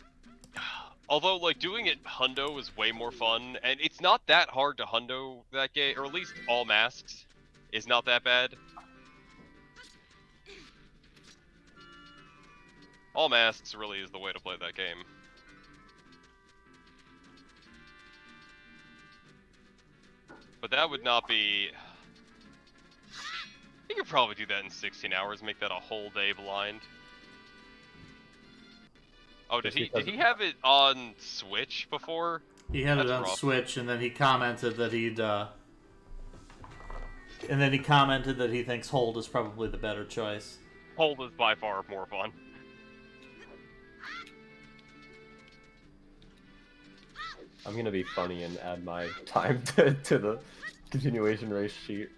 Speaker 3: Although, like, doing it hundo is way more fun, and it's not that hard to hundo that game, or at least all masks is not that bad. All masks really is the way to play that game. But that would not be... You could probably do that in 16 hours, make that a whole day blind. Oh, did he have it on Switch before?
Speaker 1: He had
Speaker 3: That's
Speaker 1: it on
Speaker 3: rough.
Speaker 1: Switch, and then he commented that he thinks Hold is probably the better choice.
Speaker 3: Hold is by far more fun.
Speaker 2: I'm gonna be funny and add my time to the continuation race sheet.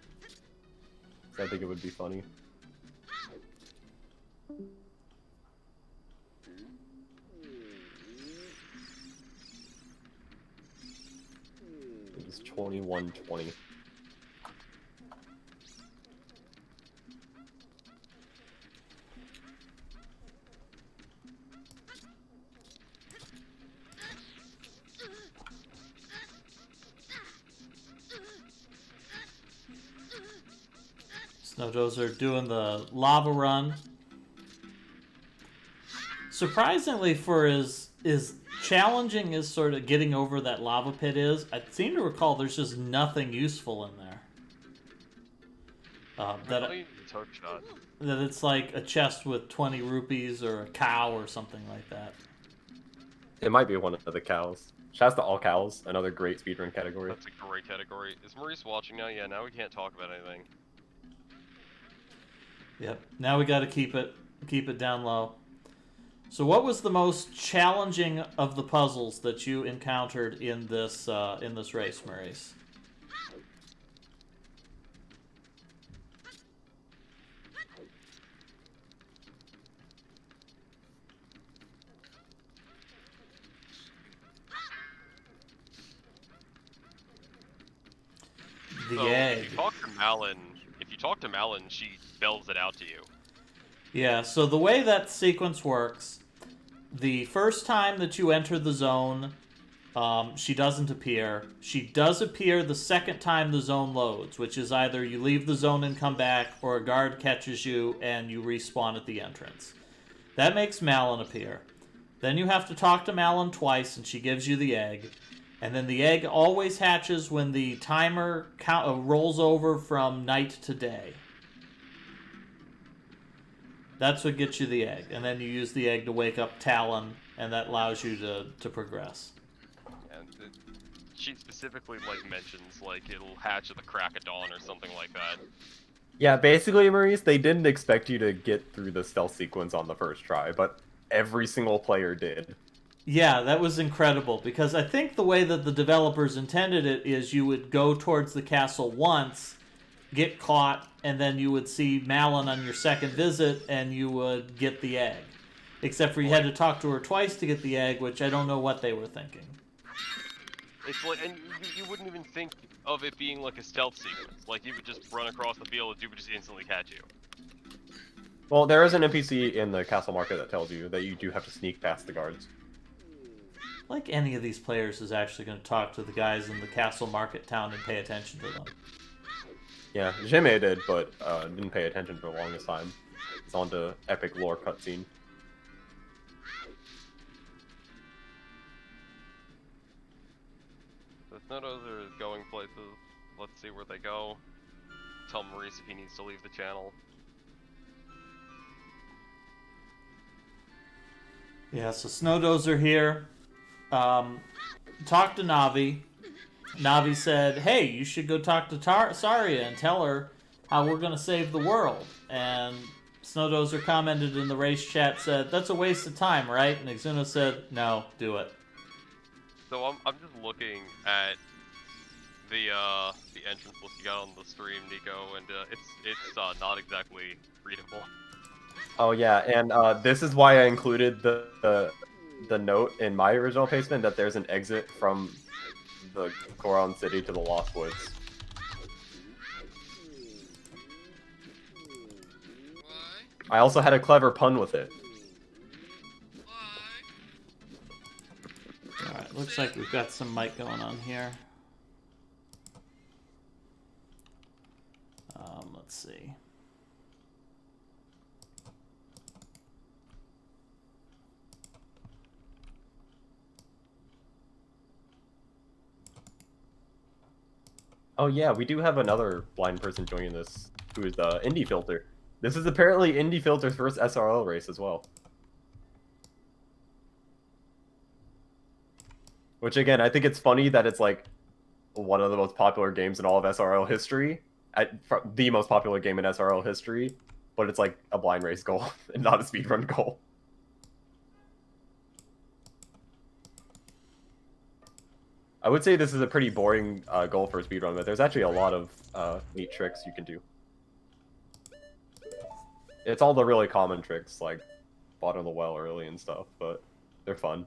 Speaker 2: I think it would be funny. It's 21:20.
Speaker 1: Snowdozer doing the lava run. Surprisingly, for as challenging as sort of getting over that lava pit is, I seem to recall there's just nothing useful in there. That it's like a chest with 20 rupees or a cow or something like that.
Speaker 2: It might be one of the cows. Shouts to all cows, another great speedrun category.
Speaker 3: That's a great category. Is Maurice watching now? Yeah, now we can't talk about anything.
Speaker 1: Yep. Now we got to keep it down low. So, what was the most challenging of the puzzles that you encountered in this race, Maurice? The egg.
Speaker 3: If you talk to Malin, she spells it out to you.
Speaker 1: Yeah, so the way that sequence works, the first time that you enter the zone, she doesn't appear. She does appear the second time the zone loads, which is either you leave the zone and come back, or a guard catches you and you respawn at the entrance. That makes Malin appear. Then you have to talk to Malin twice, and she gives you the egg. And then the egg always hatches when the timer rolls over from night to day. That's what gets you the egg. And then you use the egg to wake up Talon, and that allows you to progress.
Speaker 3: And she specifically mentions it'll hatch at the crack of dawn or something like that.
Speaker 2: Yeah, basically, Maurice, they didn't expect you to get through the stealth sequence on the first try, but every single player did.
Speaker 1: Yeah, that was incredible, because I think the way that the developers intended it is you would go towards the castle once, get caught, and then you would see Malin on your second visit, and you would get the egg. Except for you had to talk to her twice to get the egg, which I don't know what they were thinking.
Speaker 3: It's and you wouldn't even think of it being like a stealth sequence. You would just run across the field and you would just instantly catch you.
Speaker 2: Well, there is an NPC in the castle market that tells you that you do have to sneak past the guards.
Speaker 1: Like any of these players is actually going to talk to the guys in the castle market town and pay attention to them.
Speaker 2: Yeah, Jimmy did, but didn't pay attention for the longest time. It's on to epic lore cutscene.
Speaker 3: The Snowdozer are going places. Let's see where they go. Tell Maurice if he needs to leave the channel.
Speaker 1: Yeah, so Snowdozer here. Talk to Navi. Navi said, hey, you should go talk to Saria and tell her how we're going to save the world. And Snowdozer commented in the race chat, said, that's a waste of time, right? And Exuno said, no, do it.
Speaker 3: So I'm just looking at the entrance list you got on the stream, Nico, and it's not exactly readable.
Speaker 2: Oh yeah, and this is why I included the note in my original placement that there's an exit from the Goron City to the Lost Woods. I also had a clever pun with it.
Speaker 1: Alright, looks like we've got some mic going on here. Let's see.
Speaker 2: Oh yeah, we do have another blind person joining this, who is Indie Filter. This is apparently Indie Filter's first SRL race as well. Which again, I think it's funny that it's one of the most popular games in all of SRL history. The most popular game in SRL history, but it's a blind race goal and not a speedrun goal. I would say this is a pretty boring goal for a speedrun, but there's actually a lot of neat tricks you can do. It's all the really common tricks, like bottom of the well early and stuff, but they're fun.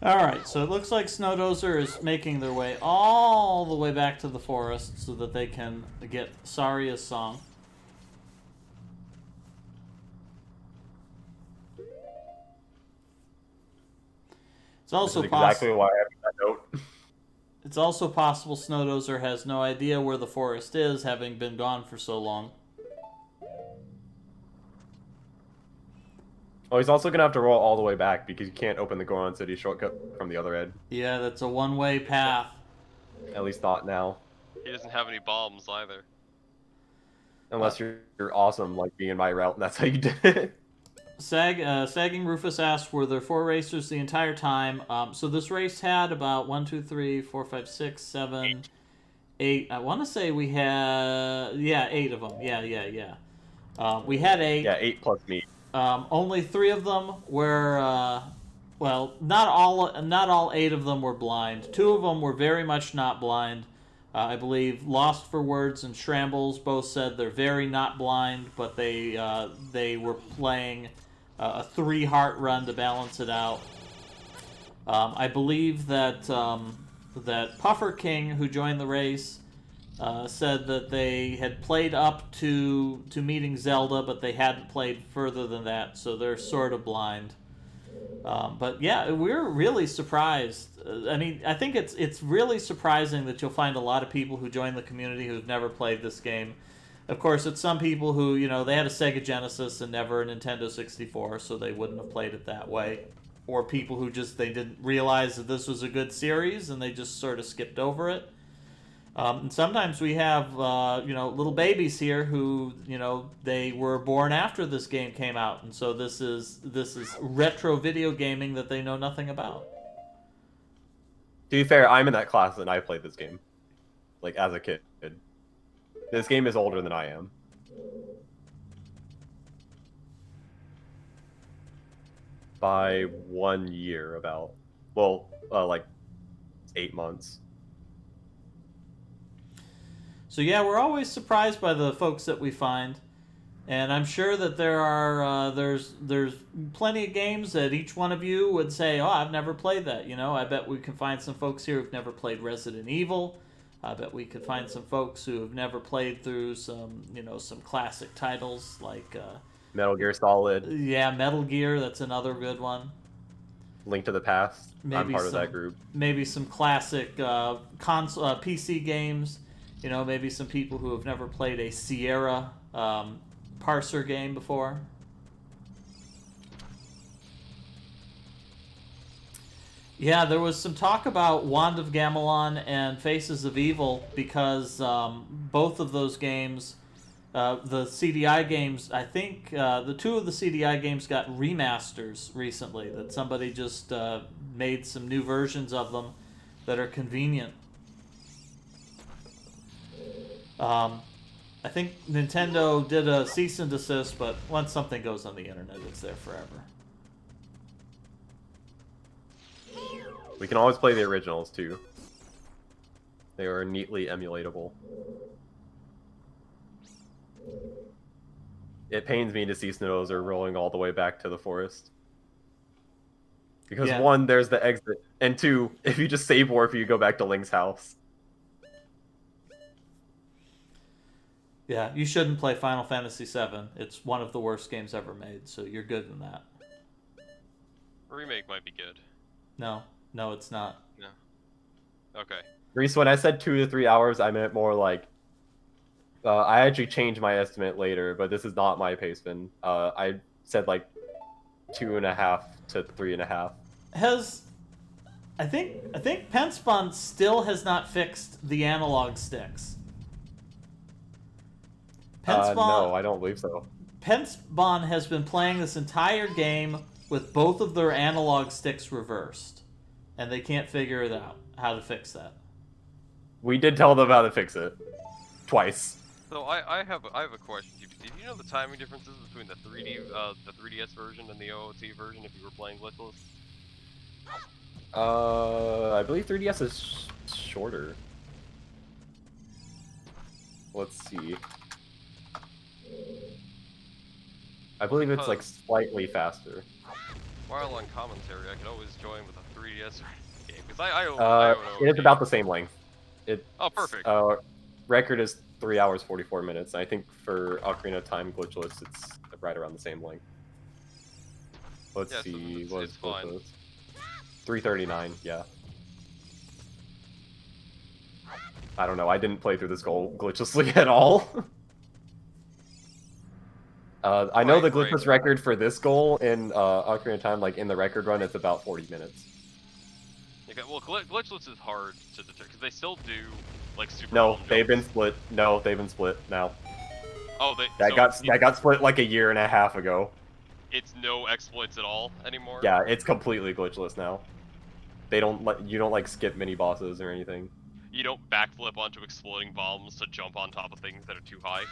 Speaker 1: Alright, so it looks like Snowdozer is making their way all the way back to the forest so that they can get Saria's song. It's also
Speaker 2: exactly why I have that note.
Speaker 1: It's also possible Snowdozer has no idea where the forest is, having been gone for so long.
Speaker 2: Oh, he's also gonna have to roll all the way back because you can't open the Goron City shortcut from the other end.
Speaker 1: Yeah, that's a one-way path.
Speaker 2: At least not now.
Speaker 3: He doesn't have any bombs either.
Speaker 2: Unless you're awesome, like being my route, and that's how you did it.
Speaker 1: Sagging Rufus asked, were there 4 racers the entire time? So this race had about 1, 2, 3, 4, 5, 6, 7, 8. I want to say we had 8 of them. Yeah. We had 8.
Speaker 2: Yeah, 8 plus me.
Speaker 1: Only 3 of them were well, not all 8 of them were blind. 2 of them were very much not blind. I believe Lost for Words and Shrambles both said they're very not blind, but they were playing a 3 heart run to balance it out. I believe that that Puffer King, who joined the race, said that they had played up to meeting Zelda, but they hadn't played further than that, so they're sort of blind. But yeah, we're really surprised. I mean, I think it's really surprising that you'll find a lot of people who join the community who've never played this game. Of course, it's some people who, you know, they had a Sega Genesis and never a Nintendo 64, so they wouldn't have played it that way. Or people who just, they didn't realize that this was a good series and they just sort of skipped over it. And sometimes we have, you know, little babies here who, you know, they were born after this game came out, and so this is retro video gaming that they know nothing about.
Speaker 2: To be fair, I'm in that class and I played this game, like, as a kid. This game is older than I am. By 1 year, about. Well, like, 8 months.
Speaker 1: So yeah, we're always surprised by the folks that we find, and I'm sure that there are there's plenty of games that each one of you would say, oh, I've never played that. You know, I bet we can find some folks here who've never played Resident Evil. I bet we could find some folks who have never played through some, you know, some classic titles like
Speaker 2: Metal Gear Solid.
Speaker 1: Yeah, Metal Gear. That's another good one.
Speaker 2: Link to the Past. I'm part of that group.
Speaker 1: Maybe some classic console PC games. You know, maybe some people who have never played a Sierra parser game before. Yeah, there was some talk about Wand of Gamelon and Faces of Evil because both of those games, the CDI games, I think the 2 of the CDI games got remasters recently, that somebody just made some new versions of them that are convenient. I think Nintendo did a cease and desist, but once something goes on the internet, it's there forever.
Speaker 2: We can always play the originals, too. They are neatly emulatable. It pains me to see Snowdozer rolling all the way back to the forest. Because 1, there's the exit, and 2, if you just save warp, you go back to Link's house.
Speaker 1: Yeah, you shouldn't play Final Fantasy VII. It's one of the worst games ever made, so you're good in that.
Speaker 3: A remake might be good.
Speaker 1: No, it's not.
Speaker 3: No. Okay.
Speaker 2: Reese, when I said 2 to 3 hours, I meant more like... I actually changed my estimate later, but this is not my pace bin. I said like 2.5 to 3.5.
Speaker 1: I think Penspon still has not fixed the analog sticks.
Speaker 2: No, I don't believe so.
Speaker 1: Penspon has been playing this entire game with both of their analog sticks reversed, and they can't figure it out, how to fix that.
Speaker 2: We did tell them how to fix it. Twice.
Speaker 3: So I have a question. Did you know the timing differences between the 3DS version and the OOT version if you were playing glitchless?
Speaker 2: I believe 3DS is shorter. Let's see. I believe it's like slightly faster.
Speaker 3: While on commentary, I could always join with a 3DS game because I own
Speaker 2: it is about the same length.
Speaker 3: Oh, perfect.
Speaker 2: Record is 3 hours 44 minutes. I think for Ocarina Time glitchless, it's right around the same length. Let's see.
Speaker 3: So it's fine.
Speaker 2: 339. Yeah. I don't know. I didn't play through this goal glitchlessly at all. I know the glitchless record for this goal in Ocarina of Time, like in the record run, it's about 40 minutes.
Speaker 3: Okay, well, glitchless is hard to detect because they still do like super.
Speaker 2: No, they've been split. No, they've been split now.
Speaker 3: Oh,
Speaker 2: that got split like a year and a half ago.
Speaker 3: It's no exploits at all anymore.
Speaker 2: Yeah, it's completely glitchless now. They don't you don't like skip mini bosses or anything.
Speaker 3: You don't backflip onto exploding bombs to jump on top of things that are too high.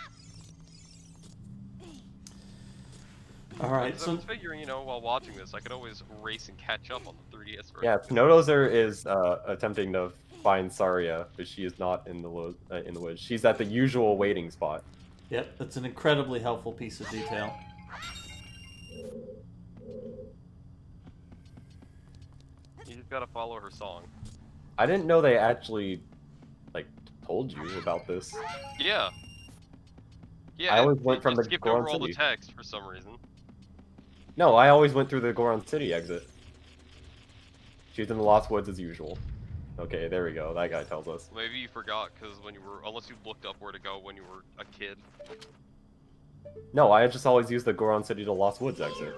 Speaker 1: Alright,
Speaker 3: so I was figuring, you know, while watching this, I could always race and catch up on the 3DS version.
Speaker 2: Yeah, Nodozer is attempting to find Saria, but she is not in the woods. She's at the usual waiting spot.
Speaker 1: Yep, that's an incredibly helpful piece of detail.
Speaker 3: You just gotta follow her song.
Speaker 2: I didn't know they actually, like, told you about this.
Speaker 3: Yeah. Yeah,
Speaker 2: I always went from the
Speaker 3: skipped
Speaker 2: Goron
Speaker 3: over all the
Speaker 2: City.
Speaker 3: text for some reason.
Speaker 2: No, I always went through the Goron City exit. She's in the Lost Woods as usual. Okay, there we go. That guy tells us.
Speaker 3: Maybe you forgot because when you were, unless you looked up where to go when you were a kid.
Speaker 2: No, I just always use the Goron City to Lost Woods exit.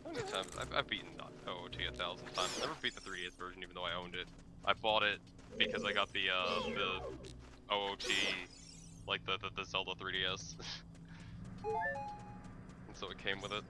Speaker 3: How many times? I've beaten OOT 1,000 times. I never beat the 3DS version even though I owned it. I bought it because I got the OOT, like the Zelda 3DS. And so it came with it.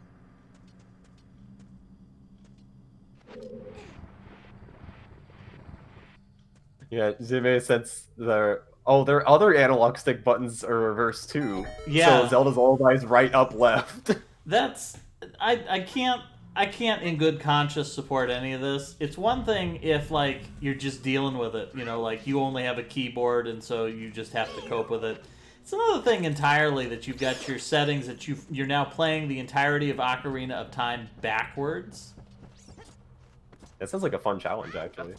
Speaker 2: Yeah, it made sense. Their other analog stick buttons are reversed too.
Speaker 1: Yeah.
Speaker 2: So Zelda's Lullaby's right, up, left.
Speaker 1: That's I can't in good conscience support any of this. It's one thing if like you're just dealing with it, you know, like you only have a keyboard and so you just have to cope with it. It's another thing entirely that you've got your settings that you're now playing the entirety of Ocarina of Time backwards.
Speaker 2: That sounds like a fun challenge, actually.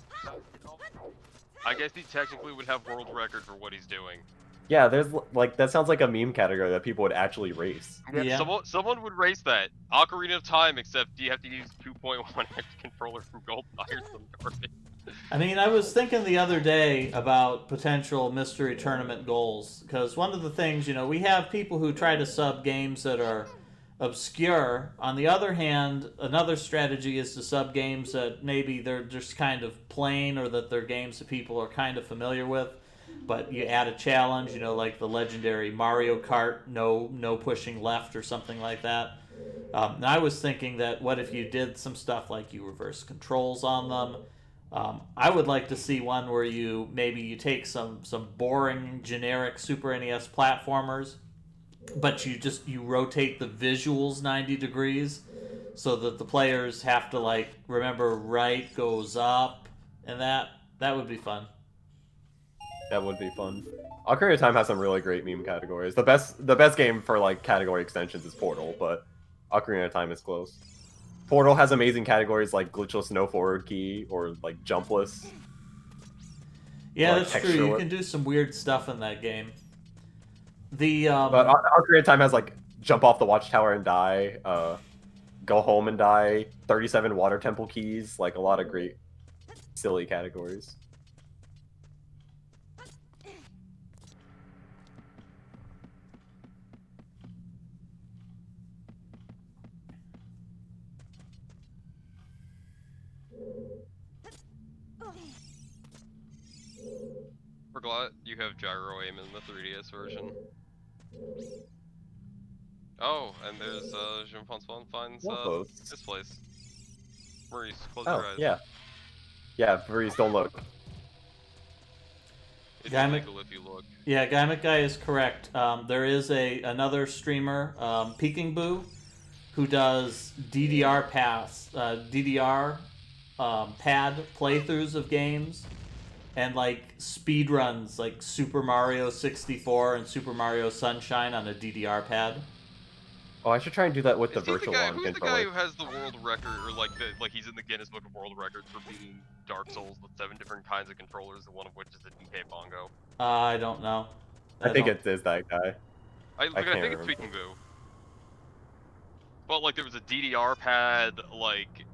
Speaker 3: I guess he technically would have world record for what he's doing.
Speaker 2: Yeah, there's like that sounds like a meme category that people would actually race.
Speaker 1: Yeah.
Speaker 3: Someone would race that. Ocarina of Time, except you have to use 2.1x controller from Gold Tires some garbage.
Speaker 1: I mean, I was thinking the other day about potential mystery tournament goals, because one of the things, you know, we have people who try to sub games that are obscure. On the other hand, another strategy is to sub games that maybe they're just kind of plain or that they're games that people are kind of familiar with, but you add a challenge, you know, like the legendary Mario Kart, no pushing left or something like that. And I was thinking that what if you did some stuff like you reverse controls on them. I would like to see one where you take some boring generic Super NES platformers, but you rotate the visuals 90 degrees so that the players have to like remember right goes up, and that would be fun.
Speaker 2: That would be fun. Ocarina of Time has some really great meme categories. The best game for like category extensions is Portal, but Ocarina of Time is close. Portal has amazing categories like glitchless no forward key or like jumpless.
Speaker 1: Yeah,
Speaker 2: like
Speaker 1: that's true. You can do some weird stuff in that game.
Speaker 2: But Ocarina of Time has like jump off the watchtower and die, go home and die, 37 water temple keys, like a lot of great silly categories.
Speaker 3: We're glad you have gyro aim in the 3DS version. Oh, and there's Jean-François finds this place. Maurice, close your eyes.
Speaker 2: Yeah. Yeah, Maurice, don't look.
Speaker 3: It's illegal if you look.
Speaker 1: Yeah, Gaimak Guy is correct. There is another streamer, Peking Boo, who does DDR pad playthroughs of games and like speed runs like Super Mario 64 and Super Mario Sunshine on a DDR pad.
Speaker 2: Oh, I should try and do that with the virtual one.
Speaker 3: Who's the guy who has the world record, or like he's in the Guinness Book of World Records for beating Dark Souls with 7 different kinds of controllers, and one of which is a DK bongo?
Speaker 1: I don't know.
Speaker 2: I think it is that guy.
Speaker 3: I think it's Peking Boo. But like there was a DDR pad, like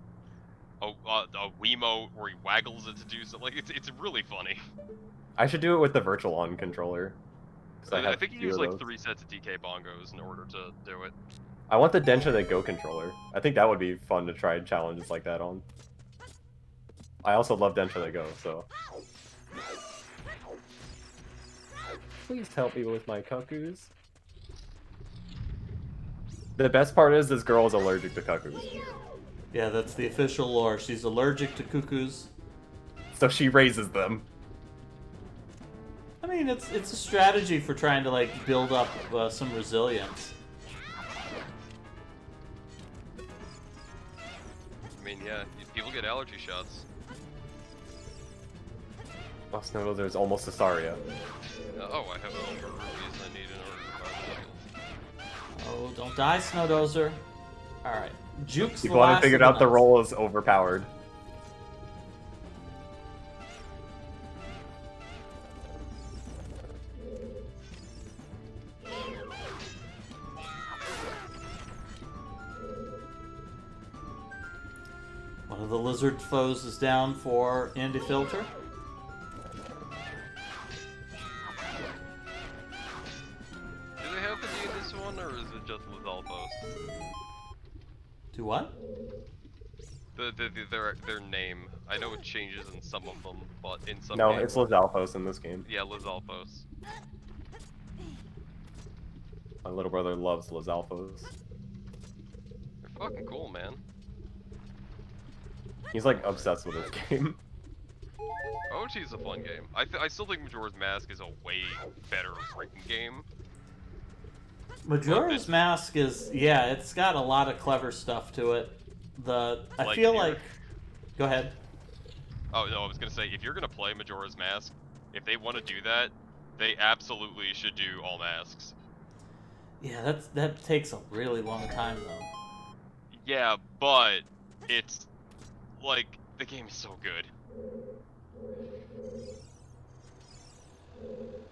Speaker 3: a Wiimote where he waggles it to do so. Like it's really funny.
Speaker 2: I should do it with the virtual on controller. 'Cause
Speaker 3: I
Speaker 2: have
Speaker 3: think you
Speaker 2: two
Speaker 3: use
Speaker 2: of
Speaker 3: like
Speaker 2: those.
Speaker 3: 3 sets of DK bongos in order to do it.
Speaker 2: I want the Densha the Go controller. I think that would be fun to try challenges like that on. I also love Densha the Go, so. Please help me with my cuckoos. The best part is this girl is allergic to cuckoos.
Speaker 1: Yeah, that's the official lore. She's allergic to cuckoos.
Speaker 2: So she raises them.
Speaker 1: I mean, it's a strategy for trying to like build up some resilience.
Speaker 3: I mean, yeah, people get allergy shots.
Speaker 2: Oh, Snowdozer is almost a Saria.
Speaker 3: Oh, I have all the rupees I need in order to buy the shield.
Speaker 1: Oh, don't die, Snowdozer. Alright. Juke's the
Speaker 2: People haven't
Speaker 1: last
Speaker 2: figured
Speaker 1: of
Speaker 2: out the
Speaker 1: nuts.
Speaker 2: role is overpowered.
Speaker 1: One of the lizard foes is down for Andy Filter.
Speaker 3: Do they have to be in this one, or is it just Lizalfos?
Speaker 1: Do what?
Speaker 3: Their name. I know it changes in some of them, but in some
Speaker 2: No,
Speaker 3: games...
Speaker 2: it's Lizalfos in this game.
Speaker 3: Yeah, Lizalfos.
Speaker 2: My little brother loves Lizalfos.
Speaker 3: They're fucking cool, man.
Speaker 2: He's like obsessed with this game.
Speaker 3: OG is a fun game. I still think Majora's Mask is a way better written game.
Speaker 1: Majora's Mask is, yeah, it's got a lot of clever stuff to it. I
Speaker 3: Like
Speaker 1: feel
Speaker 3: here.
Speaker 1: like... Go ahead.
Speaker 3: Oh no, I was gonna say, if you're gonna play Majora's Mask, if they want to do that, they absolutely should do all masks.
Speaker 1: Yeah, that takes a really long time, though.
Speaker 3: Yeah, but it's like the game is so good.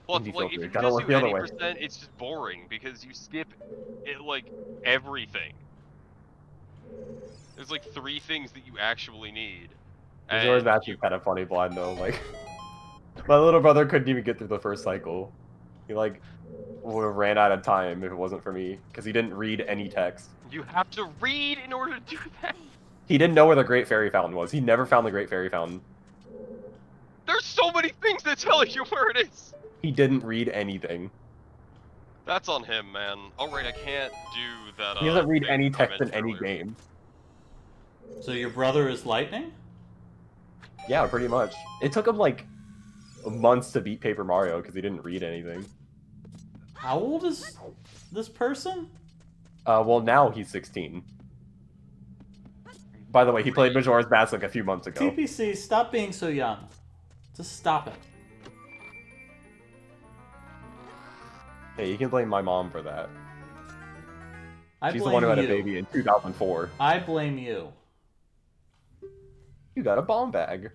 Speaker 3: Plus,
Speaker 2: Indie
Speaker 3: like if
Speaker 2: filter,
Speaker 3: you
Speaker 2: gotta
Speaker 3: just
Speaker 2: look
Speaker 3: do
Speaker 2: the other
Speaker 3: any
Speaker 2: way.
Speaker 3: percent, it's just boring because you skip it like everything. There's like 3 things that you actually need.
Speaker 2: Majora's
Speaker 3: And
Speaker 2: Mask is kind of funny blind though. Like, my little brother couldn't even get through the first cycle. He like would have ran out of time if it wasn't for me because he didn't read any text.
Speaker 3: you have to read in order to do that.
Speaker 2: He didn't know where the Great Fairy Fountain was. He never found the Great Fairy Fountain.
Speaker 3: There's so many things that tell you where it is.
Speaker 2: He didn't read anything.
Speaker 3: That's on him, man. Oh right, I can't do that.
Speaker 2: He doesn't read
Speaker 3: thing
Speaker 2: any
Speaker 3: I
Speaker 2: text in
Speaker 3: mentioned
Speaker 2: any
Speaker 3: earlier.
Speaker 2: game.
Speaker 1: So your brother is lightning?
Speaker 2: Yeah, pretty much. It took him like months to beat Paper Mario because he didn't read anything.
Speaker 1: How old is this person?
Speaker 2: Well, now he's 16. By the way, he played Majora's Mask like a few months ago.
Speaker 1: TPC, stop being so young. Just stop it.
Speaker 2: Hey, you can blame my mom for that.
Speaker 1: I
Speaker 2: She's
Speaker 1: blame
Speaker 2: the one who had
Speaker 1: you.
Speaker 2: a baby in 2004.
Speaker 1: I blame you.
Speaker 2: You got a bomb bag.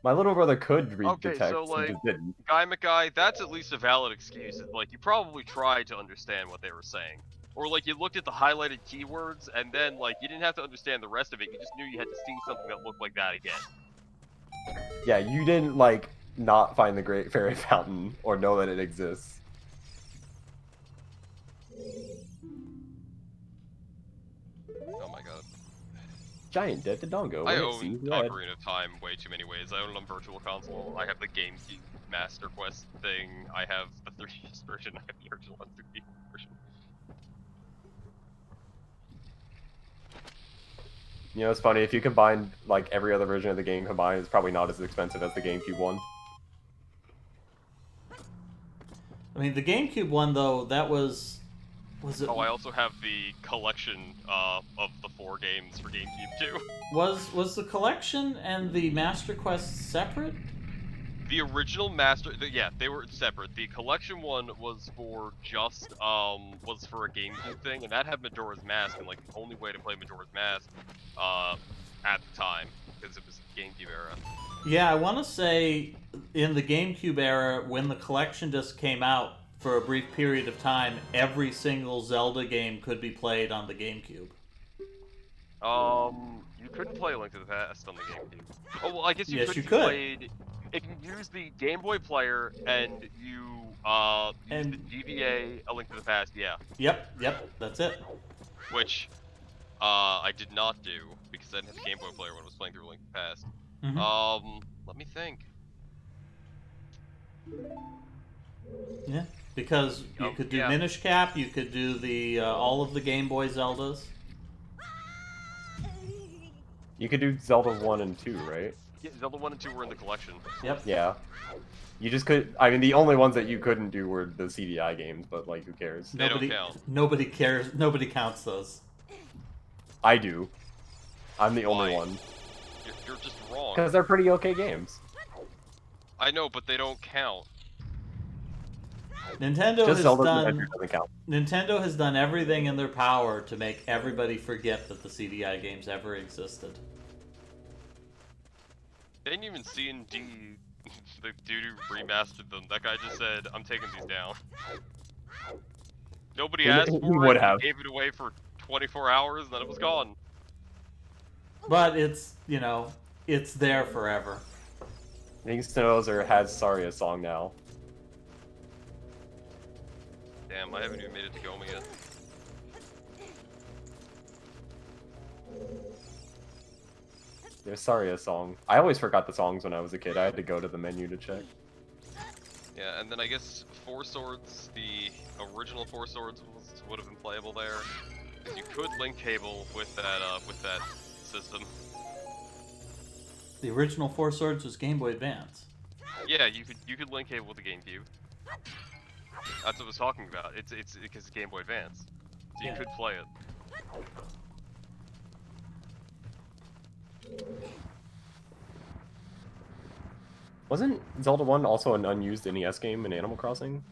Speaker 2: My little brother could read the
Speaker 3: Okay,
Speaker 2: text,
Speaker 3: so,
Speaker 2: he
Speaker 3: like,
Speaker 2: just didn't.
Speaker 3: Guy McGuy, that's at least a valid excuse. It's like you probably tried to understand what they were saying. Or like you looked at the highlighted keywords and then like you didn't have to understand the rest of it, you just knew you had to see something that looked like that again.
Speaker 2: Yeah, you didn't, like, not find the Great Fairy Fountain or know that it exists.
Speaker 3: Oh my god.
Speaker 2: Giant dead to Dongo.
Speaker 3: I
Speaker 2: when it
Speaker 3: own
Speaker 2: sees red.
Speaker 3: Ocarina of Time way too many ways. I own it on Virtual Console, I have the GameCube Master Quest thing, I have the 3DS version, I have the original 3D version.
Speaker 2: You know, it's funny, if you combine, like, every other version of the game combined, it's probably not as expensive as the GameCube one.
Speaker 1: I mean, the GameCube one, though, that was it...
Speaker 3: Oh, I also have the collection of the 4 games for GameCube too.
Speaker 1: Was the collection and the Master Quest separate?
Speaker 3: The original yeah, they were separate. The collection one was for just, was for a GameCube thing, and that had Majora's Mask, and, like, the only way to play Majora's Mask, at the time, because it was GameCube era.
Speaker 1: Yeah, I want to say in the GameCube era, when the collection disc came out for a brief period of time, every single Zelda game could be played on the GameCube.
Speaker 3: You couldn't play Link to the Past on the GameCube. Oh, well, I guess you
Speaker 1: Yes,
Speaker 3: could
Speaker 1: you
Speaker 3: if you
Speaker 1: could.
Speaker 3: played... If you use the Game Boy player and you, use the GBA A Link to the Past, yeah.
Speaker 1: Yep, that's it.
Speaker 3: Which, I did not do, because I didn't have a Game Boy player when I was playing through Link to the Past. Let me think.
Speaker 1: Yeah, because you could do Minish Cap, you could do the all of the Game Boy Zeldas.
Speaker 2: You could do Zelda 1 and 2, right?
Speaker 3: Yeah, Zelda 1 and 2 were in the collection.
Speaker 1: Yep.
Speaker 2: Yeah. You just could... I mean, the only ones that you couldn't do were the CDI games, but, like, who cares?
Speaker 3: They don't count.
Speaker 1: Nobody cares. Nobody counts those.
Speaker 2: I do. I'm the only
Speaker 3: Why?
Speaker 2: one.
Speaker 3: You're just wrong.
Speaker 2: Because they're pretty okay games.
Speaker 3: I know, but they don't count.
Speaker 1: Nintendo
Speaker 2: Just
Speaker 1: has
Speaker 2: Zelda's
Speaker 1: done.
Speaker 2: Adventure doesn't count.
Speaker 1: Nintendo has done everything in their power to make everybody forget that the CDI games ever existed.
Speaker 3: They didn't even C&D the dude who remastered them. That guy just said, I'm taking these down. Nobody asked
Speaker 2: He
Speaker 3: for
Speaker 2: would
Speaker 3: it,
Speaker 2: have.
Speaker 3: gave it away for 24 hours, and then it was gone.
Speaker 1: But it's, it's there forever.
Speaker 2: Link Snowser has Saria song now.
Speaker 3: Damn, I haven't even made it to Goma yet.
Speaker 2: There's Saria song. I always forgot the songs when I was a kid. I had to go to the menu to check.
Speaker 3: Yeah, and then I guess Four Swords, the original Four Swords would have been playable there. You could link cable with that system.
Speaker 1: The original Four Swords was Game Boy Advance.
Speaker 3: Yeah, you could link cable with the GameCube. That's what I was talking about. It's because it's Game Boy Advance, so you could play it.
Speaker 2: Wasn't Zelda 1 also an unused NES game in Animal Crossing?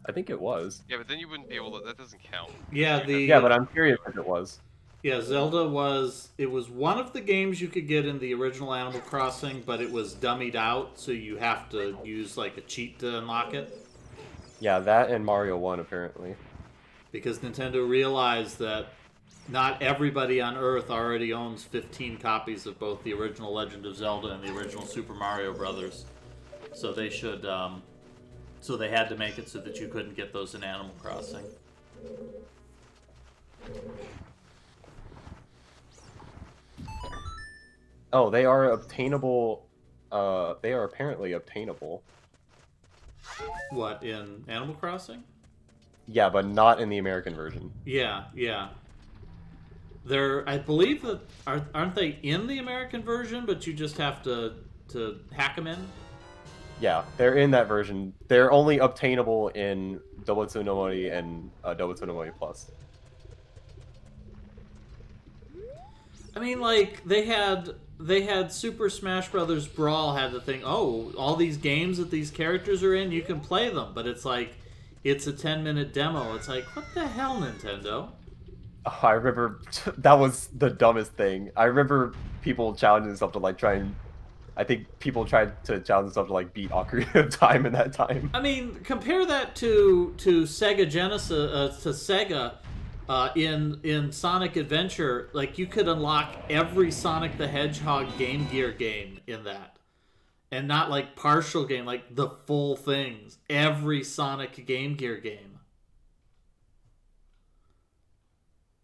Speaker 2: I think it was.
Speaker 3: Yeah, but then you wouldn't be able to. That doesn't count.
Speaker 1: Yeah,
Speaker 2: Yeah, but I'm curious if it was.
Speaker 1: Yeah, Zelda was one of the games you could get in the original Animal Crossing, but it was dummied out, so you have to use like a cheat to unlock it.
Speaker 2: Yeah, that and Mario 1 apparently.
Speaker 1: Because Nintendo realized that not everybody on Earth already owns 15 copies of both the original Legend of Zelda and the original Super Mario Brothers. So they should, so they had to make it so that you couldn't get those in Animal Crossing.
Speaker 2: Oh, they are obtainable. They are apparently obtainable.
Speaker 1: What, in Animal Crossing?
Speaker 2: Yeah, but not in the American version.
Speaker 1: Yeah. They're, I believe that aren't they in the American version, but you just have to hack them in?
Speaker 2: Yeah, they're in that version. They're only obtainable in Dobutsu no Mori and Dobutsu no Mori Plus.
Speaker 1: I mean, like they had Super Smash Brothers Brawl had the thing. Oh, all these games that these characters are in, you can play them, but it's like it's a 10-minute demo. It's like, what the hell, Nintendo?
Speaker 2: Oh, I remember that was the dumbest thing. I remember people challenging themselves to like try and. I think people tried to challenge themselves to like beat Ocarina of Time in that time.
Speaker 1: I mean, compare that to Sega Genesis to Sega in Sonic Adventure. Like you could unlock every Sonic the Hedgehog Game Gear game in that, and not like partial game, like the full things. Every Sonic Game Gear game.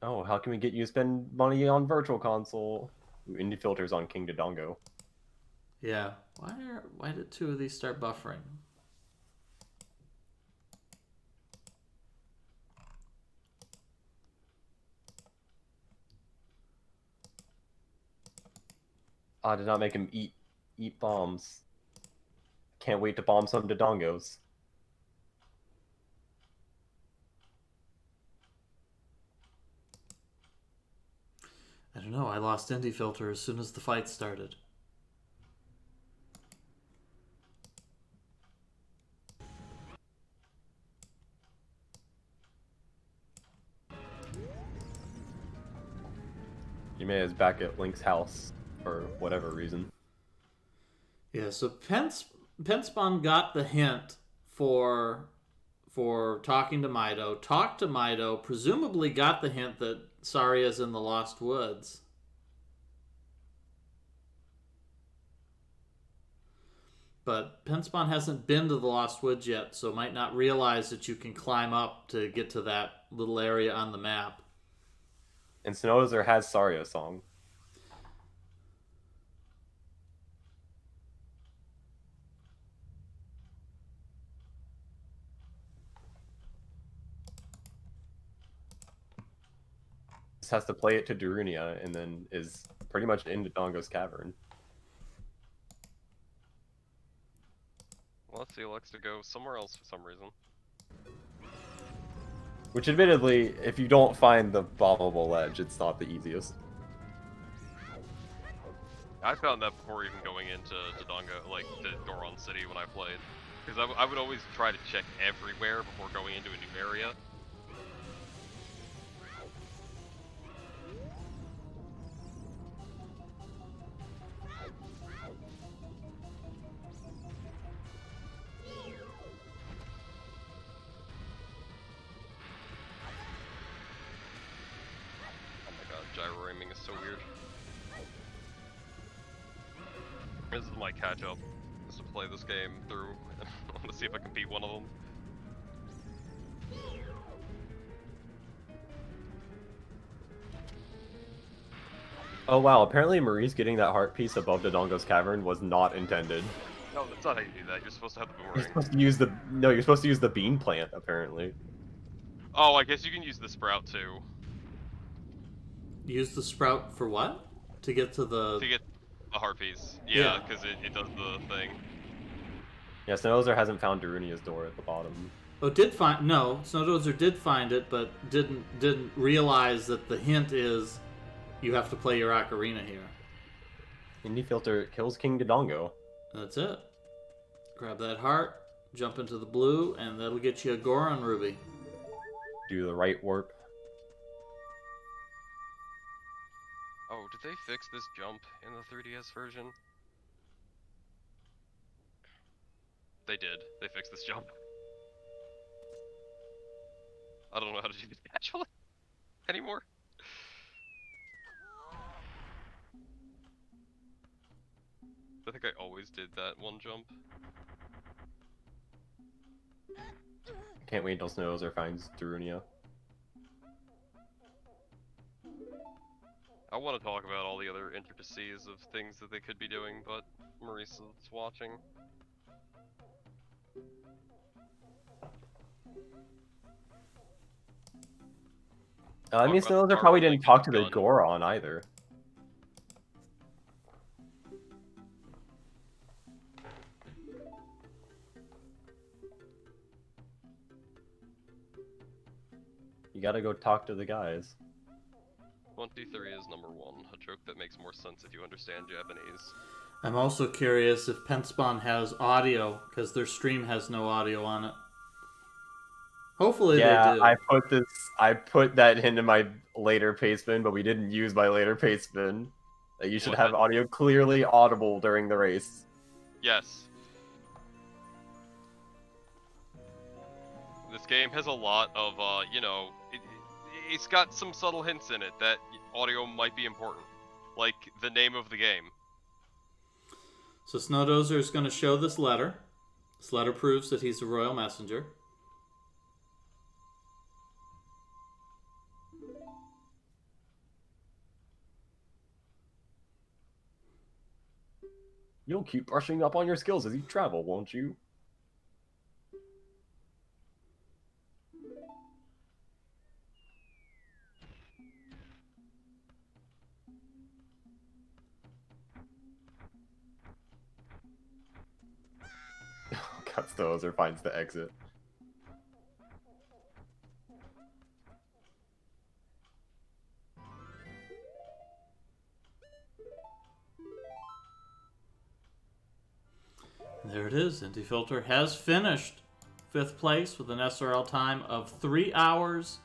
Speaker 2: Oh, how can we get you to spend money on Virtual Console? Ooh, indie filters on King Dodongo.
Speaker 1: Yeah. Why did two of these start buffering?
Speaker 2: I did not make him eat bombs. Can't wait to bomb some Dodongos.
Speaker 1: I don't know. I lost indie filter as soon as the fight started.
Speaker 2: Yume is back at Link's house for whatever reason.
Speaker 1: Yeah, so Penspawn got the hint for talking to Meadow. Talked to Meadow, presumably got the hint that Saria's in the Lost Woods. But Penspawn hasn't been to the Lost Woods yet, so might not realize that you can climb up to get to that little area on the map.
Speaker 2: And Snowdozer has Saria song. Just has to play it to Darunia and then is pretty much into Dongo's Cavern.
Speaker 3: Well, let's see, Alexa go somewhere else for some reason.
Speaker 2: Which, admittedly, if you don't find the bombable ledge, it's not the easiest.
Speaker 3: I found that before even going into Dongle, like to Goron City when I played, because I would always try to check everywhere before going into a new area. Gyro aiming is so weird. This is my catch-up, is to play this game through. I want to see if I can beat one of them.
Speaker 2: Oh wow, apparently Marie's getting that heart piece above the Dongo's Cavern was not intended.
Speaker 3: No, that's not how you do that. You're supposed to have the
Speaker 2: You're
Speaker 3: boomerang.
Speaker 2: supposed to use the... No, you're supposed to use the bean plant, apparently.
Speaker 3: Oh, I guess you can use the sprout too.
Speaker 1: Use the sprout for what? To get to the...
Speaker 3: To get the heart piece. Yeah, because it does the thing.
Speaker 2: Yeah, Snowdozer hasn't found Darunia's door at the bottom.
Speaker 1: Oh, did find... No, Snowdozer did find it, but didn't realize that the hint is you have to play your Ocarina here.
Speaker 2: Indie Filter kills King Dodongo.
Speaker 1: That's it. Grab that heart, jump into the blue, and that'll get you a Goron Ruby.
Speaker 2: Do the right warp.
Speaker 3: Oh, did they fix this jump in the 3DS version? They did. They fixed this jump. I don't know how to do it actually anymore. I think I always did that one jump.
Speaker 2: Can't wait until Snowdozer finds Darunia.
Speaker 3: I want to talk about all the other intricacies of things that they could be doing, but Maurice is watching.
Speaker 2: I mean,
Speaker 3: Talk about
Speaker 2: Snowdozer probably
Speaker 3: Cavern,
Speaker 2: didn't
Speaker 3: like,
Speaker 2: talk to the
Speaker 3: gun.
Speaker 2: Goron either. You gotta go talk to the guys.
Speaker 3: 23 is number 1, a joke that makes more sense if you understand Japanese.
Speaker 1: I'm also curious if Penspawn has audio, because their stream has no audio on it. Hopefully they do.
Speaker 2: I put that into my later pastebin, but we didn't use my later pastebin. That you should
Speaker 3: What?
Speaker 2: have audio clearly audible during the race.
Speaker 3: Yes. This game has a lot of, you know, it's got some subtle hints in it that audio might be important. Like the name of the game.
Speaker 1: So Snowdozer is going to show this letter. This letter proves that he's a royal messenger.
Speaker 2: You'll keep brushing up on your skills as you travel, won't you? Cuts those or finds the exit.
Speaker 1: There it is. Indie Filter has finished 5th place with an SRL time of 3 hours,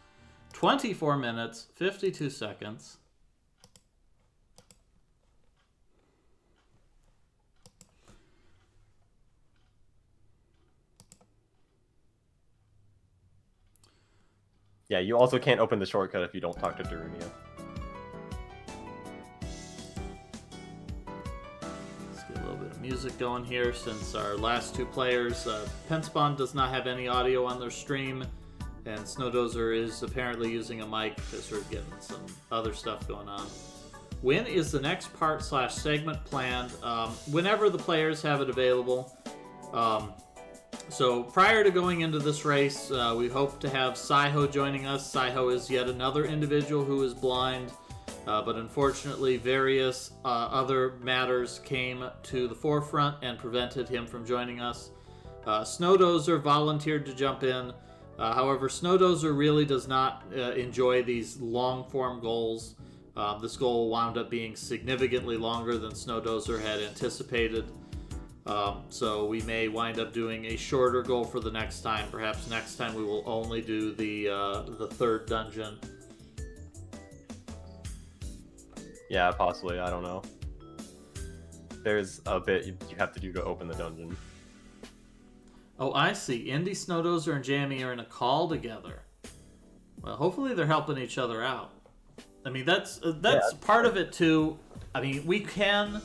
Speaker 1: 24 minutes, 52 seconds.
Speaker 2: Yeah, you also can't open the shortcut if you don't talk to Darunia.
Speaker 1: Let's get a little bit of music going here since our last two players, Penspawn does not have any audio on their stream, and Snowdozer is apparently using a mic because we're getting some other stuff going on. When is the next part/segment planned? Whenever the players have it available. So prior to going into this race, we hope to have Saiho joining us. Saiho is yet another individual who is blind, but unfortunately various other matters came to the forefront and prevented him from joining us. Snowdozer volunteered to jump in. However, Snowdozer really does not enjoy these long-form goals. This goal wound up being significantly longer than Snowdozer had anticipated. So we may wind up doing a shorter goal for the next time. Perhaps next time we will only do the third dungeon.
Speaker 2: Yeah, possibly. I don't know. There's a bit you have to do to open the dungeon.
Speaker 1: Oh, I see. Indy, Snowdozer, and Jamie are in a call together. Well, hopefully they're helping each other out. I mean, that's part of it too. I mean, we can.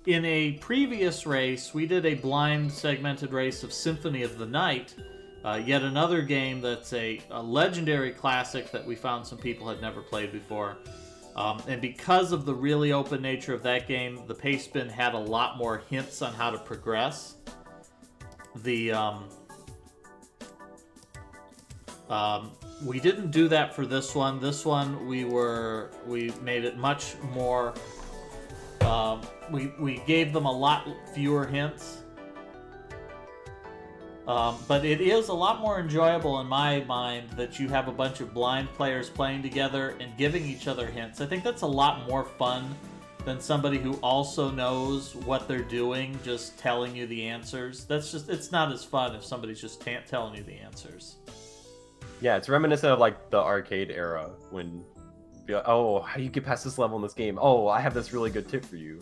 Speaker 1: In a previous race, we did a blind segmented race of Symphony of the Night, yet another game that's a legendary classic that we found some people had never played before. And because of the really open nature of that game, the pace bin had a lot more hints on how to progress. We didn't do that for this one. This one we made it much more. We gave them a lot fewer hints. But it is a lot more enjoyable in my mind that you have a bunch of blind players playing together and giving each other hints. I think that's a lot more fun than somebody who also knows what they're doing just telling you the answers. It's not as fun if somebody's just telling you the answers.
Speaker 2: Yeah, it's reminiscent of like the arcade era when, oh, how do you get past this level in this game? Oh, I have this really good tip for you.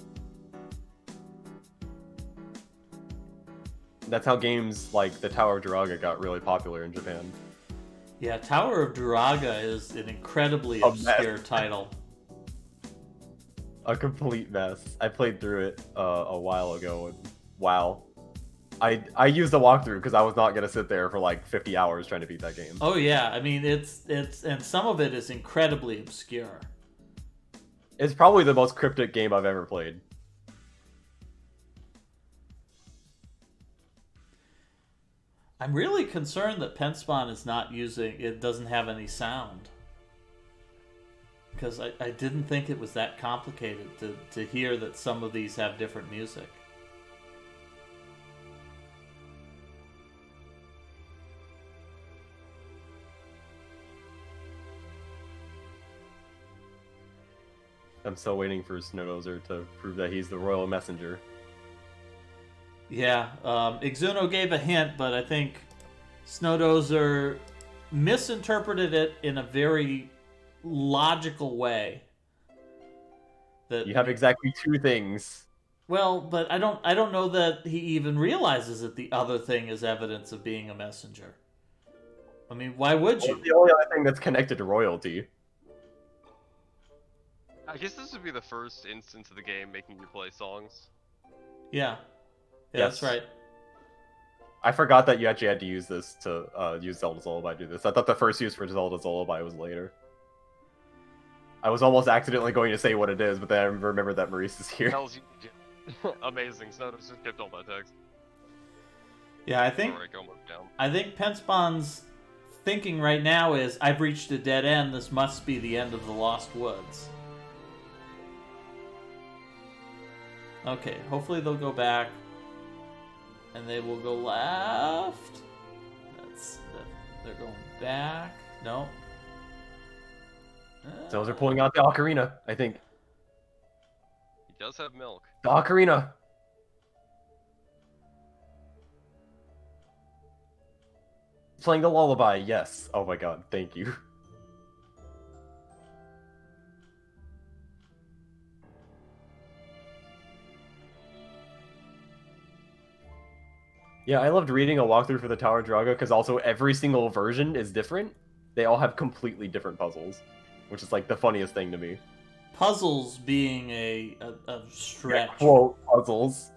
Speaker 2: That's how games like the Tower of Duraga got really popular in Japan.
Speaker 1: Yeah, Tower of Duraga is an incredibly obscure title.
Speaker 2: A complete mess. I played through it a while ago, and wow. I used the walkthrough because I was not gonna sit there for like 50 hours trying to beat that game.
Speaker 1: Oh yeah, I mean it's and some of it is incredibly obscure.
Speaker 2: It's probably the most cryptic game I've ever played.
Speaker 1: I'm really concerned that Penspawn is not it doesn't have any sound. Because I didn't think it was that complicated to hear that some of these have different music.
Speaker 2: I'm still waiting for Snowdozer to prove that he's the royal messenger.
Speaker 1: Yeah, Ixuno gave a hint, but I think Snowdozer misinterpreted it in a very logical way. That
Speaker 2: you have exactly two things.
Speaker 1: Well, but I don't know that he even realizes that the other thing is evidence of being a messenger. I mean, why would you?
Speaker 2: It's the only other thing that's connected to royalty.
Speaker 3: I guess this would be the first instance of the game making you play songs.
Speaker 1: Yeah.
Speaker 2: Yes.
Speaker 1: That's right.
Speaker 2: I forgot that you actually had to use this to use Zelda's Lullaby to do this. I thought the first use for Zelda's Lullaby was later. I was almost accidentally going to say what it is, but then I remembered that Maurice is here.
Speaker 3: Tells you. Amazing. Snowdozer just skipped all that text.
Speaker 1: Yeah, I think Penspawn's thinking right now is, I've reached a dead end, this must be the end of the Lost Woods. Okay, hopefully they'll go back. And they will go left. They're going back. No.
Speaker 2: So they're pulling out the Ocarina, I think.
Speaker 3: He does have milk.
Speaker 2: The Ocarina! Playing the lullaby, yes. Oh my god, thank you. Yeah, I loved reading a walkthrough for the Tower of Duraga because also every single version is different. they all have completely different puzzles, which is like the funniest thing to me.
Speaker 1: Puzzles being a stretch.
Speaker 2: Yeah, quote puzzles.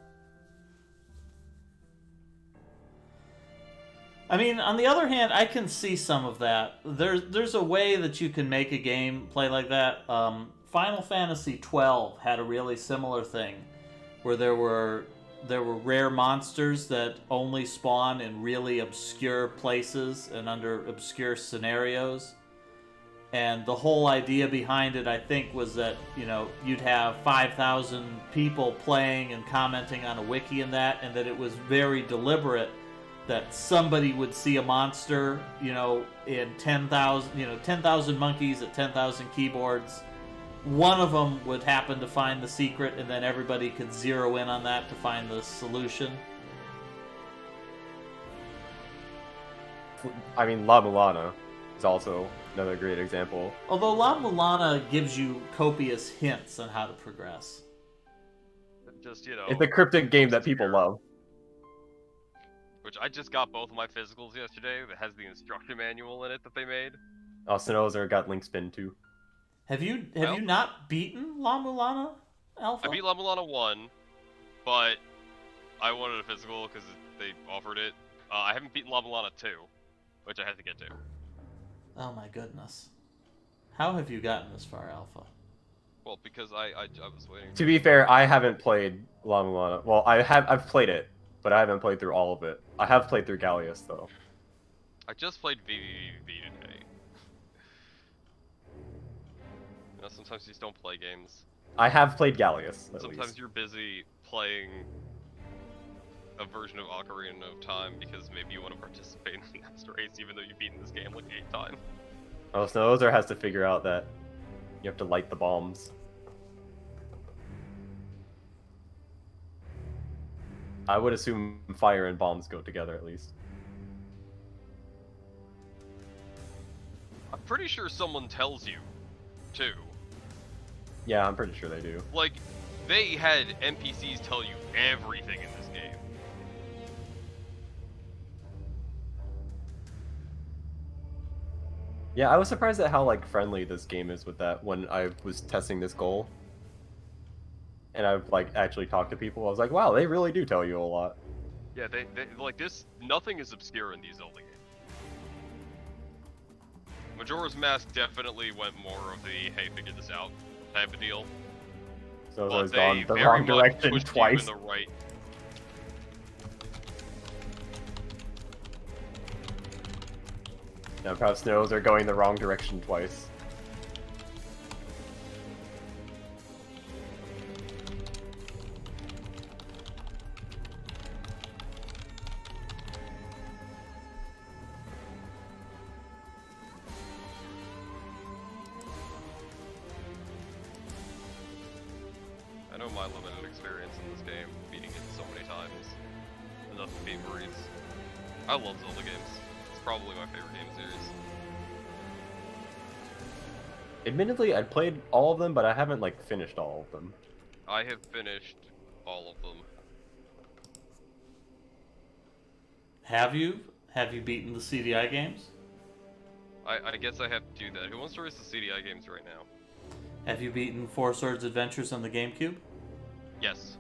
Speaker 1: I mean, on the other hand, I can see some of that. There's a way that you can make a game play like that. Final Fantasy XII had a really similar thing, where there were rare monsters that only spawn in really obscure places and under obscure scenarios. And the whole idea behind it, I think, was that, you know, you'd have 5,000 people playing and commenting on a wiki and that it was very deliberate that somebody would see a monster, you know, in 10,000 monkeys at 10,000 keyboards. One of them would happen to find the secret, and then everybody could zero in on that to find the solution.
Speaker 2: I mean, La Mulana is also another great example.
Speaker 1: Although La Mulana gives you copious hints on how to progress.
Speaker 3: Just, you know...
Speaker 2: It's a cryptic game that people love.
Speaker 3: Which I just got both of my physicals yesterday that has the instruction manual in it that they made.
Speaker 2: Oh, Sinozer got Link Spin too.
Speaker 1: Have you not beaten La Mulana, Alpha?
Speaker 3: I beat La Mulana 1, but I wanted a physical because they offered it. I haven't beaten La Mulana 2, which I had to get to.
Speaker 1: Oh my goodness. How have you gotten this far, Alpha?
Speaker 3: Well, because I was waiting.
Speaker 2: To be fair, I haven't played La Mulana. Well, I've played it, but I haven't played through all of it. I have played through Gallius though.
Speaker 3: I just played VVVV today. You know, sometimes you just don't play games.
Speaker 2: I have played Gallius, at
Speaker 3: Sometimes
Speaker 2: least.
Speaker 3: you're busy playing a version of Ocarina of Time because maybe you want to participate in the next race even though you've beaten this game like 8 times.
Speaker 2: Oh, Sinozer has to figure out that you have to light the bombs. I would assume fire and bombs go together at least.
Speaker 3: I'm pretty sure someone tells you, too.
Speaker 2: Yeah, I'm pretty sure they do.
Speaker 3: Like, they had NPCs tell you everything in this game.
Speaker 2: Yeah, I was surprised at how like friendly this game is with that when I was testing this goal. And I've like actually talked to people. I was like, wow, they really do tell you a lot.
Speaker 3: Yeah, they like this. Nothing is obscure in these Zelda games. Majora's Mask definitely went more of the hey, figure this out type of deal.
Speaker 2: So
Speaker 3: But
Speaker 2: it's
Speaker 3: they
Speaker 2: gone the
Speaker 3: very
Speaker 2: wrong
Speaker 3: much
Speaker 2: direction
Speaker 3: pushed you
Speaker 2: twice.
Speaker 3: in the right.
Speaker 2: Now perhaps Snows are going the wrong direction twice.
Speaker 3: I know my limited experience in this game, beating it so many times. Enough to beat Maurice. I love Zelda games. It's probably my favorite game series.
Speaker 2: Admittedly, I played all of them, but I haven't like finished all of them.
Speaker 3: I have finished all of them.
Speaker 1: Have you? Have you beaten the CDI games?
Speaker 3: I guess I have to do that. Who wants to race the CDI games right now?
Speaker 1: Have you beaten Four Swords Adventures on the GameCube?
Speaker 3: Yes.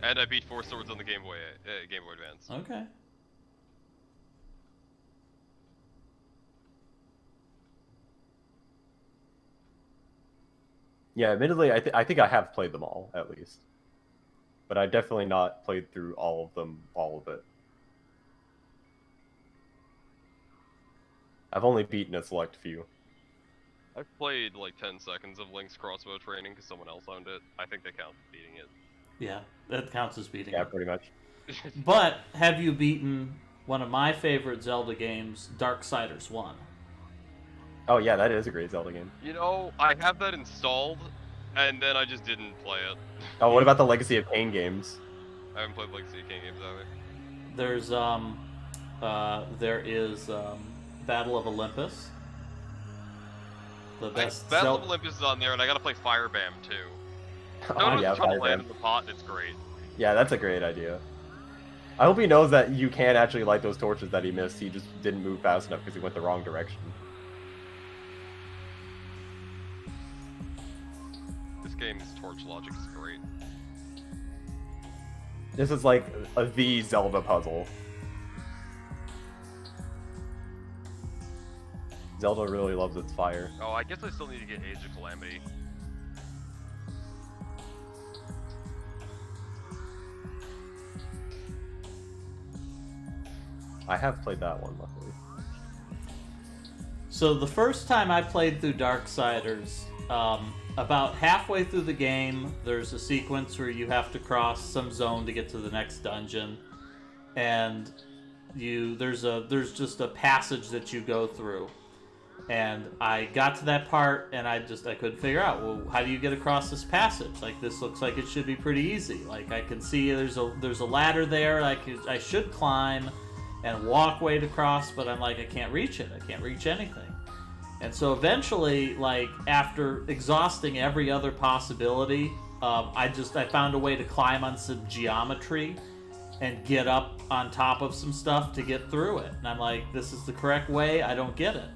Speaker 3: And I beat Four Swords on the Game Boy Advance.
Speaker 1: Okay.
Speaker 2: Yeah, admittedly, I think I have played them all at least, but I definitely not played through all of them, all of it. I've only beaten a select few.
Speaker 3: I've played like 10 seconds of Link's crossbow training because someone else owned it. I think they count beating it.
Speaker 1: Yeah, that counts as beating
Speaker 2: Yeah,
Speaker 1: it.
Speaker 2: pretty much.
Speaker 1: But have you beaten one of my favorite Zelda games, Darksiders 1?
Speaker 2: Oh yeah, that is a great Zelda game.
Speaker 3: You know, I have that installed, and then I just didn't play it.
Speaker 2: Oh, what about the Legacy of Pain games?
Speaker 3: I haven't played Legacy of King games either.
Speaker 1: There is Battle of Olympus. The best
Speaker 3: Battle of Olympus is on there, and I gotta play Firebam too.
Speaker 2: Oh yeah,
Speaker 3: trying to land
Speaker 2: Firebam.
Speaker 3: in the pot, and it's great.
Speaker 2: Yeah, that's a great idea. I hope he knows that you can actually light those torches that he missed. He just didn't move fast enough because he went the wrong direction.
Speaker 3: This game's torch logic is great.
Speaker 2: This is like the Zelda puzzle. Zelda really loves its fire.
Speaker 3: Oh, I guess I still need to get Age of Calamity.
Speaker 2: I have played that one, luckily.
Speaker 1: So the first time I played through Darksiders, about halfway through the game, there's a sequence where you have to cross some zone to get to the next dungeon, and there's just a passage that you go through. And I got to that part, and I couldn't figure out, well, how do you get across this passage? Like, this looks like it should be pretty easy. Like, I can see there's a ladder there I should climb and walk way to cross, but I'm like, I can't reach it. I can't reach anything. And so eventually, like, after exhausting every other possibility, I found a way to climb on some geometry and get up on top of some stuff to get through it. And I'm like, this is the correct way. I don't get it.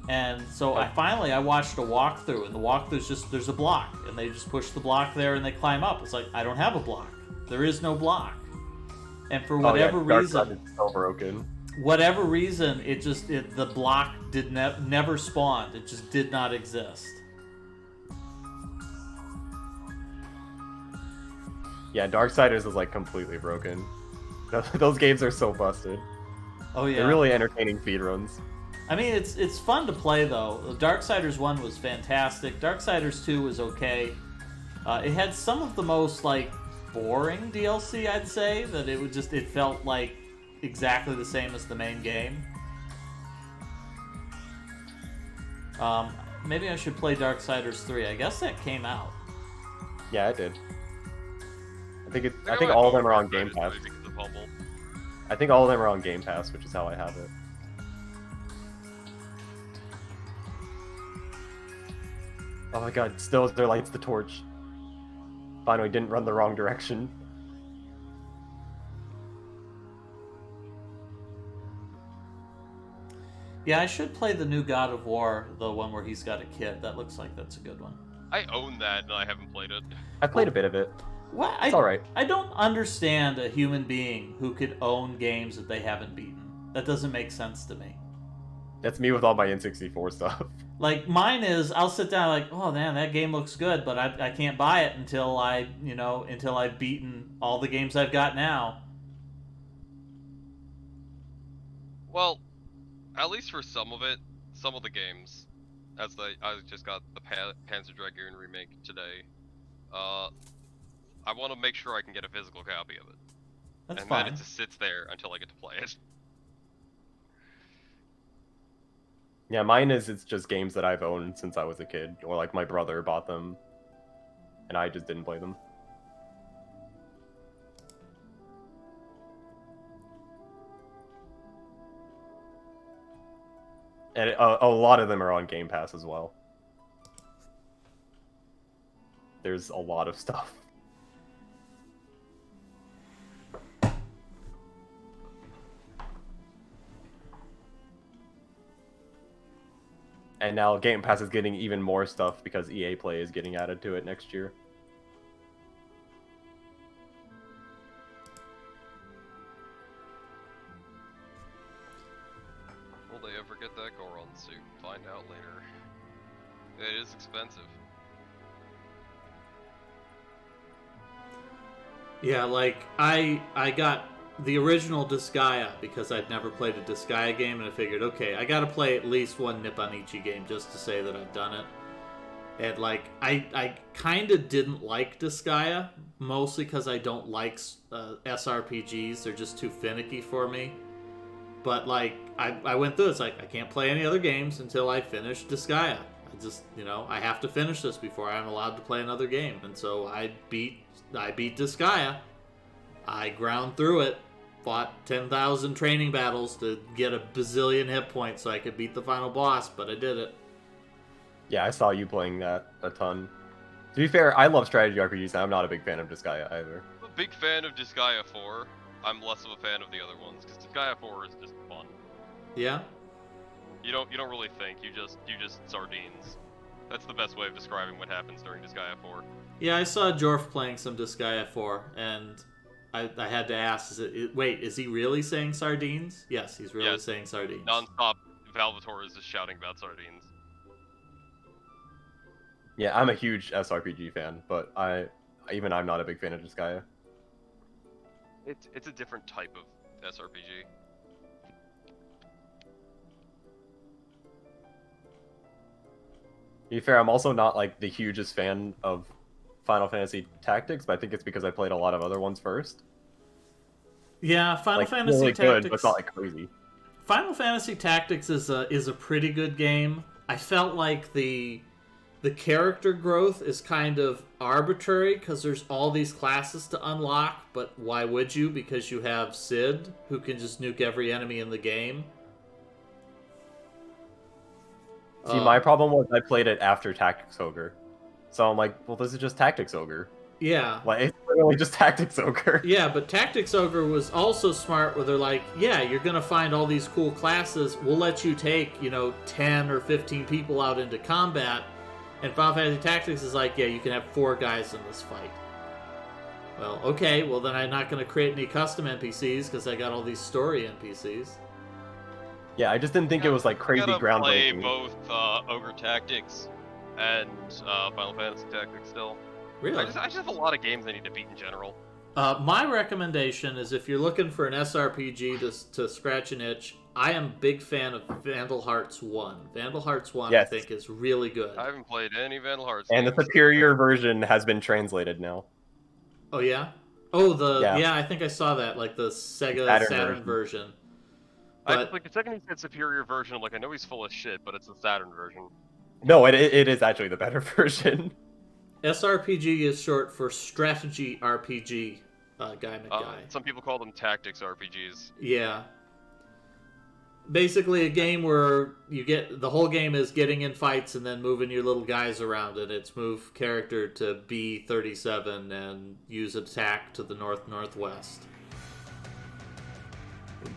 Speaker 1: And so I watched a walkthrough, and the walkthrough's just, there's a block, and they just push the block there and they climb up. It's like, I don't have a block. There is no block. And for whatever reason,
Speaker 2: it's so broken.
Speaker 1: Whatever reason, the block never spawned. It just did not exist.
Speaker 2: Yeah, Darksiders is like completely broken. Those games are so busted.
Speaker 1: Oh yeah,
Speaker 2: they're really entertaining speedruns.
Speaker 1: I mean, it's fun to play though. Darksiders 1 was fantastic. Darksiders 2 was okay. It had some of the most like boring DLC, I'd say. That it felt like exactly the same as the main game. Maybe I should play Darksiders 3. I guess that came out.
Speaker 2: Yeah, it did. I think all of them are on Game Pass. I think all of them are on Game Pass, which is how I have it. Oh my god, still there lights the torch. Finally didn't run the wrong direction.
Speaker 1: Yeah, I should play the new God of War, the one where he's got a kid. That looks like that's a good one.
Speaker 3: I own that, and I haven't played it.
Speaker 2: I played a bit of it.
Speaker 1: What?
Speaker 2: It's alright.
Speaker 1: I don't understand a human being who could own games that they haven't beaten. That doesn't make sense to me.
Speaker 2: That's me with all my N64 stuff.
Speaker 1: Like, mine is, I'll sit down like, oh man, that game looks good, but I can't buy it until I've beaten all the games I've got now.
Speaker 3: Well, at least for some of the games, I just got the Panzer Dragoon remake today. I want to make sure I can get a physical copy of it.
Speaker 1: That's
Speaker 3: and
Speaker 1: fine.
Speaker 3: then it just sits there until I get to play it.
Speaker 2: Yeah, mine it's just games that I've owned since I was a kid, or like my brother bought them, and I just didn't play them. And a lot of them are on Game Pass as well. There's a lot of stuff. And now Game Pass is getting even more stuff because EA Play is getting added to it next year.
Speaker 3: Will they ever get that Goron suit? Find out later. It is expensive.
Speaker 1: Yeah, like, I got the original Disgaea because I'd never played a Disgaea game, and I figured, okay, I gotta play at least one Nipponichi game just to say that I've done it. And, like, I kind of didn't like Disgaea, mostly because I don't like SRPGs. They're just too finicky for me. But, like, I went through it. It's like, I can't play any other games until I finish Disgaea. I just, I have to finish this before I'm allowed to play another game. And so I beat Disgaea. I ground through it, fought 10,000 training battles to get a bazillion hit points so I could beat the final boss, but I did it.
Speaker 2: Yeah, I saw you playing that a ton. To be fair, I love strategy RPGs, and I'm not a big fan of Disgaea either.
Speaker 3: I'm a big fan of Disgaea 4. I'm less of a fan of the other ones because Disgaea 4 is just fun.
Speaker 1: Yeah.
Speaker 3: You don't really think. You just sardines. That's the best way of describing what happens during Disgaea 4.
Speaker 1: Yeah, I saw Jorf playing some Disgaea 4, and I had to ask, wait, is he really saying sardines? Yes, he's really saying sardines.
Speaker 3: Non-stop, Valvatore is just shouting about sardines.
Speaker 2: Yeah, I'm a huge SRPG fan, but I'm not a big fan of Disgaea.
Speaker 3: It's a different type of SRPG.
Speaker 2: To be fair, I'm also not like the hugest fan of Final Fantasy Tactics, but I think it's because I played a lot of other ones first.
Speaker 1: Yeah, Final Fantasy
Speaker 2: really
Speaker 1: Tactics.
Speaker 2: Good, but it's not like crazy.
Speaker 1: Final Fantasy Tactics is a pretty good game. I felt like the character growth is kind of arbitrary because there's all these classes to unlock, but why would you? Because you have Cid, who can just nuke every enemy in the game.
Speaker 2: See, my problem was I played it after Tactics Ogre. So I'm like, well, this is just Tactics Ogre.
Speaker 1: Yeah.
Speaker 2: Like, it's literally just Tactics Ogre.
Speaker 1: Yeah, but Tactics Ogre was also smart where they're like, yeah, you're going to find all these cool classes. We'll let you take, 10 or 15 people out into combat. And Final Fantasy Tactics is like, yeah, you can have 4 guys in this fight. Well, okay, well then I'm not going to create any custom NPCs because I got all these story NPCs.
Speaker 2: Yeah, I just didn't think it was like crazy groundbreaking.
Speaker 3: I gotta play both Ogre Tactics and Final Fantasy Tactics still.
Speaker 1: Really?
Speaker 3: I just have a lot of games I need to beat in general.
Speaker 1: My recommendation is if you're looking for an SRPG to scratch an itch, I am a big fan of Vandal Hearts 1. Vandal Hearts 1,
Speaker 2: yes.
Speaker 1: I think, is really good.
Speaker 3: I haven't played any Vandal Hearts
Speaker 2: and
Speaker 3: games.
Speaker 2: The superior version has been translated now.
Speaker 1: Oh, yeah? Oh, yeah, I think I saw that, like the Sega Saturn version. But,
Speaker 3: the second he said superior version, I'm like, I know he's full of shit, but it's the Saturn version.
Speaker 2: No, it is actually the better version.
Speaker 1: SRPG is short for Strategy RPG, Guy McGuy.
Speaker 3: Some people call them Tactics RPGs.
Speaker 1: Yeah. Basically a game where the whole game is getting in fights and then moving your little guys around, and it's move character to B37 and use attack to the northwest.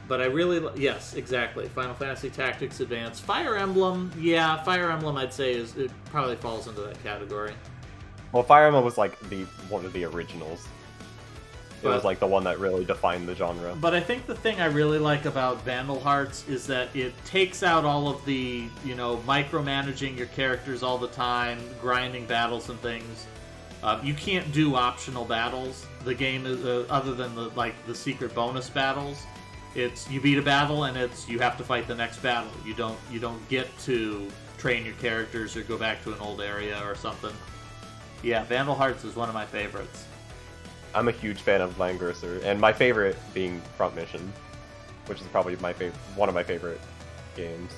Speaker 1: But I really... Yes, exactly. Final Fantasy Tactics Advance. Fire Emblem, Fire Emblem I'd say it probably falls into that category.
Speaker 2: Well, Fire Emblem was like one of the originals. It was like the one that really defined the genre.
Speaker 1: But I think the thing I really like about Vandal Hearts is that it takes out all of the, micromanaging your characters all the time, grinding battles and things. You can't do optional battles. The game is, other than the secret bonus battles, it's you beat a battle and it's you have to fight the next battle. You don't get to train your characters or go back to an old area or something. Yeah, Vandal Hearts is one of my favorites.
Speaker 2: I'm a huge fan of Langrisser, and my favorite being Front Mission, which is probably one of my favorite games.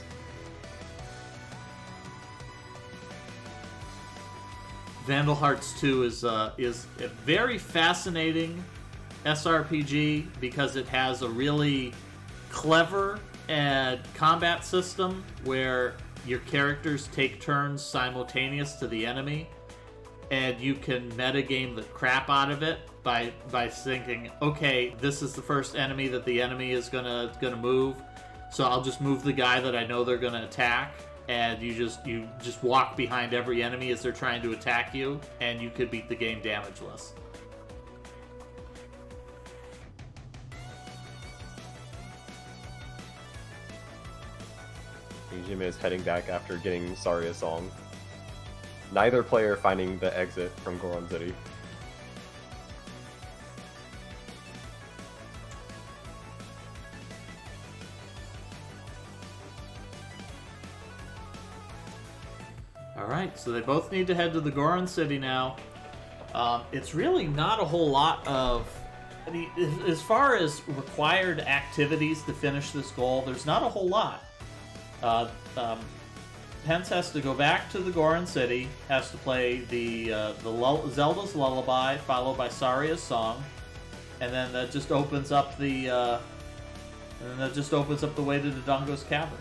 Speaker 1: Vandal Hearts 2 is a very fascinating SRPG because it has a really clever combat system where your characters take turns simultaneous to the enemy, and you can metagame the crap out of it by thinking, okay, this is the first enemy that the enemy is gonna move, so I'll just move the guy that I know they're gonna attack, and you just walk behind every enemy as they're trying to attack you, and you could beat the game damageless.
Speaker 2: Jim is heading back after getting Saria Song. Neither player finding the exit from Goron City.
Speaker 1: Alright, so they both need to head to the Goron City now. It's really not a whole lot of... as far as required activities to finish this goal, there's not a whole lot. Pence has to go back to the Goron City, has to play the Zelda's Lullaby, followed by Saria's Song, and then that just opens up the way to Dodongo's Cavern.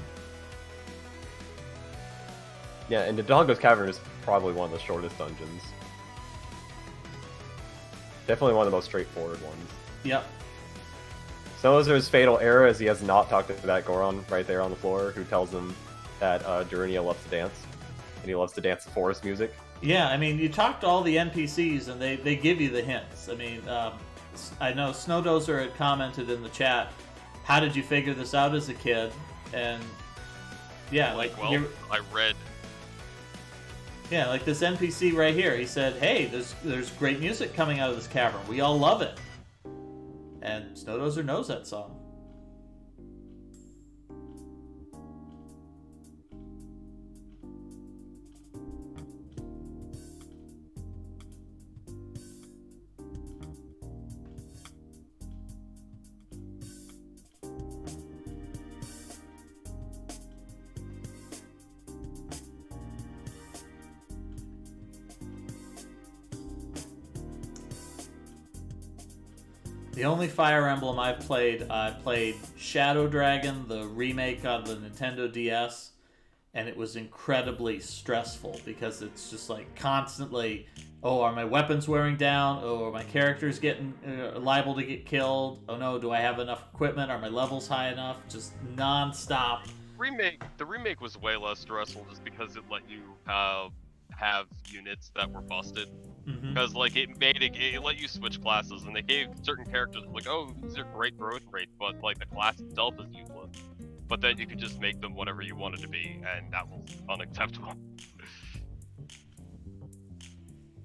Speaker 2: Yeah, and Dodongo's Cavern is probably one of the shortest dungeons. Definitely one of the most straightforward ones.
Speaker 1: Yep.
Speaker 2: Snowdozer's fatal error is he has not talked to that Goron right there on the floor, who tells him that Durania loves to dance, and he loves to dance to forest music.
Speaker 1: Yeah, I mean, you talk to all the NPCs, and they give you the hints. I mean, I know Snowdozer had commented in the chat, how did you figure this out as a kid? And yeah, like
Speaker 3: well, I read.
Speaker 1: Yeah, like this NPC right here. He said, "Hey, there's great music coming out of this cavern. We all love it." And Snowdozer knows that song. The only Fire Emblem I played Shadow Dragon, the remake on the Nintendo DS, and it was incredibly stressful because it's just like constantly, oh, are my weapons wearing down? Oh, are my characters getting liable to get killed? Oh no, do I have enough equipment? Are my levels high enough? Just non-stop.
Speaker 3: The remake was way less stressful just because it let you have units that were busted. Because like it let you switch classes, and they gave certain characters like, oh, these are great growth rates, but like the class itself is useless. But then you could just make them whatever you wanted to be, and that was unacceptable.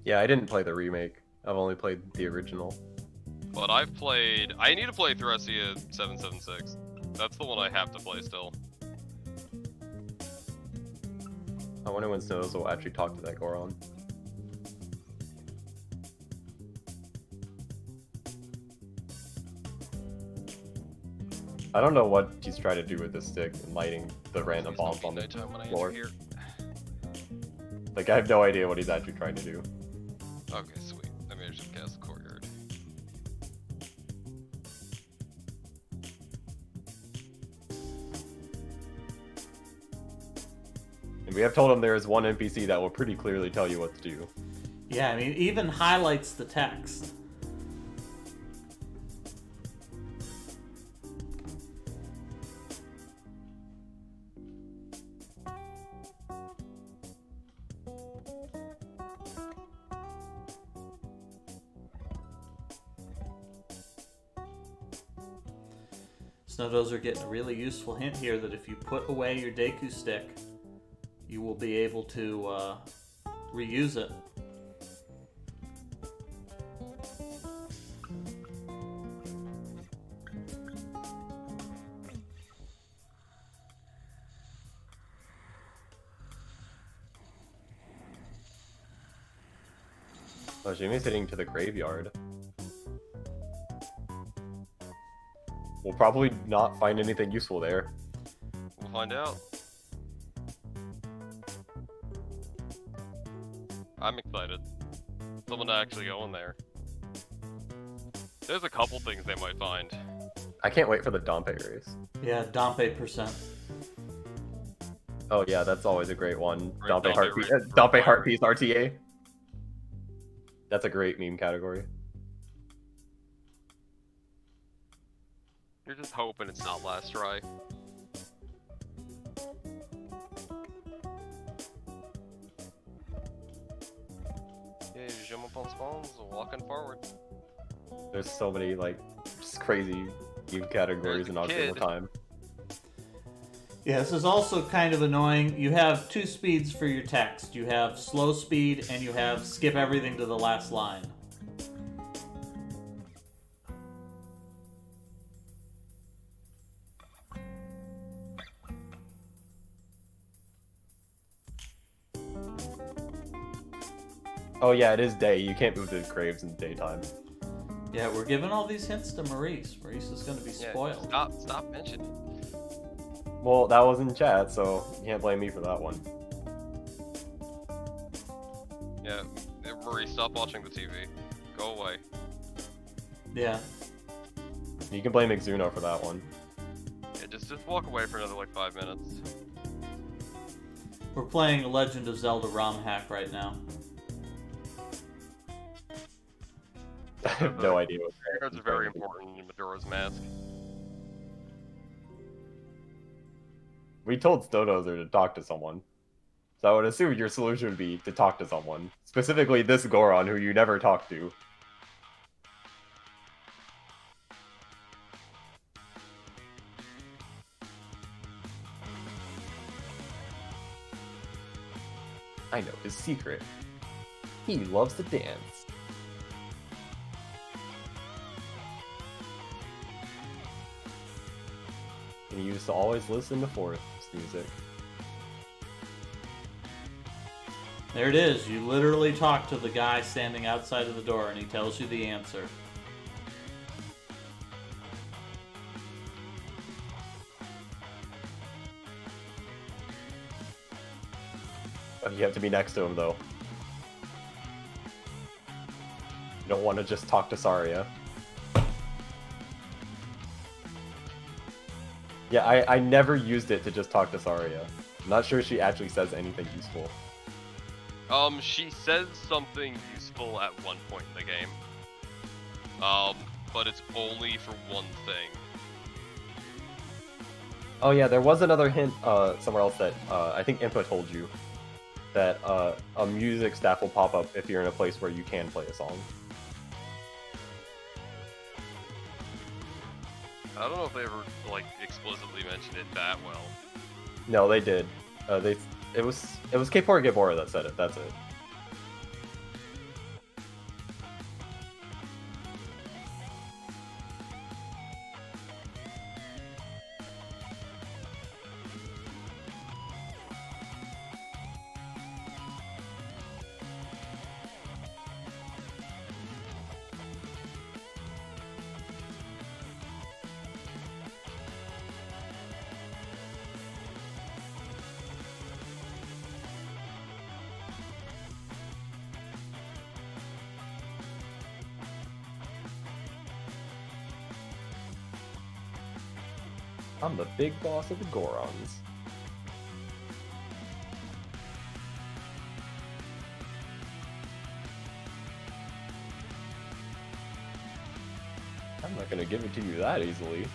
Speaker 2: Yeah, I didn't play the remake. I've only played the original.
Speaker 3: But I need to play Thresia 776. That's the one I have to play still.
Speaker 2: I wonder when Snowdozer will actually talk to that Goron. I don't know what he's trying to do with this stick and lighting the random bombs on the floor. Like, I have no idea what he's actually trying to do.
Speaker 3: Okay, sweet. I managed to cast the courtyard.
Speaker 2: And we have told him there is one NPC that will pretty clearly tell you what to do.
Speaker 1: Yeah, I mean, even highlights the text. Snowdozer getting a really useful hint here that if you put away your Deku stick, you will be able to reuse it.
Speaker 2: Oh, Jimmy's heading to the graveyard. We'll probably not find anything useful there.
Speaker 3: We'll find out. I'm excited. Someone to actually go in there. There's a couple things they might find.
Speaker 2: I can't wait for the Dompe race.
Speaker 1: Yeah, Dompe percent.
Speaker 2: Oh yeah, that's always a great one.
Speaker 3: Great
Speaker 2: Dompe Heart
Speaker 3: race.
Speaker 2: Dompe Heart Piece RTA. That's a great meme category.
Speaker 3: You're just hoping it's not last try. Yeah, you jump up on spawns, walking forward.
Speaker 2: There's so many like just crazy meme categories in Ocarina of Time.
Speaker 1: Yeah, this is also kind of annoying. You have two speeds for your text. You have slow speed and you have skip everything to the last line.
Speaker 2: Oh yeah, it is day. You can't move to the graves in the daytime.
Speaker 1: Yeah, we're giving all these hints to Maurice. Maurice is going to be spoiled.
Speaker 3: Stop mentioning.
Speaker 2: Well, that was in chat, so you can't blame me for that one.
Speaker 3: Yeah, Marie, stop watching the TV. Go away.
Speaker 1: Yeah.
Speaker 2: You can blame Exuno for that one.
Speaker 3: Yeah, just walk away for another like 5 minutes.
Speaker 1: We're playing a Legend of Zelda ROM hack right now.
Speaker 2: I have no idea what
Speaker 3: Cards are very important in Majora's Mask.
Speaker 2: We told Stonozer to talk to someone. So I would assume your solution would be to talk to someone. Specifically this Goron, who you never talk to. I know his secret. He loves to dance. And he used to always listen to forest music.
Speaker 1: There it is. You literally talk to the guy standing outside of the door and he tells you the answer.
Speaker 2: Oh, you have to be next to him, though. You don't want to just talk to Saria. Yeah, I never used it to just talk to Saria. I'm not sure she actually says anything useful.
Speaker 3: She says something useful at one point in the game. But it's only for one thing.
Speaker 2: Oh yeah, there was another hint somewhere else that I think Impa told you. That a music staff will pop up if you're in a place where you can play a song.
Speaker 3: I don't know if they ever, like, explicitly mentioned it that well.
Speaker 2: No, they did. It was K4 Gabora that said it. That's it. I'm the big boss of the Gorons. I'm not gonna give it to you that easily.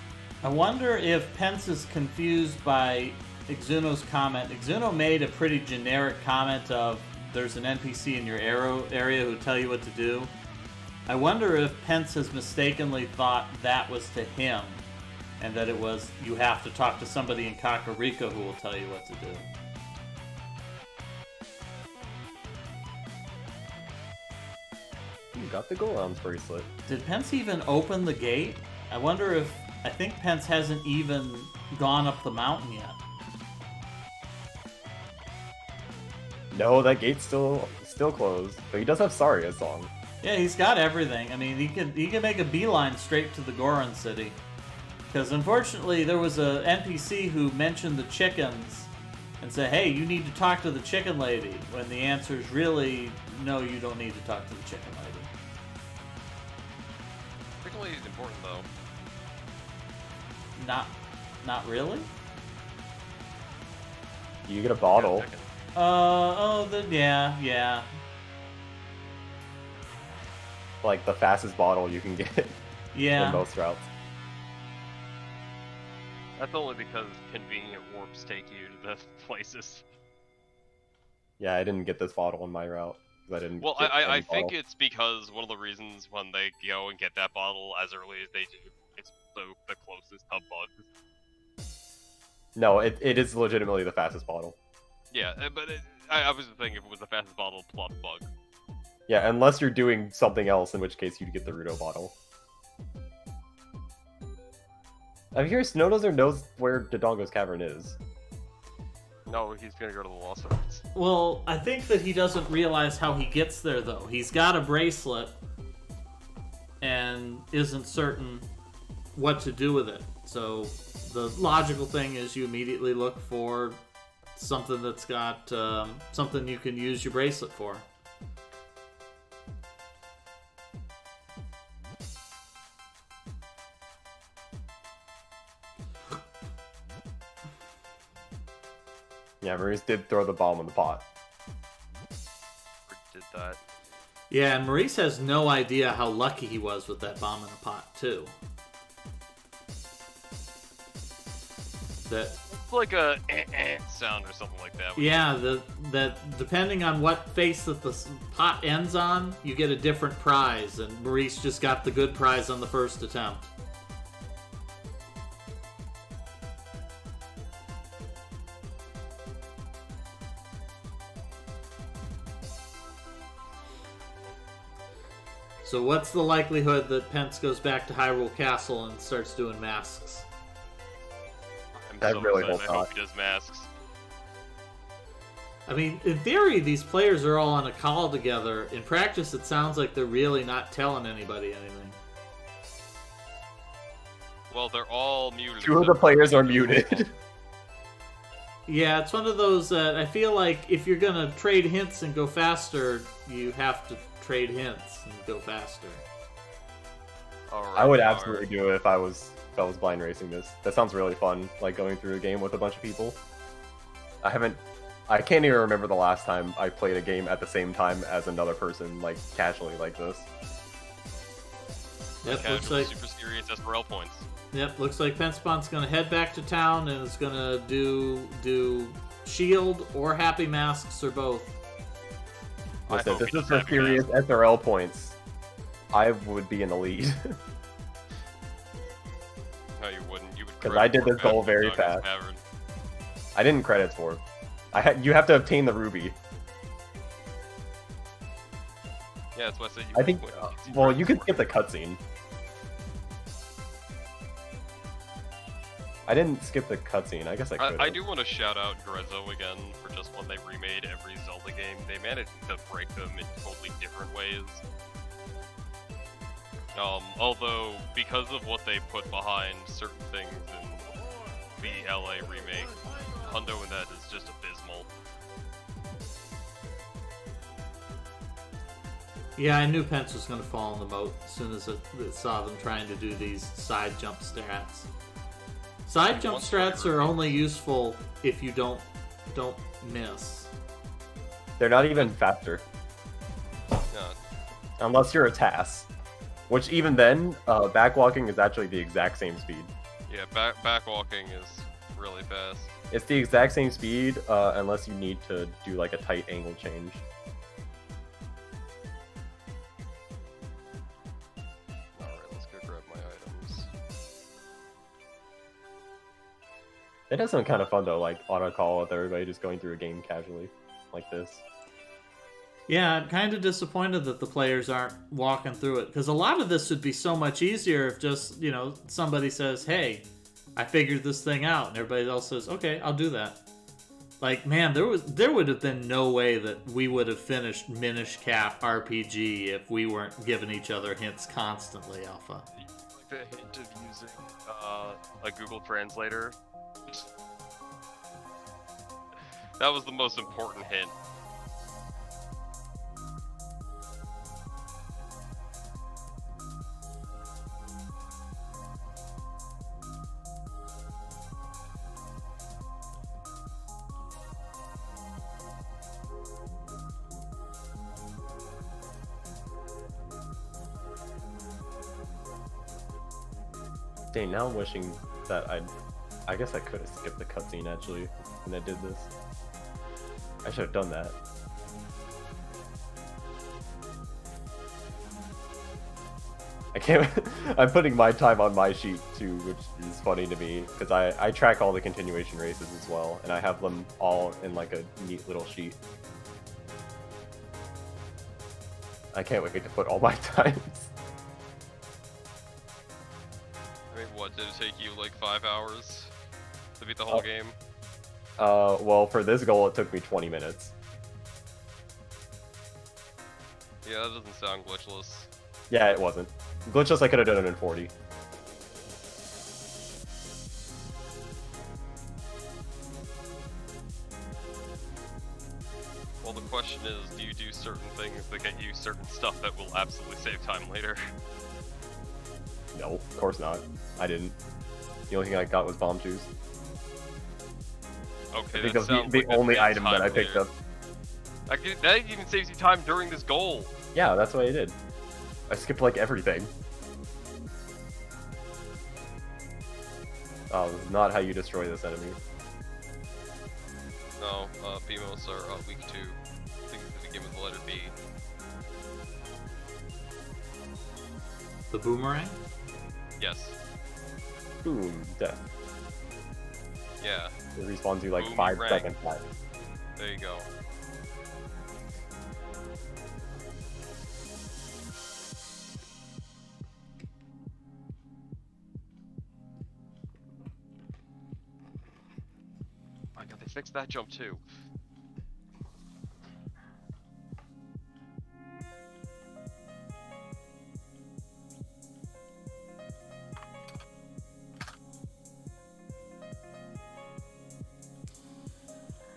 Speaker 1: I wonder if Pence is confused by Exuno's comment. Exuno made a pretty generic comment of there's an NPC in your area who tell you what to do. I wonder if Pence has mistakenly thought that was to him, and that it was, you have to talk to somebody in Kakariko who will tell you what to do.
Speaker 2: You got the Goron's bracelet.
Speaker 1: Did Pence even open the gate? I wonder if... I think Pence hasn't even gone up the mountain yet.
Speaker 2: No, that gate's still closed. But he does have Saria's song.
Speaker 1: Yeah, he's got everything. I mean, he could make a beeline straight to the Goron City. Because unfortunately, there was a NPC who mentioned the chickens and said, hey, you need to talk to the chicken lady, when the answer is really, no, you don't need to talk to the chicken lady.
Speaker 3: Chicken lady's important, though.
Speaker 1: Not really?
Speaker 2: You get a bottle.
Speaker 1: Yeah.
Speaker 2: Like the fastest bottle you can get
Speaker 1: Yeah.
Speaker 2: in most routes.
Speaker 3: That's only because convenient warps take you to the places.
Speaker 2: Yeah, I didn't get this bottle in my route. I didn't.
Speaker 3: Well,
Speaker 2: get
Speaker 3: I
Speaker 2: any
Speaker 3: think
Speaker 2: bottle.
Speaker 3: it's because one of the reasons when they go and get that bottle as early as they do, it's the closest to bugs.
Speaker 2: No, it is legitimately the fastest bottle.
Speaker 3: Yeah, but I was thinking if it was the fastest bottle plus bug.
Speaker 2: Yeah, unless you're doing something else, in which case you'd get the Rudo bottle. I'm curious, Snowdozer knows where Dodongo's Cavern is.
Speaker 3: No, he's gonna go to the Lost Arts.
Speaker 1: Well, I think that he doesn't realize how he gets there, though. He's got a bracelet and isn't certain what to do with it. So the logical thing is you immediately look for something that's got something you can use your bracelet for.
Speaker 2: Yeah, Maurice did throw the bomb in the pot.
Speaker 3: Did that.
Speaker 1: Yeah, and Maurice has no idea how lucky he was with that bomb in the pot, too. That
Speaker 3: It's like a sound or something like that.
Speaker 1: Yeah, that depending on what face that the pot ends on, you get a different prize, and Maurice just got the good prize on the first attempt. So what's the likelihood that Pence goes back to Hyrule Castle and starts doing masks?
Speaker 3: I'm so
Speaker 2: really
Speaker 3: excited.
Speaker 2: hope
Speaker 3: I
Speaker 2: not.
Speaker 3: hope he does masks.
Speaker 1: I mean, in theory, these players are all on a call together. In practice, it sounds like they're really not telling anybody anything.
Speaker 3: Well, they're all muted.
Speaker 2: Two of the
Speaker 3: except
Speaker 2: players are
Speaker 3: for
Speaker 2: muted.
Speaker 1: Yeah, it's one of those, I feel like if you're gonna trade hints and go faster, you have to trade hints and go faster.
Speaker 3: Alright,
Speaker 2: I would absolutely do it if I was blind racing this. That sounds really fun, like going through a game with a bunch of people. I can't even remember the last time I played a game at the same time as another person, like casually like this.
Speaker 1: Yep,
Speaker 3: Casual,
Speaker 1: looks like
Speaker 3: super serious SRL points.
Speaker 1: looks like Penspawn's gonna head back to town and is gonna do shield or happy masks or both.
Speaker 3: I
Speaker 2: Listen,
Speaker 3: hope
Speaker 2: this
Speaker 3: he
Speaker 2: is
Speaker 3: does
Speaker 2: for
Speaker 3: happy
Speaker 2: serious SRL points. I would be in the lead.
Speaker 3: No, you wouldn't. You would.
Speaker 2: 'Cause I did this goal very fast.
Speaker 3: Cavern.
Speaker 2: I didn't credits for it. You have to obtain the ruby.
Speaker 3: Yeah, that's why I said you.
Speaker 2: I think.
Speaker 3: would.
Speaker 2: Well, you can skip the cutscene. I didn't skip the cutscene. I guess I could.
Speaker 3: I do want to shout out Grezzo again for just when they remade every Zelda game. They managed to break them in totally different ways. Although, because of what they put behind certain things in the LA remake, Hundo in that is just abysmal.
Speaker 1: Yeah, I knew Pence was gonna fall in the moat as soon as it saw them trying to do these side jump strats. Side jump strats are only useful if you don't miss.
Speaker 2: They're not even faster.
Speaker 3: No,
Speaker 2: Unless you're a TAS. Which even then, backwalking is actually the exact same speed.
Speaker 3: yeah, backwalking is really fast.
Speaker 2: It's the exact same speed, unless you need to do like a tight angle change.
Speaker 3: Alright, let's go grab my items.
Speaker 2: It does sound kind of fun though, like auto call with everybody just going through a game casually, like this.
Speaker 1: Yeah, I'm kind of disappointed that the players aren't walking through it, because a lot of this would be so much easier if just, somebody says, hey, I figured this thing out, and everybody else says, okay, I'll do that. Like, man, there would have been no way that we would have finished Minish Cap RPG if we weren't giving each other hints constantly, Alpha.
Speaker 3: The hint of using a Google Translator. That was the most important hint.
Speaker 2: Dang, now I'm wishing that I guess I could have skipped the cutscene actually when I did this. I should have done that. I can't. I'm putting my time on my sheet too, which is funny to me because I track all the continuation races as well, and I have them all in like a neat little sheet. I can't wait to put all my times.
Speaker 3: I mean, what, did it take you like 5 hours to beat the whole game?
Speaker 2: Well, for this goal, it took me 20 minutes.
Speaker 3: Yeah, that doesn't sound glitchless.
Speaker 2: Yeah, it wasn't. Glitchless, I could have done it in 40.
Speaker 3: Well, the question is, do you do certain things that get you certain stuff that will absolutely save time later?
Speaker 2: No, of course not. I didn't. The only thing I got was bomb shoes.
Speaker 3: Okay,
Speaker 2: I think
Speaker 3: that
Speaker 2: of
Speaker 3: sounds
Speaker 2: the
Speaker 3: like that
Speaker 2: only
Speaker 3: saves
Speaker 2: item that
Speaker 3: time
Speaker 2: I picked
Speaker 3: later.
Speaker 2: up.
Speaker 3: That even saves you time during this goal.
Speaker 2: Yeah, that's what I did. I skipped like everything. Oh, this is not how you destroy this enemy.
Speaker 3: No, BMOs are weak to things that begin with the letter B.
Speaker 1: The boomerang?
Speaker 3: Yes.
Speaker 2: Boom, death.
Speaker 3: Yeah.
Speaker 2: It respawns you like
Speaker 3: Boom,
Speaker 2: 5
Speaker 3: rank.
Speaker 2: seconds back.
Speaker 3: There you go. My god, they fixed that jump too.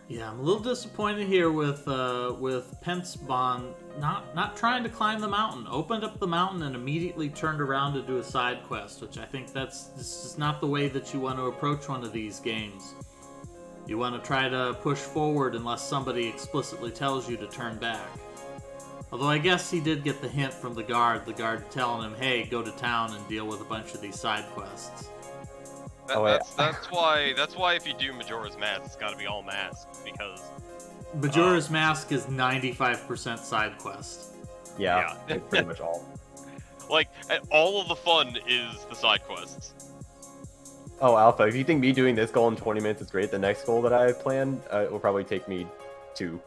Speaker 1: Yeah, I'm a little disappointed here with Pensbon not trying to climb the mountain. Opened up the mountain and immediately turned around to do a side quest, which I think this is not the way that you want to approach one of these games. You want to try to push forward unless somebody explicitly tells you to turn back. Although I guess he did get the hint from the guard telling him, hey, go to town and deal with a bunch of these side quests.
Speaker 3: That's why if you do Majora's Mask, it's got to be all masked because
Speaker 1: Majora's Mask is 95% side quest.
Speaker 2: Yeah, it's pretty much all.
Speaker 3: like all of the fun is the side quests.
Speaker 2: Oh, Alpha, if you think me doing this goal in 20 minutes is great, the next goal that I have planned will probably take me 2.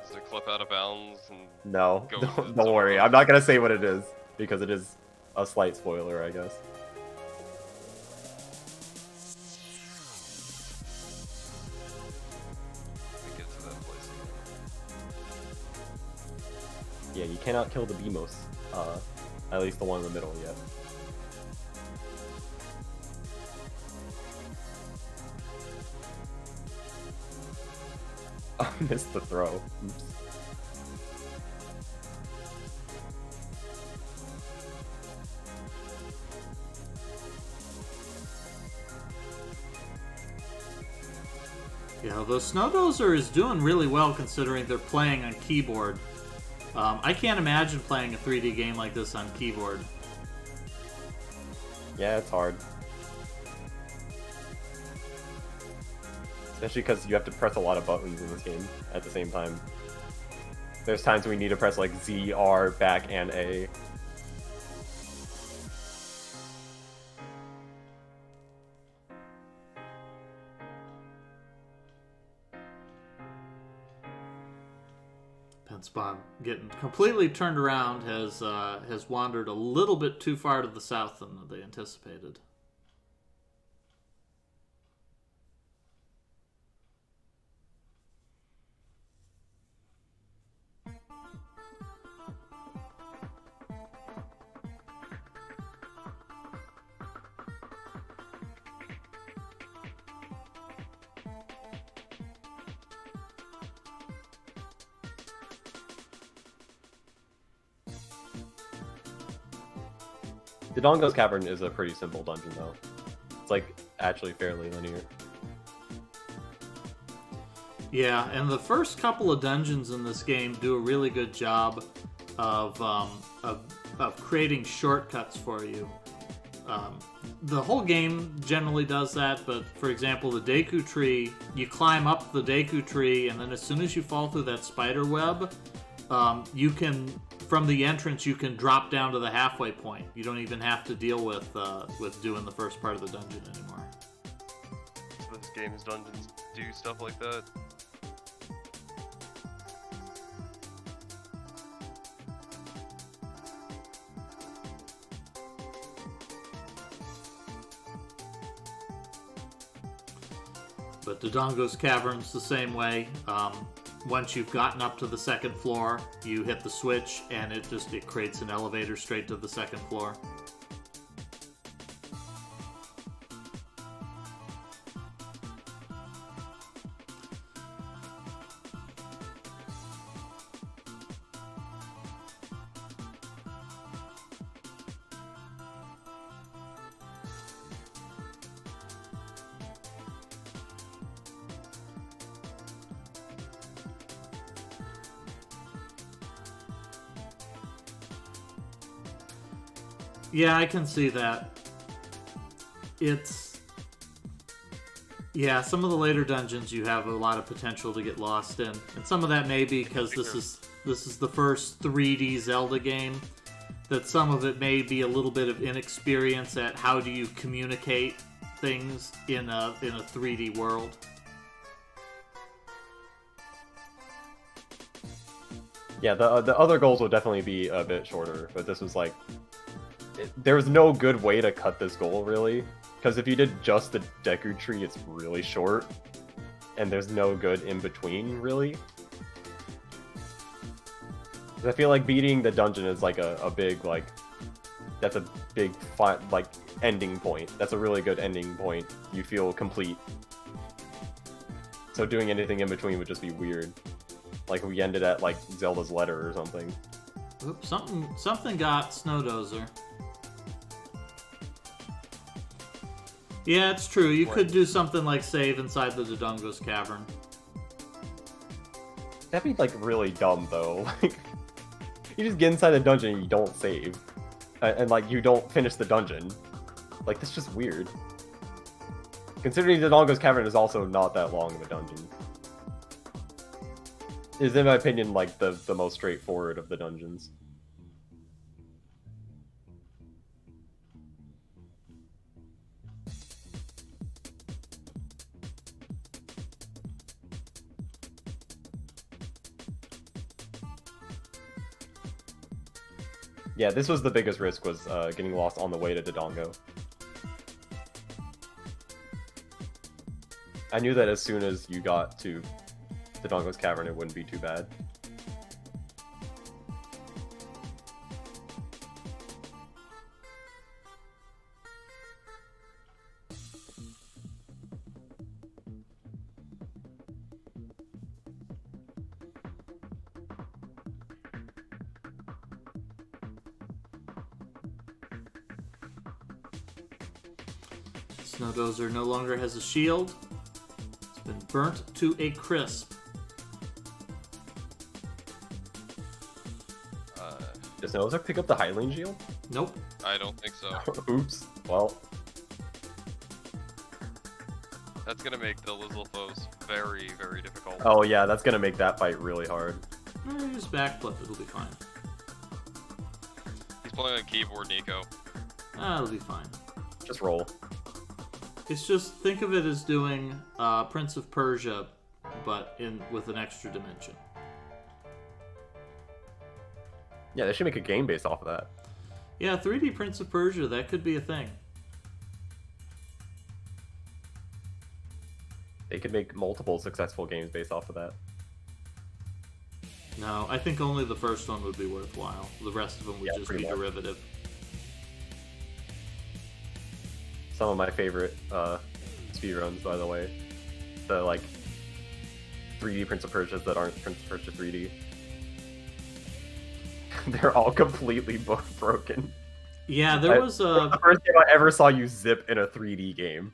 Speaker 3: Is it clip out of bounds and
Speaker 2: No,
Speaker 3: Go
Speaker 2: don't
Speaker 3: with
Speaker 2: worry.
Speaker 3: someone
Speaker 2: I'm not going to say what it is, because it is a slight spoiler, I guess.
Speaker 3: get to that place again?
Speaker 2: Yeah, you cannot kill the Beamos. At least the one in the middle yet. I missed the throw. Oops.
Speaker 1: Yeah, the Snowdozer is doing really well considering they're playing on keyboard. I can't imagine playing a 3D game like this on keyboard.
Speaker 2: Yeah, it's hard. Especially because you have to press a lot of buttons in this game at the same time. There's times we need to press like Z, R, back, and A.
Speaker 1: Pensbon getting completely turned around has wandered a little bit too far to the south than they anticipated.
Speaker 2: The Dongle's Cavern is a pretty simple dungeon, though. It's like actually fairly linear.
Speaker 1: Yeah, and the first couple of dungeons in this game do a really good job of creating shortcuts for you. The whole game generally does that, but for example, the Deku Tree, you climb up the Deku Tree, and then as soon as you fall through that spider web, you can, from the entrance, you can drop down to the halfway point. You don't even have to deal with doing the first part of the dungeon anymore.
Speaker 3: This game's dungeons do stuff like that.
Speaker 1: But Dodongo's Cavern's the same way. Once you've gotten up to the second floor, you hit the switch, and it creates an elevator straight to the second floor. Yeah, I can see that. Yeah, some of the later dungeons you have a lot of potential to get lost in, and some of that may be because this is the first 3D Zelda game. That some of it may be a little bit of inexperience at how do you communicate things in a 3D world.
Speaker 2: Yeah, the other goals will definitely be a bit shorter, but this was like... there was no good way to cut this goal, really. Because if you did just the Deku Tree, it's really short. And there's no good in-between, really. I feel like beating the dungeon is like a big, like... that's a big, like, ending point. That's a really good ending point. You feel complete. So doing anything in between would just be weird. Like we ended at like Zelda's letter or something.
Speaker 1: Oops, something got Snowdozer. Yeah, it's true. You could do something like save inside the Dodongo's Cavern.
Speaker 2: That'd be like really dumb though. Like you just get inside the dungeon and you don't save. And like you don't finish the dungeon. Like that's just weird. Considering the Dodongo's Cavern is also not that long of a dungeon. Is, in my opinion, like the most straightforward of the dungeons. Yeah, this was the biggest risk, was getting lost on the way to Dodongo. I knew that as soon as you got to the Dodongo's Cavern, it wouldn't be too bad.
Speaker 1: Snowdozer no longer has a shield. It's been burnt to a crisp.
Speaker 2: Does Snowdozer pick up the Hylian shield?
Speaker 1: Nope.
Speaker 3: I don't think so.
Speaker 2: Oops. Well.
Speaker 3: That's gonna make the Lizalfos very, very difficult.
Speaker 2: Oh yeah, that's gonna make that fight really hard.
Speaker 1: Just backflip, it'll be fine.
Speaker 3: He's playing on keyboard, Nico.
Speaker 1: It'll be fine.
Speaker 2: Just roll.
Speaker 1: It's just, think of it as doing Prince of Persia, but with an extra dimension.
Speaker 2: Yeah, they should make a game based off of that.
Speaker 1: Yeah, 3D Prince of Persia, that could be a thing.
Speaker 2: They could make multiple successful games based off of that.
Speaker 1: No, I think only the first one would be worthwhile. The rest of them would just be derivative.
Speaker 2: Some of my favorite speedruns, by the way. The, like, 3D Prince of Persias that aren't Prince of Persia 3D. They're all completely broken.
Speaker 1: Yeah, there was a...
Speaker 2: the first game I ever saw you zip in a 3D game.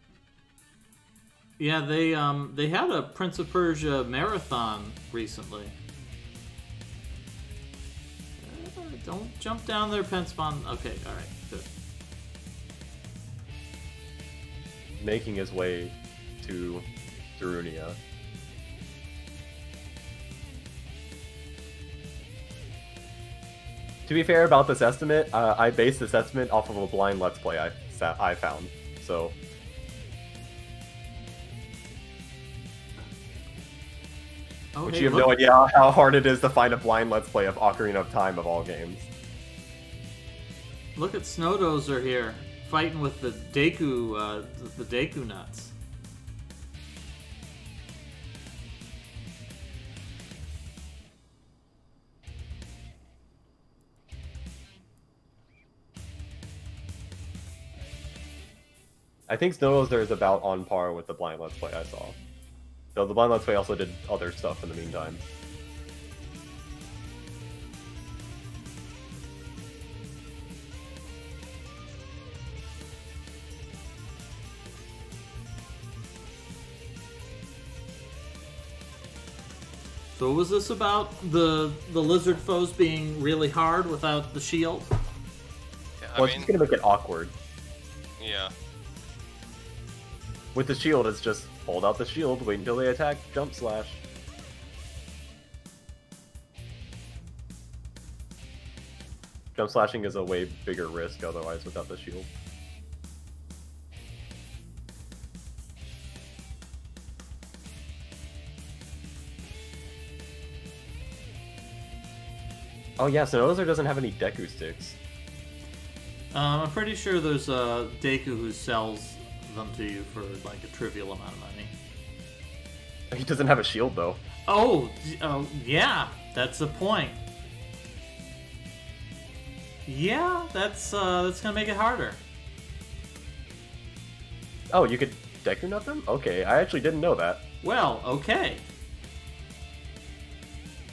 Speaker 1: Yeah, they had a Prince of Persia marathon recently. Don't jump down there, Penspawn. Okay, alright, good.
Speaker 2: Making his way to Darunia. To be fair about this estimate, I based this estimate off of a blind Let's Play I found, so...
Speaker 1: Oh,
Speaker 2: Which
Speaker 1: hey,
Speaker 2: you have no idea how hard it is to find a blind Let's Play of Ocarina of Time of all games.
Speaker 1: Look at Snowdozer here, fighting with the Deku nuts.
Speaker 2: I think Snowdozer is about on par with the blind Let's Play I saw. Though the blind Let's Play also did other stuff in the meantime.
Speaker 1: So was this about the lizard foes being really hard without the shield?
Speaker 3: Yeah,
Speaker 2: Well, it's just gonna make it awkward.
Speaker 3: Yeah.
Speaker 2: With the shield, it's just hold out the shield, wait until they attack, jump slash. Jump slashing is a way bigger risk otherwise without the shield. Oh yeah, so Ozer doesn't have any Deku sticks.
Speaker 1: I'm pretty sure there's a Deku who sells them to you for like a trivial amount of money.
Speaker 2: He doesn't have a shield though.
Speaker 1: Oh, yeah, that's the point. Yeah, that's gonna make it harder.
Speaker 2: Oh, you could Deku nut them? Okay, I actually didn't know that.
Speaker 1: Well, okay.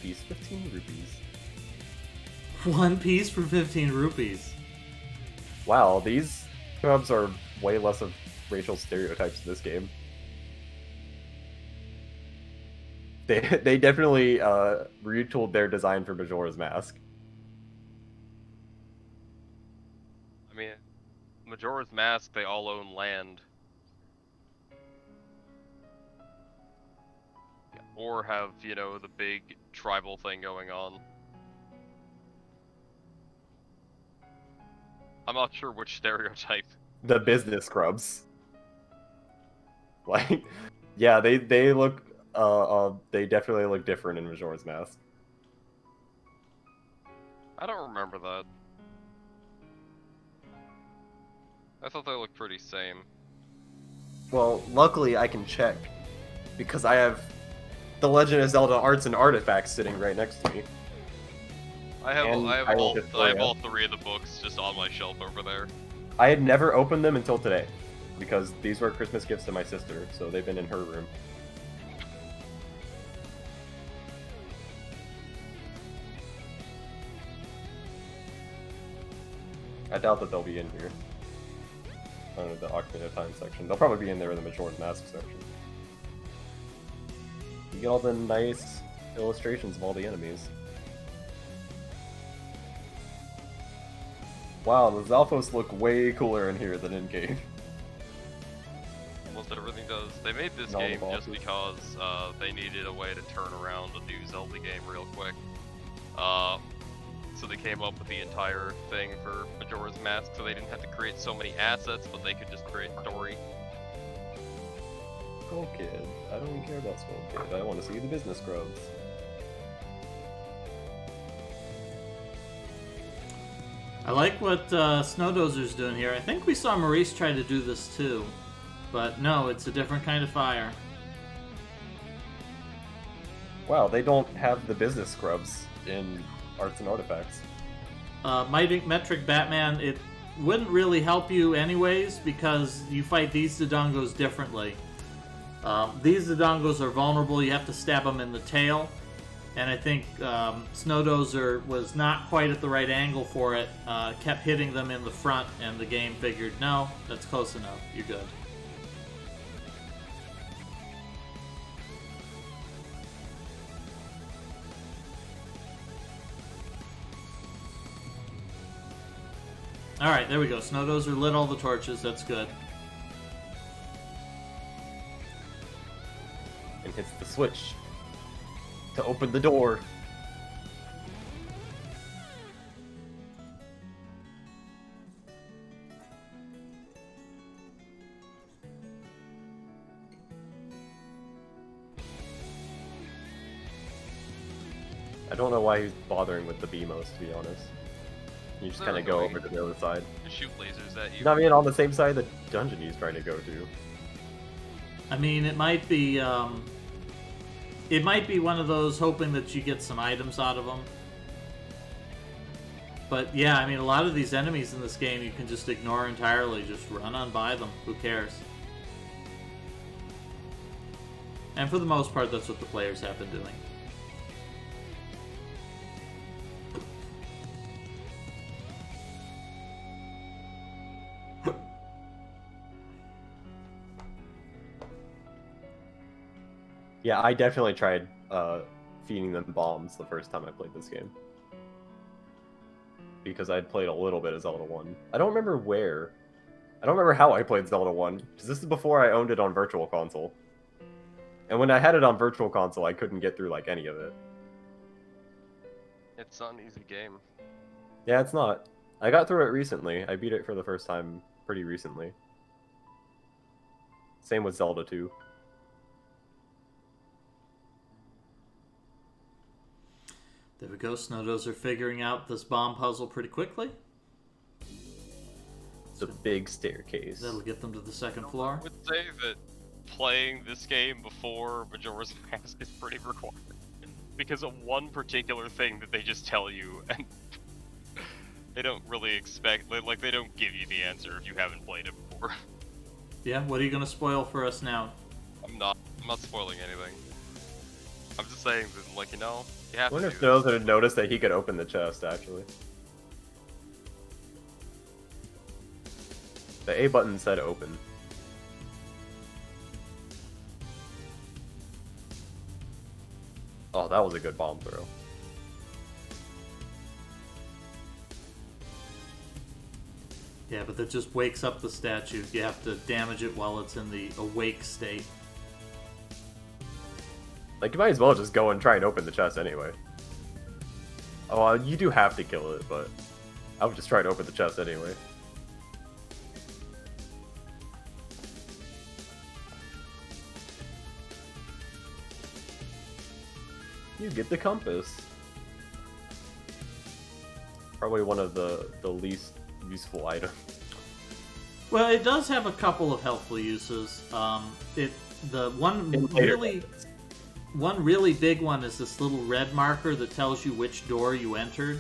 Speaker 2: Piece 15 rupees.
Speaker 1: One piece for 15 rupees.
Speaker 2: Wow, these scrubs are way less of racial stereotypes in this game. They definitely retooled their design for Majora's Mask.
Speaker 3: I mean, Majora's Mask, they all own land. Or have, you know, the big tribal thing going on. I'm not sure which stereotype.
Speaker 2: The business scrubs. Like, yeah, they look they definitely look different in Majora's Mask.
Speaker 3: I don't remember that. I thought they looked pretty same.
Speaker 2: Well, luckily I can check because I have The Legend of Zelda Arts and Artifacts sitting right next to me.
Speaker 3: I have all 3 of the books just on my shelf over there.
Speaker 2: I had never opened them until today because these were Christmas gifts to my sister, so they've been in her room. I doubt that they'll be in here. Under the Ocarina of Time section. They'll probably be in there in the Majora's Mask section. You get all the nice illustrations of all the enemies. Wow, the Zalfos look way cooler in here than in game.
Speaker 3: Almost everything does. They made this
Speaker 2: All the
Speaker 3: game just
Speaker 2: bosses.
Speaker 3: because they needed a way to turn around a new Zelda game real quick. So they came up with the entire thing for Majora's Mask, so they didn't have to create so many assets, but they could just create story.
Speaker 2: Skull Kid. I don't even care about Skull Kid. I want to see the business scrubs.
Speaker 1: I like what Snowdozer's doing here. I think we saw Maurice try to do this too. But no, it's a different kind of fire.
Speaker 2: Wow, they don't have the business scrubs in Arts and Artifacts.
Speaker 1: Mighty Metric Batman, it wouldn't really help you anyways because you fight these Dodongos differently. These Dodongos are vulnerable. You have to stab them in the tail. And I think Snowdozer was not quite at the right angle for it, kept hitting them in the front, and the game figured, no, that's close enough, you're good. Alright, there we go. Snowdozer lit all the torches, that's good.
Speaker 2: And hits the switch to open the door. I don't know why he's bothering with the BMOs, to be honest. You just kind of go over to the other side.
Speaker 3: Just shoot lasers at you.
Speaker 2: No, I mean, on the same side of the dungeon he's trying to go to.
Speaker 1: I mean, it might be one of those hoping that you get some items out of them. But yeah, I mean, a lot of these enemies in this game you can just ignore entirely. Just run on by them. Who cares? And for the most part, that's what the players have been doing.
Speaker 2: Yeah, I definitely tried feeding them bombs the first time I played this game. Because I'd played a little bit of Zelda 1. I don't remember where. I don't remember how I played Zelda 1, because this is before I owned it on Virtual Console. And when I had it on Virtual Console, I couldn't get through, like, any of it.
Speaker 3: It's not an easy game.
Speaker 2: Yeah, it's not. I got through it recently. I beat it for the first time pretty recently. Same with Zelda 2.
Speaker 1: There we go. Snowdozer figuring out this bomb puzzle pretty quickly.
Speaker 2: It's a big staircase.
Speaker 1: That'll get them to the second floor.
Speaker 3: I would say that playing this game before Majora's Mask is pretty required. Because of one particular thing that they just tell you, and they don't really expect, like, they don't give you the answer if you haven't played it before.
Speaker 1: Yeah, what are you gonna spoil for us now?
Speaker 3: I'm not spoiling anything. I'm just saying that, like, you know, you have
Speaker 2: I wonder
Speaker 3: to
Speaker 2: if
Speaker 3: do
Speaker 2: Snowdozer had noticed that he could open the chest, actually. The A button said open. Oh, that was a good bomb throw.
Speaker 1: Yeah, but that just wakes up the statue. You have to damage it while it's in the awake state.
Speaker 2: Like, you might as well just go and try and open the chest anyway. Oh, you do have to kill it, but I would just try to open the chest anyway. You get the compass. Probably one of the least useful items.
Speaker 1: Well, it does have a couple of helpful uses. The one really big one is this little red marker that tells you which door you entered.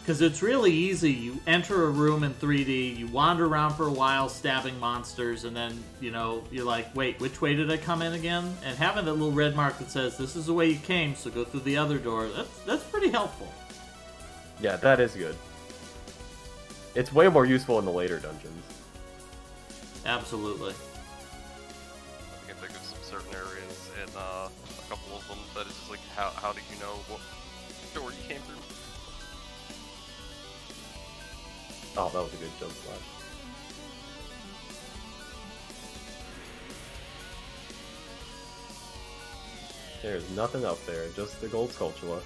Speaker 1: Because it's really easy. You enter a room in 3D, you wander around for a while stabbing monsters, and then, you know, you're like, wait, which way did I come in again? And having that little red mark that says, this is the way you came, so go through the other door, that's pretty helpful.
Speaker 2: Yeah, that is good. It's way more useful in the later dungeons.
Speaker 1: Absolutely.
Speaker 3: I can think of some certain areas in a couple of them that it's just like, how do you know what door you came through?
Speaker 2: Oh, that was a good jump slide. There's nothing up there, just the gold sculpture.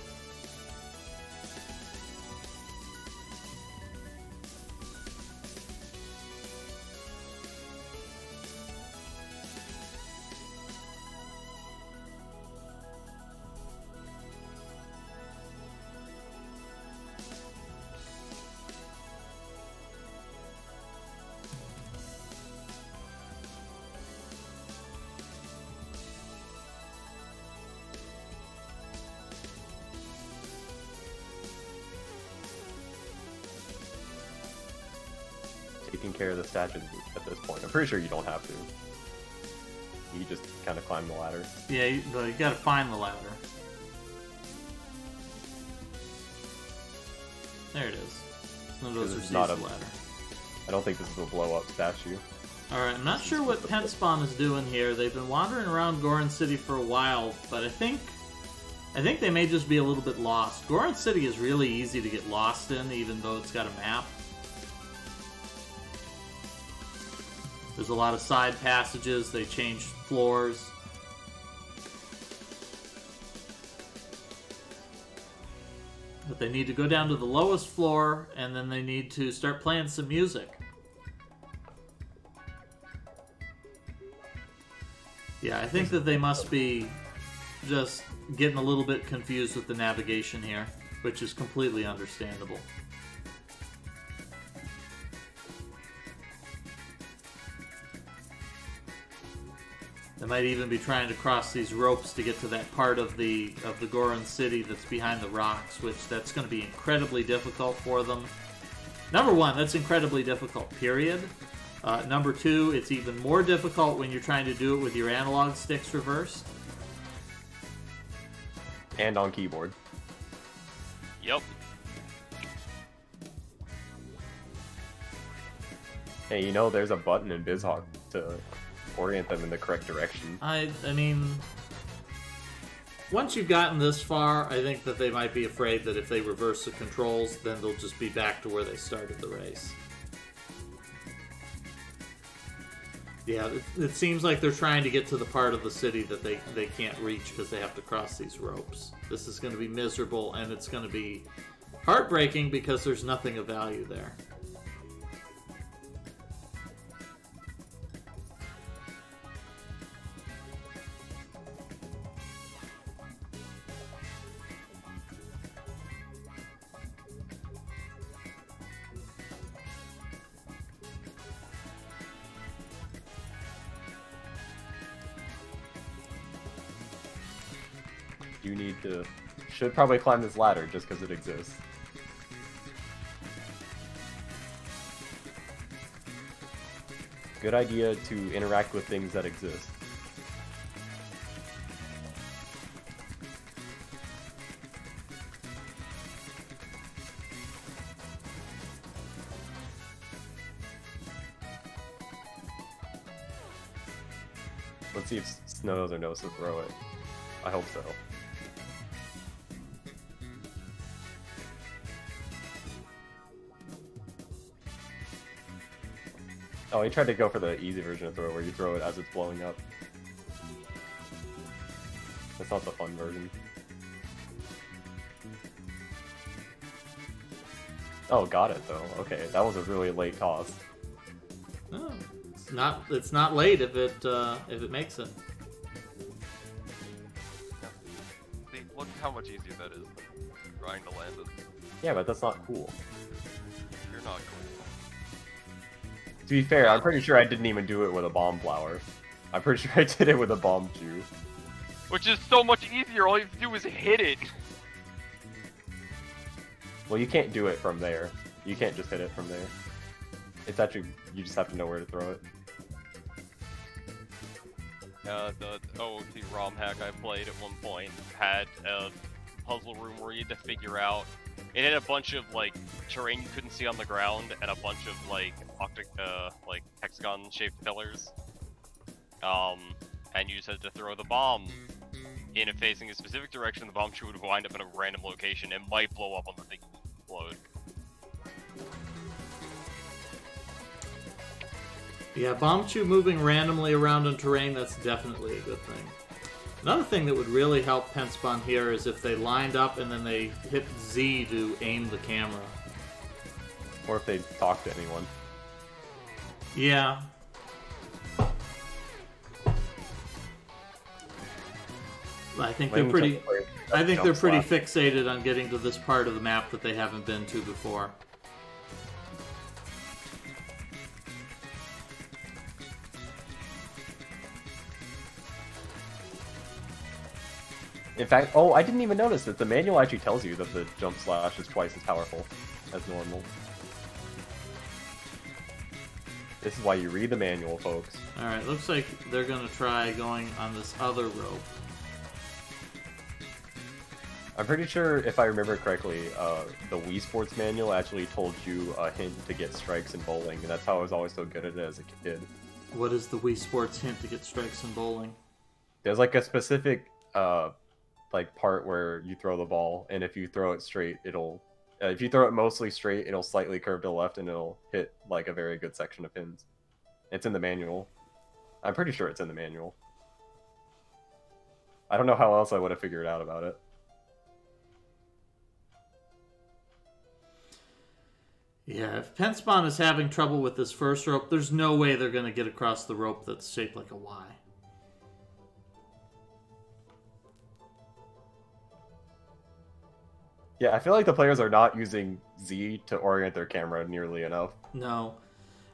Speaker 2: Taking care of the statues at this point. I'm pretty sure you don't have to. You just kind of climb the ladder.
Speaker 1: Yeah, you gotta find the ladder. There it is. Snowdozer sees the ladder.
Speaker 2: I don't think this is a blow-up statue.
Speaker 1: Alright, I'm not sure what Pentspawn is doing here. They've been wandering around Goron City for a while, but I think they may just be a little bit lost. Goron City is really easy to get lost in, even though it's got a map. There's a lot of side passages, they changed floors. But they need to go down to the lowest floor, and then they need to start playing some music. Yeah, I think that they must be just getting a little bit confused with the navigation here, which is completely understandable. They might even be trying to cross these ropes to get to that part of the Goron City that's behind the rocks, which that's going to be incredibly difficult for them. Number one, that's incredibly difficult, period. Number two, it's even more difficult when you're trying to do it with your analog sticks reversed.
Speaker 2: And on keyboard.
Speaker 3: Yep.
Speaker 2: Hey, you know there's a button in BizHawk to orient them in the correct direction.
Speaker 1: I mean, once you've gotten this far, I think that they might be afraid that if they reverse the controls, then they'll just be back to where they started the race. Yeah, it seems like they're trying to get to the part of the city that they can't reach because they have to cross these ropes. This is going to be miserable, and it's going to be heartbreaking because there's nothing of value there.
Speaker 2: You should probably climb this ladder just because it exists. Good idea to interact with things that exist. Let's see if Snow knows to throw it. I hope so. Oh, he tried to go for the easy version of throw, where you throw it as it's blowing up. That's not the fun version. Oh, got it though. Okay, that was a really late toss.
Speaker 1: Oh, it's not late if it makes it.
Speaker 3: See, look how much easier that is than trying to land it.
Speaker 2: Yeah, but that's not cool.
Speaker 3: You're not cool.
Speaker 2: To be fair, I'm pretty sure I didn't even do it with a bomb flower. I'm pretty sure I did it with a bomb chew.
Speaker 3: Which is so much easier, all you have to do is hit it!
Speaker 2: Well, you can't do it from there. You can't just hit it from there. It's actually, you just have to know where to throw it.
Speaker 3: The OOT ROM hack I played at one point had a puzzle room where you had to figure out. It had a bunch of like terrain you couldn't see on the ground and a bunch of like hexagon-shaped pillars. And you just had to throw the bomb in it facing a specific direction. The bomb would wind up in a random location. It might blow up on the thing you explode.
Speaker 1: Yeah, Bombchu moving randomly around in terrain, that's definitely a good thing. Another thing that would really help Penspawn here is if they lined up and then they hit Z to aim the camera.
Speaker 2: Or if they talk to anyone.
Speaker 1: Yeah. I think they're pretty fixated on getting to this part of the map that they haven't been to before.
Speaker 2: In fact, oh, I didn't even notice that the manual actually tells you that the jump slash is twice as powerful as normal. This is why you read the manual, folks.
Speaker 1: Alright, looks like they're gonna try going on this other rope.
Speaker 2: I'm pretty sure, if I remember correctly, the Wii Sports manual actually told you a hint to get strikes in bowling, and that's how I was always so good at it as a kid.
Speaker 1: What is the Wii Sports hint to get strikes in bowling?
Speaker 2: There's like a specific like part where you throw the ball, and if you throw it straight, it'll if you throw it mostly straight, it'll slightly curve to the left, and it'll hit like a very good section of pins. It's in the manual. I'm pretty sure it's in the manual. I don't know how else I would have figured out about it.
Speaker 1: Yeah, if Penspawn is having trouble with this first rope, there's no way they're going to get across the rope that's shaped like a Y.
Speaker 2: Yeah, I feel like the players are not using Z to orient their camera nearly enough.
Speaker 1: No.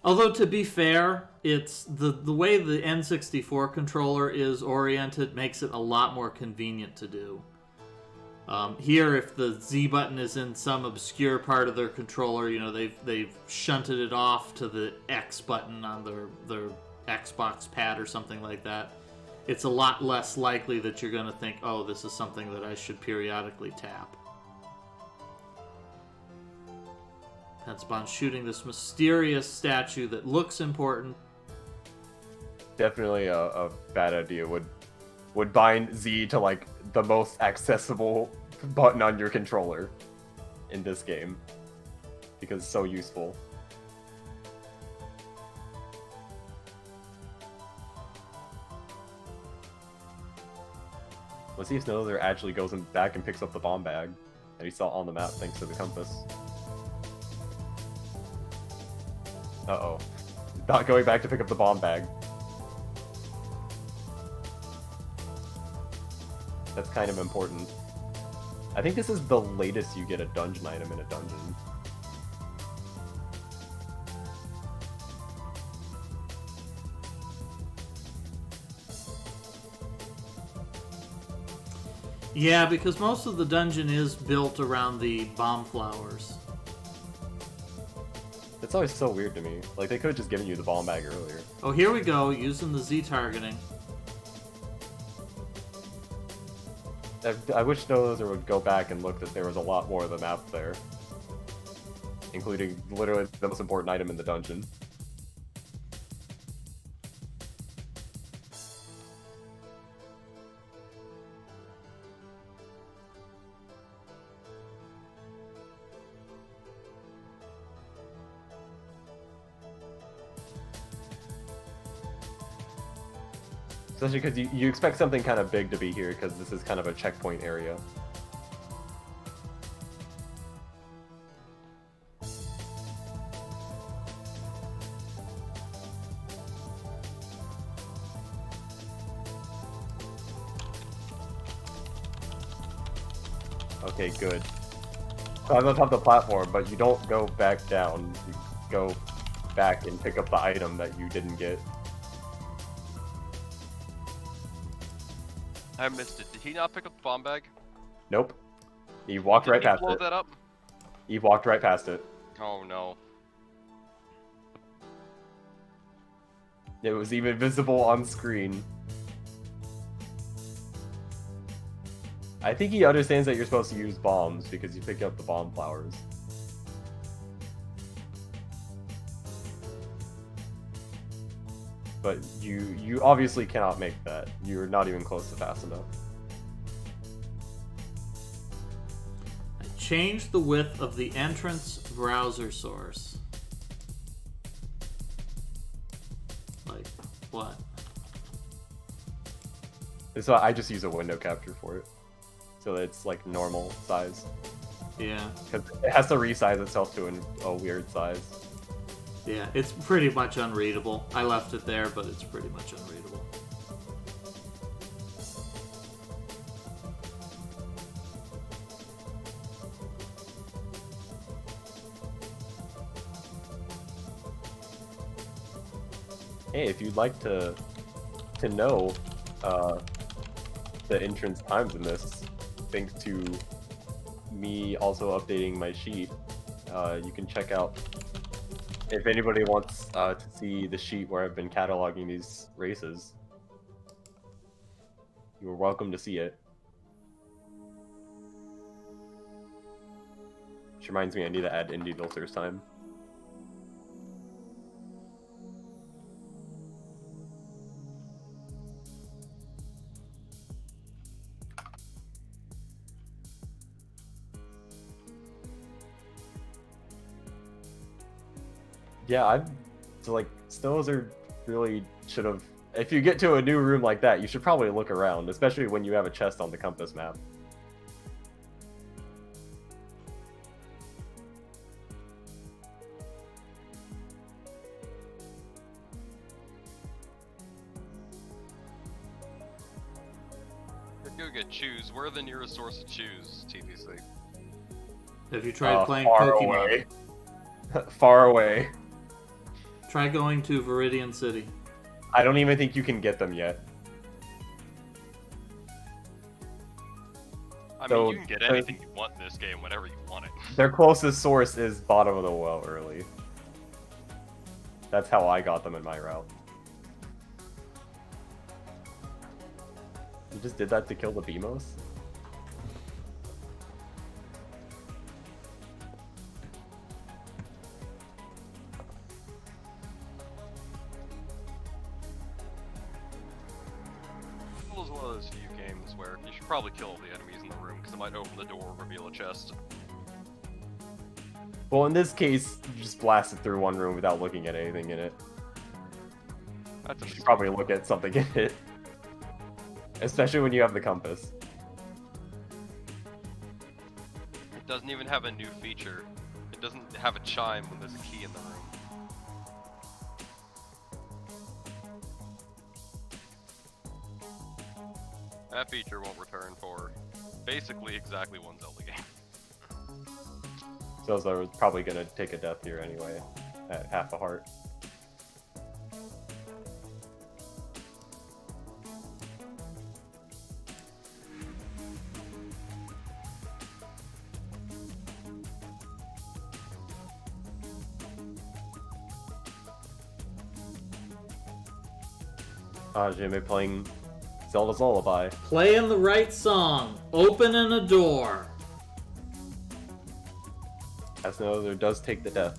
Speaker 1: Although, to be fair, it's the way the N64 controller is oriented makes it a lot more convenient to do. Here, if the Z button is in some obscure part of their controller, you know, they've shunted it off to the X button on their Xbox pad or something like that. It's a lot less likely that you're going to think, oh, this is something that I should periodically tap. Penspawn shooting this mysterious statue that looks important.
Speaker 2: Definitely a bad idea. Would bind Z to like the most accessible button on your controller in this game, because it's so useful. Let's see if Snowzer actually goes back and picks up the bomb bag that he saw on the map thanks to the compass. Uh-oh. Not going back to pick up the bomb bag. That's kind of important. I think this is the latest you get a dungeon item in a dungeon.
Speaker 1: Yeah, because most of the dungeon is built around the bomb flowers.
Speaker 2: It's always so weird to me. Like, they could have just given you the bomb bag earlier.
Speaker 1: Oh, here we go, using the Z targeting.
Speaker 2: I wish Snowzer would go back and look that there was a lot more of the map there. Including literally the most important item in the dungeon. Especially because you expect something kind of big to be here, because this is kind of a checkpoint area. Okay, good. So I'm on top of the platform, but you don't go back down. You go back and pick up the item that you didn't get.
Speaker 3: I missed it. Did he not pick up the bomb bag?
Speaker 2: Nope. He walked right past
Speaker 3: blow
Speaker 2: it.
Speaker 3: that up?
Speaker 2: He walked right past it.
Speaker 3: Oh no.
Speaker 2: It was even visible on screen. I think he understands that you're supposed to use bombs because you pick up the bomb flowers. But you obviously cannot make that. You're not even close to fast enough.
Speaker 1: I changed the width of the entrance browser source. Like, what?
Speaker 2: So I just use a window capture for it. So that it's like normal size.
Speaker 1: Yeah.
Speaker 2: Because it has to resize itself to a weird size.
Speaker 1: Yeah, it's pretty much unreadable. I left it there, but it's pretty much unreadable.
Speaker 2: Hey, if you'd like to know the entrance times in this, thanks to me also updating my sheet, you can check out. If anybody wants to see the sheet where I've been cataloging these races, you're welcome to see it. Which reminds me, I need to add indie filters time. Yeah, Snowzer really should have. If you get to a new room like that, you should probably look around, especially when you have a chest on the compass map.
Speaker 3: Go get choose. Where are the nearest source of choose, TPC?
Speaker 1: Have you tried playing
Speaker 2: far
Speaker 1: Pokemon?
Speaker 2: away. Far away.
Speaker 1: Try going to Viridian City.
Speaker 2: I don't even think you can get them yet.
Speaker 3: I
Speaker 2: So,
Speaker 3: mean, you can get anything you want in this game whenever you want it.
Speaker 2: Their closest source is bottom of the well early. That's how I got them in my route. You just did that to kill the Beamos?
Speaker 3: It was one of those few games where you should probably kill all the enemies in the room because it might open the door or reveal a chest.
Speaker 2: Well, in this case, you just blast it through one room without looking at anything in it.
Speaker 3: That's a
Speaker 2: You should
Speaker 3: mistake.
Speaker 2: probably look at something in it. Especially when you have the compass.
Speaker 3: It doesn't even have a new feature. It doesn't have a chime when there's a key in the room. That feature won't return for basically exactly one Zelda game.
Speaker 2: Zelda was probably gonna take a death here anyway, at half a heart. Jimmy playing Zelda's Lullaby.
Speaker 1: Playing the right song. Opening a door.
Speaker 2: As Meadow does take the death,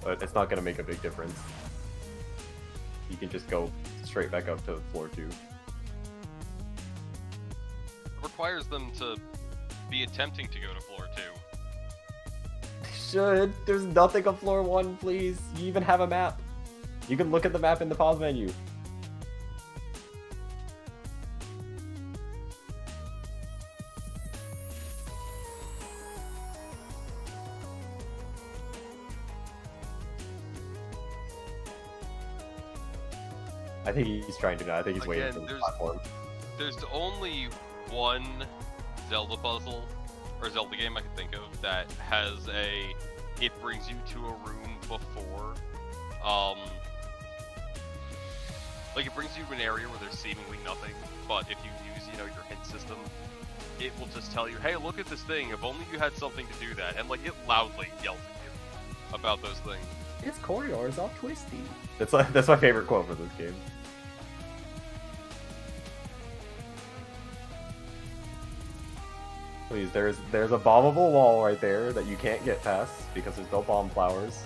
Speaker 2: but it's not going to make a big difference. You can just go straight back up to floor 2.
Speaker 3: It requires them to be attempting to go to floor 2.
Speaker 2: They should. There's nothing on floor 1, please. You even have a map. You can look at the map in the pause menu. I think he's trying to know. I think he's waiting for the platform.
Speaker 3: There's only one Zelda puzzle, or Zelda game I can think of, that has it brings you to a room before, like it brings you to an area where there's seemingly nothing, but if you use, your hint system, it will just tell you, hey, look at this thing, if only you had something to do that, and like it loudly yells at you about those things.
Speaker 2: This corridor is all twisty. That's my favorite quote for this game. Please, there's a bombable wall right there that you can't get past because there's no bomb flowers.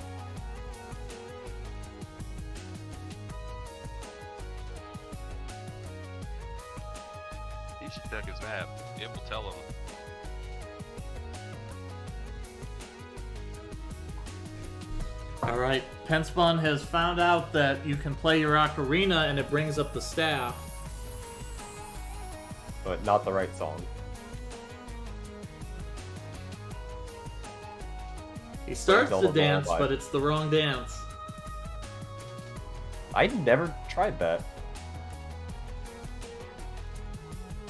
Speaker 3: He should check his map. It will tell him.
Speaker 1: Alright, Penspawn has found out that you can play your Ocarina and it brings up the staff.
Speaker 2: But not the right song.
Speaker 1: He starts to dance, but it's the wrong dance.
Speaker 2: I never tried that.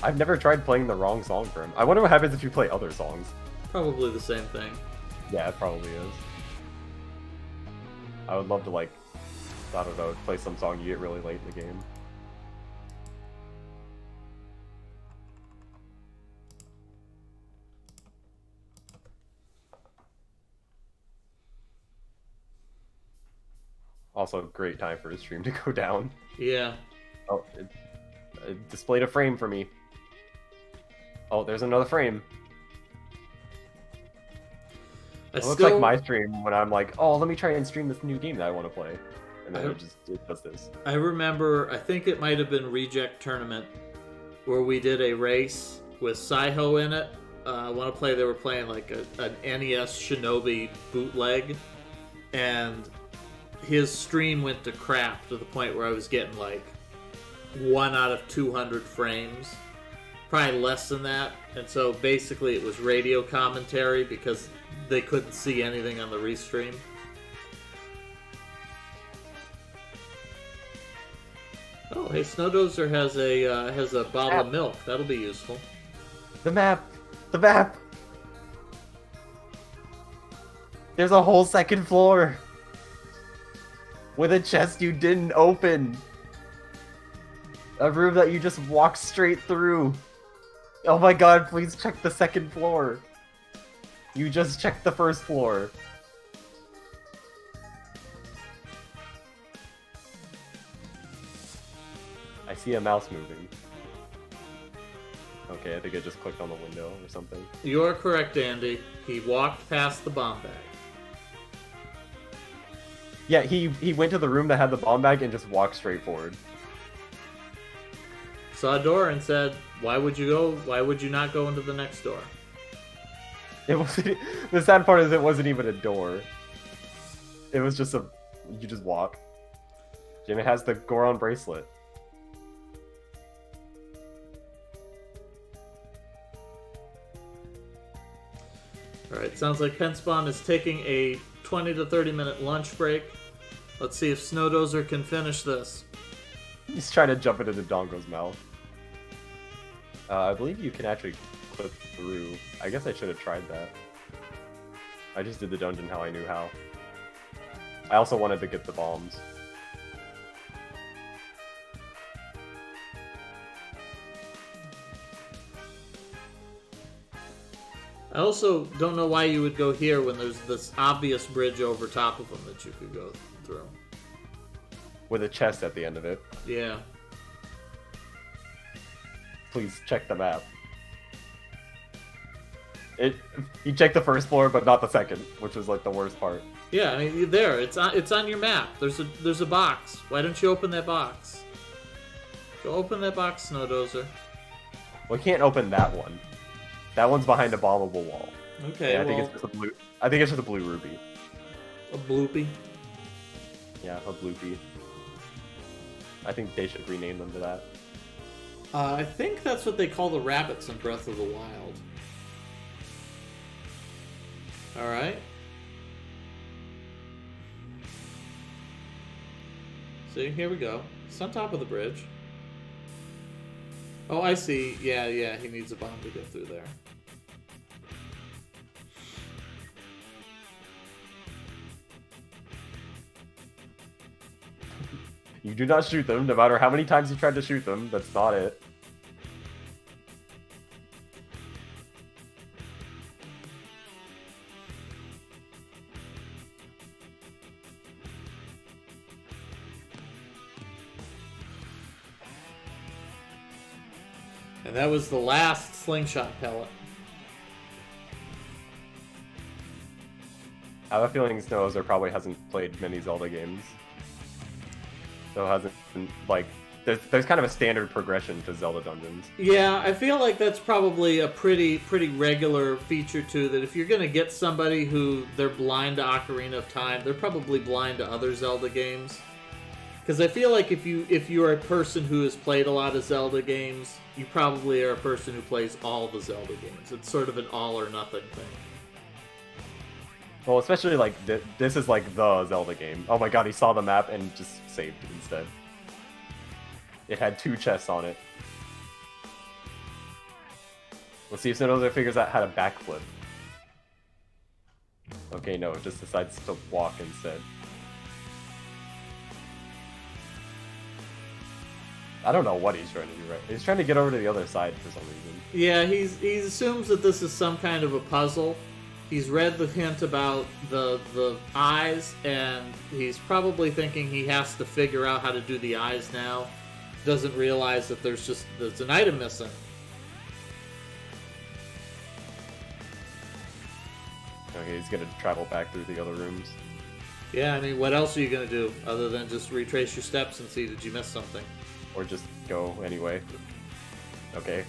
Speaker 2: I've never tried playing the wrong song for him. I wonder what happens if you play other songs.
Speaker 1: Probably the same thing.
Speaker 2: Yeah, it probably is. I would love to, I don't know, play some song you get really late in the game. Also, great time for his stream to go down.
Speaker 1: Yeah.
Speaker 2: Oh, it displayed a frame for me. Oh, there's another frame. It looks like my stream when I'm like, oh, let me try and stream this new game that I want to play. And then it does this.
Speaker 1: I remember, I think it might have been Reject Tournament, where we did a race with Saiho in it. I want to play, they were playing like an NES Shinobi bootleg. And his stream went to crap to the point where I was getting 1 out of 200 frames. Probably less than that. And so basically it was radio commentary because they couldn't see anything on the restream. Oh, hey, Snowdozer has a bottle of milk. That'll be useful.
Speaker 2: The map! The map! There's a whole second floor! With a chest you didn't open! A room that you just walked straight through! Oh my god, please check the second floor! You just checked the first floor. I see a mouse moving. Okay, I think I just clicked on the window or something.
Speaker 1: You are correct, Andy. He walked past the bomb bag.
Speaker 2: Yeah, he went to the room that had the bomb bag and just walked straight forward.
Speaker 1: Saw a door and said, why would you not go into the next door?
Speaker 2: It wasn't. The sad part is it wasn't even a door. It was just you just walk. Jimmy has the Goron bracelet.
Speaker 1: Alright, sounds like Penspawn is taking a 20 to 30 minute lunch break. Let's see if Snowdozer can finish this.
Speaker 2: He's trying to jump into the Dongle's mouth. I believe you can actually clip through. I guess I should have tried that. I just did the dungeon how I knew how. I also wanted to get the bombs.
Speaker 1: I also don't know why you would go here when there's this obvious bridge over top of them that you could go through.
Speaker 2: With a chest at the end of it.
Speaker 1: Yeah.
Speaker 2: Please check the map. You checked the first floor, but not the second, which is like the worst part.
Speaker 1: Yeah, I mean, there. It's on your map. There's a box. Why don't you open that box? Go open that box, Snowdozer.
Speaker 2: Well, you can't open that one. That one's behind a bombable wall.
Speaker 1: Okay,
Speaker 2: Yeah, I think it's just a blue. I think it's just a blue ruby.
Speaker 1: A bloopy.
Speaker 2: Yeah, a bloopy. I think they should rename them to that.
Speaker 1: I think that's what they call the rabbits in Breath of the Wild. Alright. See, here we go. It's on top of the bridge. Oh, I see. Yeah, he needs a bomb to get through there.
Speaker 2: You do not shoot them, no matter how many times you tried to shoot them. That's not it.
Speaker 1: And that was the last slingshot pellet.
Speaker 2: I have a feeling Snowdozer probably hasn't played many Zelda games. So it hasn't been, like, there's kind of a standard progression to Zelda dungeons.
Speaker 1: Yeah, I feel like that's probably a pretty regular feature too, that if you're going to get somebody who they're blind to Ocarina of Time, they're probably blind to other Zelda games. Because I feel like if you are a person who has played a lot of Zelda games, you probably are a person who plays all the Zelda games. It's sort of an all or nothing thing.
Speaker 2: Well, especially like this is like the Zelda game. Oh my god, he saw the map and just saved it instead. It had 2 chests on it. Let's see if Snowdozer figures out how to backflip. Okay, no, it just decides to walk instead. I don't know what he's trying to do, right? He's trying to get over to the other side for some reason.
Speaker 1: Yeah, he assumes that this is some kind of a puzzle. He's read the hint about the eyes, and he's probably thinking he has to figure out how to do the eyes now. Doesn't realize that there's an item missing.
Speaker 2: Okay, he's gonna travel back through the other rooms.
Speaker 1: Yeah, I mean, what else are you gonna do other than just retrace your steps and see did you miss something?
Speaker 2: Or just go anyway. Okay.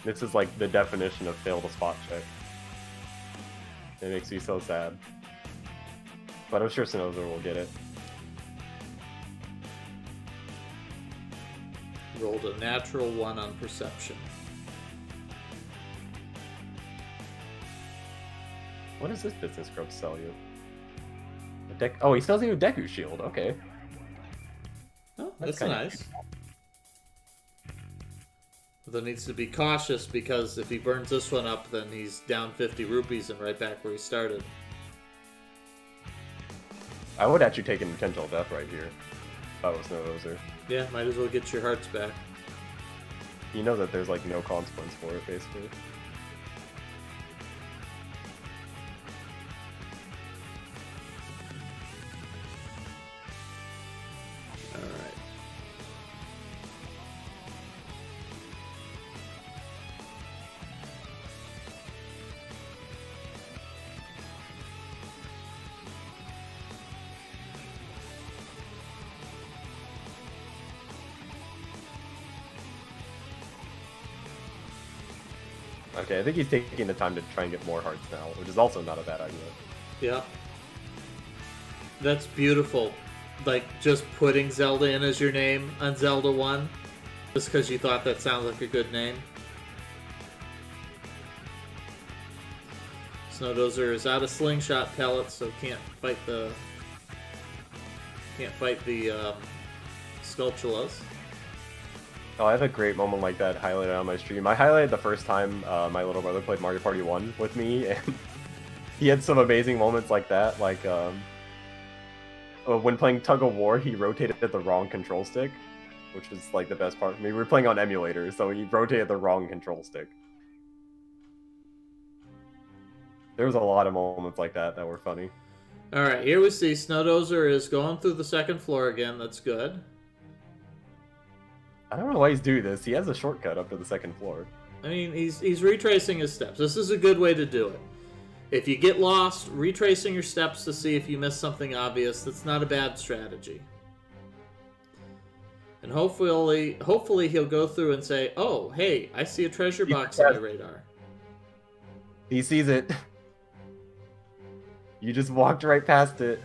Speaker 2: This is like the definition of fail to spot check. It makes me so sad. But I'm sure Snowdozer will get it.
Speaker 1: Rolled a natural 1 on perception.
Speaker 2: What does this business grub sell you? A deck. Oh, he sells you a Deku shield. Okay.
Speaker 1: Oh, that's
Speaker 2: kinda
Speaker 1: nice. Though needs to be cautious because if he burns this one up, then he's down 50 rupees and right back where he started.
Speaker 2: I would actually take an intentional death right here. If I was Snowdozer.
Speaker 1: Yeah, might as well get your hearts back.
Speaker 2: You know that there's like no consequence for it, basically.
Speaker 1: Alright.
Speaker 2: Okay, I think he's taking the time to try and get more hearts now, which is also not a bad idea.
Speaker 1: Yeah. That's beautiful. Like, just putting Zelda in as your name on Zelda 1, just because you thought that sounded like a good name. Snowdozer is out of slingshot pellets, so can't fight the Skulltulas.
Speaker 2: Oh, I have a great moment like that highlighted on my stream. I highlighted the first time my little brother played Mario Party 1 with me, and he had some amazing moments like that. Like, when playing Tug of War, he rotated the wrong control stick, which was like the best part for me. We were playing on emulator, so he rotated the wrong control stick. There was a lot of moments like that that were funny.
Speaker 1: Alright, here we see Snowdozer is going through the second floor again. That's good.
Speaker 2: I don't know why he's doing this. He has a shortcut up to the second floor.
Speaker 1: I mean, he's retracing his steps. This is a good way to do it. If you get lost, retracing your steps to see if you missed something obvious, that's not a bad strategy. And hopefully he'll go through and say, oh, hey, I see a treasure box on my radar.
Speaker 2: He sees it. You just walked right past it.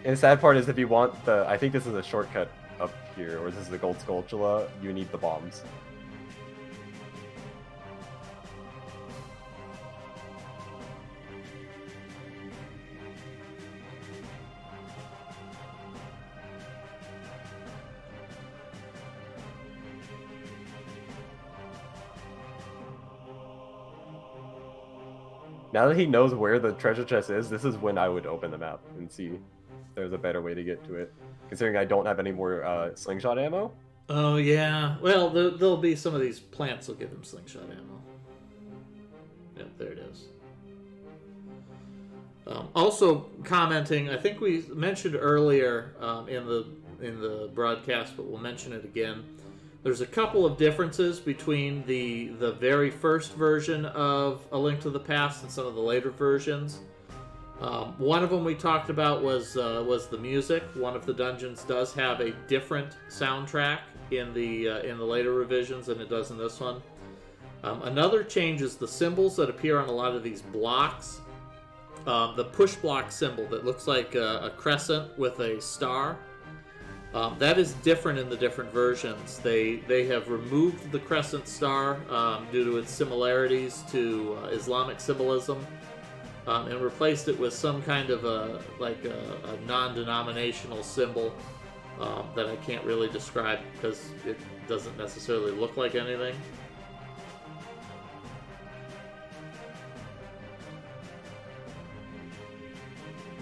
Speaker 2: And the sad part is if you want the... I think this is a shortcut up here, or this is the Gold Skulltula, you need the bombs. Now that he knows where the treasure chest is, this is when I would open the map and see if there's a better way to get to it. Considering I don't have any more slingshot ammo.
Speaker 1: Oh, yeah. Well, there'll be some of these plants will give him slingshot ammo. Yep, there it is. Also commenting, I think we mentioned earlier in the broadcast, but we'll mention it again. There's a couple of differences between the very first version of A Link to the Past and some of the later versions. One of them we talked about was the music. One of the dungeons does have a different soundtrack in the later revisions than it does in this one. Another change is the symbols that appear on a lot of these blocks. The push block symbol that looks like a crescent with a star. That is different in the different versions. They have removed the crescent star due to its similarities to Islamic symbolism, and replaced it with some kind of a non-denominational symbol that I can't really describe because it doesn't necessarily look like anything.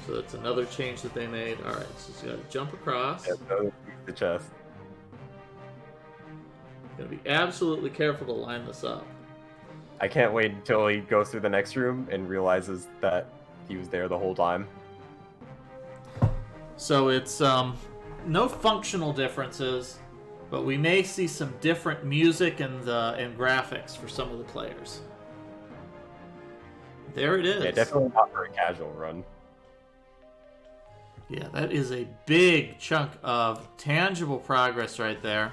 Speaker 1: So that's another change that they made. All right, so you got to jump across.
Speaker 2: Yeah, the chest.
Speaker 1: Got to be absolutely careful to line this up.
Speaker 2: I can't wait until he goes through the next room and realizes that he was there the whole time.
Speaker 1: So it's no functional differences, but we may see some different music and graphics for some of the players. There it is.
Speaker 2: Yeah, definitely not for a casual run.
Speaker 1: Yeah, that is a big chunk of tangible progress right there.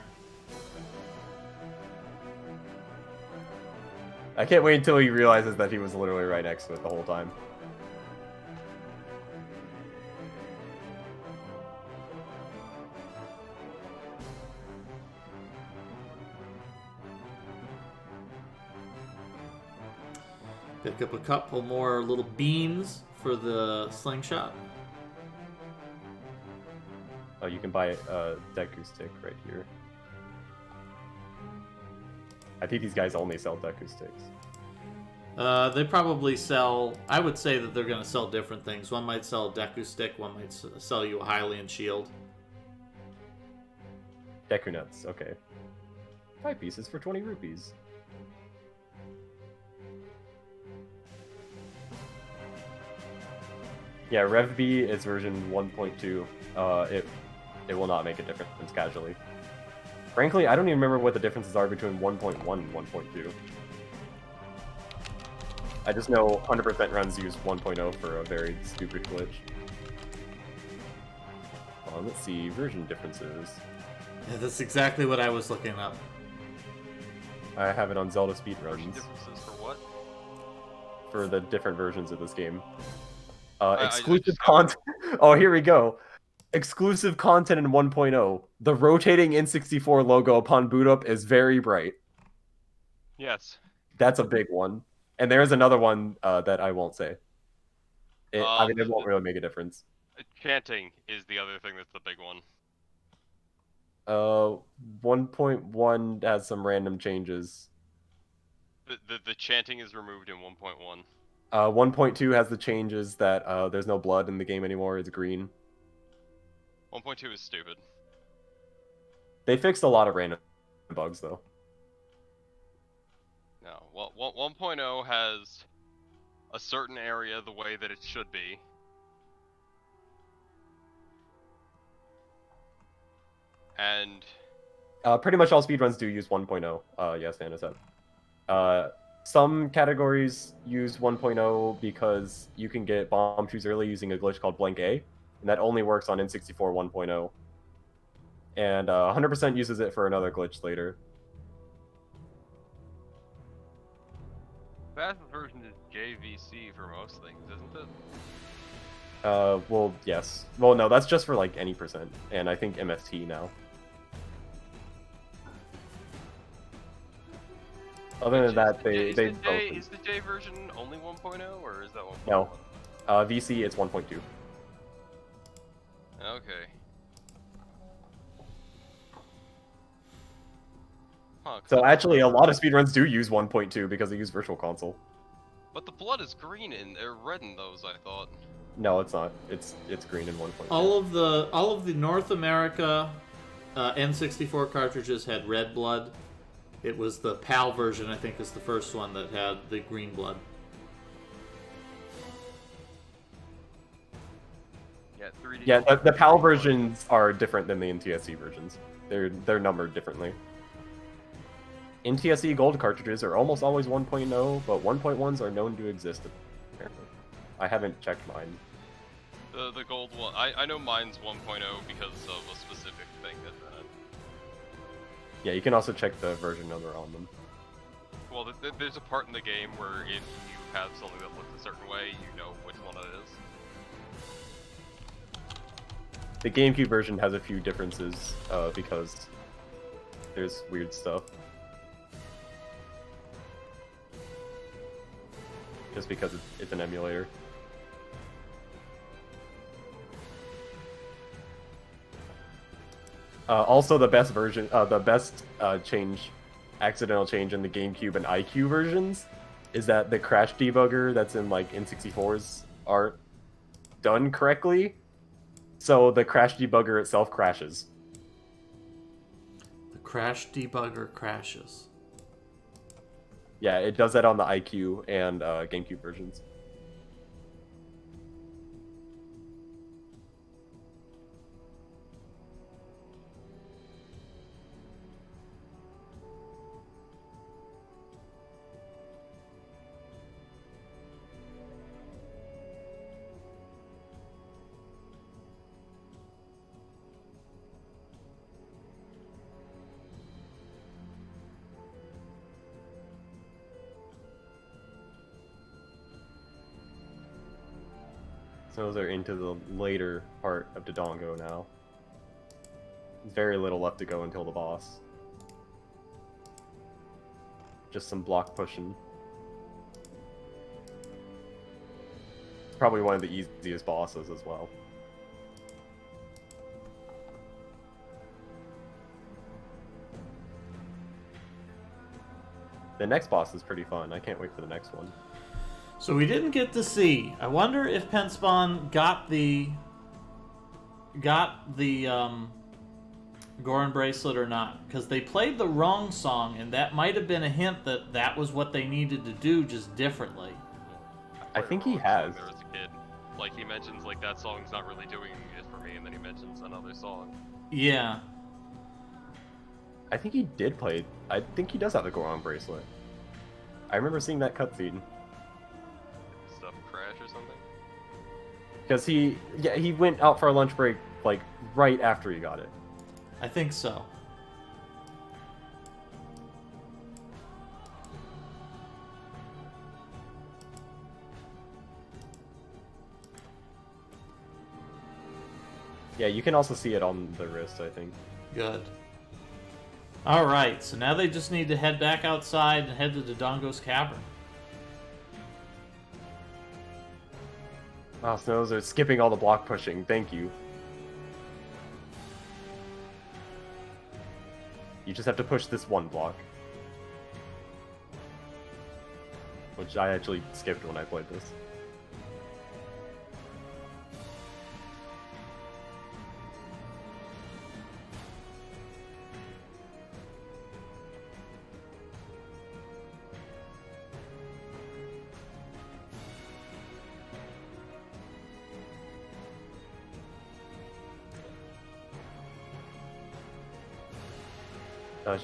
Speaker 2: I can't wait until he realizes that he was literally right next to it the whole time.
Speaker 1: Pick up a couple more little beans for the slingshot.
Speaker 2: Oh, you can buy a Deku stick right here. I think these guys only sell Deku sticks.
Speaker 1: They probably sell... I would say that they're going to sell different things. One might sell a Deku stick, one might sell you a Hylian shield.
Speaker 2: Deku nuts, okay. 5 pieces for 20 rupees. Yeah, Rev B is version 1.2. It will not make a difference casually. Frankly, I don't even remember what the differences are between 1.1 and 1.2. I just know 100% runs use 1.0 for a very stupid glitch. Let's see, version differences.
Speaker 1: That's exactly what I was looking up.
Speaker 2: I have it on Zelda
Speaker 3: Version
Speaker 2: speedruns
Speaker 3: differences for what?
Speaker 2: for the different versions of this game.
Speaker 3: I
Speaker 2: Exclusive
Speaker 3: just-
Speaker 2: content. Oh, here we go. Exclusive content in 1.0. The rotating N64 logo upon boot up is very bright.
Speaker 3: Yes.
Speaker 2: That's a big one. And there's another one that I won't say. I mean, it won't really make a difference.
Speaker 3: Chanting is the other thing that's the big one.
Speaker 2: 1.1 has some random changes.
Speaker 3: The chanting is removed in 1.1.
Speaker 2: 1.2 has the changes that there's no blood in the game anymore. It's green.
Speaker 3: 1.2 is stupid.
Speaker 2: They fixed a lot of random bugs though.
Speaker 3: No, well, 1.0 has a certain area the way that it should be. And
Speaker 2: Pretty much all speedruns do use 1.0. Yes, Anna said. Some categories use 1.0 because you can get bomb shoes early using a glitch called blank A, and that only works on N64 1.0. And 100% uses it for another glitch later.
Speaker 3: fastest version is JVC for most things, isn't it?
Speaker 2: Well, yes. Well, no, that's just for like any percent, and I think MST now. Other than that, they both.
Speaker 3: Is the J version only 1.0 or is that 1.1?
Speaker 2: No. VC, it's 1.2.
Speaker 3: Okay. Huh,
Speaker 2: So actually, a lot of speedruns do use 1.2 because they use Virtual Console.
Speaker 3: But the blood is green or red in those, I thought.
Speaker 2: No, it's not. It's green in 1.2.
Speaker 1: All of the North America N64 cartridges had red blood. It was the PAL version, I think, is the first one that had the green blood.
Speaker 3: Yeah, 3D.
Speaker 2: Yeah, the PAL versions are different than the NTSC versions. They're numbered differently. NTSC Gold cartridges are almost always 1.0, but 1.1s are known to exist, apparently. I haven't checked mine.
Speaker 3: The gold one, I know mine's 1.0 because of a specific thing that's in it.
Speaker 2: Yeah, you can also check the version number on them.
Speaker 3: Well, there's a part in the game where if you have something that looks a certain way, you know which one it is.
Speaker 2: The GameCube version has a few differences because there's weird stuff. Just because it's an emulator. Also, the best version, accidental change in the GameCube and iQ versions is that the crash debugger that's in like N64s aren't done correctly, so the crash debugger itself crashes.
Speaker 1: The crash debugger crashes.
Speaker 2: Yeah, it does that on the iQ and GameCube versions. So those are into the later part of the Dongle now. Very little left to go until the boss. Just some block pushing. It's probably one of the easiest bosses as well. The next boss is pretty fun. I can't wait for the next one.
Speaker 1: So we didn't get to see. I wonder if Penspawn got the Goron bracelet or not, because they played the wrong song, and that might have been a hint that that was what they needed to do, just differently.
Speaker 2: I think he has.
Speaker 3: There as a kid, like he mentions, like that song's not really doing it for me, and then he mentions another song.
Speaker 1: Yeah.
Speaker 2: I think he did play. I think he does have the Goron bracelet. I remember seeing that cutscene.
Speaker 3: Stuff crash or something.
Speaker 2: Because he went out for a lunch break like right after he got it.
Speaker 1: I think so.
Speaker 2: Yeah, you can also see it on the wrist, I think.
Speaker 1: Good. Alright, so now they just need to head back outside and head to the Dongo's Cavern.
Speaker 2: Wow, Snows are skipping all the block pushing. Thank you. You just have to push this one block. Which I actually skipped when I played this.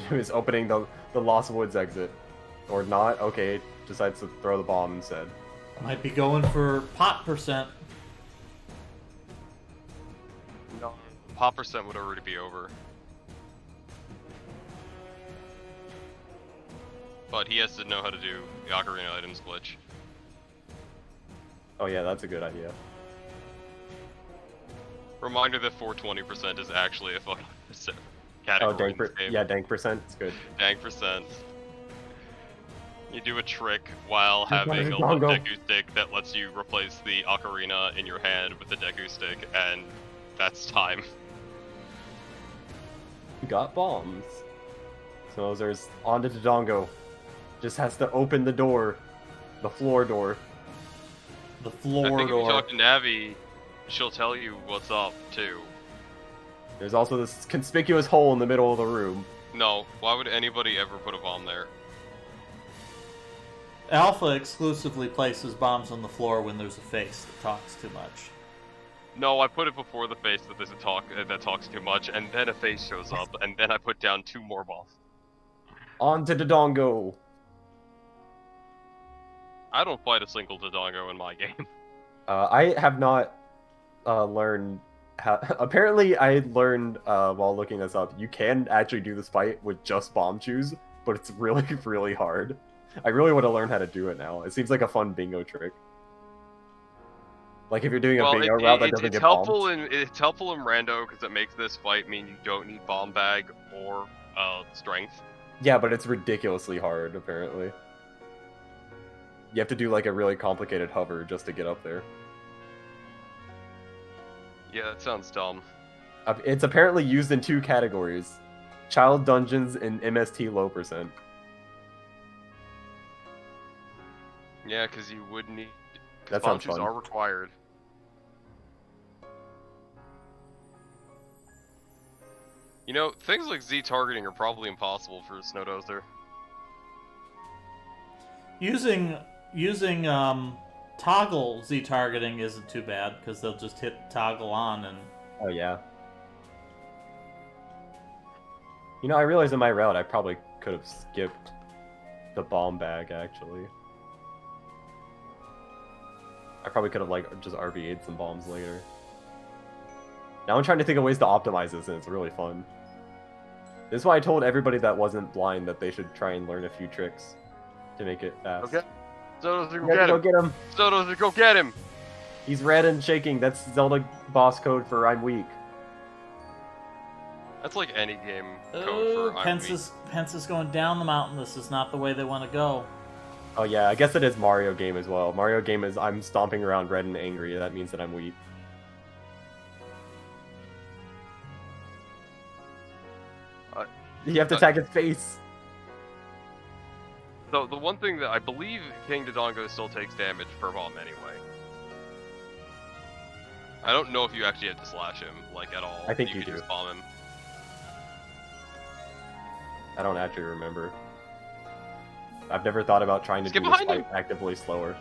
Speaker 2: She was opening the Lost Woods exit. Or not, okay, decides to throw the bomb instead.
Speaker 1: Might be going for pot percent.
Speaker 3: No, pop percent would already be over. But he has to know how to do the Ocarina items glitch.
Speaker 2: Oh yeah, that's a good idea.
Speaker 3: Reminder that 420% is actually a fucking
Speaker 2: Oh,
Speaker 3: category.
Speaker 2: dank percent, it's good.
Speaker 3: Dank percent. You do a trick while
Speaker 2: You've got
Speaker 3: having
Speaker 2: a
Speaker 3: a
Speaker 2: Dongle.
Speaker 3: Deku stick that lets you replace the Ocarina in your hand with the Deku stick, and that's time.
Speaker 2: You got bombs. So there's onto Dongo. Just has to open the door. The floor door.
Speaker 1: The
Speaker 3: I
Speaker 1: floor
Speaker 3: think if you
Speaker 1: door.
Speaker 3: talk to Navi, she'll tell you what's up, too.
Speaker 2: There's also this conspicuous hole in the middle of the room.
Speaker 3: No, why would anybody ever put a bomb there?
Speaker 1: Alpha exclusively places bombs on the floor when there's a face that talks too much.
Speaker 3: No, I put it before the face that there's a that talks too much, and then a face shows up, and then I put down 2 more bombs.
Speaker 2: Onto the Dongo.
Speaker 3: I don't fight a single Dodongo in my game.
Speaker 2: I have not learned how... Apparently, I learned while looking this up, you can actually do this fight with just bomb chews, but it's really, really hard. I really want to learn how to do it now. It seems like a fun bingo trick. Like if you're doing a bingo route that doesn't get bombed.
Speaker 3: It's helpful in rando because it makes this fight mean you don't need bomb bag or strength.
Speaker 2: Yeah, but it's ridiculously hard, apparently. You have to do like a really complicated hover just to get up there.
Speaker 3: Yeah, that sounds dumb.
Speaker 2: It's apparently used in 2 categories. Child dungeons and MST low percent.
Speaker 3: Yeah, because you would need...
Speaker 2: That sounds
Speaker 3: bombs
Speaker 2: fun.
Speaker 3: are required. You know, things like Z targeting are probably impossible for Snowdozer.
Speaker 1: Using toggle Z targeting isn't too bad because they'll just hit toggle on and.
Speaker 2: Oh yeah. You know, I realized in my route I probably could have skipped the bomb bag actually. I probably could have like just RBA'd some bombs later. Now I'm trying to think of ways to optimize this, and it's really fun. This is why I told everybody that wasn't blind that they should try and learn a few tricks to make it fast.
Speaker 3: Okay. Snowdozer,
Speaker 2: You have to go get him.
Speaker 3: Snowdozer, go get him!
Speaker 2: He's red and shaking. That's Zelda boss code for I'm weak.
Speaker 3: That's like any game code
Speaker 1: Oh,
Speaker 3: for I'm
Speaker 1: Pence
Speaker 3: weak.
Speaker 1: is going down the mountain. This is not the way they want to go.
Speaker 2: Oh yeah, I guess it is Mario game as well. Mario game is I'm stomping around red and angry. That means that I'm weak. You have to attack his face.
Speaker 3: So the one thing that I believe King Dodongo still takes damage per bomb anyway. I don't know if you actually have to slash him, like, at all.
Speaker 2: I think you
Speaker 3: can
Speaker 2: do.
Speaker 3: just bomb him.
Speaker 2: I don't actually remember. I've never thought about trying to
Speaker 3: Let's get
Speaker 2: do this
Speaker 3: behind
Speaker 2: fight actively slower.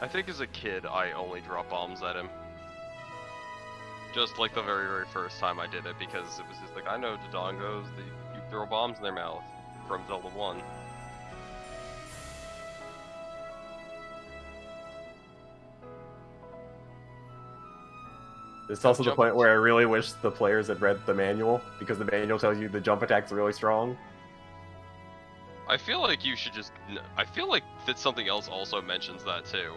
Speaker 3: I think as a kid, I only drop bombs at him. Just like the very, very first time I did it, because it was just like, I know Dodongos, you throw bombs in their mouth from Zelda 1.
Speaker 2: This is also the point where I really wish the players had read the manual, because the manual tells you the jump attack's really strong.
Speaker 3: I feel like you should just. I feel like that something else also mentions that too.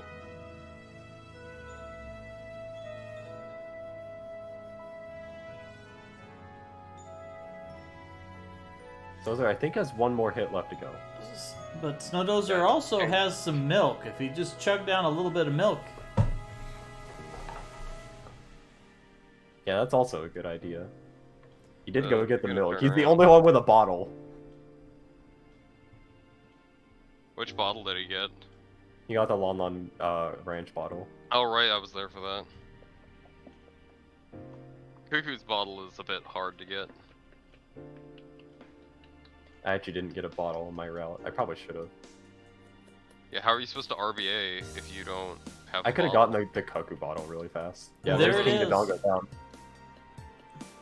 Speaker 2: Snowdozer, I think, has one more hit left to go.
Speaker 1: But Snowdozer also has some milk. If he just chugged down a little bit of milk.
Speaker 2: Yeah, that's also a good idea. He did go get the
Speaker 3: gonna
Speaker 2: milk.
Speaker 3: turn
Speaker 2: He's the
Speaker 3: around.
Speaker 2: only one with a bottle.
Speaker 3: Which bottle did he get?
Speaker 2: He got the Lon Lon Ranch bottle.
Speaker 3: Oh right, I was there for that. Cuckoo's bottle is a bit hard to get.
Speaker 2: I actually didn't get a bottle on my route. I probably should have.
Speaker 3: Yeah, how are you supposed to RBA if you don't have?
Speaker 2: I
Speaker 3: the
Speaker 2: could have
Speaker 3: bottle?
Speaker 2: gotten the Cuckoo bottle really fast. Yeah,
Speaker 1: There
Speaker 2: there's
Speaker 1: it
Speaker 2: King
Speaker 1: is.
Speaker 2: Dongle down.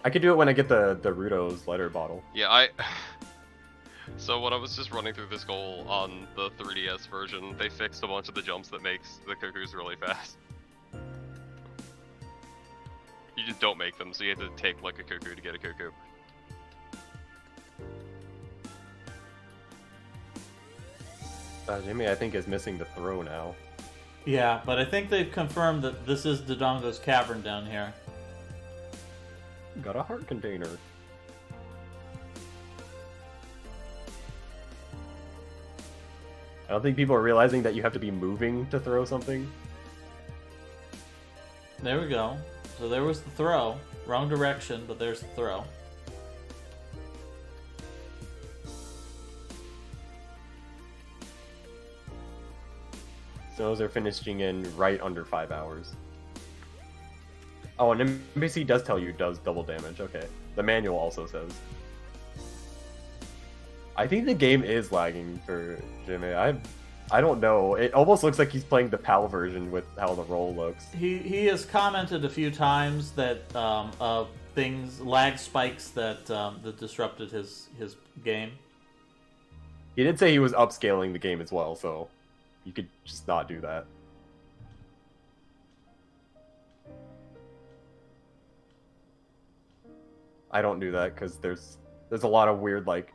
Speaker 2: I could do it when I get the Ruto's letter bottle.
Speaker 3: Yeah, I. So when I was just running through this goal on the 3DS version, they fixed a bunch of the jumps that makes the cuckoos really fast. You just don't make them, so you have to take like a cuckoo to get a cuckoo.
Speaker 2: Jimmy, I think, is missing the throw now.
Speaker 1: Yeah, but I think they've confirmed that this is Dodongo's Cavern down here.
Speaker 2: Got a heart container. I don't think people are realizing that you have to be moving to throw something.
Speaker 1: There we go. So there was the throw. Wrong direction, but there's the throw.
Speaker 2: So those are finishing in right under 5 hours. Oh, and NBC does tell you does double damage. Okay. The manual also says. I think the game is lagging for Jimmy. I don't know. It almost looks like he's playing the PAL version with how the roll looks.
Speaker 1: He has commented a few times that things, lag spikes that disrupted his game.
Speaker 2: He did say he was upscaling the game as well, so you could just not do that. I don't do that because there's a lot of weird, like,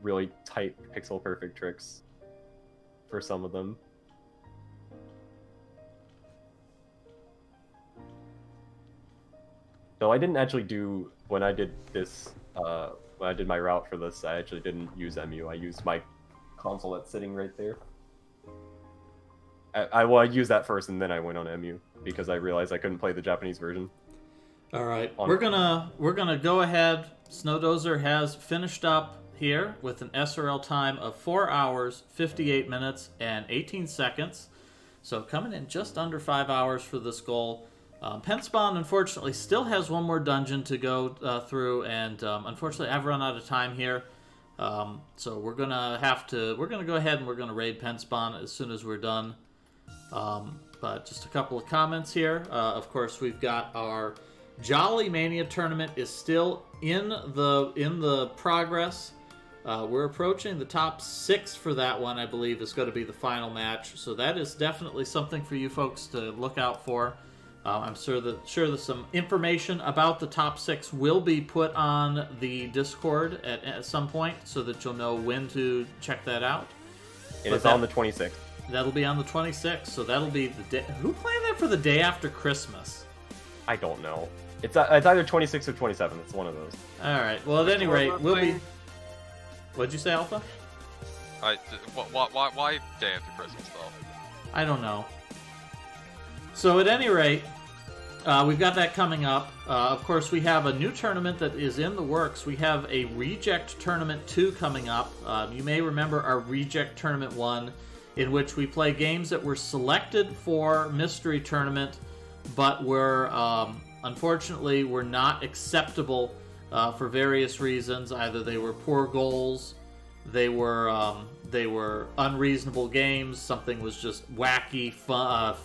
Speaker 2: really tight pixel perfect tricks for some of them. So I didn't actually do, when I did this, when I did my route for this, I actually didn't use MU. I used my console that's sitting right there. I used that first and then I went on MU because I realized I couldn't play the Japanese version.
Speaker 1: All right, we're gonna go ahead. Snowdozer has finished up here with an SRL time of 4 hours, 58 minutes, and 18 seconds. So coming in just under 5 hours for this goal. Penspawn, unfortunately, still has one more dungeon to go through, and unfortunately, I've run out of time here. So we're gonna go ahead and we're gonna raid Penspawn as soon as we're done. But just a couple of comments here. Of course, we've got our Jolly Mania tournament is still in the progress. We're approaching the top 6 for that one. I believe is going to be the final match. So that is definitely something for you folks to look out for. I'm sure that some information about the top 6 will be put on the Discord at some point, so that you'll know when to check that out.
Speaker 2: It's on the 26th.
Speaker 1: That'll be on the 26th. So that'll be the day. Who planned that for the day after Christmas?
Speaker 2: I don't know. It's either 26 or 27. It's one of those.
Speaker 1: All right. Well, at any rate, we'll be. What'd you say, Alpha?
Speaker 3: Why day after Christmas though?
Speaker 1: I don't know. So at any rate, we've got that coming up. Of course, we have a new tournament that is in the works. We have a Reject Tournament 2 coming up. You may remember our Reject Tournament 1, in which we play games that were selected for Mystery Tournament, but were unfortunately were not acceptable for various reasons. Either they were poor goals, they were unreasonable games, something was just wacky,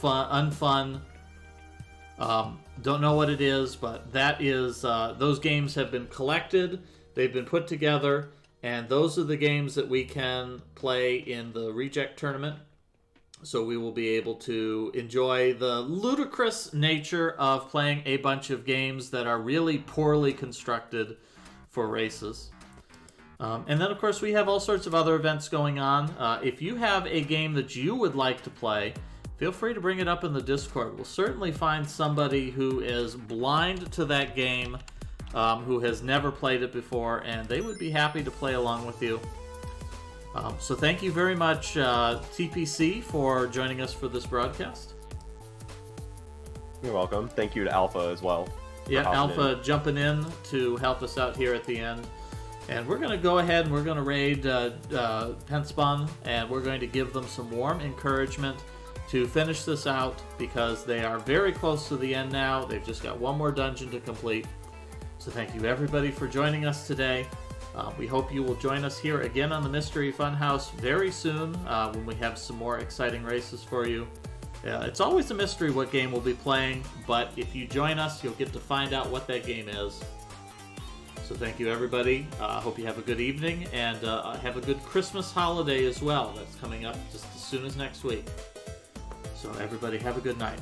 Speaker 1: unfun. Don't know what it is, but that is those games have been collected, they've been put together, and those are the games that we can play in the Reject Tournament. So we will be able to enjoy the ludicrous nature of playing a bunch of games that are really poorly constructed for races. And then, of course, we have all sorts of other events going on. If you have a game that you would like to play, feel free to bring it up in the Discord. We'll certainly find somebody who is blind to that game, who has never played it before, and they would be happy to play along with you. So thank you very much, TPC, for joining us for this broadcast.
Speaker 2: You're welcome. Thank you to Alpha as well.
Speaker 1: Yeah, Alpha jumping in to help us out here at the end. And we're going to go ahead and we're going to raid Penspun, and we're going to give them some warm encouragement to finish this out, because they are very close to the end now. They've just got one more dungeon to complete. So thank you everybody for joining us today. We hope you will join us here again on the Mystery Funhouse very soon, when we have some more exciting races for you. It's always a mystery what game we'll be playing, but if you join us, you'll get to find out what that game is. So thank you, everybody. I hope you have a good evening, and have a good Christmas holiday as well. That's coming up just as soon as next week. So everybody, have a good night.